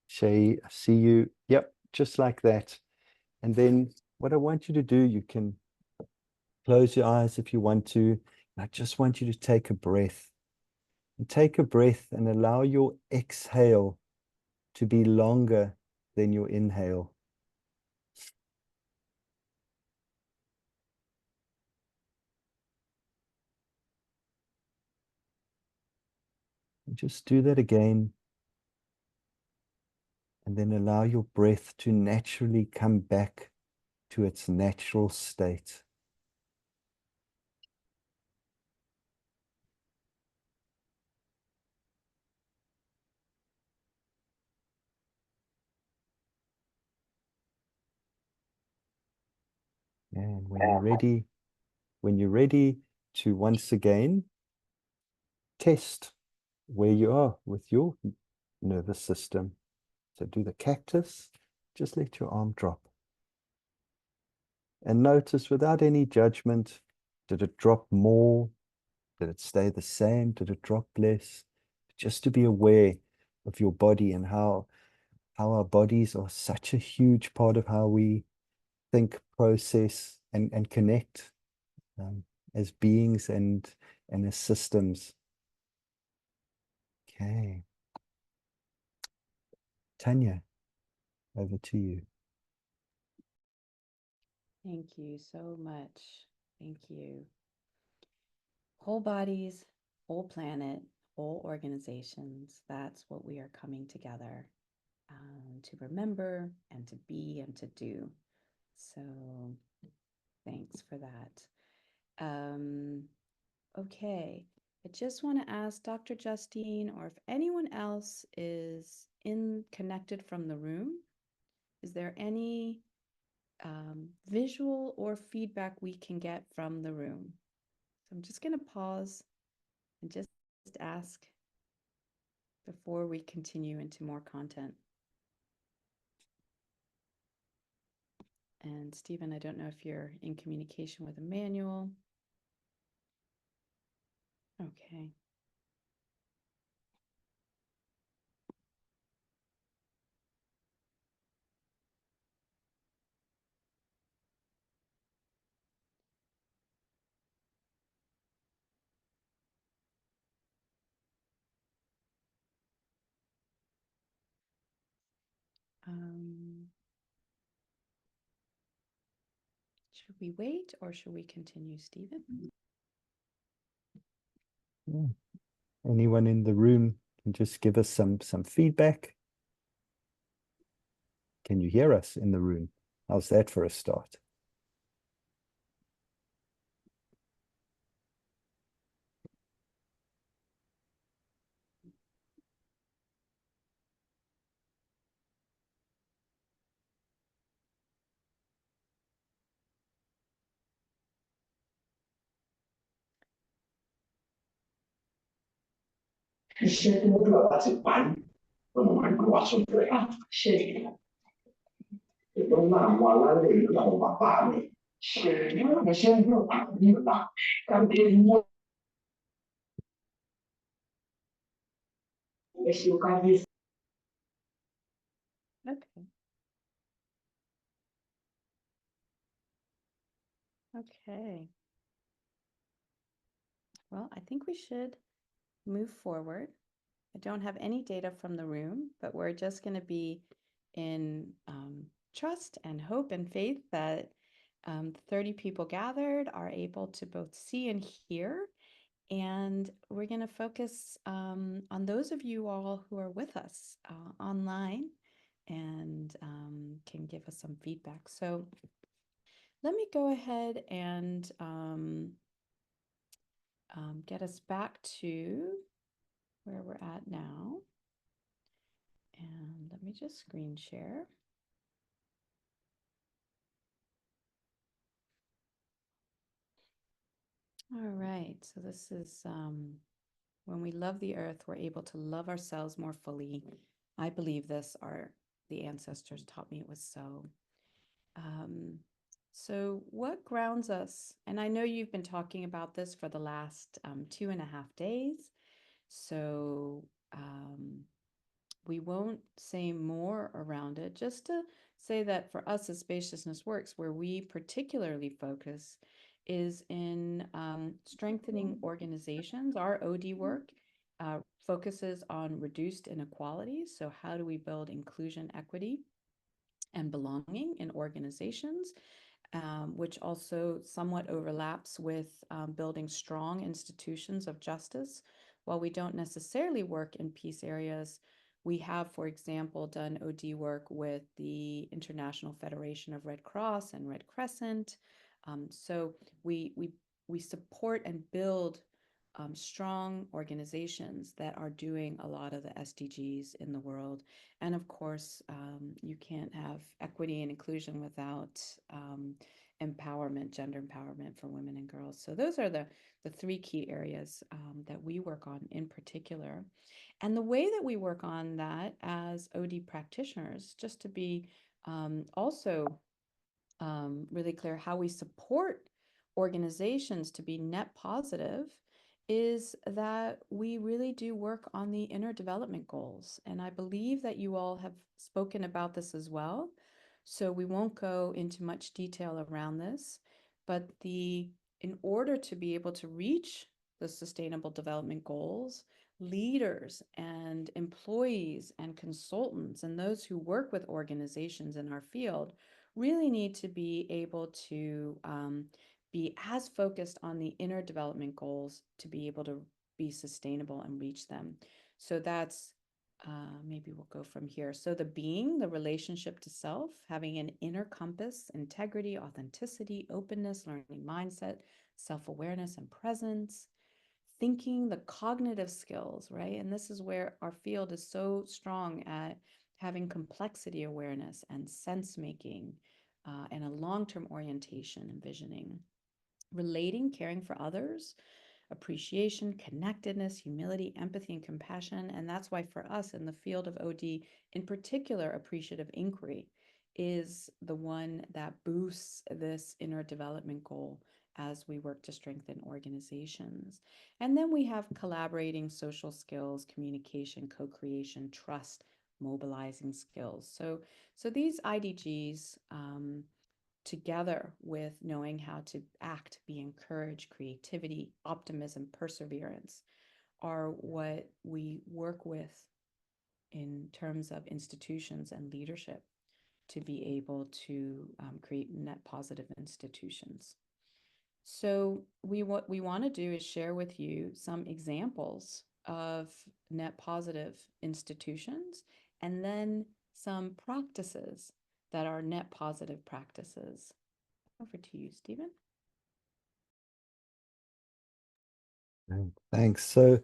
Shay, I see you. Yep, just like that. And then what I want you to do, you can close your eyes if you want to. I just want you to take a breath. And take a breath and allow your exhale to be longer than your inhale. And just do that again. And then allow your breath to naturally come back to its natural state. And when you're ready to once again test where you are with your nervous system. So do the cactus, just let your arm drop. And notice without any judgment, did it drop more? Did it stay the same? Did it drop less? Just to be aware of your body and how our bodies are such a huge part of how we think, process, and connect as beings and as systems. Okay. Tanya, over to you. Thank you so much. Thank you. Whole bodies, whole planet, whole organizations. That's what we are coming together to remember and to be and to do. So thanks for that. Okay, I just want to ask Dr. Justine, or if anyone else is connected from the room, is there any visual or feedback we can get from the room? So I'm just going to pause and just ask before we continue into more content. And Stephen, I don't know if you're in communication with Emmanuel. Okay. Should we wait or should we continue, Stephen? Yeah. Anyone in the room can just give us some feedback? Can you hear us in the room? How's that for a start? iṣẹ́ tí wọ́n gbà láti parí lọ́nà máa ń gbé wá sójú ẹ̀ ṣe ìgbọ́n náà àwọn alálẹ̀ ìlú àwọn bàbá mi ṣe ìṣe ń gbọ́ àwọn ìlà káńtì mọ́ ẹ̀ṣẹ̀ kábíyèsí. Okay. Well, I think we should move forward. I don't have any data from the room, but we're just going to be in trust and hope and faith that 30 people gathered are able to both see and hear. And we're going to focus on those of you all who are with us online and can give us some feedback. So let me go ahead and get us back to where we're at now. And let me just screen share. All right, so this is when we love the earth, we're able to love ourselves more fully. I believe this, the ancestors taught me it was so. So what grounds us? And I know you've been talking about this for the last 2.5 days. So we won't say more around it, just to say that for us as Spaciousness Works, where we particularly focus is in strengthening organizations. Our OD work focuses on reduced inequalities. So how do we build inclusion, equity, and belonging in organizations? Which also somewhat overlaps with building strong institutions of justice. While we don't necessarily work in peace areas, we have, for example, done OD work with the International Federation of Red Cross and Red Crescent. So we support and build strong organizations that are doing a lot of the SDGs in the world. And of course, you can't have equity and inclusion without empowerment, gender empowerment for women and girls. So those are the 3 key areas that we work on in particular. And the way that we work on that as OD practitioners, just to be also really clear how we support organizations to be net positive, is that we really do work on the inner development goals. And I believe that you all have spoken about this as well. So we won't go into much detail around this, but in order to be able to reach the sustainable development goals, leaders and employees and consultants and those who work with organizations in our field really need to be able to be as focused on the inner development goals to be able to be sustainable and reach them. So that's, maybe we'll go from here. So the being, the relationship to self, having an inner compass, integrity, authenticity, openness, learning mindset, self-awareness and presence, thinking, the cognitive skills, right? And this is where our field is so strong at having complexity awareness and sense making and a long-term orientation and visioning. Relating, caring for others, appreciation, connectedness, humility, empathy, and compassion. And that's why for us in the field of OD, in particular, appreciative inquiry is the one that boosts this inner development goal as we work to strengthen organizations. And then we have collaborating social skills, communication, co-creation, trust, mobilizing skills. So these IDGs, together with knowing how to act, be encouraged, creativity, optimism, perseverance, are what we work with in terms of institutions and leadership to be able to create net positive institutions. So what we want to do is share with you some examples of net positive institutions and then some practices that are net positive practices. Over to you, Stephen. Thanks. So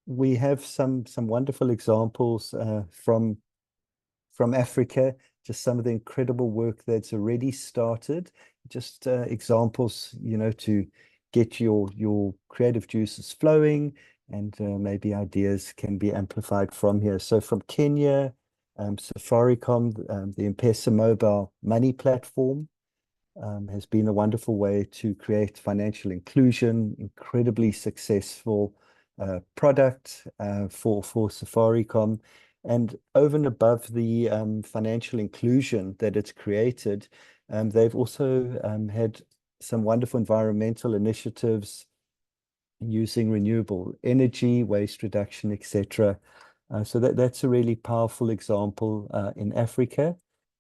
we have some wonderful examples from Africa, just some of the incredible work that's already started, just examples, to get your creative juices flowing, and maybe ideas can be amplified from here. So from Kenya, Safaricom, the M-Pesa mobile money platform has been a wonderful way to create financial inclusion, incredibly successful product for Safaricom. And over and above the financial inclusion that it's created, They've also had some wonderful environmental initiatives using renewable energy, waste reduction, etc. So that's a really powerful example in Africa.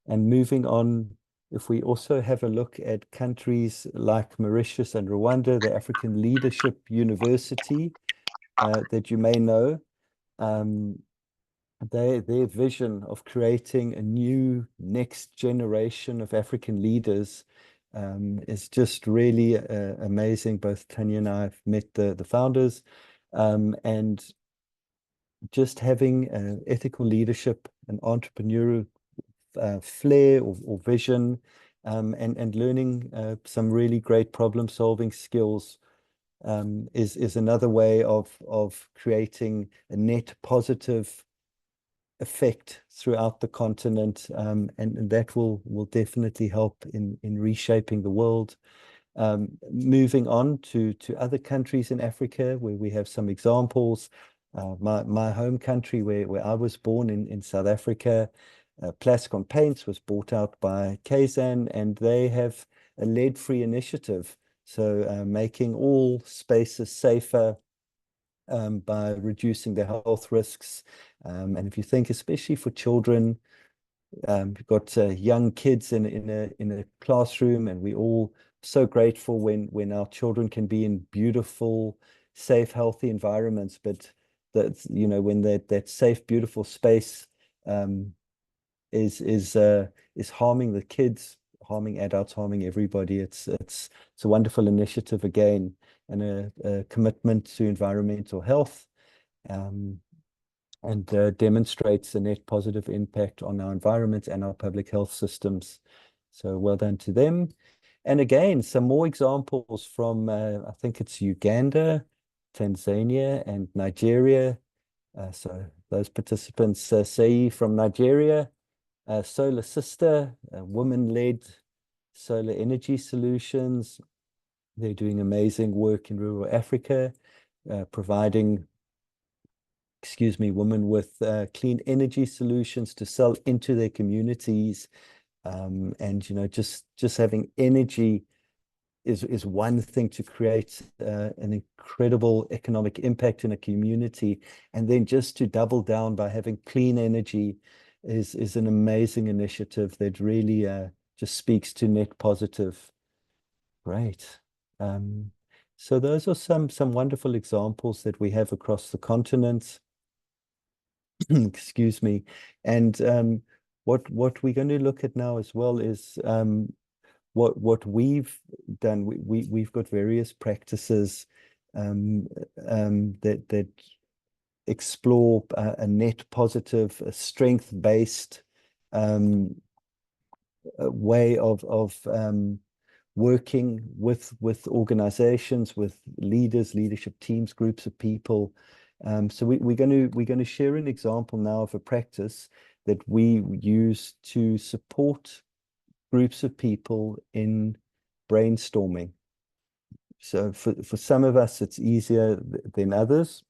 And moving on, if we also have a look at countries like Mauritius and Rwanda, the African Leadership University that you may know, their vision of creating a new next generation of African leaders is just really amazing. Both Tanya and I have met the founders, and just having ethical leadership and entrepreneurial flair or vision, and learning some really great problem-solving skills is another way of creating a net positive effect throughout the continent, and that will definitely help in reshaping the world. Moving on to other countries in Africa where we have some examples. My home country where I was born in South Africa, Plascon Paints was bought out by Kazan, and they have a lead-free initiative. So making all spaces safer by reducing the health risks. And if you think, especially for children, you've got young kids in a classroom, and we're all so grateful when our children can be in beautiful, safe, healthy environments. But that's, you know, when that safe, beautiful space is harming the kids, harming adults, harming everybody. It's a wonderful initiative again, and a commitment to environmental health, and demonstrates a net positive impact on our environment and our public health systems. So well done to them. And again, some more examples from, I think it's Uganda, Tanzania, and Nigeria. So those participants, Sei from Nigeria, Solar Sister, women-led solar energy solutions. They're doing amazing work in rural Africa, providing, women with clean energy solutions to sell into their communities. And, you know, just having energy is one thing to create an incredible economic impact in a community. And then just to double down by having clean energy is an amazing initiative that really just speaks to net positive. Great. So those are some wonderful examples that we have across the continent. Excuse me. And what we're going to look at now as well is what we've done. We've got various practices that explore a net positive, a strength-based way of working with organizations, with leaders, leadership teams, groups of people. So we're going to share an example now of a practice that we use to support groups of people in brainstorming. So for some of us, it's easier than others.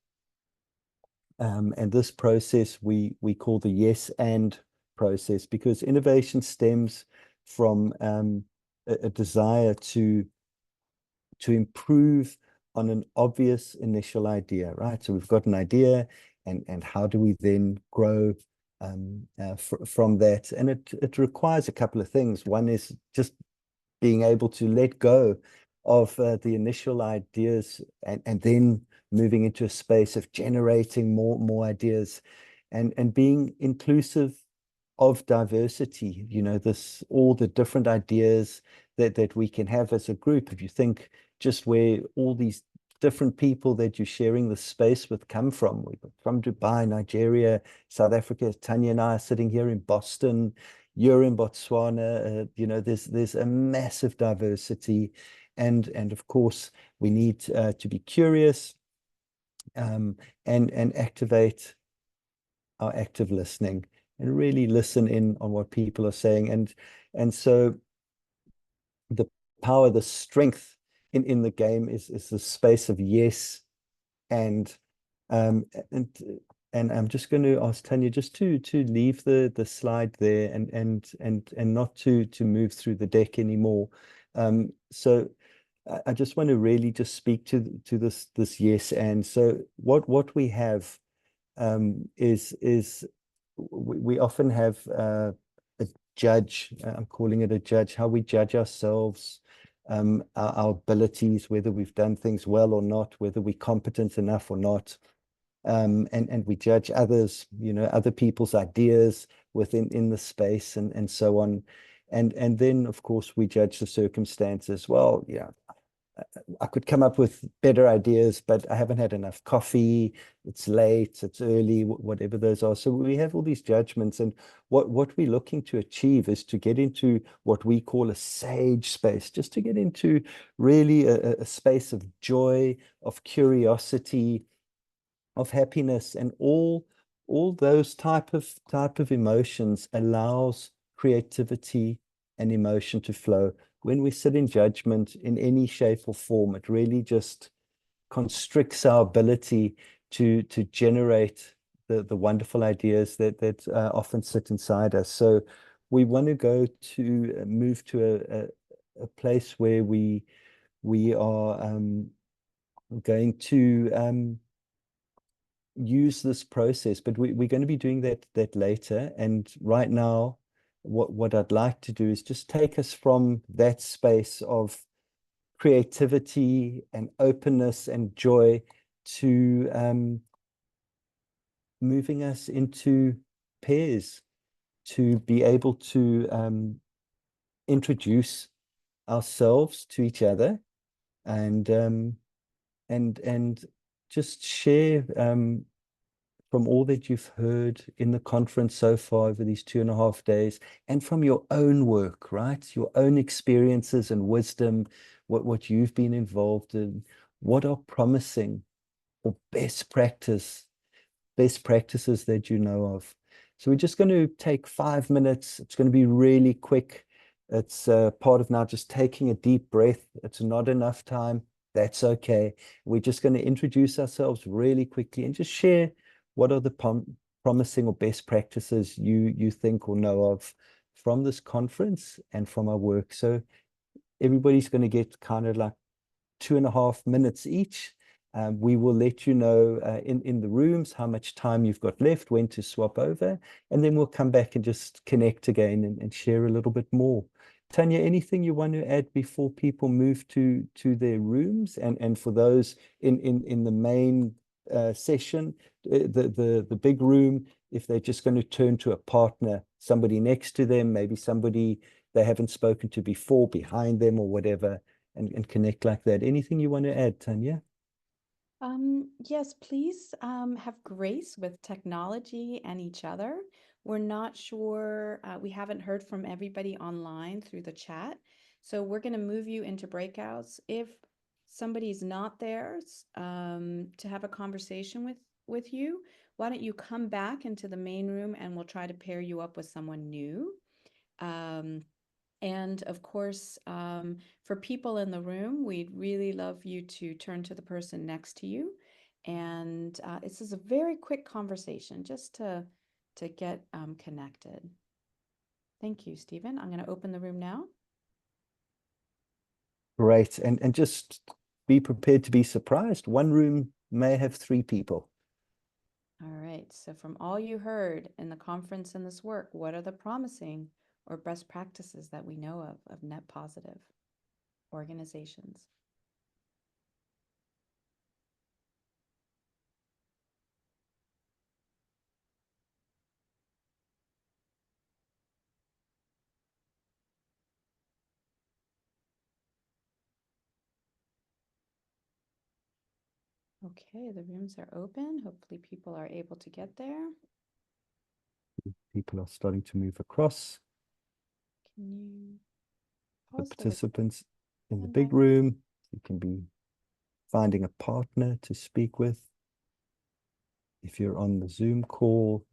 And this process we call the yes and process, because innovation stems from a desire to improve on an obvious initial idea, right? So we've got an idea, and how do we then grow from that? And it requires a couple of things. One is just being able to let go of the initial ideas, and then moving into a space of generating more ideas, and being inclusive of diversity. You know, all the different ideas that we can have as a group. If you think just where all these different people that you're sharing the space with come from. We've got from Dubai, Nigeria, South Africa. Tanya and I are sitting here in Boston. You're in Botswana. You know, there's a massive diversity, and of course we need to be curious, and activate our active listening, and really listen in on what people are saying. And so the power, the strength in the game is the space of yes and and I'm just going to ask Tanya just to leave the slide there and not to move through the deck anymore. So I just want to really just speak to this yes and. So what we have is we often have a judge. I'm calling it a judge. How we judge ourselves, our abilities, whether we've done things well or not, whether we're competent enough or not. And we judge others, other people's ideas in the space and so on. And then, of course, we judge the circumstances. Well, yeah, I could come up with better ideas, but I haven't had enough coffee. It's late, it's early, whatever those are. So we have all these judgments, and what we're looking to achieve is to get into what we call a sage space, just to get into really a space of joy, of curiosity, of happiness, and all those type of emotions allows creativity and emotion to flow. When we sit in judgment in any shape or form, it really just constricts our ability to generate the wonderful ideas that often sit inside us. So we want to move to a place where we are going to use this process, but we're going to be doing that later. And right now, what I'd like to do is just take us from that space of creativity and openness and joy to moving us into pairs, to be able to introduce ourselves to each other and just share from all that you've heard in the conference so far over these 2.5 days, and from your own work, right? Your own experiences and wisdom, what you've been involved in, what are promising or best practices that you know of. So we're just going to take 5 minutes. It's going to be really quick. It's part of now just taking a deep breath. It's not enough time. That's okay. We're just going to introduce ourselves really quickly and just share what are the promising or best practices you think or know of from this conference and from our work. So everybody's going to get kind of like 2.5 minutes each. We will let you know in the rooms how much time you've got left, when to swap over, and then we'll come back and just connect again and share a little bit more. Tanya, anything you want to add before people move to their rooms? And for those in the main session, the big room, if they're just going to turn to a partner, somebody next to them, maybe somebody they haven't spoken to before behind them or whatever, and connect like that. Anything you want to add, Tanya? Yes, please have grace with technology and each other. We're not sure, we haven't heard from everybody online through the chat. So we're going to move you into breakouts. If somebody's not there to have a conversation with you, why don't you come back into the main room and we'll try to pair you up with someone new. And of course, for people in the room, we'd really love you to turn to the person next to you. And this is a very quick conversation just to get connected. Thank you, Stephen. I'm going to open the room now. Great. And just be prepared to be surprised. One room may have 3 people. All right. So from all you heard in the conference and this work, what are the promising or best practices that we know of net positive organizations? Okay, the rooms are open. Hopefully people are able to get there. People are starting to move across. Can you The pause participants in the and big room, you can be finding a partner to speak with. If you're on the Zoom call,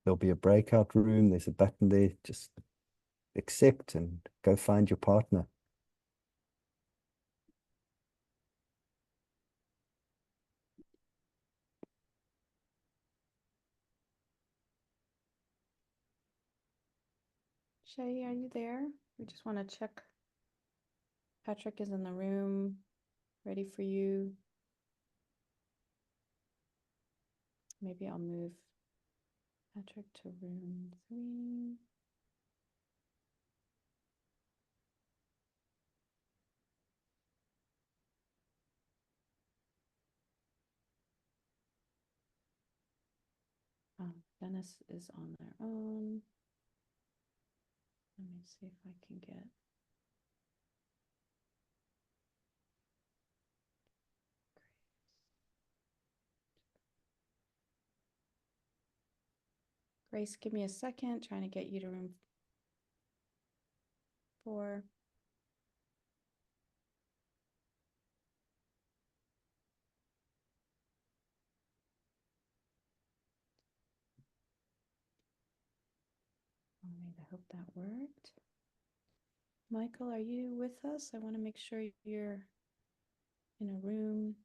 there'll be a breakout room. There's a button there. Just accept and go find your partner. Shay, are you there? We just want to check. Patrick is in the room, ready for you. Maybe I'll move Patrick to room 3. Dennis is on their own. Let me see if I can get. Grace, give me a second, trying to get you to room 4. All right, I hope that worked. Michael, are you with us? I want to make sure you're in a room.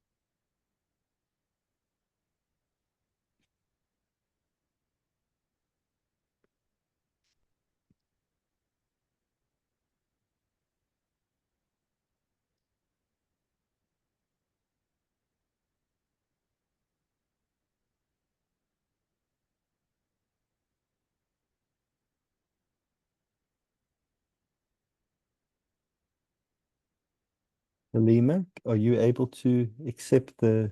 Halima, are you able to accept the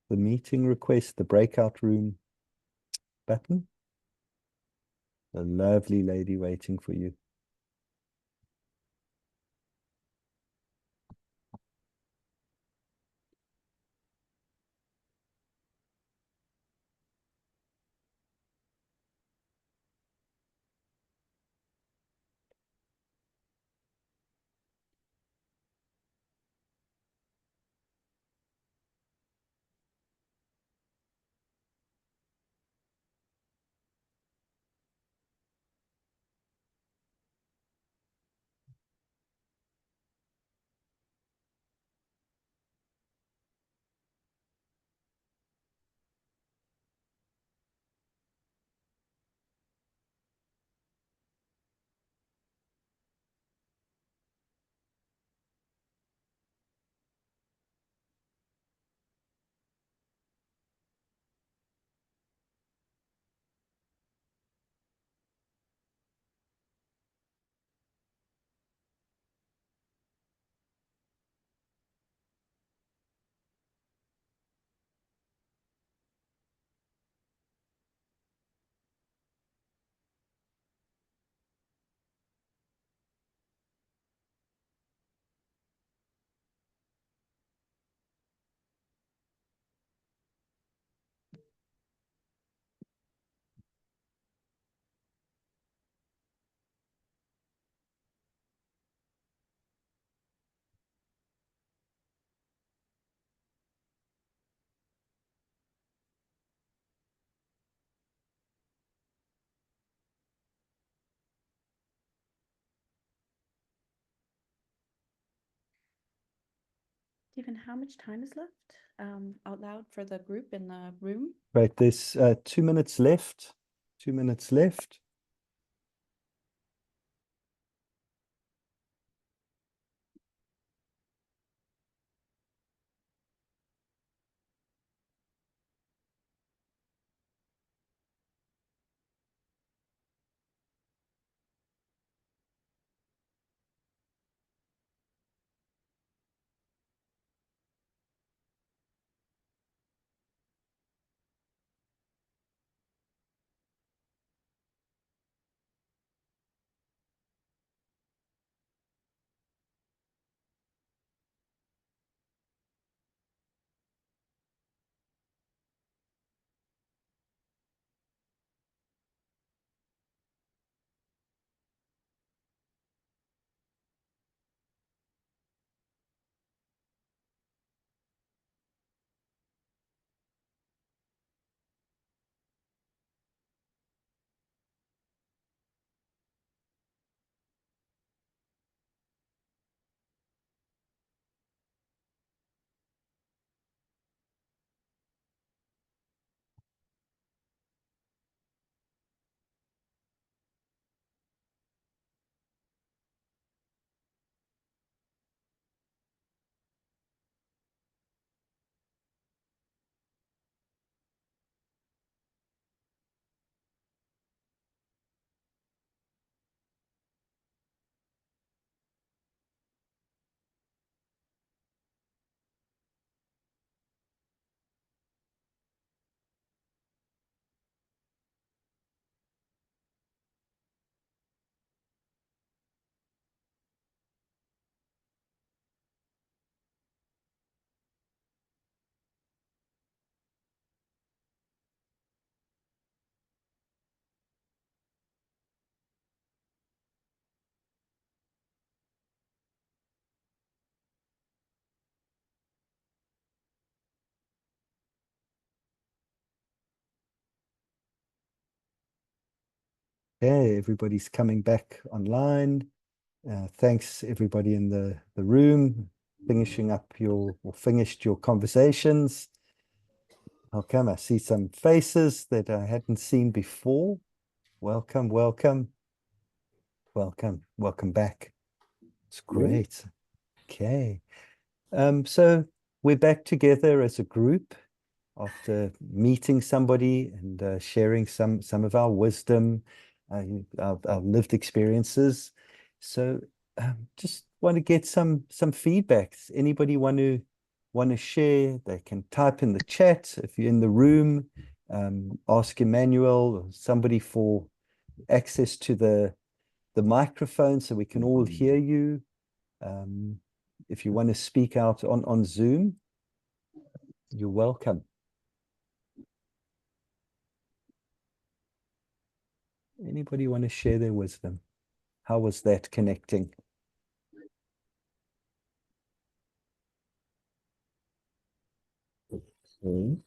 meeting request, the breakout room button? A lovely lady waiting for you. Stephen, how much time is left out loud for the group in the room? Right, there's 2 minutes left. 2 minutes left. Okay, everybody's coming back online. Thanks everybody in the room, finishing up your, or finished your conversations. Welcome, I see some faces that I hadn't seen before. Welcome, welcome. Welcome back. It's great. Okay. So we're back together as a group after meeting somebody and sharing some of our wisdom, our lived experiences. So just want to get some feedback. Anybody want to share? They can type in the chat. If you're in the room, ask Emmanuel or somebody for access to the microphone so we can all hear you. If you want to speak out on Zoom, you're welcome. Anybody want to share their wisdom? How was that connecting? Okay.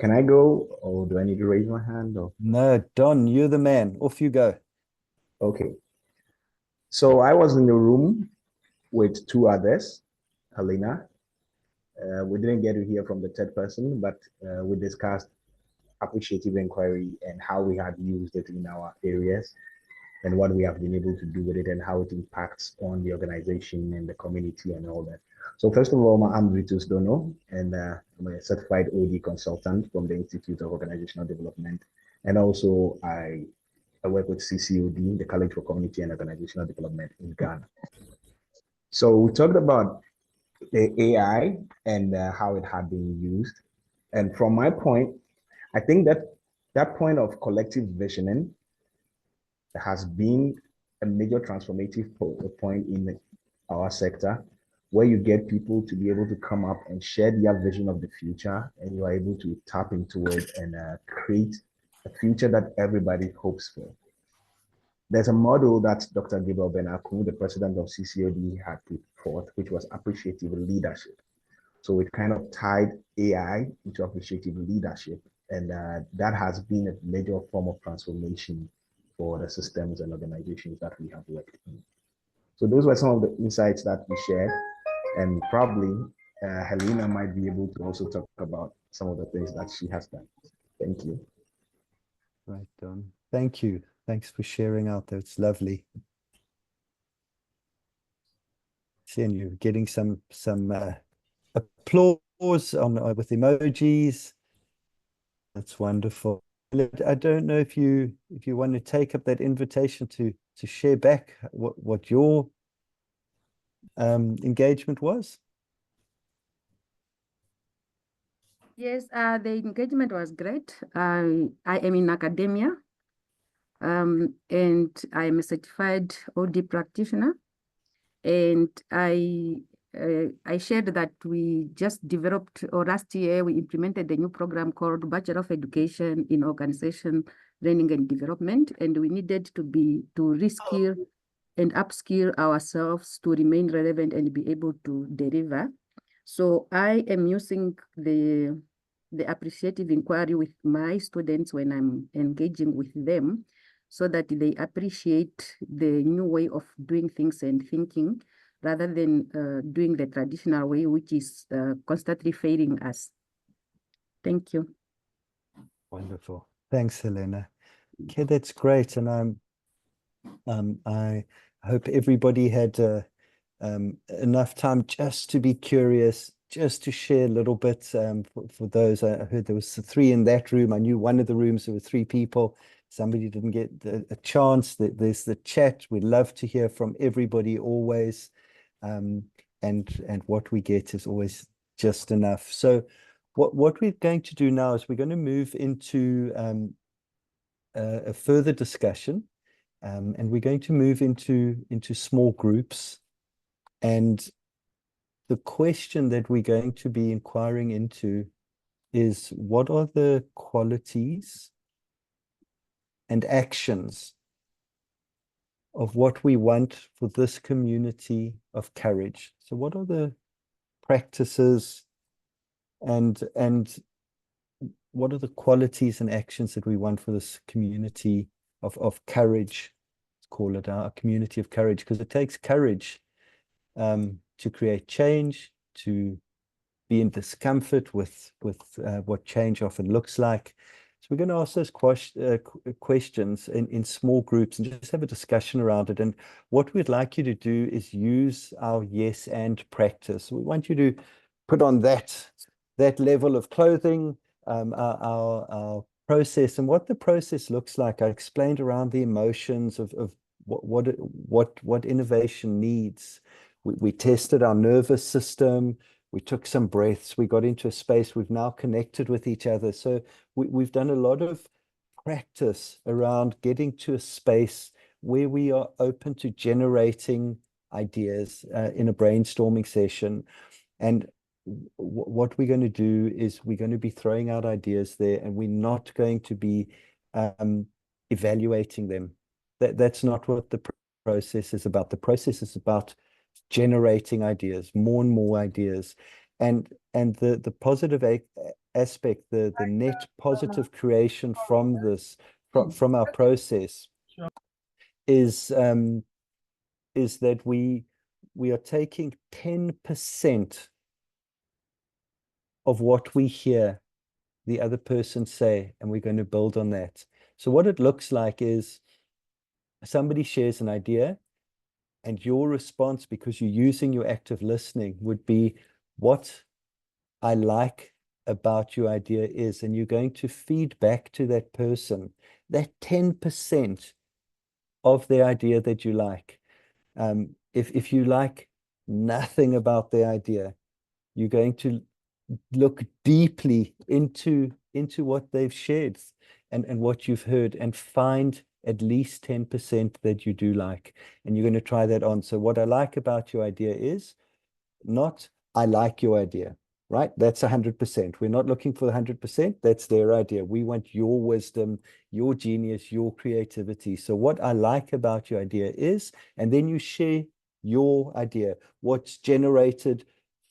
Can I go, or do I need to raise my hand? Or no, Don, you're the man. Off you go. Okay. So I was in the room with two others, Helena. We didn't get to hear from the third person, but we discussed appreciative inquiry and how we had used it in our areas and what we have been able to do with it and how it impacts on the organization and the community and all that. So first of all, I'm Vitus Dono, and I'm a certified OD consultant from the Institute of Organizational Development. And also I work with CCOD, the College for Community and Organizational Development in Ghana. So we talked about the AI and how it had been used. And from my point, I think that point of collective visioning has been a major transformative point in our sector, where you get people to be able to come up and share their vision of the future, and you are able to tap into it and create a future that everybody hopes for. There's a model that Dr. Gabriel Benaku, the president of CCOD, had put forth, which was appreciative leadership. So it kind of tied AI into appreciative leadership, and that has been a major form of transformation for the systems and organizations that we have worked in. So those were some of the insights that we shared, and probably Helena might be able to also talk about some of the things that she has done. Thank you. Right, Don. Thank you. Thanks for sharing out there. It's lovely. Seeing you getting some applause on with emojis. That's wonderful. I don't know if you want to take up that invitation to share back what your engagement was. Yes, the engagement was great. I am in academia, and I am a certified OD practitioner. And I shared that we just developed, or last year we implemented a new program called Bachelor of Education in Organization Learning and Development, and we needed to reskill and upskill ourselves to remain relevant and be able to deliver. So I am using the appreciative inquiry with my students when I'm engaging with them, so that they appreciate the new way of doing things and thinking, rather than doing the traditional way, which is constantly failing us. Thank you. Wonderful. Thanks, Helena. Okay, that's great. And I hope everybody had enough time just to be curious, just to share a little bit. For those, I heard there was 3 in that room. I knew one of the rooms there were 3 people. Somebody didn't get a chance. There's the chat. We'd love to hear from everybody always. And what we get is always just enough. So what we're going to do now is we're going to move into a further discussion. And we're going to move into small groups. And the question that we're going to be inquiring into is, what are the qualities and actions of what we want for this community of courage? So what are the practices and what are the qualities and actions that we want for this community of courage. Let's call it our community of courage, because it takes courage to create change, to be in discomfort with what change often looks like. So we're going to ask those questions in small groups and just have a discussion around it. And what we'd like you to do is use our yes and practice. We want you to put on that level of clothing, our process, and what the process looks like. I explained around the emotions of what innovation needs. We tested our nervous system. We took some breaths. We got into a space. We've now connected with each other. So we've done a lot of practice around getting to a space where we are open to generating ideas in a brainstorming session. And what we're going to do is we're going to be throwing out ideas there, and we're not going to be evaluating them. That's not what the process is about. The process is about generating ideas, more and more ideas. And the positive aspect, the net positive creation from this, from our process is that we are taking 10% of what we hear the other person say, and we're going to build on that. So what it looks like is somebody shares an idea, and your response, because you're using your active listening, would be, what I like about your idea is, and you're going to feed back to that person that 10% of the idea that you like. If you like nothing about the idea, you're going to look deeply into what they've shared and what you've heard, and find at least 10% that you do like, and you're going to try that on. So what I like about your idea is not, I like your idea, right? That's 100%. We're not looking for the 100%. That's their idea. We want your wisdom, your genius, your creativity. So what I like about your idea is, and then you share your idea, what's generated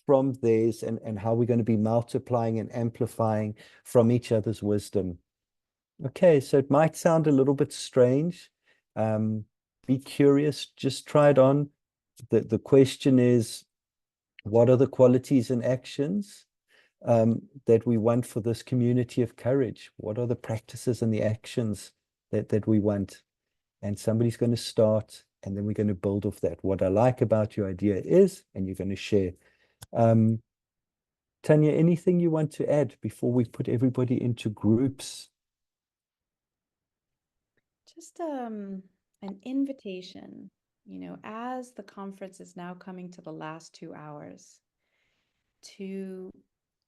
from theirs, and how we're going to be multiplying and amplifying from each other's wisdom. Okay, so it might sound a little bit strange. Be curious, just try it on. The question is, what are the qualities and actions that we want for this community of courage? What are the practices and the actions that we want? And somebody's going to start, and then we're going to build off that. What I like about your idea is, and you're going to share. Tanya, anything you want to add before we put everybody into groups? Just an invitation, as the conference is now coming to the last 2 hours, to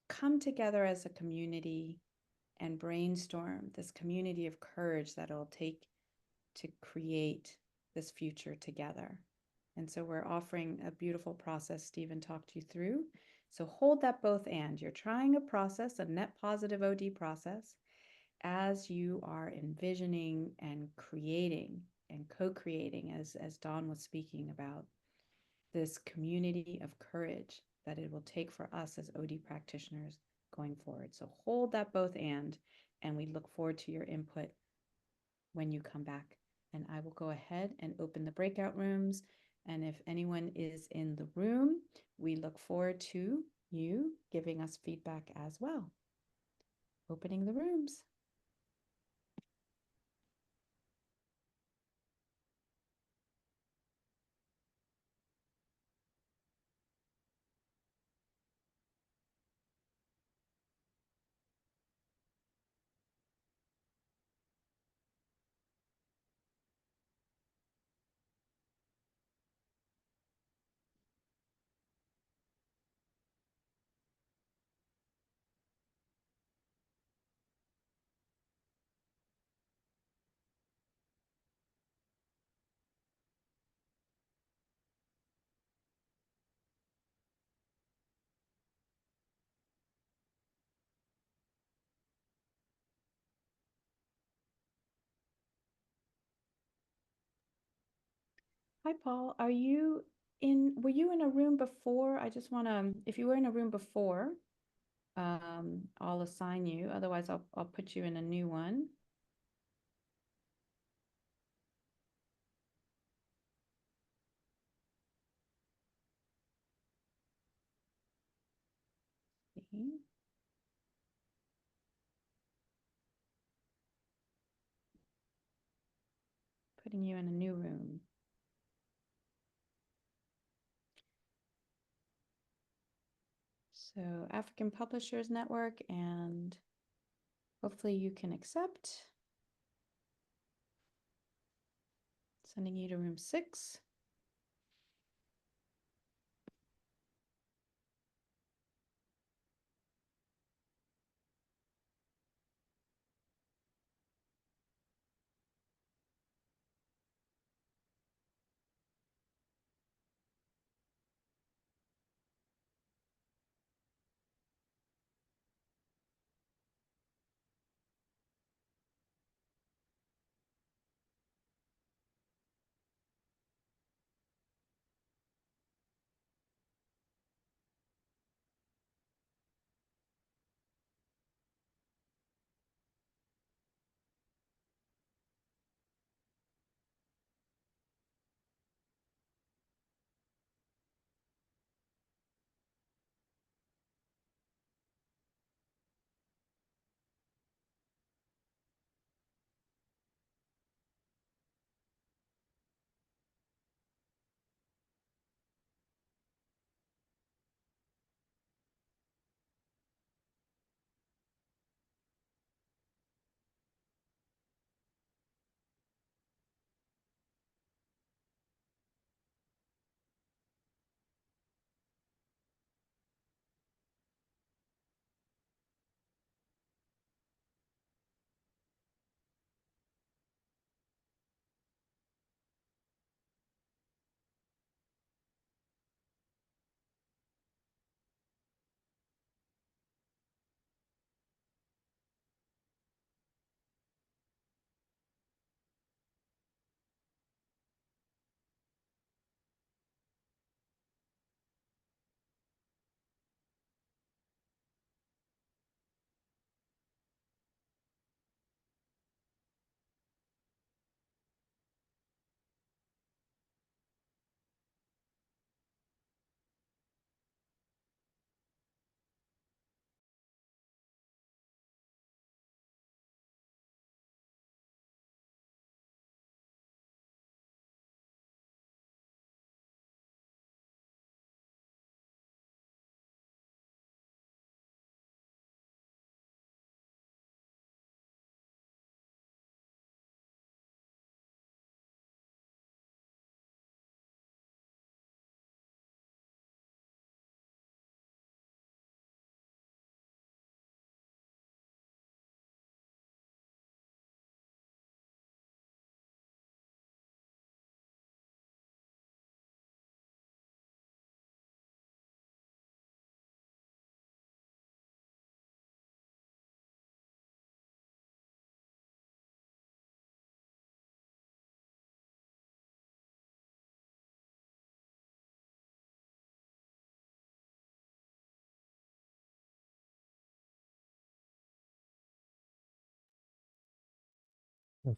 come together as a community and brainstorm this community of courage that it'll take to create this future together. And so we're offering a beautiful process Stephen talked you through. So hold that both and. You're trying a process, a net positive OD process, as you are envisioning and creating and co-creating, as Dawn was speaking about, this community of courage that it will take for us as OD practitioners going forward. So hold that both and we look forward to your input when you come back. And I will go ahead and open the breakout rooms. And if anyone is in the room, we look forward to you giving us feedback as well. Opening the rooms. Hi, Paul. Were you in a room before? I just want to, if you were in a room before, I'll assign you. Otherwise, I'll put you in a new one. putting you in a new room. So African Publishers Network, and hopefully you can accept. Sending you to room 6.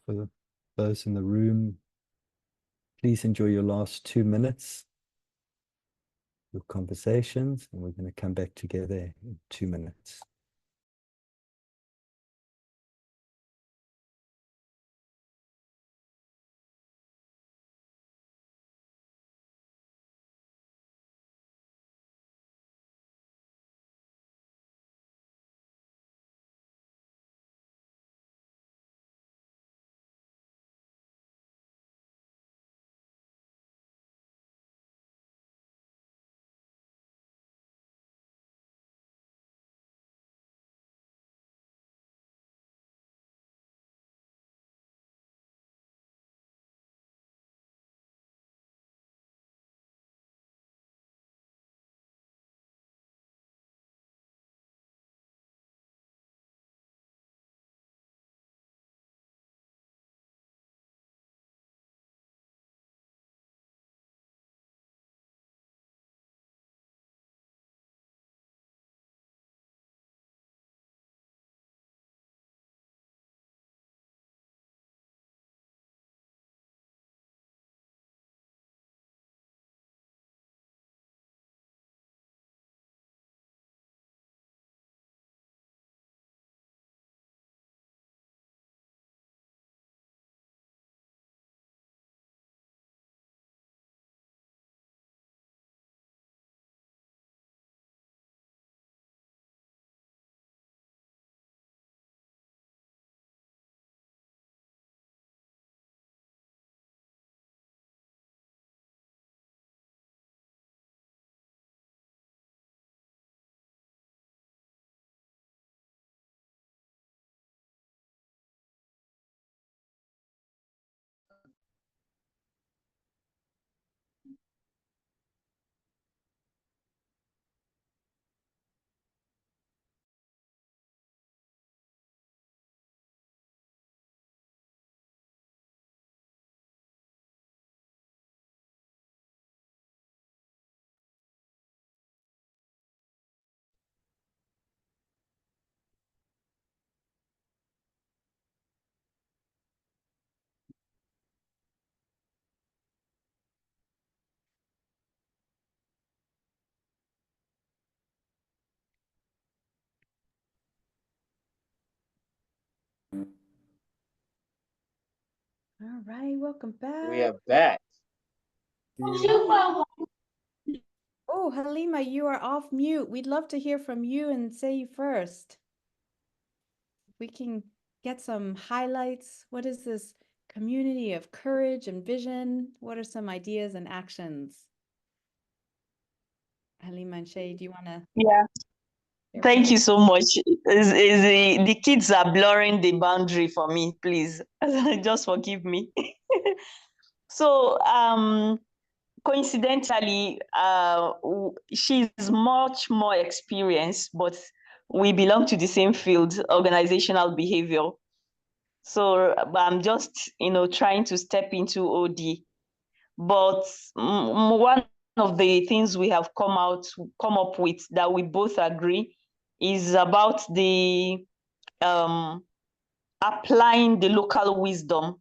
For those in the room, please enjoy your last 2 minutes, your conversations, and we're going to come back together in 2 minutes. All right, welcome back. We are back. Oh, Halima, you are off mute. We'd love to hear from you and say you first. We can get some highlights. What is this community of courage and vision? What are some ideas and actions? Halima and Shay, do you want to? Yeah. Thank you so much. The kids are blurring the boundary for me, please. Just forgive me. So, coincidentally, she's much more experienced, but we belong to the same field, organizational behavior. So I'm just, trying to step into OD. But one of the things we have come up with that we both agree is about the applying the local wisdom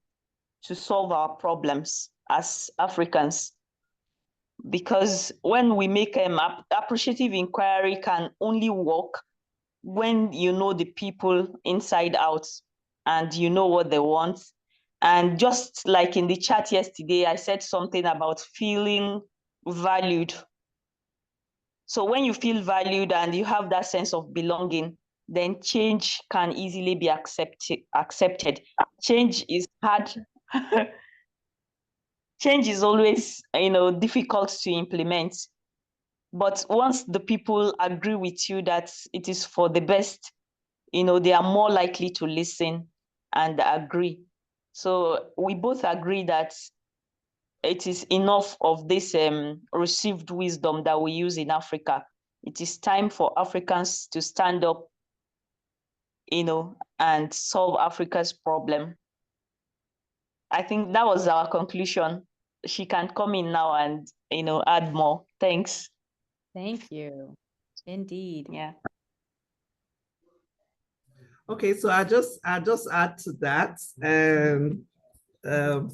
to solve our problems as Africans. Because when we make appreciative inquiry can only work when you know the people inside out and you know what they want. And just like in the chat yesterday, I said something about feeling valued. So when you feel valued and you have that sense of belonging, then change can easily be accepted. Change is hard. Change is always, difficult to implement. But once the people agree with you that it is for the best, they are more likely to listen and agree. So we both agree that it is enough of this received wisdom that we use in Africa. It is time for Africans to stand up, and solve Africa's problem. I think that was our conclusion. She can come in now and, add more. Thanks. Thank you. Indeed. Yeah. Okay, so I just add to that.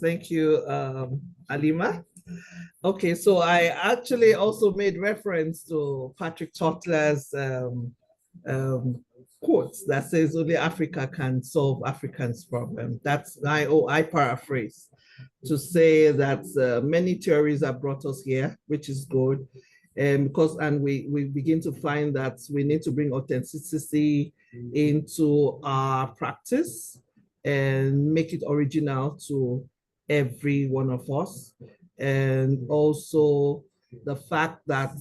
Thank you, Halima. Okay, so I actually also made reference to Patrick Totler's quote that says only Africa can solve Africans' problem. That's I paraphrase to say that many theories have brought us here, which is good. And we begin to find that we need to bring authenticity into our practice and make it original to every one of us. And also the fact that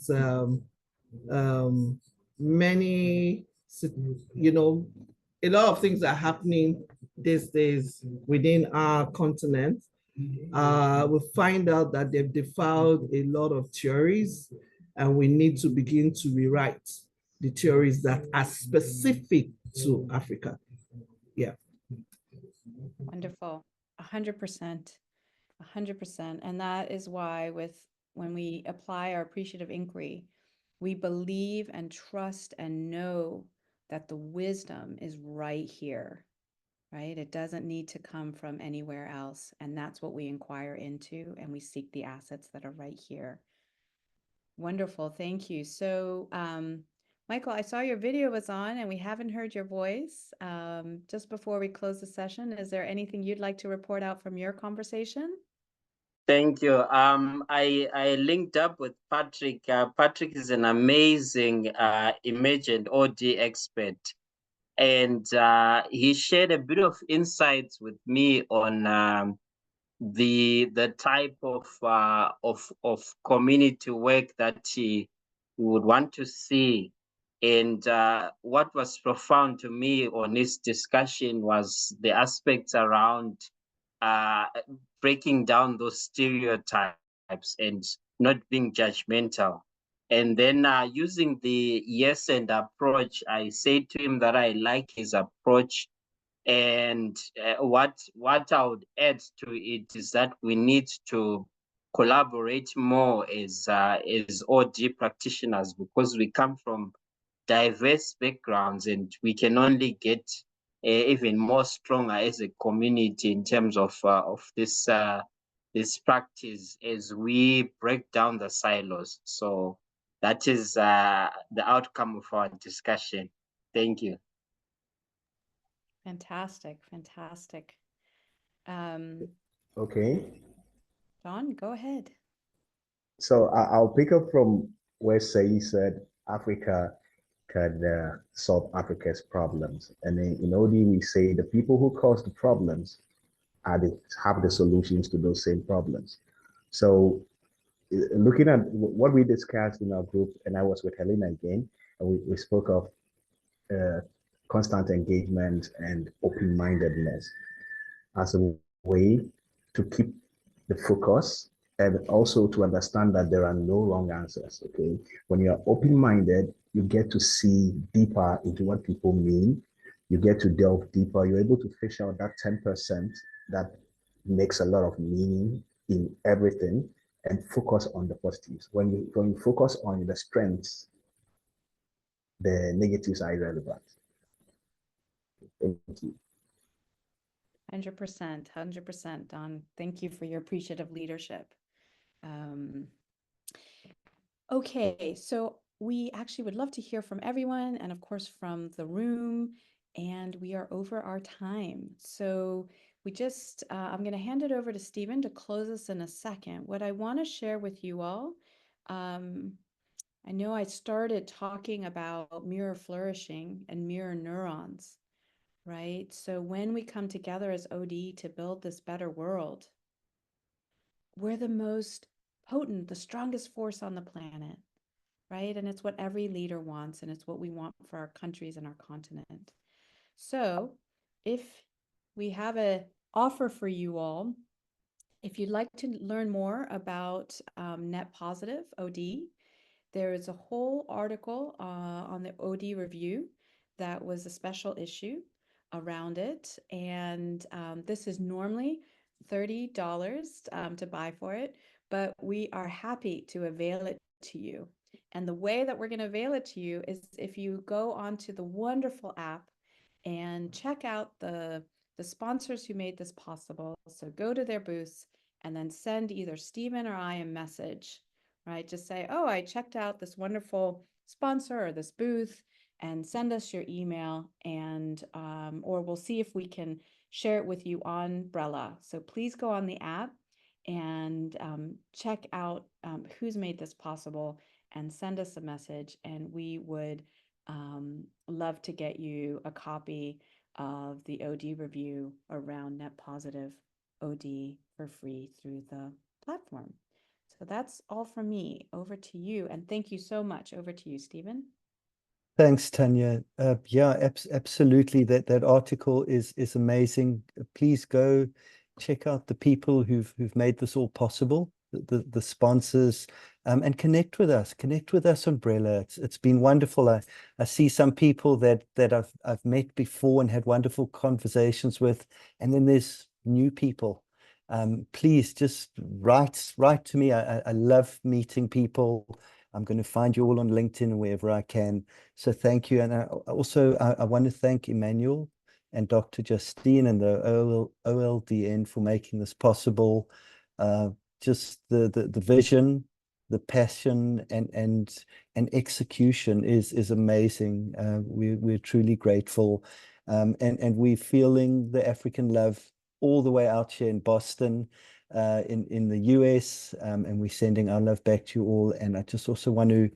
many, a lot of things are happening these days within our continent. We find out that they've defiled a lot of theories, and we need to begin to rewrite the theories that are specific to Africa. Yeah. Wonderful. 100%. 100%. And that is why when we apply our appreciative inquiry, we believe and trust and know that the wisdom is right here, right? It doesn't need to come from anywhere else. And that's what we inquire into, and we seek the assets that are right here. Wonderful. Thank you. So, Michael, I saw your video was on and we haven't heard your voice. Just before we close the session, is there anything you'd like to report out from your conversation? Thank you. I linked up with Patrick. Patrick is an amazing emergent OD expert, and he shared a bit of insights with me on the type of community work that he would want to see. And what was profound to me on this discussion was the aspects around breaking down those stereotypes and not being judgmental. And then using the yes and approach, I said to him that I like his approach. And what I would add to it is that we need to collaborate more as OD practitioners, because we come from diverse backgrounds and we can only get even more stronger as a community in terms of this practice as we break down the silos. So that is the outcome of our discussion. Thank you. Fantastic, fantastic. Okay. Don, go ahead. So I'll pick up from where Sayi said Africa can solve Africa's problems. And then in OD, we say the people who cause the problems have the solutions to those same problems. So looking at what we discussed in our group, and I was with Helena again, and we spoke of constant engagement and open-mindedness as a way to keep the focus and also to understand that there are no wrong answers. Okay, when you are open-minded, you get to see deeper into what people mean. You get to delve deeper. You're able to fish out that 10% that makes a lot of meaning in everything and focus on the positives. When you focus on the strengths, the negatives are irrelevant. Thank you. 100%, Don. Thank you for your appreciative leadership. Okay, so we actually would love to hear from everyone and of course from the room, and we are over our time. So we just, I'm going to hand it over to Stephen to close us in a second. What I want to share with you all, I know I started talking about mirror flourishing and mirror neurons, right? So when we come together as OD to build this better world, we're the most potent, the strongest force on the planet, right? And it's what every leader wants, and it's what we want for our countries and our continent. So if we have an offer for you all, if you'd like to learn more about Net Positive OD, there is a whole article on the OD review that was a special issue around it. And this is normally $30 to buy for it, but we are happy to avail it to you. And the way that we're going to avail it to you is if you go onto the wonderful app and check out the sponsors who made this possible. So go to their booths and then send either Stephen or I a message, right? Just say, oh, I checked out this wonderful sponsor or this booth, and send us your email, and or we'll see if we can share it with you on Brella. So please go on the app and check out who's made this possible and send us a message, and we would love to get you a copy of the OD review around Net Positive OD for free through the platform. So that's all from me. Over to you. And thank you so much. Over to you, Stephen. Thanks, Tanya. Yeah, absolutely. That article is amazing. Please go check out the people who've made this all possible, the sponsors, and connect with us. Connect with us on Brella. It's been wonderful. I see some people that I've met before and had wonderful conversations with, and then there's new people. Please just write to me. I love meeting people. I'm going to find you all on LinkedIn and wherever I can. So thank you. And I want to thank Emmanuel and Dr. Justine and the OLDN for making this possible. Just the vision, the passion and execution is amazing. We're truly grateful. And we're feeling the African love all the way out here in Boston. In the US, and we're sending our love back to you all. And I just also want to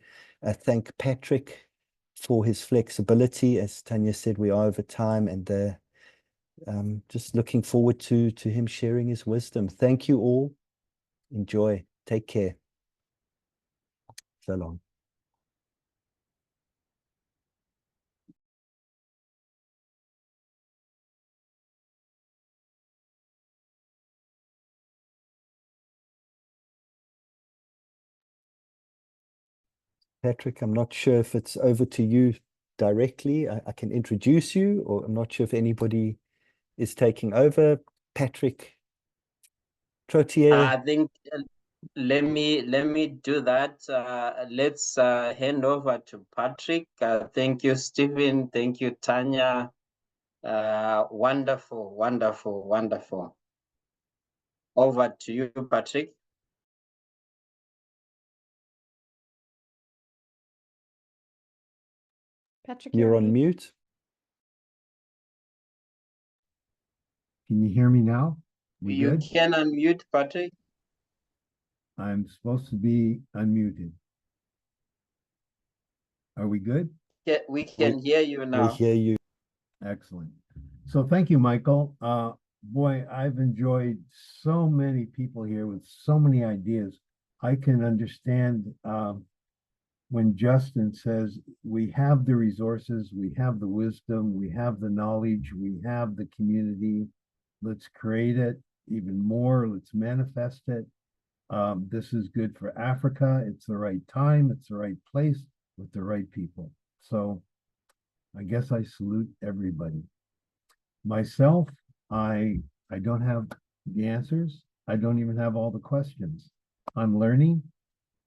thank Patrick for his flexibility. As Tanya said, we are over time, and just looking forward to him sharing his wisdom. Thank you all. Enjoy. Take care. So long. Patrick, I'm not sure if it's over to you directly. I can introduce you, or I'm not sure if anybody is taking over. Patrick Trottier. I think let me do that. Let's hand over to Patrick. Thank you, Stephen. Thank you, Tanya. Wonderful, wonderful, wonderful. Over to you, Patrick. Patrick, You're on mute. Can you hear me now? We You good? can unmute, Patrick. I'm supposed to be unmuted. Are we good? Yeah, we can hear you We now. hear you. Excellent. So thank you, Michael. Boy, I've enjoyed so many people here with so many ideas. I can understand when Justin says we have the resources, we have the wisdom, we have the knowledge, we have the community. Let's create it even more. Let's manifest it. This is good for Africa. It's the right time. It's the right place with the right people. So I guess I salute everybody. Myself, I don't have the answers. I don't even have all the questions. I'm learning,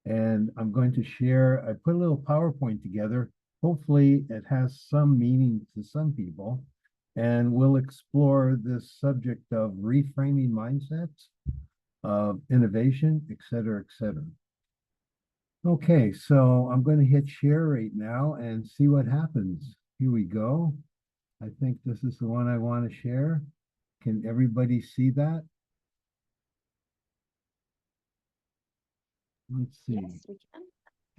and I'm going to share. I put a little PowerPoint together. Hopefully it has some meaning to some people, and we'll explore this subject of reframing mindsets, of innovation, et cetera, et cetera. Okay, so I'm going to hit share right now and see what happens. Here we go. I think this is the one I want to share. Can everybody see that? Let's see. Yes, we can.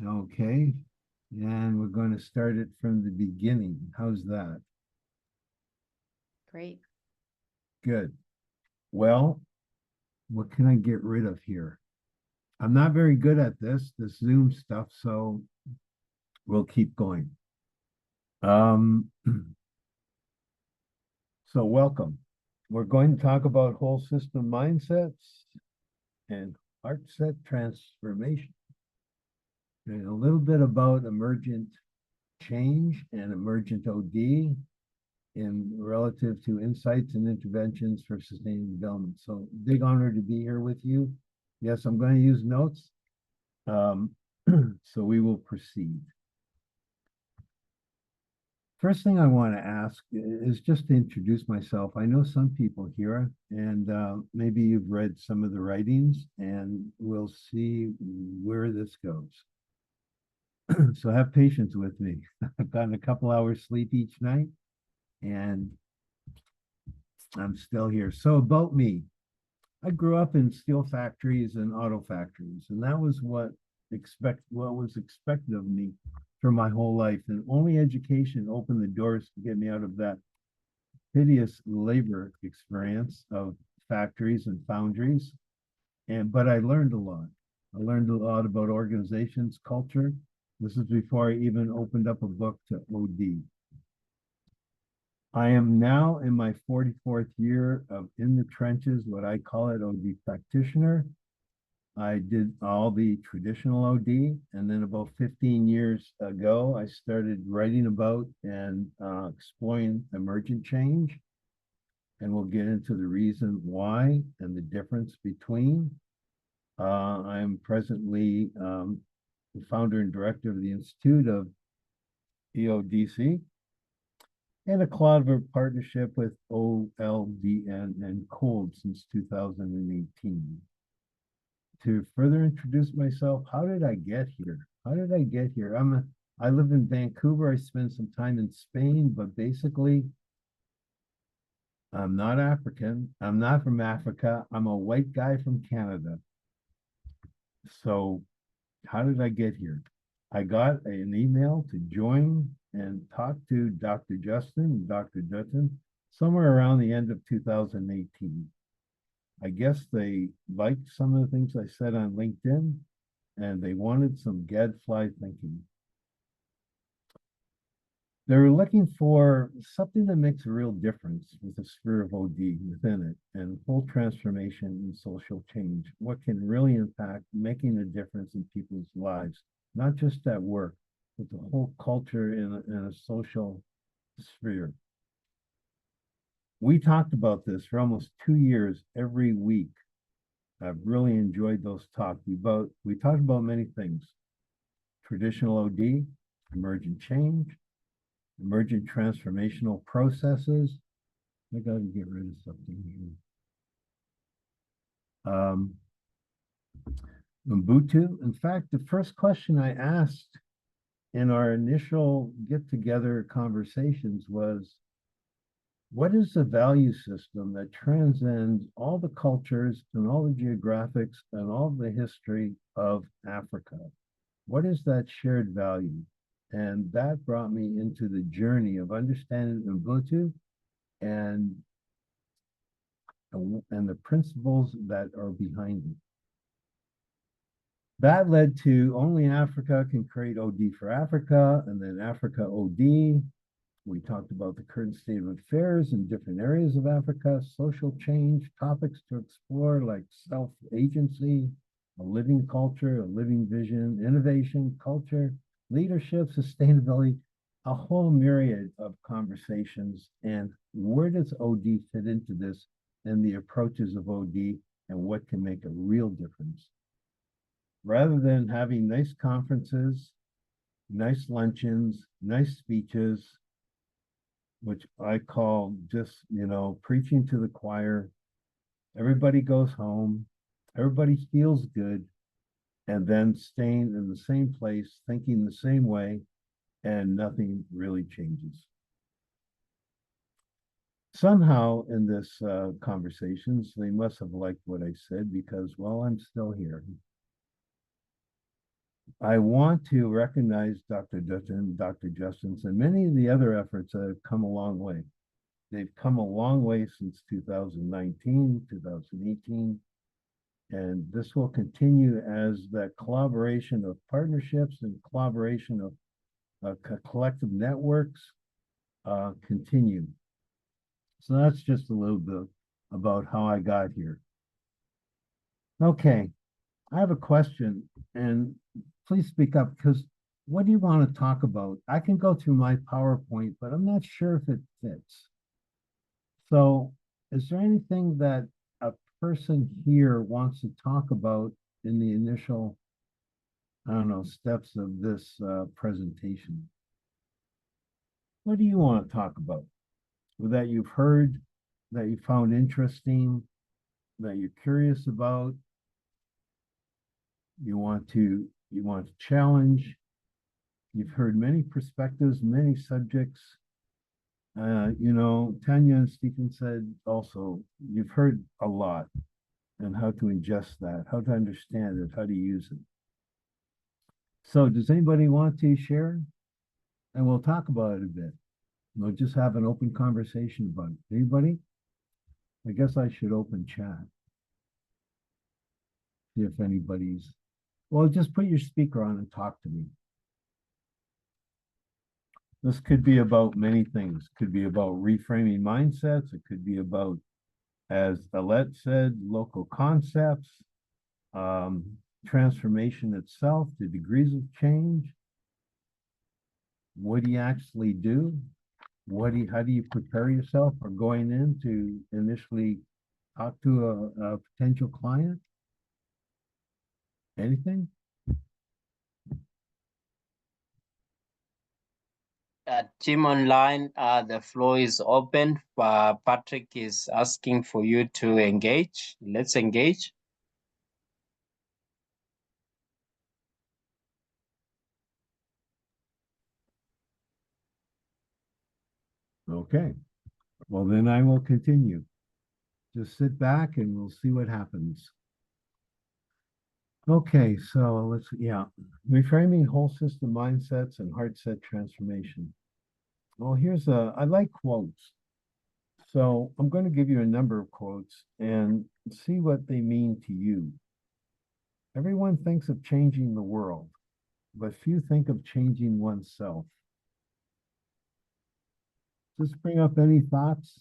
Okay, and we're going to start it from the beginning. How's that? Great. Good. Well, what can I get rid of here? I'm not very good at this Zoom stuff, so we'll keep going. So welcome. We're going to talk about whole system mindsets and heart set transformation. And a little bit about emergent change and emergent OD in relative to insights and interventions for sustainable development. So big honor to be here with you. Yes, I'm going to use notes. So we will proceed. First thing I want to ask is just to introduce myself. I know some people here, and maybe you've read some of the writings, and we'll see where this goes. So have patience with me. I've gotten a couple hours sleep each night, and I'm still here. So about me, I grew up in steel factories and auto factories, and that was what was expected of me for my whole life. And only education opened the doors to get me out of that hideous labor experience of factories and foundries. But I learned a lot. I learned a lot about organizations, culture. This is before I even opened up a book to OD. I am now in my 44th year of in the trenches, what I call it, OD practitioner. I did all the traditional OD, and then about 15 years ago, I started writing about and exploring emergent change. And we'll get into the reason why and the difference between. I'm presently the founder and director of the Institute of EODC and a collaborative partnership with OLDN and COLD since 2018. To further introduce myself, how did I get here? How did I get here? I live in Vancouver. I spent some time in Spain, but basically, I'm not African. I'm not from Africa. I'm a white guy from Canada. So how did I get here? I got an email to join and talk to Dr. Justin and Dr. Dutton somewhere around the end of 2018. I guess they liked some of the things I said on LinkedIn, and they wanted some gadfly thinking. They were looking for something that makes a real difference with the sphere of OD within it and full transformation and social change. What can really impact making a difference in people's lives, not just at work, but the whole culture in a social sphere. We talked about this for almost 2 years every week. I've really enjoyed those talks. We talked about many things: traditional OD, emergent change, emergent transformational processes. I got to get rid of something here. Ubuntu. In fact, the first question I asked in our initial get-together conversations was, What is the value system that transcends all the cultures and all the geographics and all the history of Africa? What is that shared value? And that brought me into the journey of understanding Ubuntu and the principles that are behind it. That led to only Africa can create OD for Africa, and then Africa OD. We talked about the current state of affairs in different areas of Africa, social change, topics to explore like self-agency, a living culture, a living vision, innovation, culture, leadership, sustainability, a whole myriad of conversations. And where does OD fit into this and the approaches of OD and what can make a real difference? Rather than having nice conferences, nice luncheons, nice speeches, which I call just, preaching to the choir, everybody goes home, everybody feels good, and then staying in the same place, thinking the same way, and nothing really changes. Somehow in this conversations, they must have liked what I said because, well, I'm still here. I want to recognize Dr. Dutton, Dr. Justins, and many of the other efforts that have come a long way. They've come a long way since 2019, 2018, and this will continue as that collaboration of partnerships and collaboration of collective networks continue. So that's just a little bit about how I got here. Okay, I have a question, and please speak up, because what do you want to talk about? I can go through my PowerPoint, but I'm not sure if it fits. So is there anything that a person here wants to talk about in the initial, I don't know, steps of this presentation? What do you want to talk about? That you've heard, that you found interesting, that you're curious about, you want to challenge. You've heard many perspectives, many subjects. Tanya and Stephen said also, you've heard a lot and how to ingest that, how to understand it, how to use it. So does anybody want to share? And we'll talk about it a bit. We'll just have an open conversation about it. Anybody? I guess I should open chat. See if anybody's, well, just put your speaker on and talk to me. This could be about many things. It could be about reframing mindsets. It could be about, as Alette said, local concepts, transformation itself, the degrees of change. What do you actually do? How do you prepare yourself for going in to initially talk to a potential client? Anything? Team online, the floor is open. Patrick is asking for you to engage. Let's engage. Okay. Well, then I will continue. Just sit back and we'll see what happens. Okay, so reframing whole system mindsets and heart set transformation. Well, I like quotes. So I'm going to give you a number of quotes and see what they mean to you. Everyone thinks of changing the world, but few think of changing oneself. Just bring up any thoughts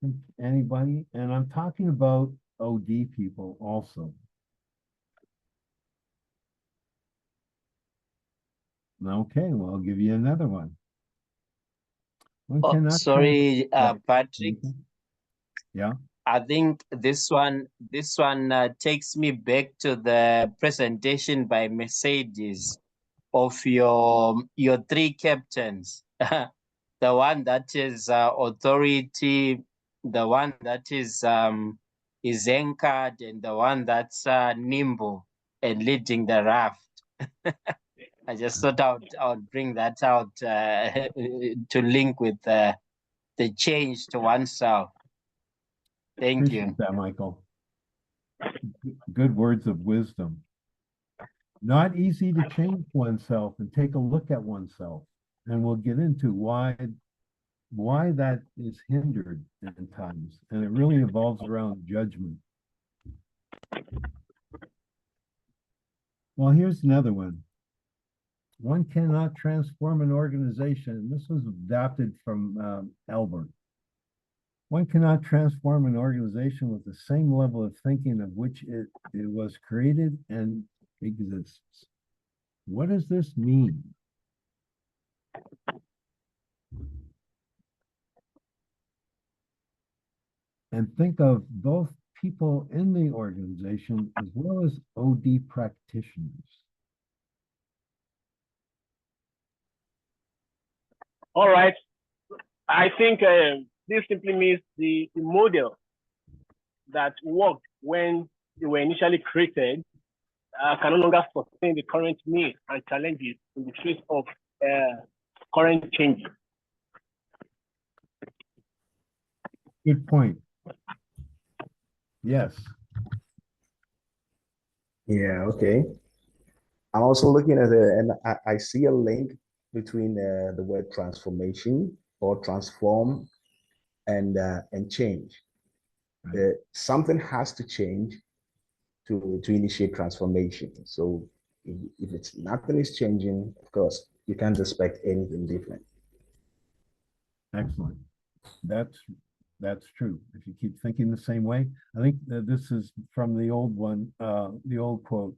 from anybody. And I'm talking about OD people also. Okay, well, I'll give you another one. Sorry, Patrick. Yeah. I think this one takes me back to the presentation by Mercedes of your three captains. The one that is authority, the one that is anchored, and the one that's nimble and leading the raft. I just thought I would bring that out to link with the change to oneself. Thank Appreciate you. that, Michael. Good words of wisdom. Not easy to change oneself and take a look at oneself. And we'll get into why that is hindered in times. And it really evolves around judgment. Well, here's another one. One cannot transform an organization. This was adapted from Albert. One cannot transform an organization with the same level of thinking of which it was created and exists. What does this mean? And think of both people in the organization as well as OD practitioners. All right. I think this simply means the model that worked when they were initially created can no longer sustain the current needs and challenges in the face of current changes. Good point. Yes. Yeah, okay. I'm also looking at it, and I see a link between the word transformation or transform and change. Right. Something has to change to initiate transformation. So if it's nothing is changing, of course, you can't expect anything different. Excellent. That's true. If you keep thinking the same way, I think that this is from the old one, the old quote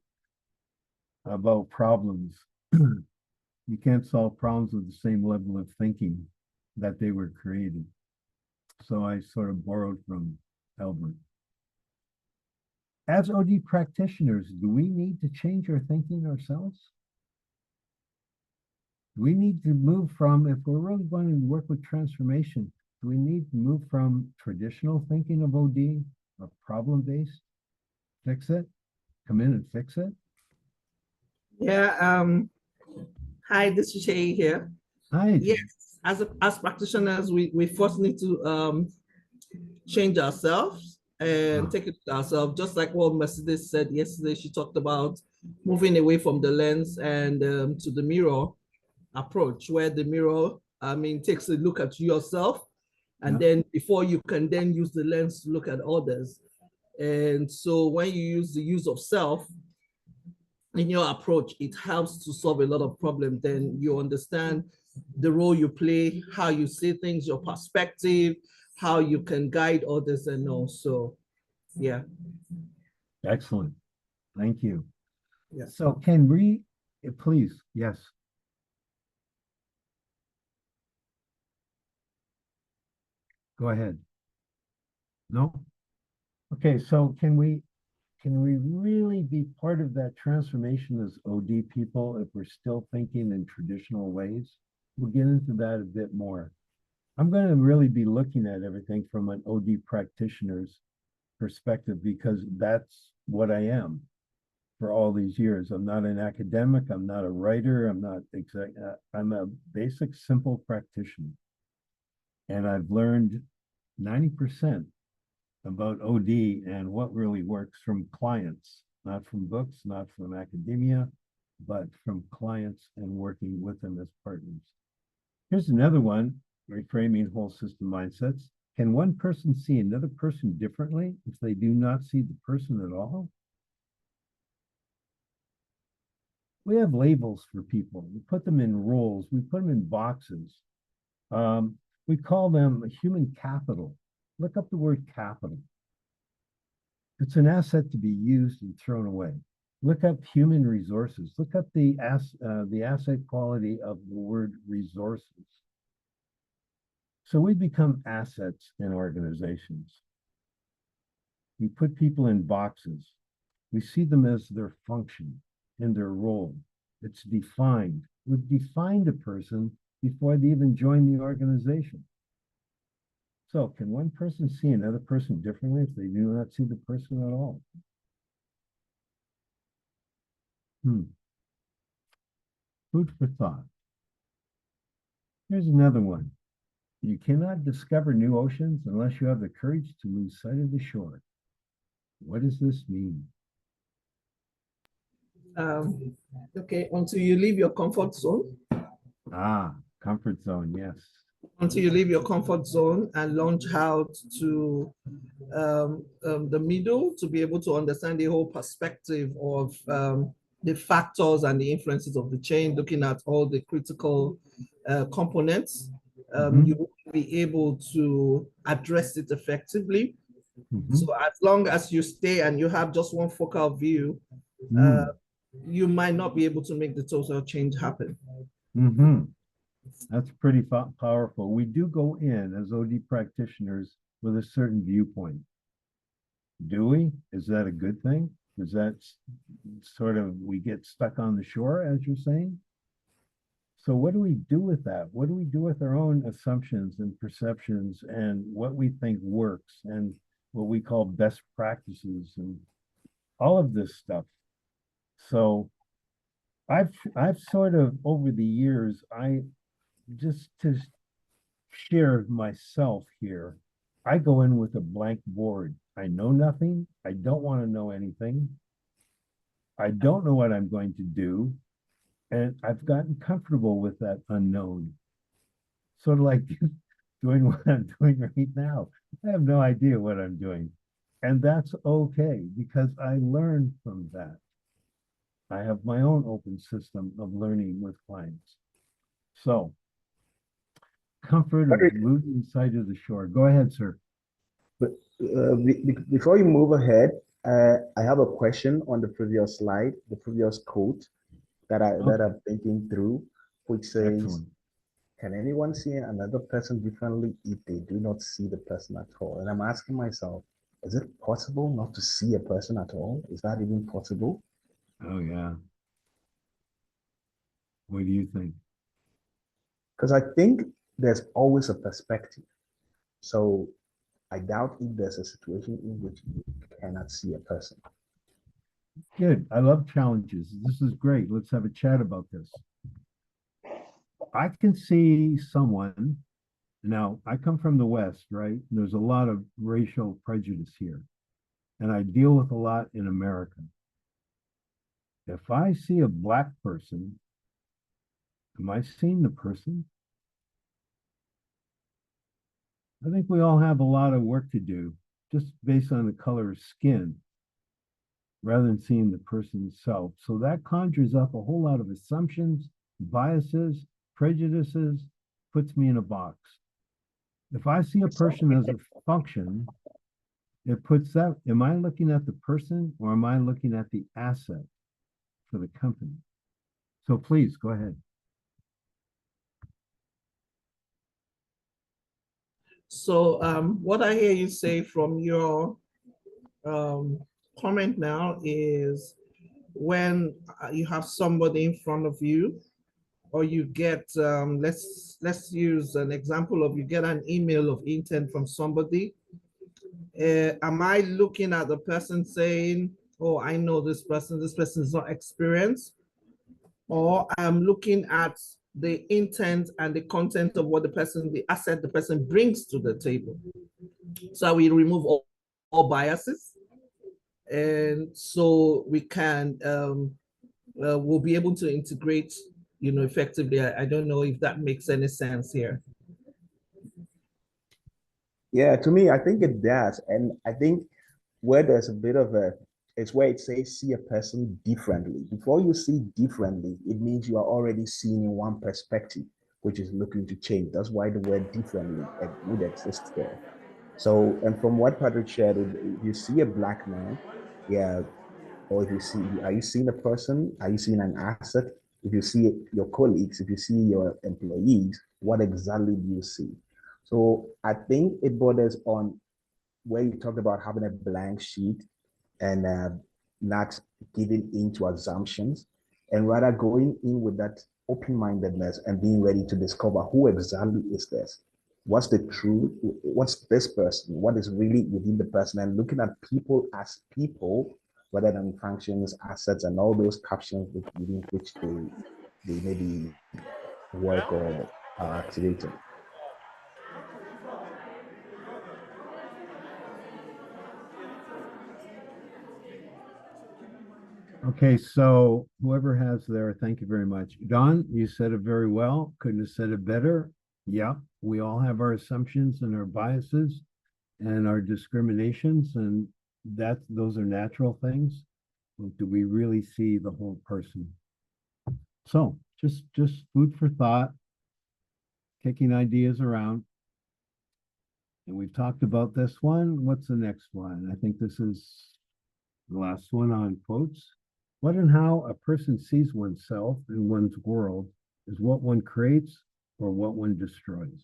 about problems. You can't solve problems with the same level of thinking that they were created. So I sort of borrowed from Albert. As OD practitioners, do we need to change our thinking ourselves? We need to move from, if we're really going to work with transformation, do we need to move from traditional thinking of OD, of problem-based, fix it, come in and fix it? Yeah. Hi, this is Shay here. Hi. Yes, as practitioners, we first need to change ourselves and take it to ourselves. Just like what Mercedes said yesterday, she talked about moving away from the lens and to the mirror approach, where the mirror, takes a look at yourself, and then before you can then use the lens to look at others. And so when you use the use of self in your approach, it helps to solve a lot of problems. Then you understand the role you play, how you see things, your perspective, how you can guide others, and also, yeah. Excellent. Thank you. Yeah. So can we, please, yes. Go ahead. No? Okay, so can we really be part of that transformation as OD people if we're still thinking in traditional ways? We'll get into that a bit more. I'm going to really be looking at everything from an OD practitioner's perspective because that's what I am for all these years. I'm not an academic. I'm not a writer. I'm a basic, simple practitioner. And I've learned 90% about OD and what really works from clients, not from books, not from academia, but from clients and working with them as partners. Here's another one, reframing whole system mindsets. Can one person see another person differently if they do not see the person at all? We have labels for people. We put them in roles. We put them in boxes. We call them human capital. Look up the word capital. It's an asset to be used and thrown away. Look up human resources. Look up the asset quality of the word resources. So we become assets in organizations. We put people in boxes. We see them as their function and their role. It's defined. We've defined a person before they even join the organization. So can one person see another person differently if they do not see the person at all? Food for thought. Here's another one. You cannot discover new oceans unless you have the courage to lose sight of the shore. What does this mean? Okay, until you leave your comfort zone. Ah, comfort zone, yes. Until you leave your comfort zone and launch out to the middle to be able to understand the whole perspective of the factors and the influences of the chain, looking at all the critical components, you will be able to address it effectively. So as long as you stay and you have just one focal view, you might not be able to make the total change happen. That's pretty powerful. We do go in as OD practitioners with a certain viewpoint. Do we? Is that a good thing? Is that sort of, we get stuck on the shore, as you're saying? So what do we do with that? What do we do with our own assumptions and perceptions and what we think works and what we call best practices and all of this stuff? So I've sort of, over the years, just to share myself here, I go in with a blank board. I know nothing. I don't want to know anything. I don't know what I'm going to do. And I've gotten comfortable with that unknown. Sort of like doing what I'm doing right now. I have no idea what I'm doing. And that's okay because I learned from that. I have my own open system of learning with clients. So, comfort of losing sight of the shore. Go ahead, sir. But before you move ahead, I have a question on the previous slide, the previous quote that I'm thinking through, which says, excellent. Can anyone see another person differently if they do not see the person at all? And I'm asking myself, is it possible not to see a person at all? Is that even possible? Oh, yeah. What do you think? Because I think there's always a perspective. So I doubt if there's a situation in which you cannot see a person. Good. I love challenges. This is great. Let's have a chat about this. I can see someone. Now, I come from the West, right? There's a lot of racial prejudice here, and I deal with a lot in America. If I see a Black person, am I seeing the person? I think we all have a lot of work to do just based on the color of skin rather than seeing the person itself. So that conjures up a whole lot of assumptions, biases, prejudices, puts me in a box. If I see a person as a function, it puts that, am I looking at the person or am I looking at the asset for the company? So please go ahead. So what I hear you say from your comment now is when you have somebody in front of you, or you get, let's use an example of, you get an email of intent from somebody. Am I looking at the person saying, oh, I know this person is not experienced? Or I'm looking at the intent and the content of what the person, the asset the person brings to the table. So we remove all biases. And so we can, we'll be able to integrate, effectively. I don't know if that makes any sense here. Yeah, to me, I think it does. And I think where there's a bit of it's where it says see a person differently. Before you see differently, it means you are already seeing in one perspective, which is looking to change. That's why the word differently would exist there. So, and from what Patrick shared, if you see a Black man, yeah, or if you see, are you seeing a person? Are you seeing an asset? If you see your colleagues, if you see your employees, what exactly do you see? So I think it borders on where you talked about having a blank sheet and not giving into assumptions, and rather going in with that open-mindedness and being ready to discover who exactly is this. What's the truth? What's this person? What is really within the person? And looking at people as people rather than functions, assets, and all those captions within which they maybe work or are activated. Okay, so whoever has there, thank you very much. Don, you said it very well. Couldn't have said it better. Yeah, we all have our assumptions and our biases and our discriminations, and those are natural things. But do we really see the whole person? So just food for thought, kicking ideas around. And we've talked about this one. What's the next one? I think this is the last one on quotes. What and how a person sees oneself and one's world is what one creates or what one destroys.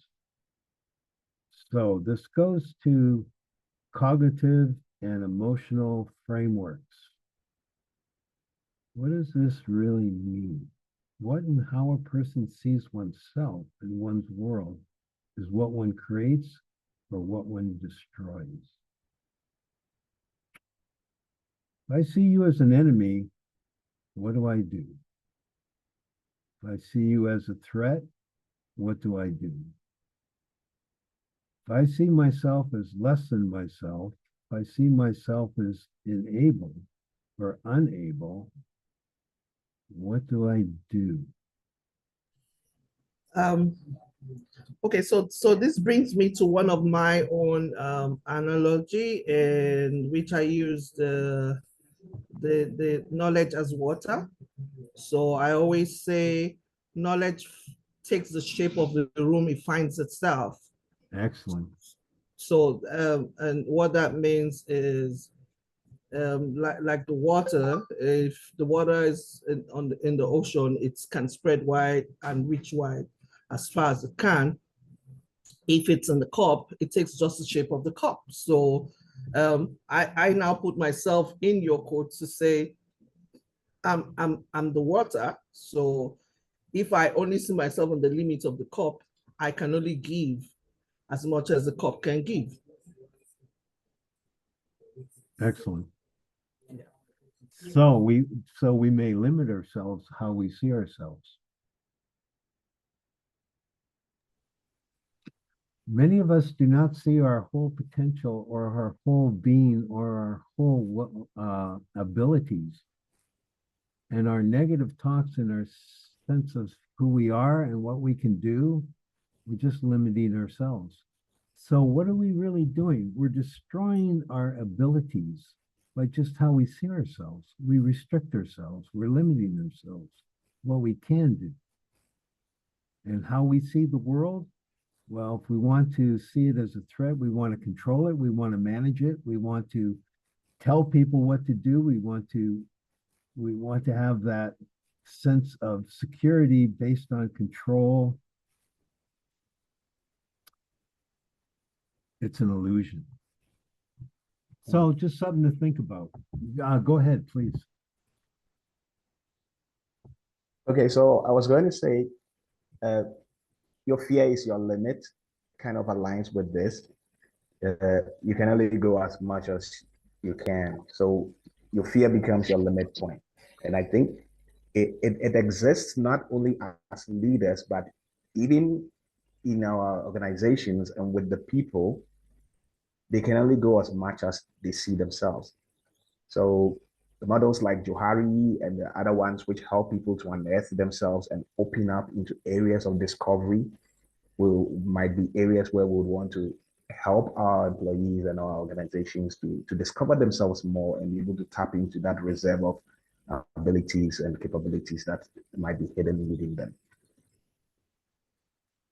So this goes to cognitive and emotional frameworks. What does this really mean? What and how a person sees oneself and one's world is what one creates or what one destroys. If I see you as an enemy, what do I do? If I see you as a threat, what do I do? If I see myself as less than myself, if I see myself as unable or unable, what do I do? Okay, so this brings me to one of my own analogy, in which I use the knowledge as water. So I always say knowledge takes the shape of the room it finds itself. Excellent. So and what that means is like the water, if the water is in the ocean, it can spread wide and reach wide as far as it can. If it's in the cup, it takes just the shape of the cup. So I now put myself in your quote to say, I'm the water. So if I only see myself in the limits of the cup, I can only give as much as the cup can give. Excellent. So we may limit ourselves how we see ourselves. Many of us do not see our whole potential or our whole being or our whole abilities. And our negative thoughts and our sense of who we are and what we can do, we're just limiting ourselves. So what are we really doing? We're destroying our abilities by just how we see ourselves. We restrict ourselves. We're limiting ourselves, what we can do. And how we see the world, well, if we want to see it as a threat, we want to control it, we want to manage it, we want to tell people what to do, we want to have that sense of security based on control. It's an illusion. So just something to think about. Go ahead, please. Okay, so I was going to say, your fear is your limit, kind of aligns with this. You can only go as much as you can. So your fear becomes your limit point. And I think it exists not only as leaders, but even in our organizations and with the people, they can only go as much as they see themselves. So the models like Johari and the other ones, which help people to unearth themselves and open up into areas of discovery, might be areas where we would want to help our employees and our organizations to discover themselves more and be able to tap into that reserve of abilities and capabilities that might be hidden within them.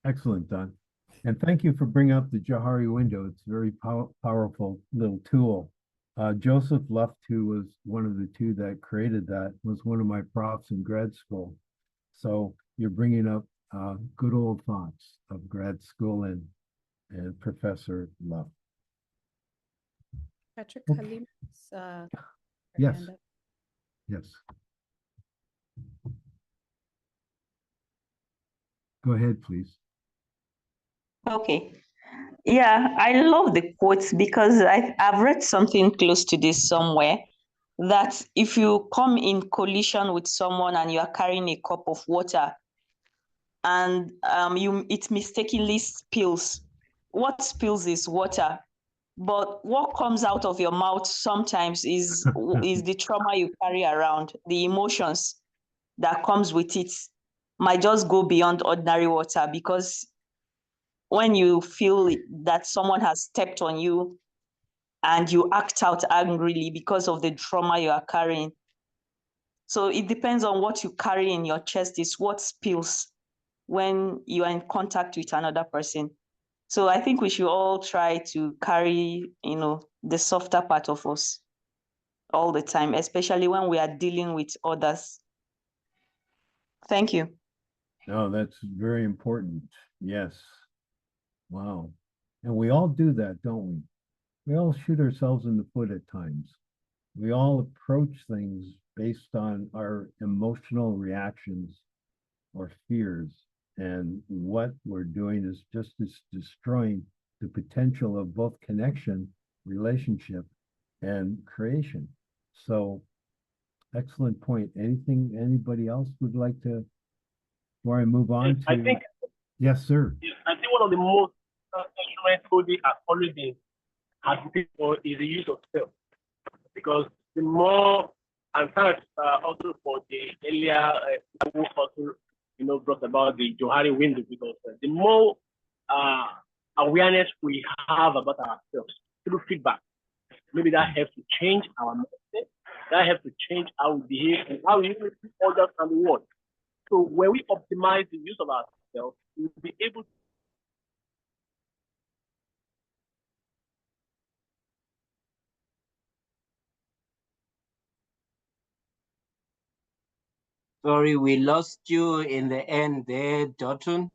Excellent, Don. And thank you for bringing up the Johari window. It's a very powerful little tool. Joseph Luft, who was one of the two that created that, was one of my profs in grad school. So you're bringing up good old thoughts of grad school and Professor Luft. Patrick Halim's yes. hand up. Yes. Go ahead, please. Okay. Yeah, I love the quotes because I've read something close to this somewhere, that if you come in collision with someone and you are carrying a cup of water and it mistakenly spills, what spills is water. but what comes out of your mouth sometimes is the trauma you carry around, the emotions that comes with it might just go beyond ordinary water, because when you feel that someone has stepped on you and you act out angrily because of the trauma you are carrying. So it depends on what you carry in your chest is what spills when you are in contact with another person. So I think we should all try to carry, the softer part of us all the time, especially when we are dealing with others. Thank you. No, that's very important. Yes. Wow. And we all do that, don't we? We all shoot ourselves in the foot at times. We all approach things based on our emotional reactions or fears. And what we're doing is just destroying the potential of both connection, relationship, and creation. So, excellent point. Anything anybody else would like to, before I move on to? I think. Yes, sir. I think one of the most instruments OD has always been advocating for is the use of self, because the more, and thanks also for the earlier who also brought about the Johari window, because the more awareness we have about ourselves through feedback, maybe that helps to change our mindset, that helps to change how we behave and how we even see others and the world. So when we optimize the use of ourselves, we'll be able to. Sorry, we lost you in the end there, Dotun.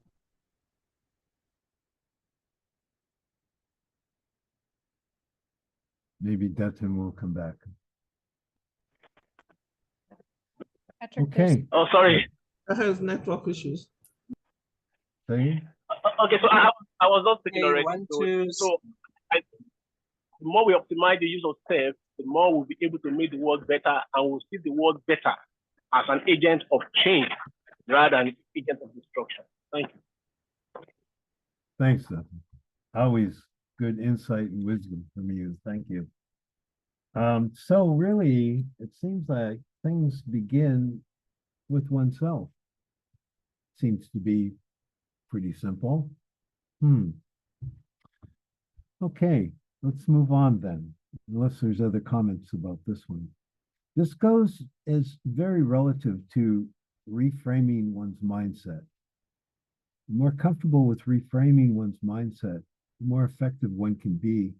Maybe Dutton will come back. Patrick, okay. Oh, sorry. I have network issues. Sorry? Okay, so I was not thinking Hey, already. The more we optimize the use of self, the more we'll be able to make the world better, and we'll see the world better as an agent of change rather than an agent of destruction. Thank you. Thanks, Dutton. Always good insight and wisdom from you. Thank you. So really, it seems like things begin with oneself. Seems to be pretty simple. Okay, let's move on then, unless there's other comments about this one. This is very relative to reframing one's mindset. The more comfortable with reframing one's mindset, the more effective one can be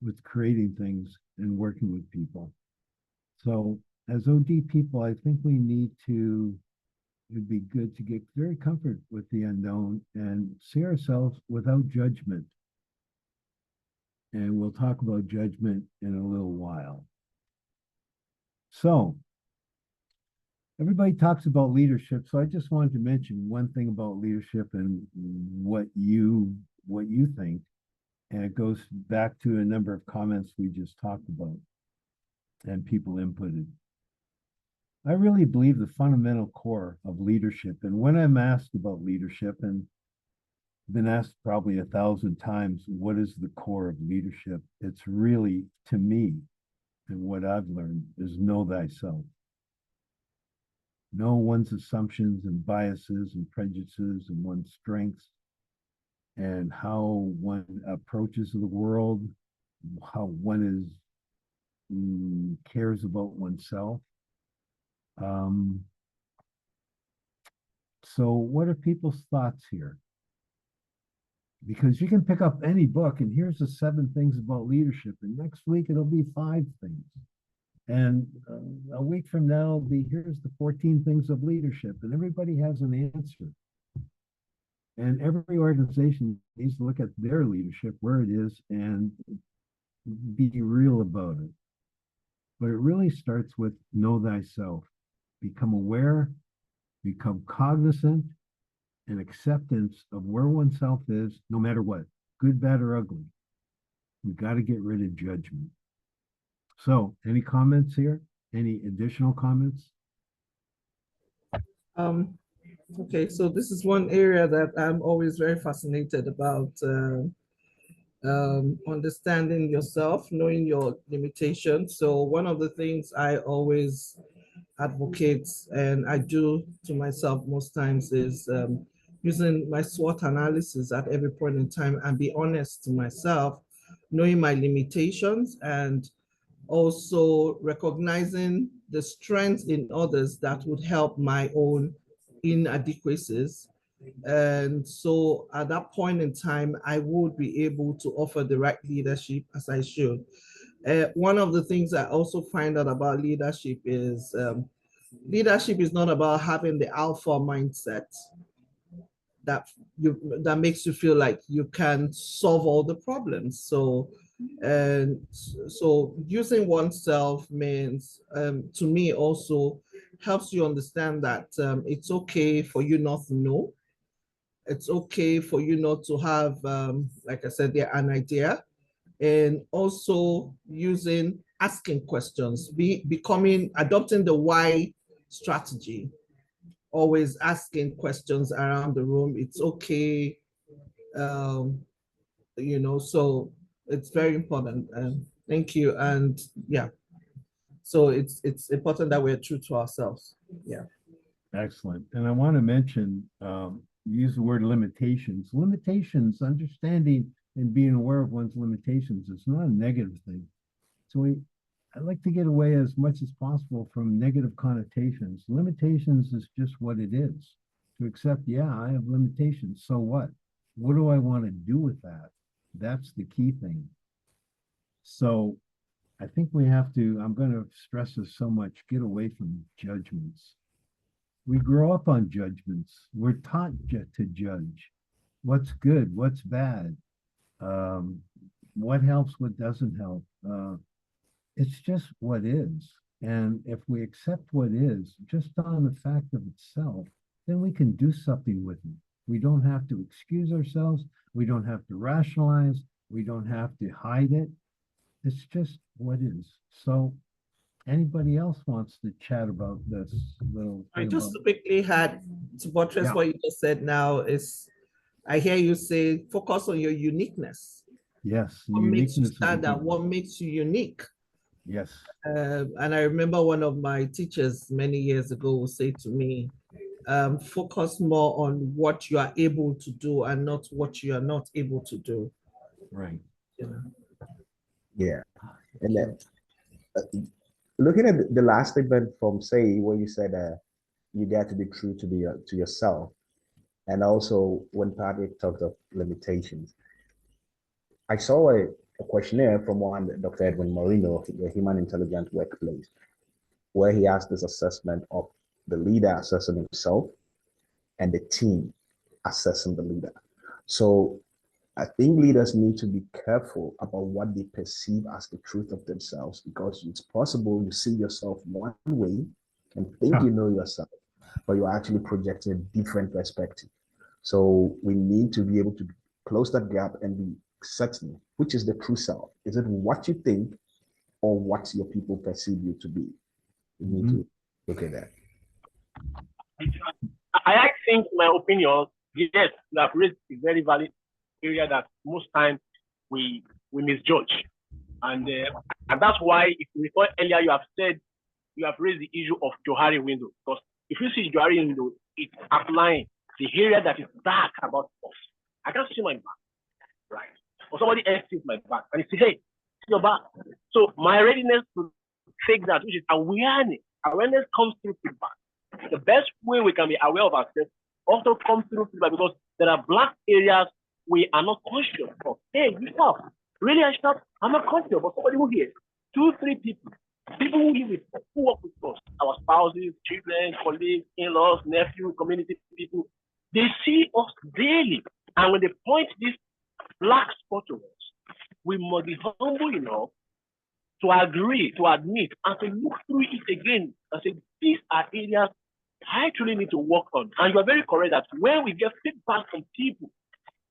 with creating things and working with people. So as OD people, I think we need to, it'd be good to get very comfortable with the unknown and see ourselves without judgment. And we'll talk about judgment in a little while. So everybody talks about leadership. So I just wanted to mention one thing about leadership and what you think. And it goes back to a number of comments we just talked about and people inputted. I really believe the fundamental core of leadership, and when I'm asked about leadership, and been asked probably 1,000 times, what is the core of leadership? It's really, to me, and what I've learned is know thyself. Know one's assumptions and biases and prejudices and one's strengths and how one approaches the world, how one cares about oneself. So what are people's thoughts here? Because you can pick up any book and here's the 7 things about leadership, and next week it'll be 5 things. And a week from now, it'll be here's the 14 things of leadership, and everybody has an answer. And every organization needs to look at their leadership, where it is, and be real about it. But it really starts with know thyself. Become aware, become cognizant, and acceptance of where oneself is, no matter what, good, bad, or ugly. We've got to get rid of judgment. So, any comments here? Any additional comments? Okay, so this is one area that I'm always very fascinated about understanding yourself, knowing your limitations. So one of the things I always advocate, and I do to myself most times, is using my SWOT analysis at every point in time and be honest to myself, knowing my limitations and also recognizing the strengths in others that would help my own inadequacies. And so at that point in time, I would be able to offer the right leadership as I should. One of the things I also find out about leadership is leadership is not about having the alpha mindset that makes you feel like you can solve all the problems. So using oneself means to me also helps you understand that it's okay for you not to know. It's okay for you not to have, like I said, an idea, and also asking questions, adopting the why strategy, always asking questions around the room. It's okay, so it's very important. Thank you. And yeah, so it's important that we're true to ourselves. Yeah. Excellent. And I want to mention, use the word limitations. Limitations, understanding and being aware of one's limitations is not a negative thing. So I like to get away as much as possible from negative connotations. Limitations is just what it is. To accept, yeah, I have limitations. So what? What do I want to do with that? That's the key thing. So I think we have to, I'm going to stress this so much, get away from judgments. We grow up on judgments. We're taught to judge what's good, what's bad, what helps, what doesn't help. It's just what is. And if we accept what is just on the fact of itself, then we can do something with it. We don't have to excuse ourselves. We don't have to rationalize. We don't have to hide it. It's just what is. So anybody else wants to chat about this little I thing just about, quickly had to buttress Yeah. what you just said now is, I hear you say, focus on your uniqueness. yes, the What makes you uniqueness of the stand out? people. What makes you unique? Yes. And I remember one of my teachers many years ago would say to me, focus more on what you are able to do and not what you are not able to do. Right. You know? Yeah. And then looking at the last statement from Say, where you said you got to be true to yourself, and also when Patrick talked of limitations, I saw a questionnaire from one Dr. Edwin Moreno, the Human Intelligence Workplace, where he asked this assessment of the leader assessing himself and the team assessing the leader. So I think leaders need to be careful about what they perceive as the truth of themselves, because it's possible you see yourself one way and think you know yourself, but you're actually projecting a different perspective. So we need to be able to close that gap and be certain which is the true self. Is it what you think or what your people perceive you to be? We need to look at that. I think, in my opinion, yes, you have raised a very valid area that most times we misjudge. And that's why, if you recall earlier, you have said, you have raised the issue of Johari window. Because if you see Johari window, it's applying the area that is dark about us. I can't see my back, right? Or somebody else sees my back, and he says, hey, see your back. So my readiness to take that, which is awareness. Awareness comes through feedback. The best way we can be aware of ourselves also comes through feedback, because there are black areas we are not conscious of. Hey, you stop. Really, I'm not conscious, but somebody who hears 2, 3 people who live with us, who work with us, our spouses, children, colleagues, in-laws, nephews, community people, they see us daily. And when they point this black spot to us, we must be humble enough to agree, to admit, and to look through it again and say, these are areas I truly need to work on. And you are very correct that when we get feedback from people,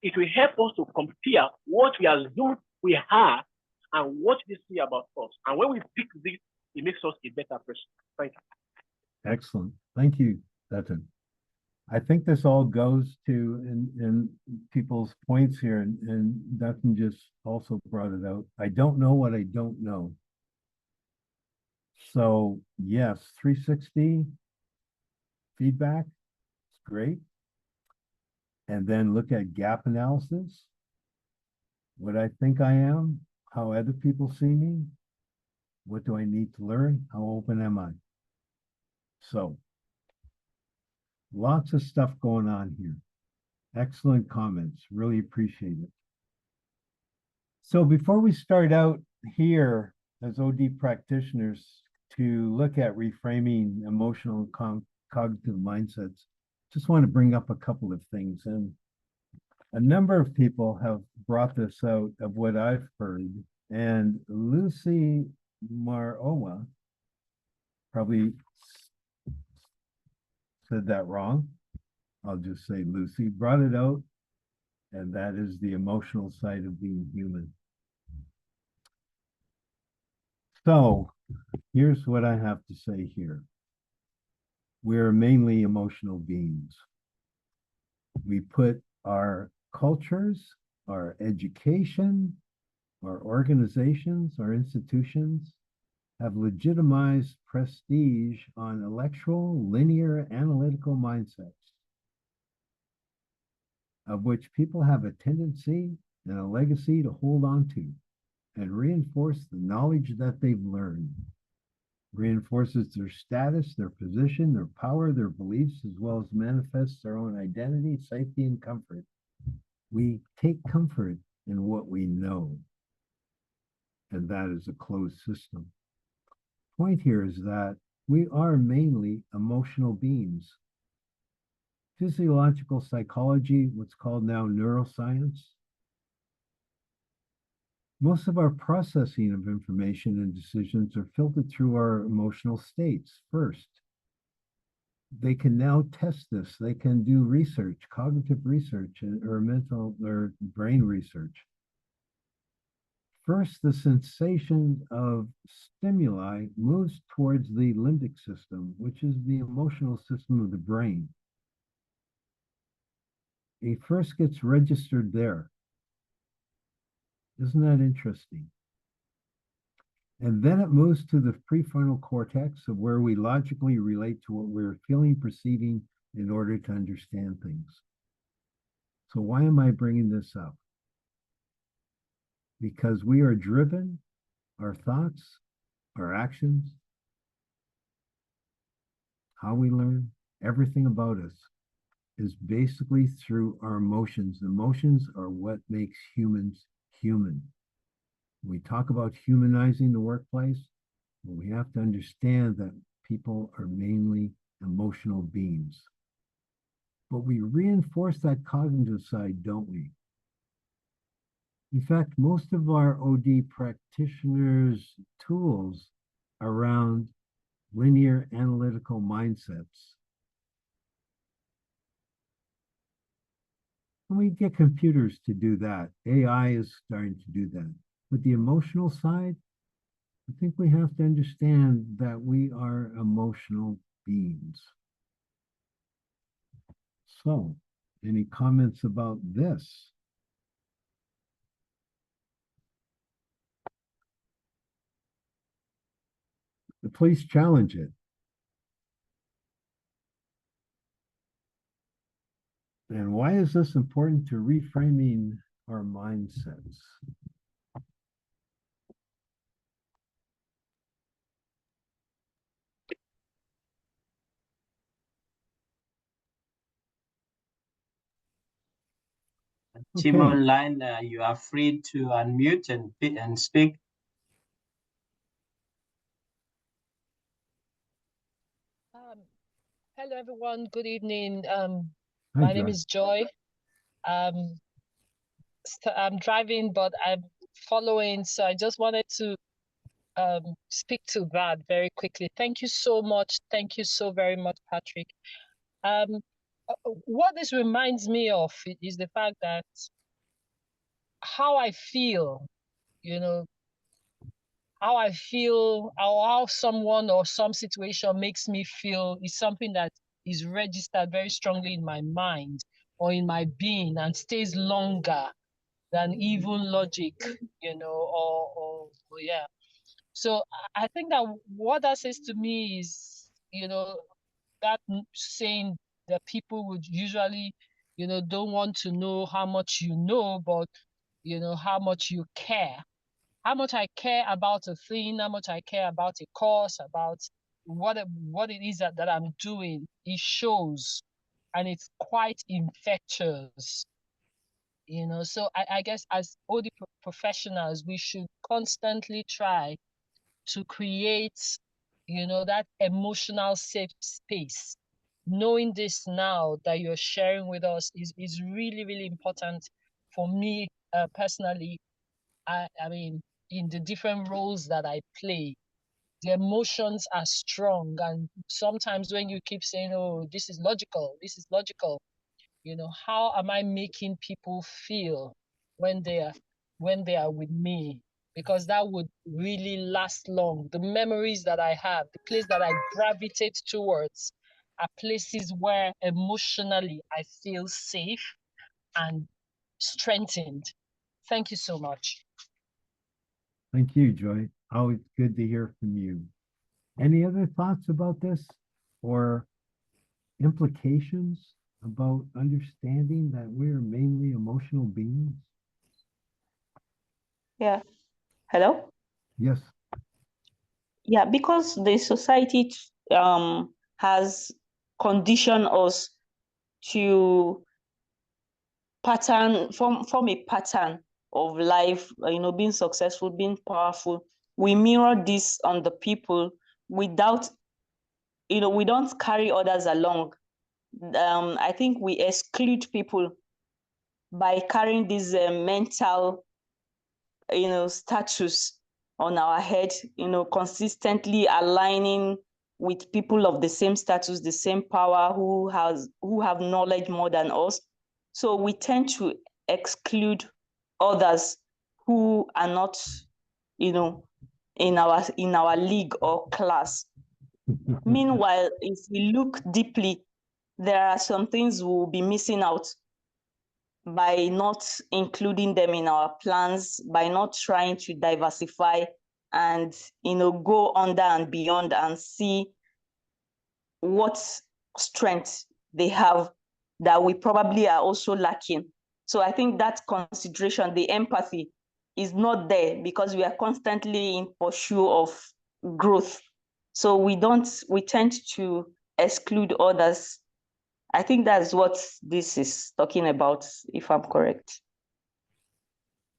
it will help us to compare what we assume we have and what they see about us. And when we pick this, it makes us a better person. Thank you. Excellent. Thank you, Dutton. I think this all goes to in people's points here, and Dutton just also brought it out. I don't know what I don't know. So yes, 360 feedback, it's great. And then look at gap analysis. What I think I am, how other people see me, what do I need to learn, how open am I? So lots of stuff going on here. Excellent comments, really appreciate it. So before we start out here as OD practitioners to look at reframing emotional and cognitive mindsets, just want to bring up a couple of things. And a number of people have brought this out of what I've heard. And Lucy Marowa probably said that wrong. I'll just say Lucy brought it out, and that is the emotional side of being human. So here's what I have to say here. We're mainly emotional beings. We put our cultures, our education, our organizations, our institutions have legitimized prestige on intellectual, linear, analytical mindsets, of which people have a tendency and a legacy to hold on to and reinforce the knowledge that they've learned. Reinforces their status, their position, their power, their beliefs, as well as manifests their own identity, safety, and comfort. We take comfort in what we know, and that is a closed system. Point here is that we are mainly emotional beings. Physiological psychology, what's called now neuroscience, most of our processing of information and decisions are filtered through our emotional states first. They can now test this. They can do research, cognitive research, or mental or brain research. First, the sensation of stimuli moves towards the limbic system, which is the emotional system of the brain. It first gets registered there. Isn't that interesting? And then it moves to the prefrontal cortex, of where we logically relate to what we're feeling, perceiving in order to understand things. So why am I bringing this up? Because we are driven, our thoughts, our actions, how we learn, everything about us is basically through our emotions. Emotions are what makes humans human. We talk about humanizing the workplace, but we have to understand that people are mainly emotional beings. But we reinforce that cognitive side, don't we? In fact, most of our OD practitioners' tools around linear analytical mindsets. And we get computers to do that. AI is starting to do that. But the emotional side, I think we have to understand that we are emotional beings. So, any comments about this? Please challenge it. And why is this important to reframing our mindsets? Team Okay. online, you are free to unmute and speak. Hello, everyone. Good evening. Hi, My name Joy. is Joy. I'm driving, but I'm following. So I just wanted to speak to that very quickly. Thank you so much. Thank you so very much, Patrick. What this reminds me of is the fact that how I feel, you know, how I feel, how someone or some situation makes me feel is something that is registered very strongly in my mind or in my being and stays longer than even logic, you know, or yeah. So I think that what that says to me is, you know, that saying that people would usually, you know, don't want to know how much you know, but, you know, how much you care. How much I care about a thing, how much I care about a course, about what it is that I'm doing, it shows, and it's quite infectious. You know, so I guess as OD professionals, we should constantly try to create, you know, that emotional safe space. Knowing this now that you're sharing with us is really, really important for me personally. I mean, in the different roles that I play, the emotions are strong. And sometimes when you keep saying, oh, this is logical, you know, how am I making people feel when they are with me? Because that would really last long. The memories that I have, the place that I gravitate towards are places where emotionally I feel safe and strengthened. Thank you so much. Thank you, Joy. Always good to hear from you. Any other thoughts about this or implications about understanding that we're mainly emotional beings? Yeah. Hello? Yes. Yeah, because the society has conditioned us to form a pattern of life, you know, being successful, being powerful. We mirror this on the people without, you know, we don't carry others along. I think we exclude people by carrying this mental, you know, status on our head, you know, consistently aligning with people of the same status, the same power, who have knowledge more than us. So we tend to exclude others who are not, you know, in our league or class. Meanwhile, if we look deeply, there are some things we'll be missing out by not including them in our plans, by not trying to diversify and, you know, go under and beyond and see what strength they have that we probably are also lacking. So I think that consideration, the empathy, is not there because we are constantly in pursuit of growth. So we tend to exclude others. I think that's what this is talking about, if I'm correct.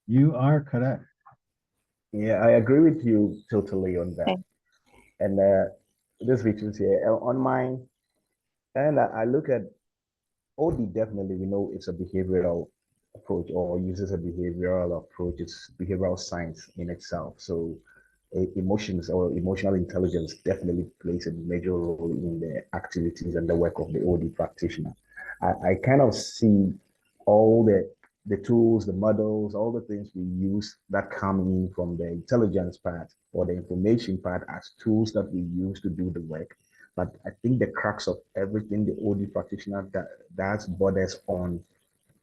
You are correct. Yeah, I agree with you totally on that. And this Richard here on mine, and I look at OD, definitely we know it's a behavioral approach or uses a behavioral approach. It's behavioral science in itself. So emotions or emotional intelligence definitely plays a major role in the activities and the work of the OD practitioner. I kind of see all the tools, the models, all the things we use that come in from the intelligence part or the information part as tools that we use to do the work. But I think the crux of everything the OD practitioner does borders on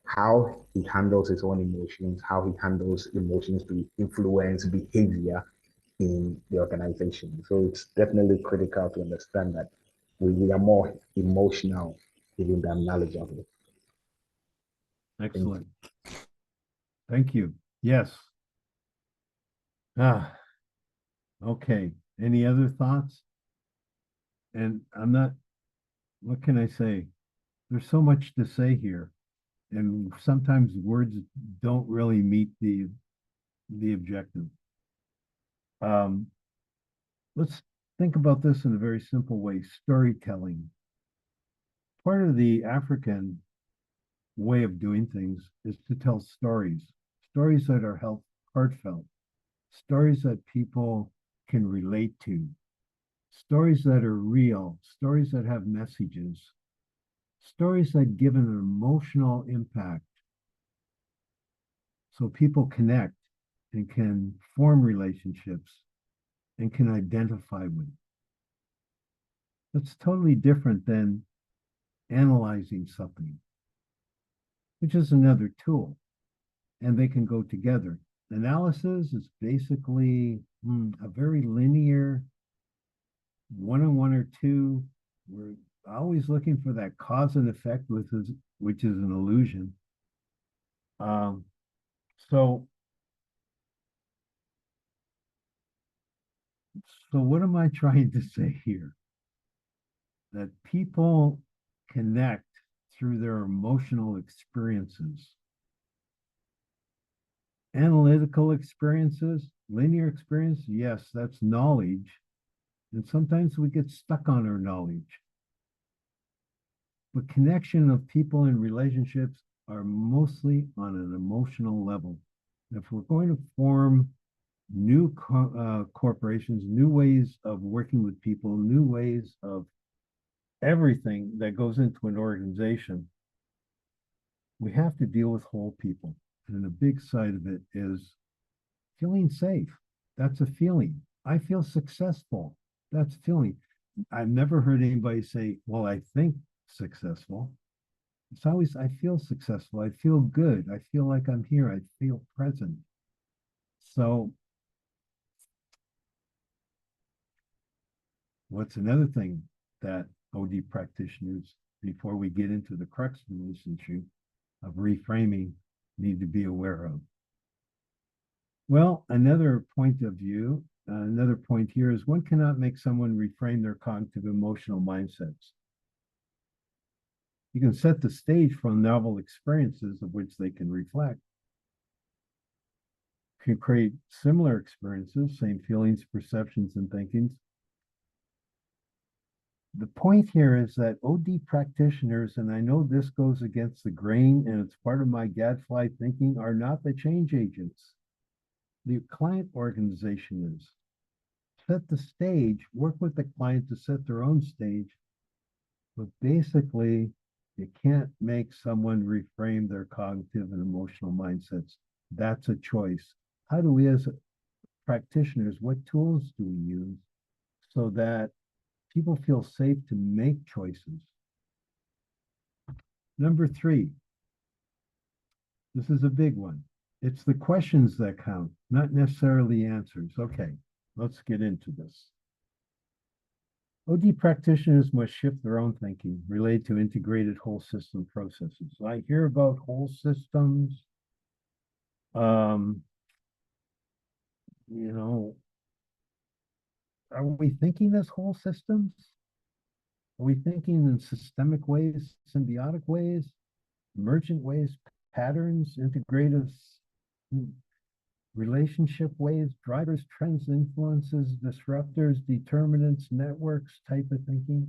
how he handles his own emotions, how he handles emotions to influence behavior in the organization. So it's definitely critical to understand that we are more emotional even than knowledgeable. Excellent. Thank you. Yes. Okay. Any other thoughts? And I'm not, what can I say? There's so much to say here. And sometimes words don't really meet the objective. Let's think about this in a very simple way. Storytelling. Part of the African way of doing things is to tell stories that are heartfelt, stories that people can relate to, stories that are real, stories that have messages, stories that give an emotional impact so people connect and can form relationships and can identify with. That's totally different than analyzing something, which is another tool, and they can go together. Analysis is basically a very linear one-on-one or two. We're always looking for that cause and effect, which is an illusion. So what am I trying to say here? That people connect through their emotional experiences. Analytical experiences, linear experience, yes, that's knowledge. And sometimes we get stuck on our knowledge. But connection of people and relationships are mostly on an emotional level. If we're going to form new corporations, new ways of working with people, new ways of everything that goes into an organization, we have to deal with whole people. And a big side of it is feeling safe. That's a feeling. I feel successful. That's feeling. I've never heard anybody say, well, I think successful. It's always, I feel successful. I feel good. I feel like I'm here. I feel present. So what's another thing that OD practitioners, before we get into the crux of this issue of reframing, need to be aware of? Well, another point of view, another point here is one cannot make someone reframe their cognitive emotional mindsets. You can set the stage for novel experiences of which they can reflect. Can create similar experiences, same feelings, perceptions, and thinkings. The point here is that OD practitioners, and I know this goes against the grain and it's part of my gadfly thinking, are not the change agents. The client organization is. Set the stage, work with the client to set their own stage, but basically you can't make someone reframe their cognitive and emotional mindsets. That's a choice. How do we as practitioners, what tools do we use so that people feel safe to make choices? Number 3, this is a big one. It's the questions that count, not necessarily answers. Okay, let's get into this. OD practitioners must shift their own thinking related to integrated whole system processes. I hear about whole systems. You know, are we thinking as whole systems? Are we thinking in systemic ways, symbiotic ways, emergent ways, patterns, integrative relationship ways, drivers, trends, influences, disruptors, determinants, networks type of thinking?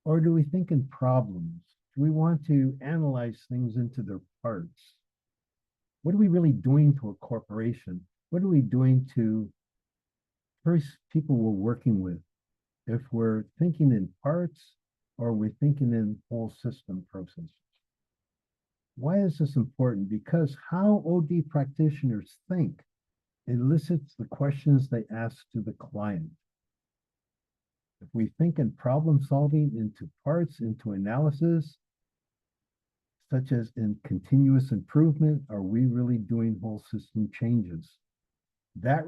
Or do we think in problems? Do we want to analyze things into their parts? What are we really doing to a corporation? What are we doing to first people we're working with? If we're thinking in parts or we're thinking in whole system processes. Why is this important? Because how OD practitioners think elicits the questions they ask to the client. If we think in problem solving into parts, into analysis, such as in continuous improvement, are we really doing whole system changes? That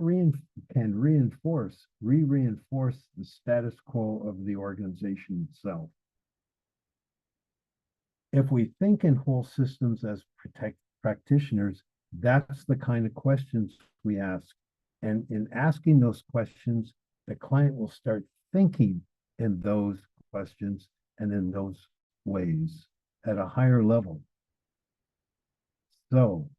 can reinforce the status quo of the organization itself. If we think in whole systems as practitioners, that's the kind of questions we ask. And in asking those questions, the client will start thinking in those questions and in those ways at a higher level. So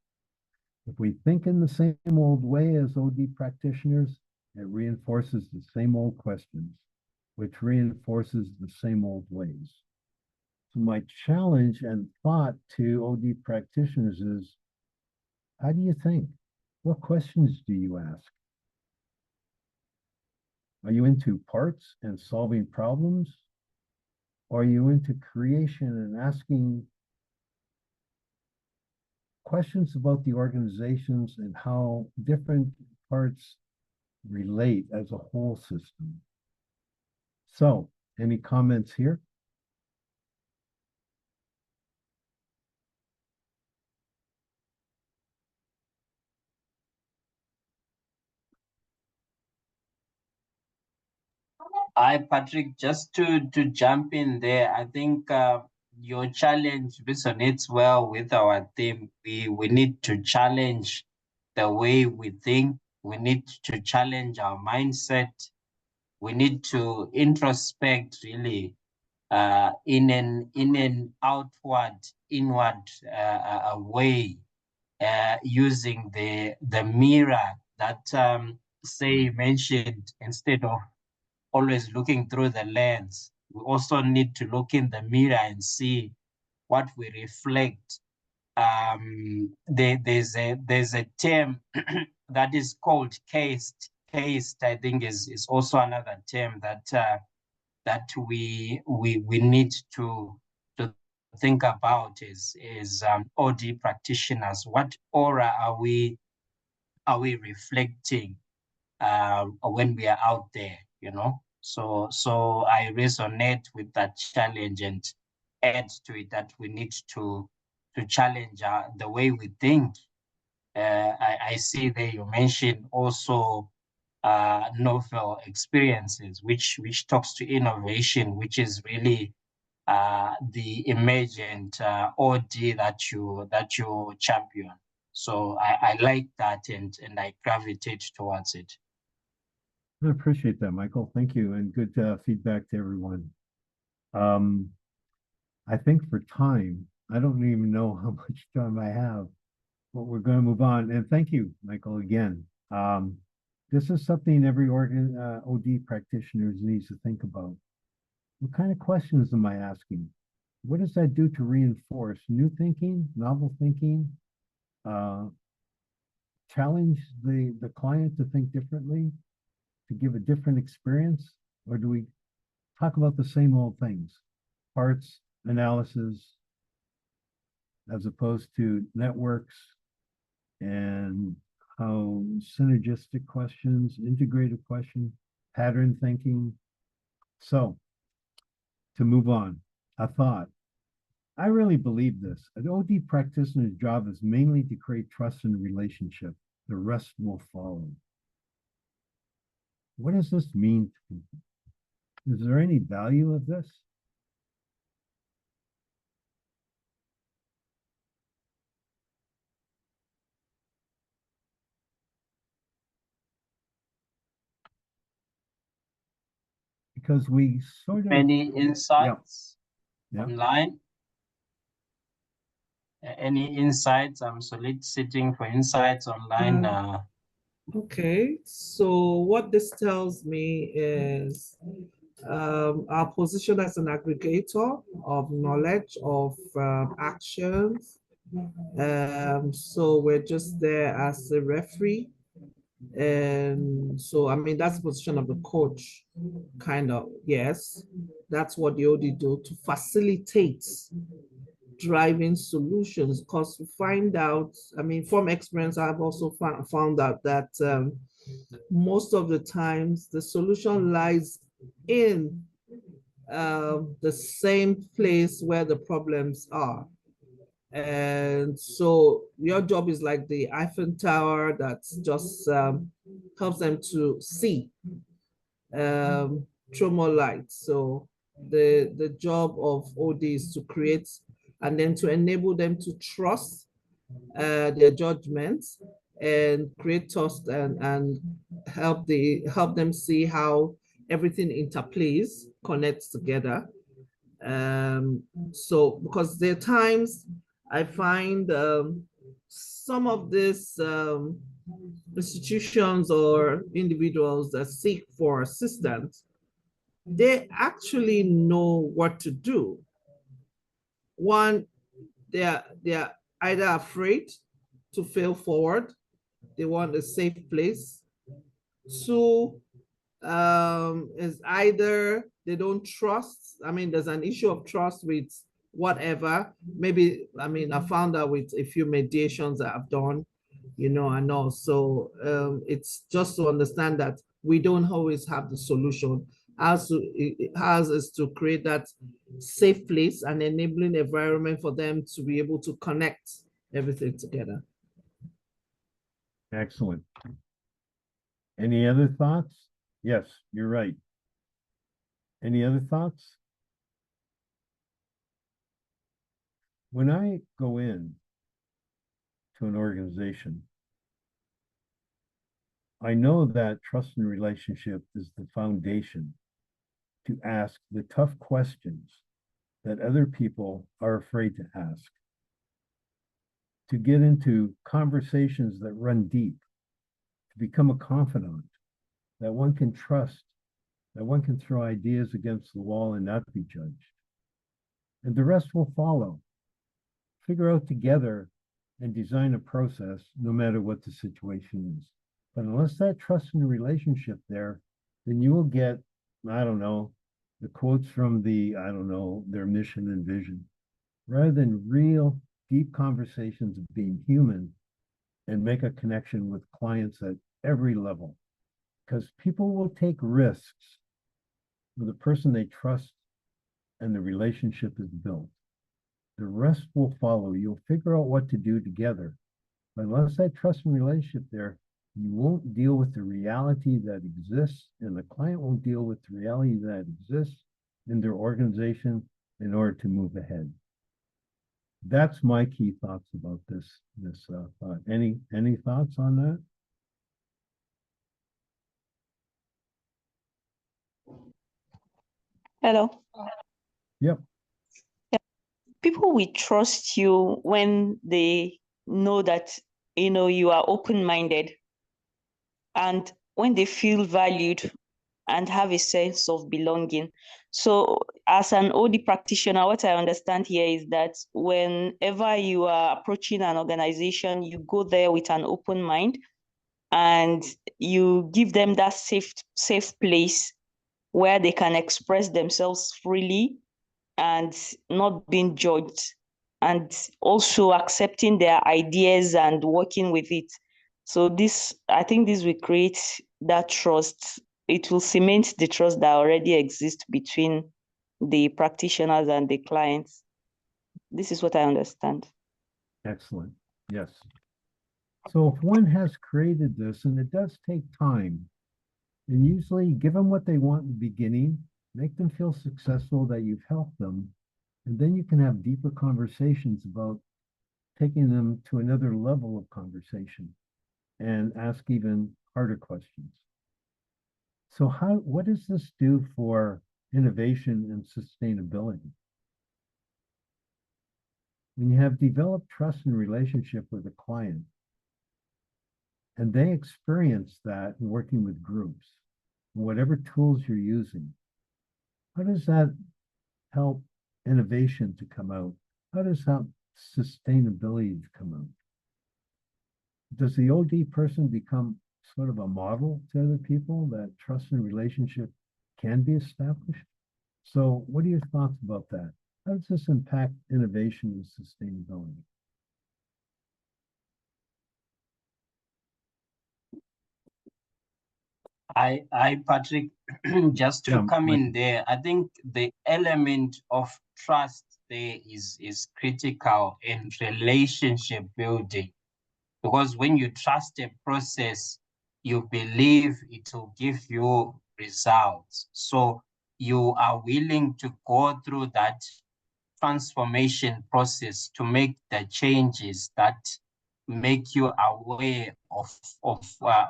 if we think in the same old way as OD practitioners, it reinforces the same old questions, which reinforces the same old ways. So my challenge and thought to OD practitioners is, how do you think? What questions do you ask? Are you into parts and solving problems? Or are you into creation and asking questions about the organizations and how different parts relate as a whole system? So, any comments here? Hi, Patrick, just to jump in there, I think your challenge resonates well with our theme. We need to challenge the way we think. We need to challenge our mindset. We need to introspect really in an outward, inward way, using the mirror that Say mentioned, instead of always looking through the lens. We also need to look in the mirror and see what we reflect. There's a term that is called cased. Cased, I think, is also another term that we need to think about is OD practitioners. What aura are we reflecting when we are out there, you know? So I resonate with that challenge and add to it that we need to challenge the way we think. I see there you mentioned also novel experiences, which talks to innovation, which is really the emergent OD that you champion. So I like that and I gravitate towards it. I appreciate that, Michael. Thank you, and good feedback to everyone. I think for time, I don't even know how much time I have, but we're going to move on. And thank you, Michael, again. This is something every OD practitioner needs to think about. What kind of questions am I asking? What does that do to reinforce new thinking, novel thinking, challenge the client to think differently, to give a different experience? Or do we talk about the same old things? Parts, analysis, as opposed to networks, and how synergistic questions, integrated question, pattern thinking. So to move on, a thought. I really believe this. An OD practitioner's job is mainly to create trust in a relationship. The rest will follow. What does this mean to people? Is there any value of this? Because we sort of... Any insights online? Any insights? I'm soliciting for insights online. Okay, so what this tells me is our position as an aggregator of knowledge, of actions. So we're just there as a referee. And so, I mean, that's the position of the coach, kind of, yes. That's what the OD do, to facilitate driving solutions, because we find out, I mean, from experience, I've also found out that most of the times the solution lies in the same place where the problems are. And so your job is like the Eiffel Tower that just helps them to see through more light. So the job of OD is to create and then to enable them to trust their judgments and create trust and help them see how everything interplays, connects together. So because there are times I find some of these institutions or individuals that seek for assistance, they actually know what to do. One, they're either afraid to fail forward. They want a safe place. Two, is either they don't trust. I mean, there's an issue of trust with whatever. Maybe, I mean, I found out with a few mediations that I've done, you know, and also it's just to understand that we don't always have the solution. Ours is to create that safe place and enabling environment for them to be able to connect everything together. Excellent. Any other thoughts? Yes, you're right. Any other thoughts? When I go in to an organization, I know that trust and relationship is the foundation to ask the tough questions that other people are afraid to ask, to get into conversations that run deep, to become a confidant, that one can trust, that one can throw ideas against the wall and not be judged. And the rest will follow. Figure out together and design a process no matter what the situation is. But unless that trust and relationship there, then you will get, I don't know, the quotes from their mission and vision, rather than real deep conversations of being human and make a connection with clients at every level. Because people will take risks with the person they trust and the relationship is built. The rest will follow. You'll figure out what to do together. But unless that trust and relationship there, you won't deal with the reality that exists, and the client won't deal with the reality that exists in their organization in order to move ahead. That's my key thoughts about this thought. Any thoughts on that? Hello. Yep. People will trust you when they know that you are open-minded, and when they feel valued and have a sense of belonging. So as an OD practitioner, what I understand here is that whenever you are approaching an organization, you go there with an open mind and you give them that safe place where they can express themselves freely and not being judged, and also accepting their ideas and working with it. So I think this will create that trust. It will cement the trust that already exists between the practitioners and the clients. This is what I understand. Excellent. Yes. So if one has created this, and it does take time, and usually give them what they want in the beginning, make them feel successful that you've helped them, and then you can have deeper conversations about taking them to another level of conversation and ask even harder questions. So what does this do for innovation and sustainability? When you have developed trust and relationship with a client, and they experience that in working with groups, whatever tools you're using, how does that help innovation to come out? How does that sustainability to come out? Does the OD person become sort of a model to other people that trust and relationship can be established? So what are your thoughts about that? How does this impact innovation and sustainability? Patrick, just to come in there, I think the element of trust there is critical in relationship building, because when you trust a process, you believe it will give you results. So you are willing to go through that transformation process to make the changes that make you aware of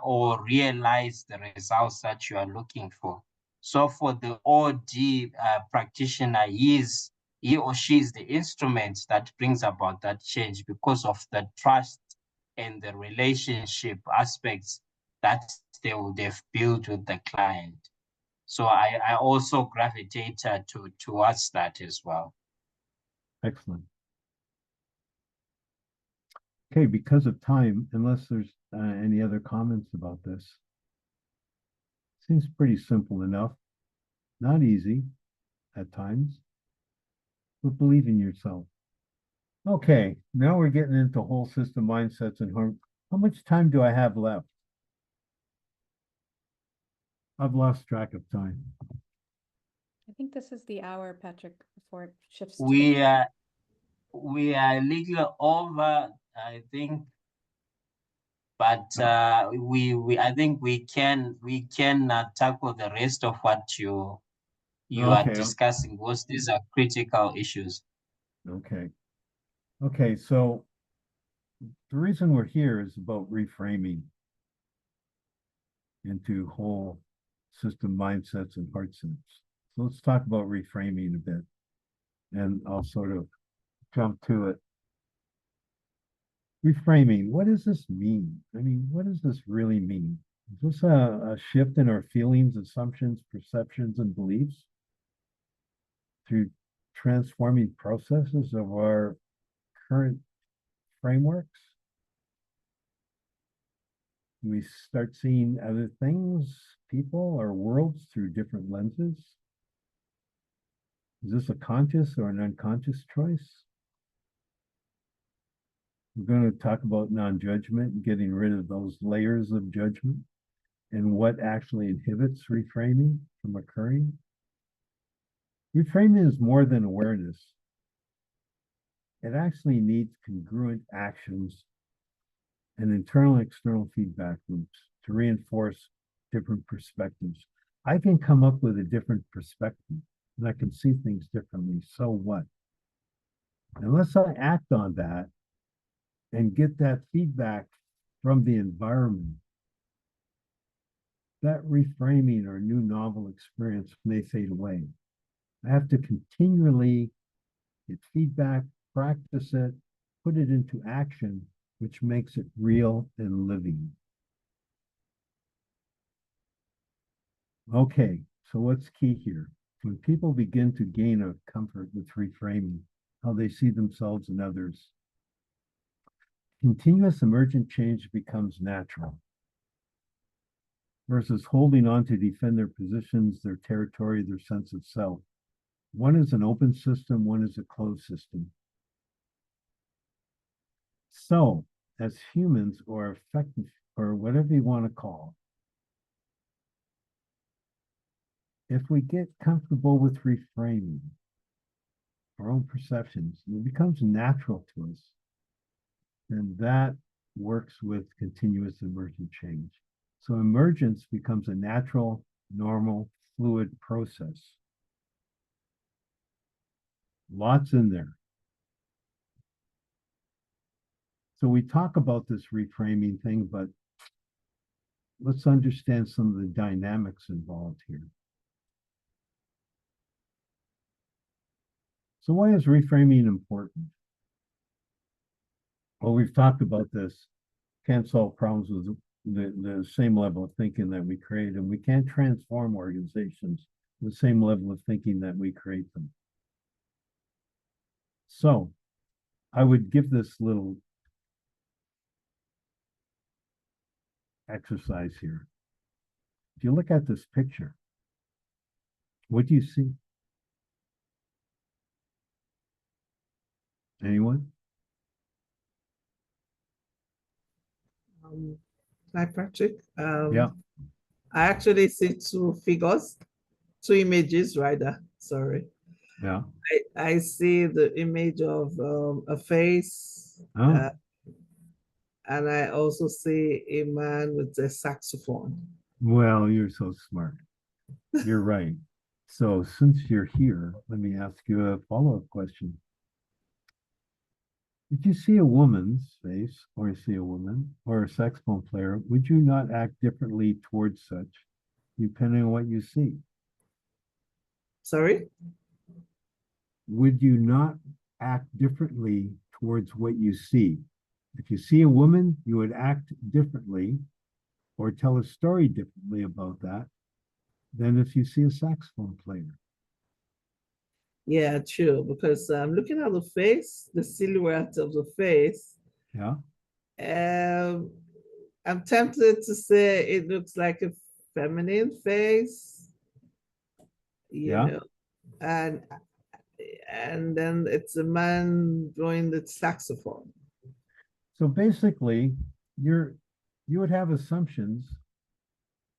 or realize the results that you are looking for. So for the OD practitioner, he or she is the instrument that brings about that change because of the trust and the relationship aspects that they've built with the client. So I also gravitate towards that as well. Excellent. Okay, because of time, unless there's any other comments about this, seems pretty simple enough. Not easy at times, but believe in yourself. Okay, now we're getting into whole system mindsets and how much time do I have left? I've lost track of time. I think this is the hour, Patrick, before it shifts. We are a little over, I think, but I think we can tackle the rest of what you you are Okay. discussing, because these are critical issues. Okay. Okay, so the reason we're here is about reframing into whole system mindsets and heart centers. So let's talk about reframing a bit, and I'll sort of jump to it. Reframing, what does this mean? I mean, what does this really mean? Is this a shift in our feelings, assumptions, perceptions, and beliefs through transforming processes of our current frameworks? We start seeing other things, people, or worlds through different lenses? Is this a conscious or an unconscious choice? We're going to talk about non-judgment and getting rid of those layers of judgment and what actually inhibits reframing from occurring. Reframing is more than awareness. It actually needs congruent actions and internal and external feedback loops to reinforce different perspectives. I can come up with a different perspective and I can see things differently. So what? Unless I act on that and get that feedback from the environment, that reframing or new novel experience may fade away. I have to continually get feedback, practice it, put it into action, which makes it real and living. Okay, so what's key here? When people begin to gain a comfort with reframing, how they see themselves and others, continuous emergent change becomes natural versus holding on to defend their positions, their territory, their sense of self. One is an open system, one is a closed system. So, as humans or effective, or whatever you want to call, if we get comfortable with reframing our own perceptions, it becomes natural to us. And that works with continuous emergent change. So emergence becomes a natural, normal, fluid process. Lots in there. So we talk about this reframing thing, but let's understand some of the dynamics involved here. So why is reframing important? Well, we've talked about this. Can't solve problems with the same level of thinking that we create, and we can't transform organizations with the same level of thinking that we create them. So I would give this little exercise here. If you look at this picture, what do you see? Anyone? Hi, Patrick. Yeah. I actually see two figures, two images, rather. Sorry. Yeah. I see the image of a face, and I also see a man with a saxophone. Well, you're so smart. You're right. So since you're here, let me ask you a follow-up question. If you see a woman's face, or you see a woman, or a saxophone player, would you not act differently towards such, depending on what you see? Sorry? Would you not act differently towards what you see? If you see a woman, you would act differently or tell a story differently about that than if you see a saxophone player. Yeah, true. Because I'm looking at the face, the silhouette of the face. Yeah. I'm tempted to say it looks like a feminine face, you know, and then it's a man blowing the saxophone. So basically, you would have assumptions.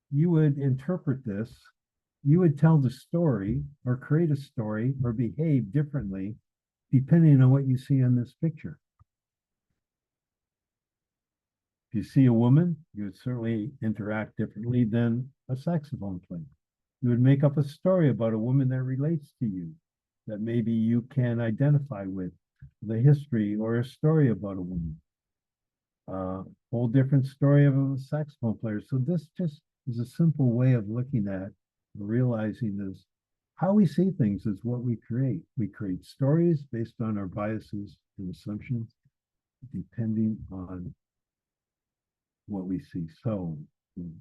You would interpret this. You would tell the story or create a story or behave differently depending on what you see on this picture. If you see a woman, you would certainly interact differently than a saxophone player. You would make up a story about a woman that relates to you, that maybe you can identify with, the history or a story about a woman. Whole different story of a saxophone player. So this just is a simple way of looking at, realizing this. How we see things is what we create. We create stories based on our biases and assumptions, depending on what we see. So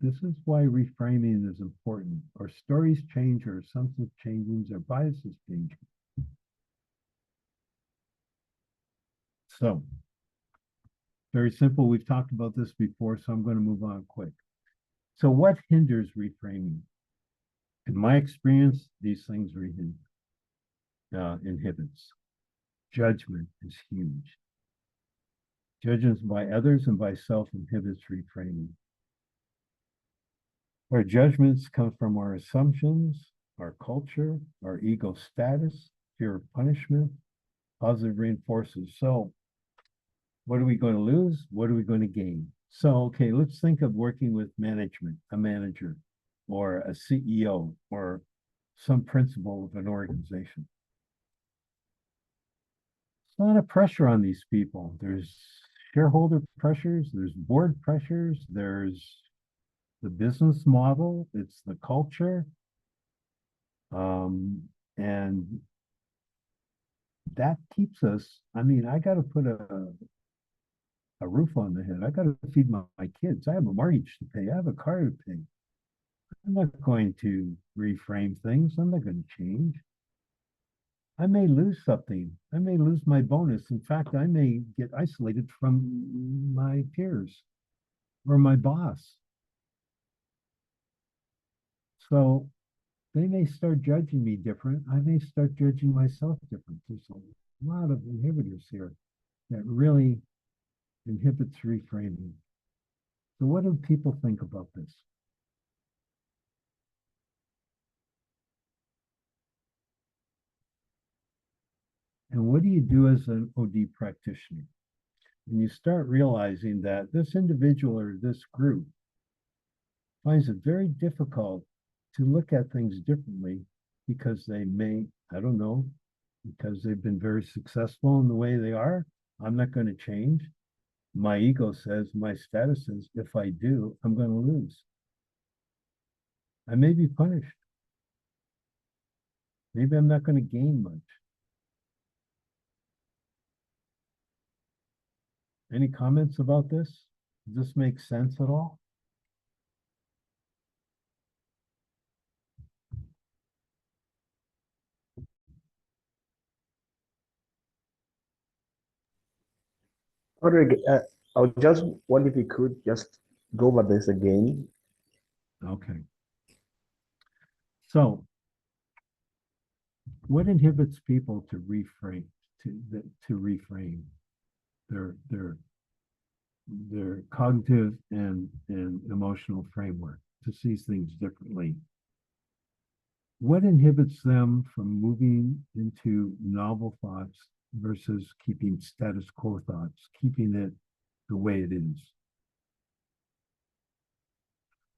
this is why reframing is important. Our stories change, our assumptions change, our biases change. So very simple. We've talked about this before, so I'm going to move on quick. So what hinders reframing? In my experience, these things inhibits. Judgment is huge. Judgments by others and by self inhibits reframing. Our judgments come from our assumptions, our culture, our ego status, fear of punishment, positive reinforcers. So what are we going to lose? What are we going to gain? So, okay, let's think of working with management, a manager, or a CEO, or some principal of an organization. It's a lot of pressure on these people. There's shareholder pressures, there's board pressures, there's the business model, it's the culture. And that keeps us, I mean, I got to put a roof on the head. I got to feed my kids. I have a mortgage to pay. I have a car to pay. I'm not going to reframe things. I'm not going to change. I may lose something. I may lose my bonus. In fact, I may get isolated from my peers or my boss. So they may start judging me different. I may start judging myself different. There's a lot of inhibitors here that really inhibits reframing. So what do people think about this? And what do you do as an OD practitioner? When you start realizing that this individual or this group finds it very difficult to look at things differently because they may, I don't know, because they've been very successful in the way they are, I'm not going to change. My ego says, my status says, if I do, I'm going to lose. I may be punished. Maybe I'm not going to gain much. Any comments about this? Does this make sense at all? Roderick, I would just wonder if you could just go over this again. Okay. So, what inhibits people to reframe, to reframe their cognitive and emotional framework, to see things differently? What inhibits them from moving into novel thoughts versus keeping status quo thoughts, keeping it the way it is?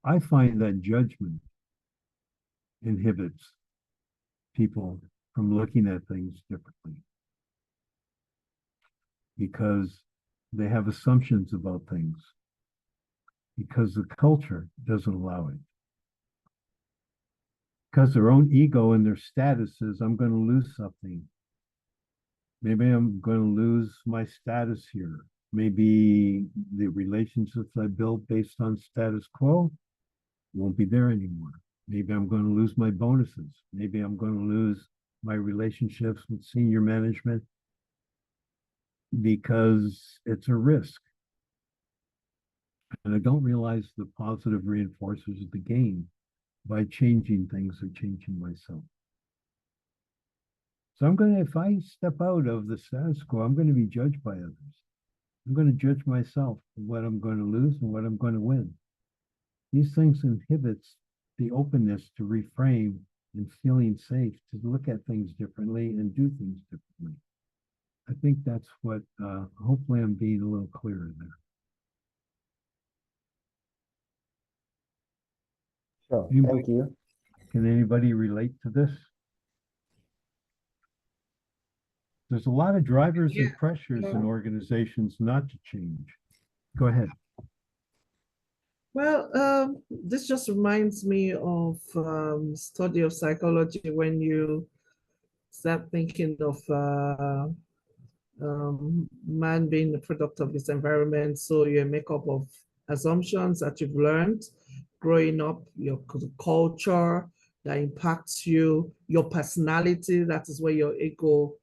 I find that judgment inhibits people from looking at things differently because they have assumptions about things, because the culture doesn't allow it. Because their own ego and their status says, I'm going to lose something. Maybe I'm going to lose my status here. Maybe the relationships I built based on status quo won't be there anymore. Maybe I'm going to lose my bonuses. Maybe I'm going to lose my relationships with senior management because it's a risk. And I don't realize the positive reinforcers of the gain by changing things or changing myself. So I'm going to, if I step out of the status quo, I'm going to be judged by others. I'm going to judge myself what I'm going to lose and what I'm going to win. These things inhibits the openness to reframe and feeling safe to look at things differently and do things differently. I think that's what, hopefully I'm being a little clearer there. Sure, Anybody? thank you. Can anybody relate to this? There's a lot of drivers and pressures in organizations not to change. Go ahead. Well, this just reminds me of study of psychology when you start thinking of man being the product of his environment. So you're a makeup of assumptions that you've learned growing up, your culture that impacts you, your personality, that is where your ego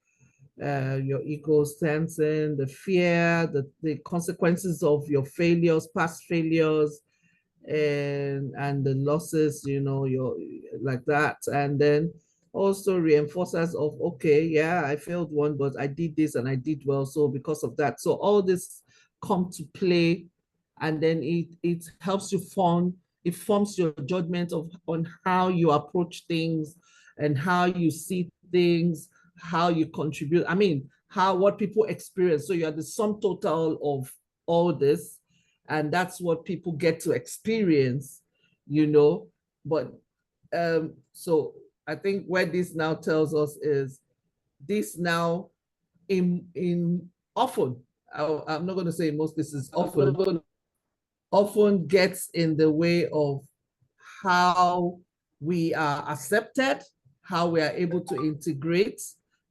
stands in, the fear, the consequences of your failures, past failures, and the losses, you know, like that. And then also reinforcers of, okay, yeah, I failed one, but I did this and I did well. So because of that, so all this come to play, and then it helps you it forms your judgment on how you approach things and how you see things, how you contribute. I mean, what people experience. So you are the sum total of all this, and that's what people get to experience, you know. But so I think what this now tells us is this now in often, I'm not going to say in most cases, often gets in the way of how we are accepted, how we are able to integrate,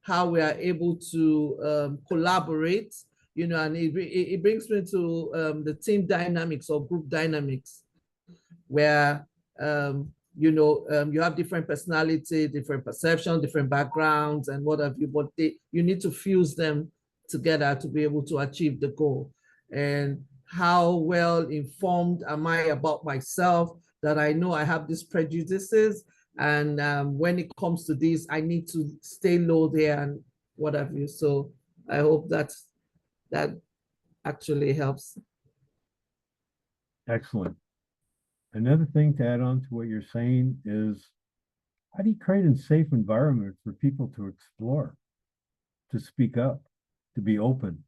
how we are able to collaborate, you know. And it brings me to the team dynamics or group dynamics, where you know, you have different personality, different perception, different backgrounds, and what have you, but you need to fuse them together to be able to achieve the goal. And how well informed am I about myself, that I know I have these prejudices, and when it comes to this, I need to stay low there and what have you. So I hope that actually helps. Excellent. Another thing to add on to what you're saying is, how do you create a safe environment for people to explore, to speak up, to be open?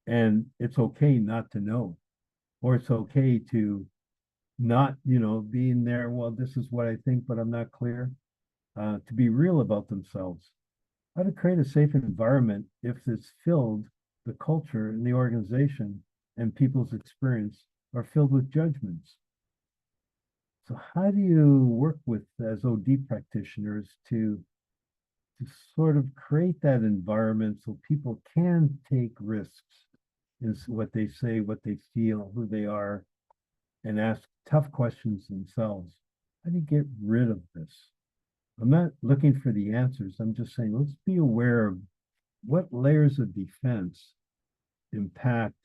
And it's okay not to know, or it's okay to not, you know, being there, well, this is what I think, but I'm not clear, to be real about themselves. How to create a safe environment if it's filled, the culture and the organization and people's experience are filled with judgments. So how do you work with, as OD practitioners, to sort of create that environment so people can take risks in what they say, what they feel, who they are, and ask tough questions themselves? How do you get rid of this? I'm not looking for the answers. I'm just saying, let's be aware of what layers of defense impact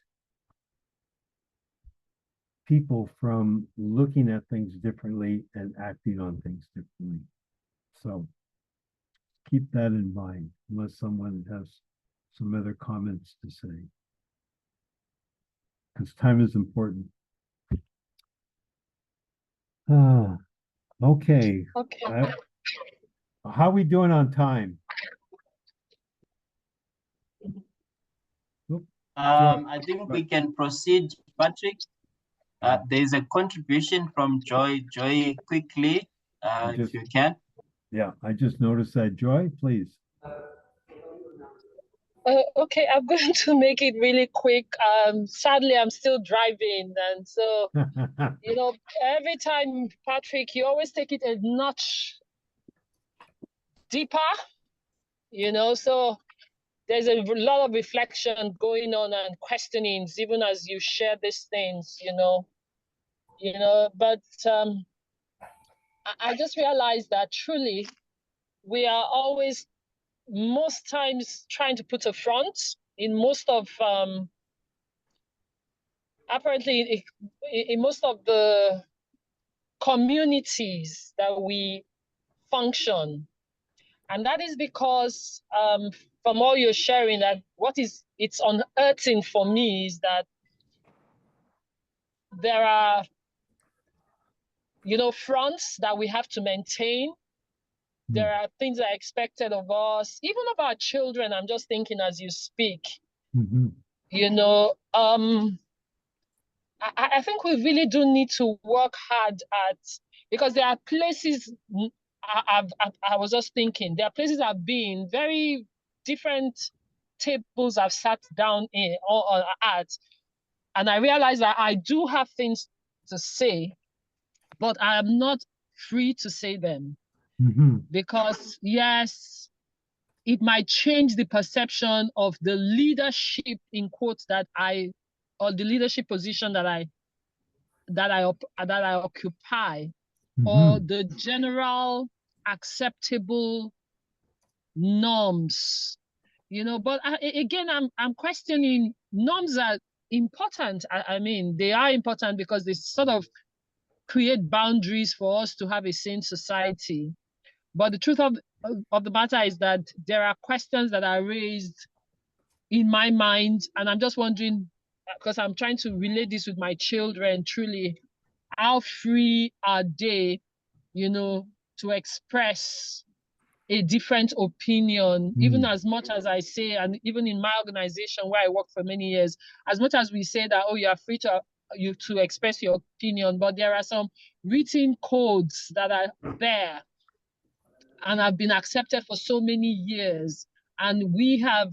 people from looking at things differently and acting on things differently. So keep that in mind, unless someone has some other comments to say, because time is important. Okay. Okay. How are we doing on time? I think we can proceed, Patrick. There's a contribution from Joy. Joy, quickly, if you can. Yeah, I just noticed that. Joy, please. Okay, I'm going to make it really quick. Sadly, I'm still driving, and so you know, every time, Patrick, you always take it a notch deeper. You know, so there's a lot of reflection going on and questionings, even as you share these things. You know, But I just realized that truly, we are always, most times, trying to put a front in most of apparently in most of the communities that we function. And that is because from all you're sharing, that it's unearthing for me is that there are, fronts that we have to maintain. There are things that are expected of us, even of our children. I'm just thinking as you speak, I think we really do need to work hard at, because there are places I was just thinking, there are places I've been, very different tables I've sat down in or at, and I realize that I do have things to say, but I am not free to say them. Because yes, it might change the perception of the leadership in quotes or the leadership position that I occupy, or the general acceptable norms, but again, I'm questioning. Norms are important. I mean, they are important because they sort of create boundaries for us to have a sane society. But the truth of the matter is that there are questions that are raised in my mind, and I'm just wondering, because I'm trying to relate this with my children, truly, how free are they, to express a different opinion, even as much as I say, and even in my organization where I worked for many years, as much as we say that, oh, you are free to express your opinion, but there are some written codes that are there and have been accepted for so many years. And we have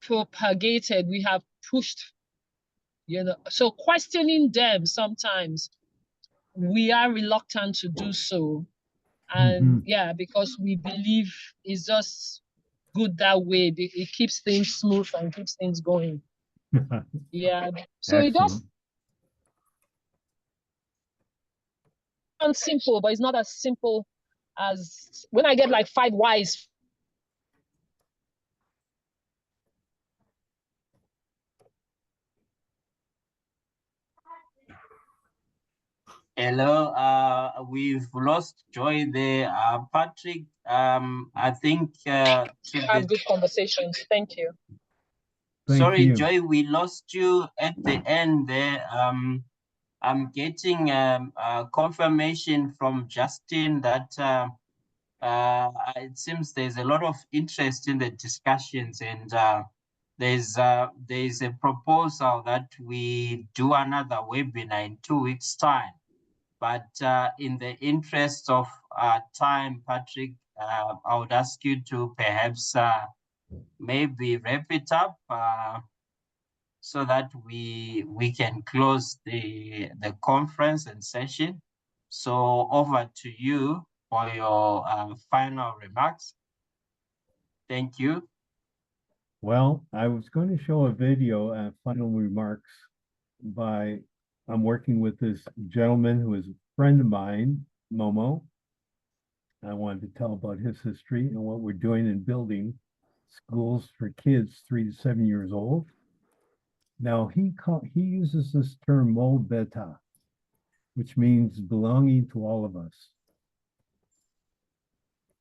propagated, we have pushed, so questioning them sometimes we are reluctant to do so. And yeah, because we believe it's just good that way. It keeps things smooth and keeps things going. Yeah. So it does sound simple, but it's not as simple as when I get like 5 whys. Hello, we've lost Joy there. Patrick, I think Have good conversations. Thank you. Sorry, Joy, we lost you at the end there. I'm getting confirmation from Justin that it seems there's a lot of interest in the discussions, and there's a proposal that we do another webinar in 2 weeks' time. But in the interest of time, Patrick, I would ask you to perhaps maybe wrap it up so that we can close the conference and session. So over to you for your final remarks. Thank you. Well, I was going to show a video, final remarks I'm working with this gentleman who is a friend of mine, Momo. I wanted to tell about his history and what we're doing in building schools for kids 3 to 7 years old. Now he uses this term "mo beta," which means belonging to all of us.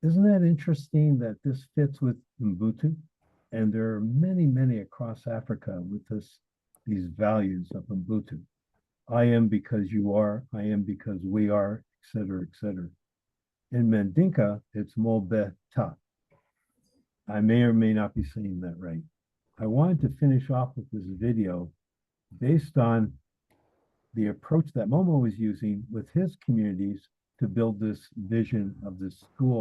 Isn't that interesting that this fits with Ubuntu? And there are many, many across Africa with these values of Ubuntu. I am because you are, I am because we are, etc., etc. In Mandinka, it's mo beta. I may or may not be saying that right. I wanted to finish off with this video based on the approach that Momo is using with his communities to build this vision of this school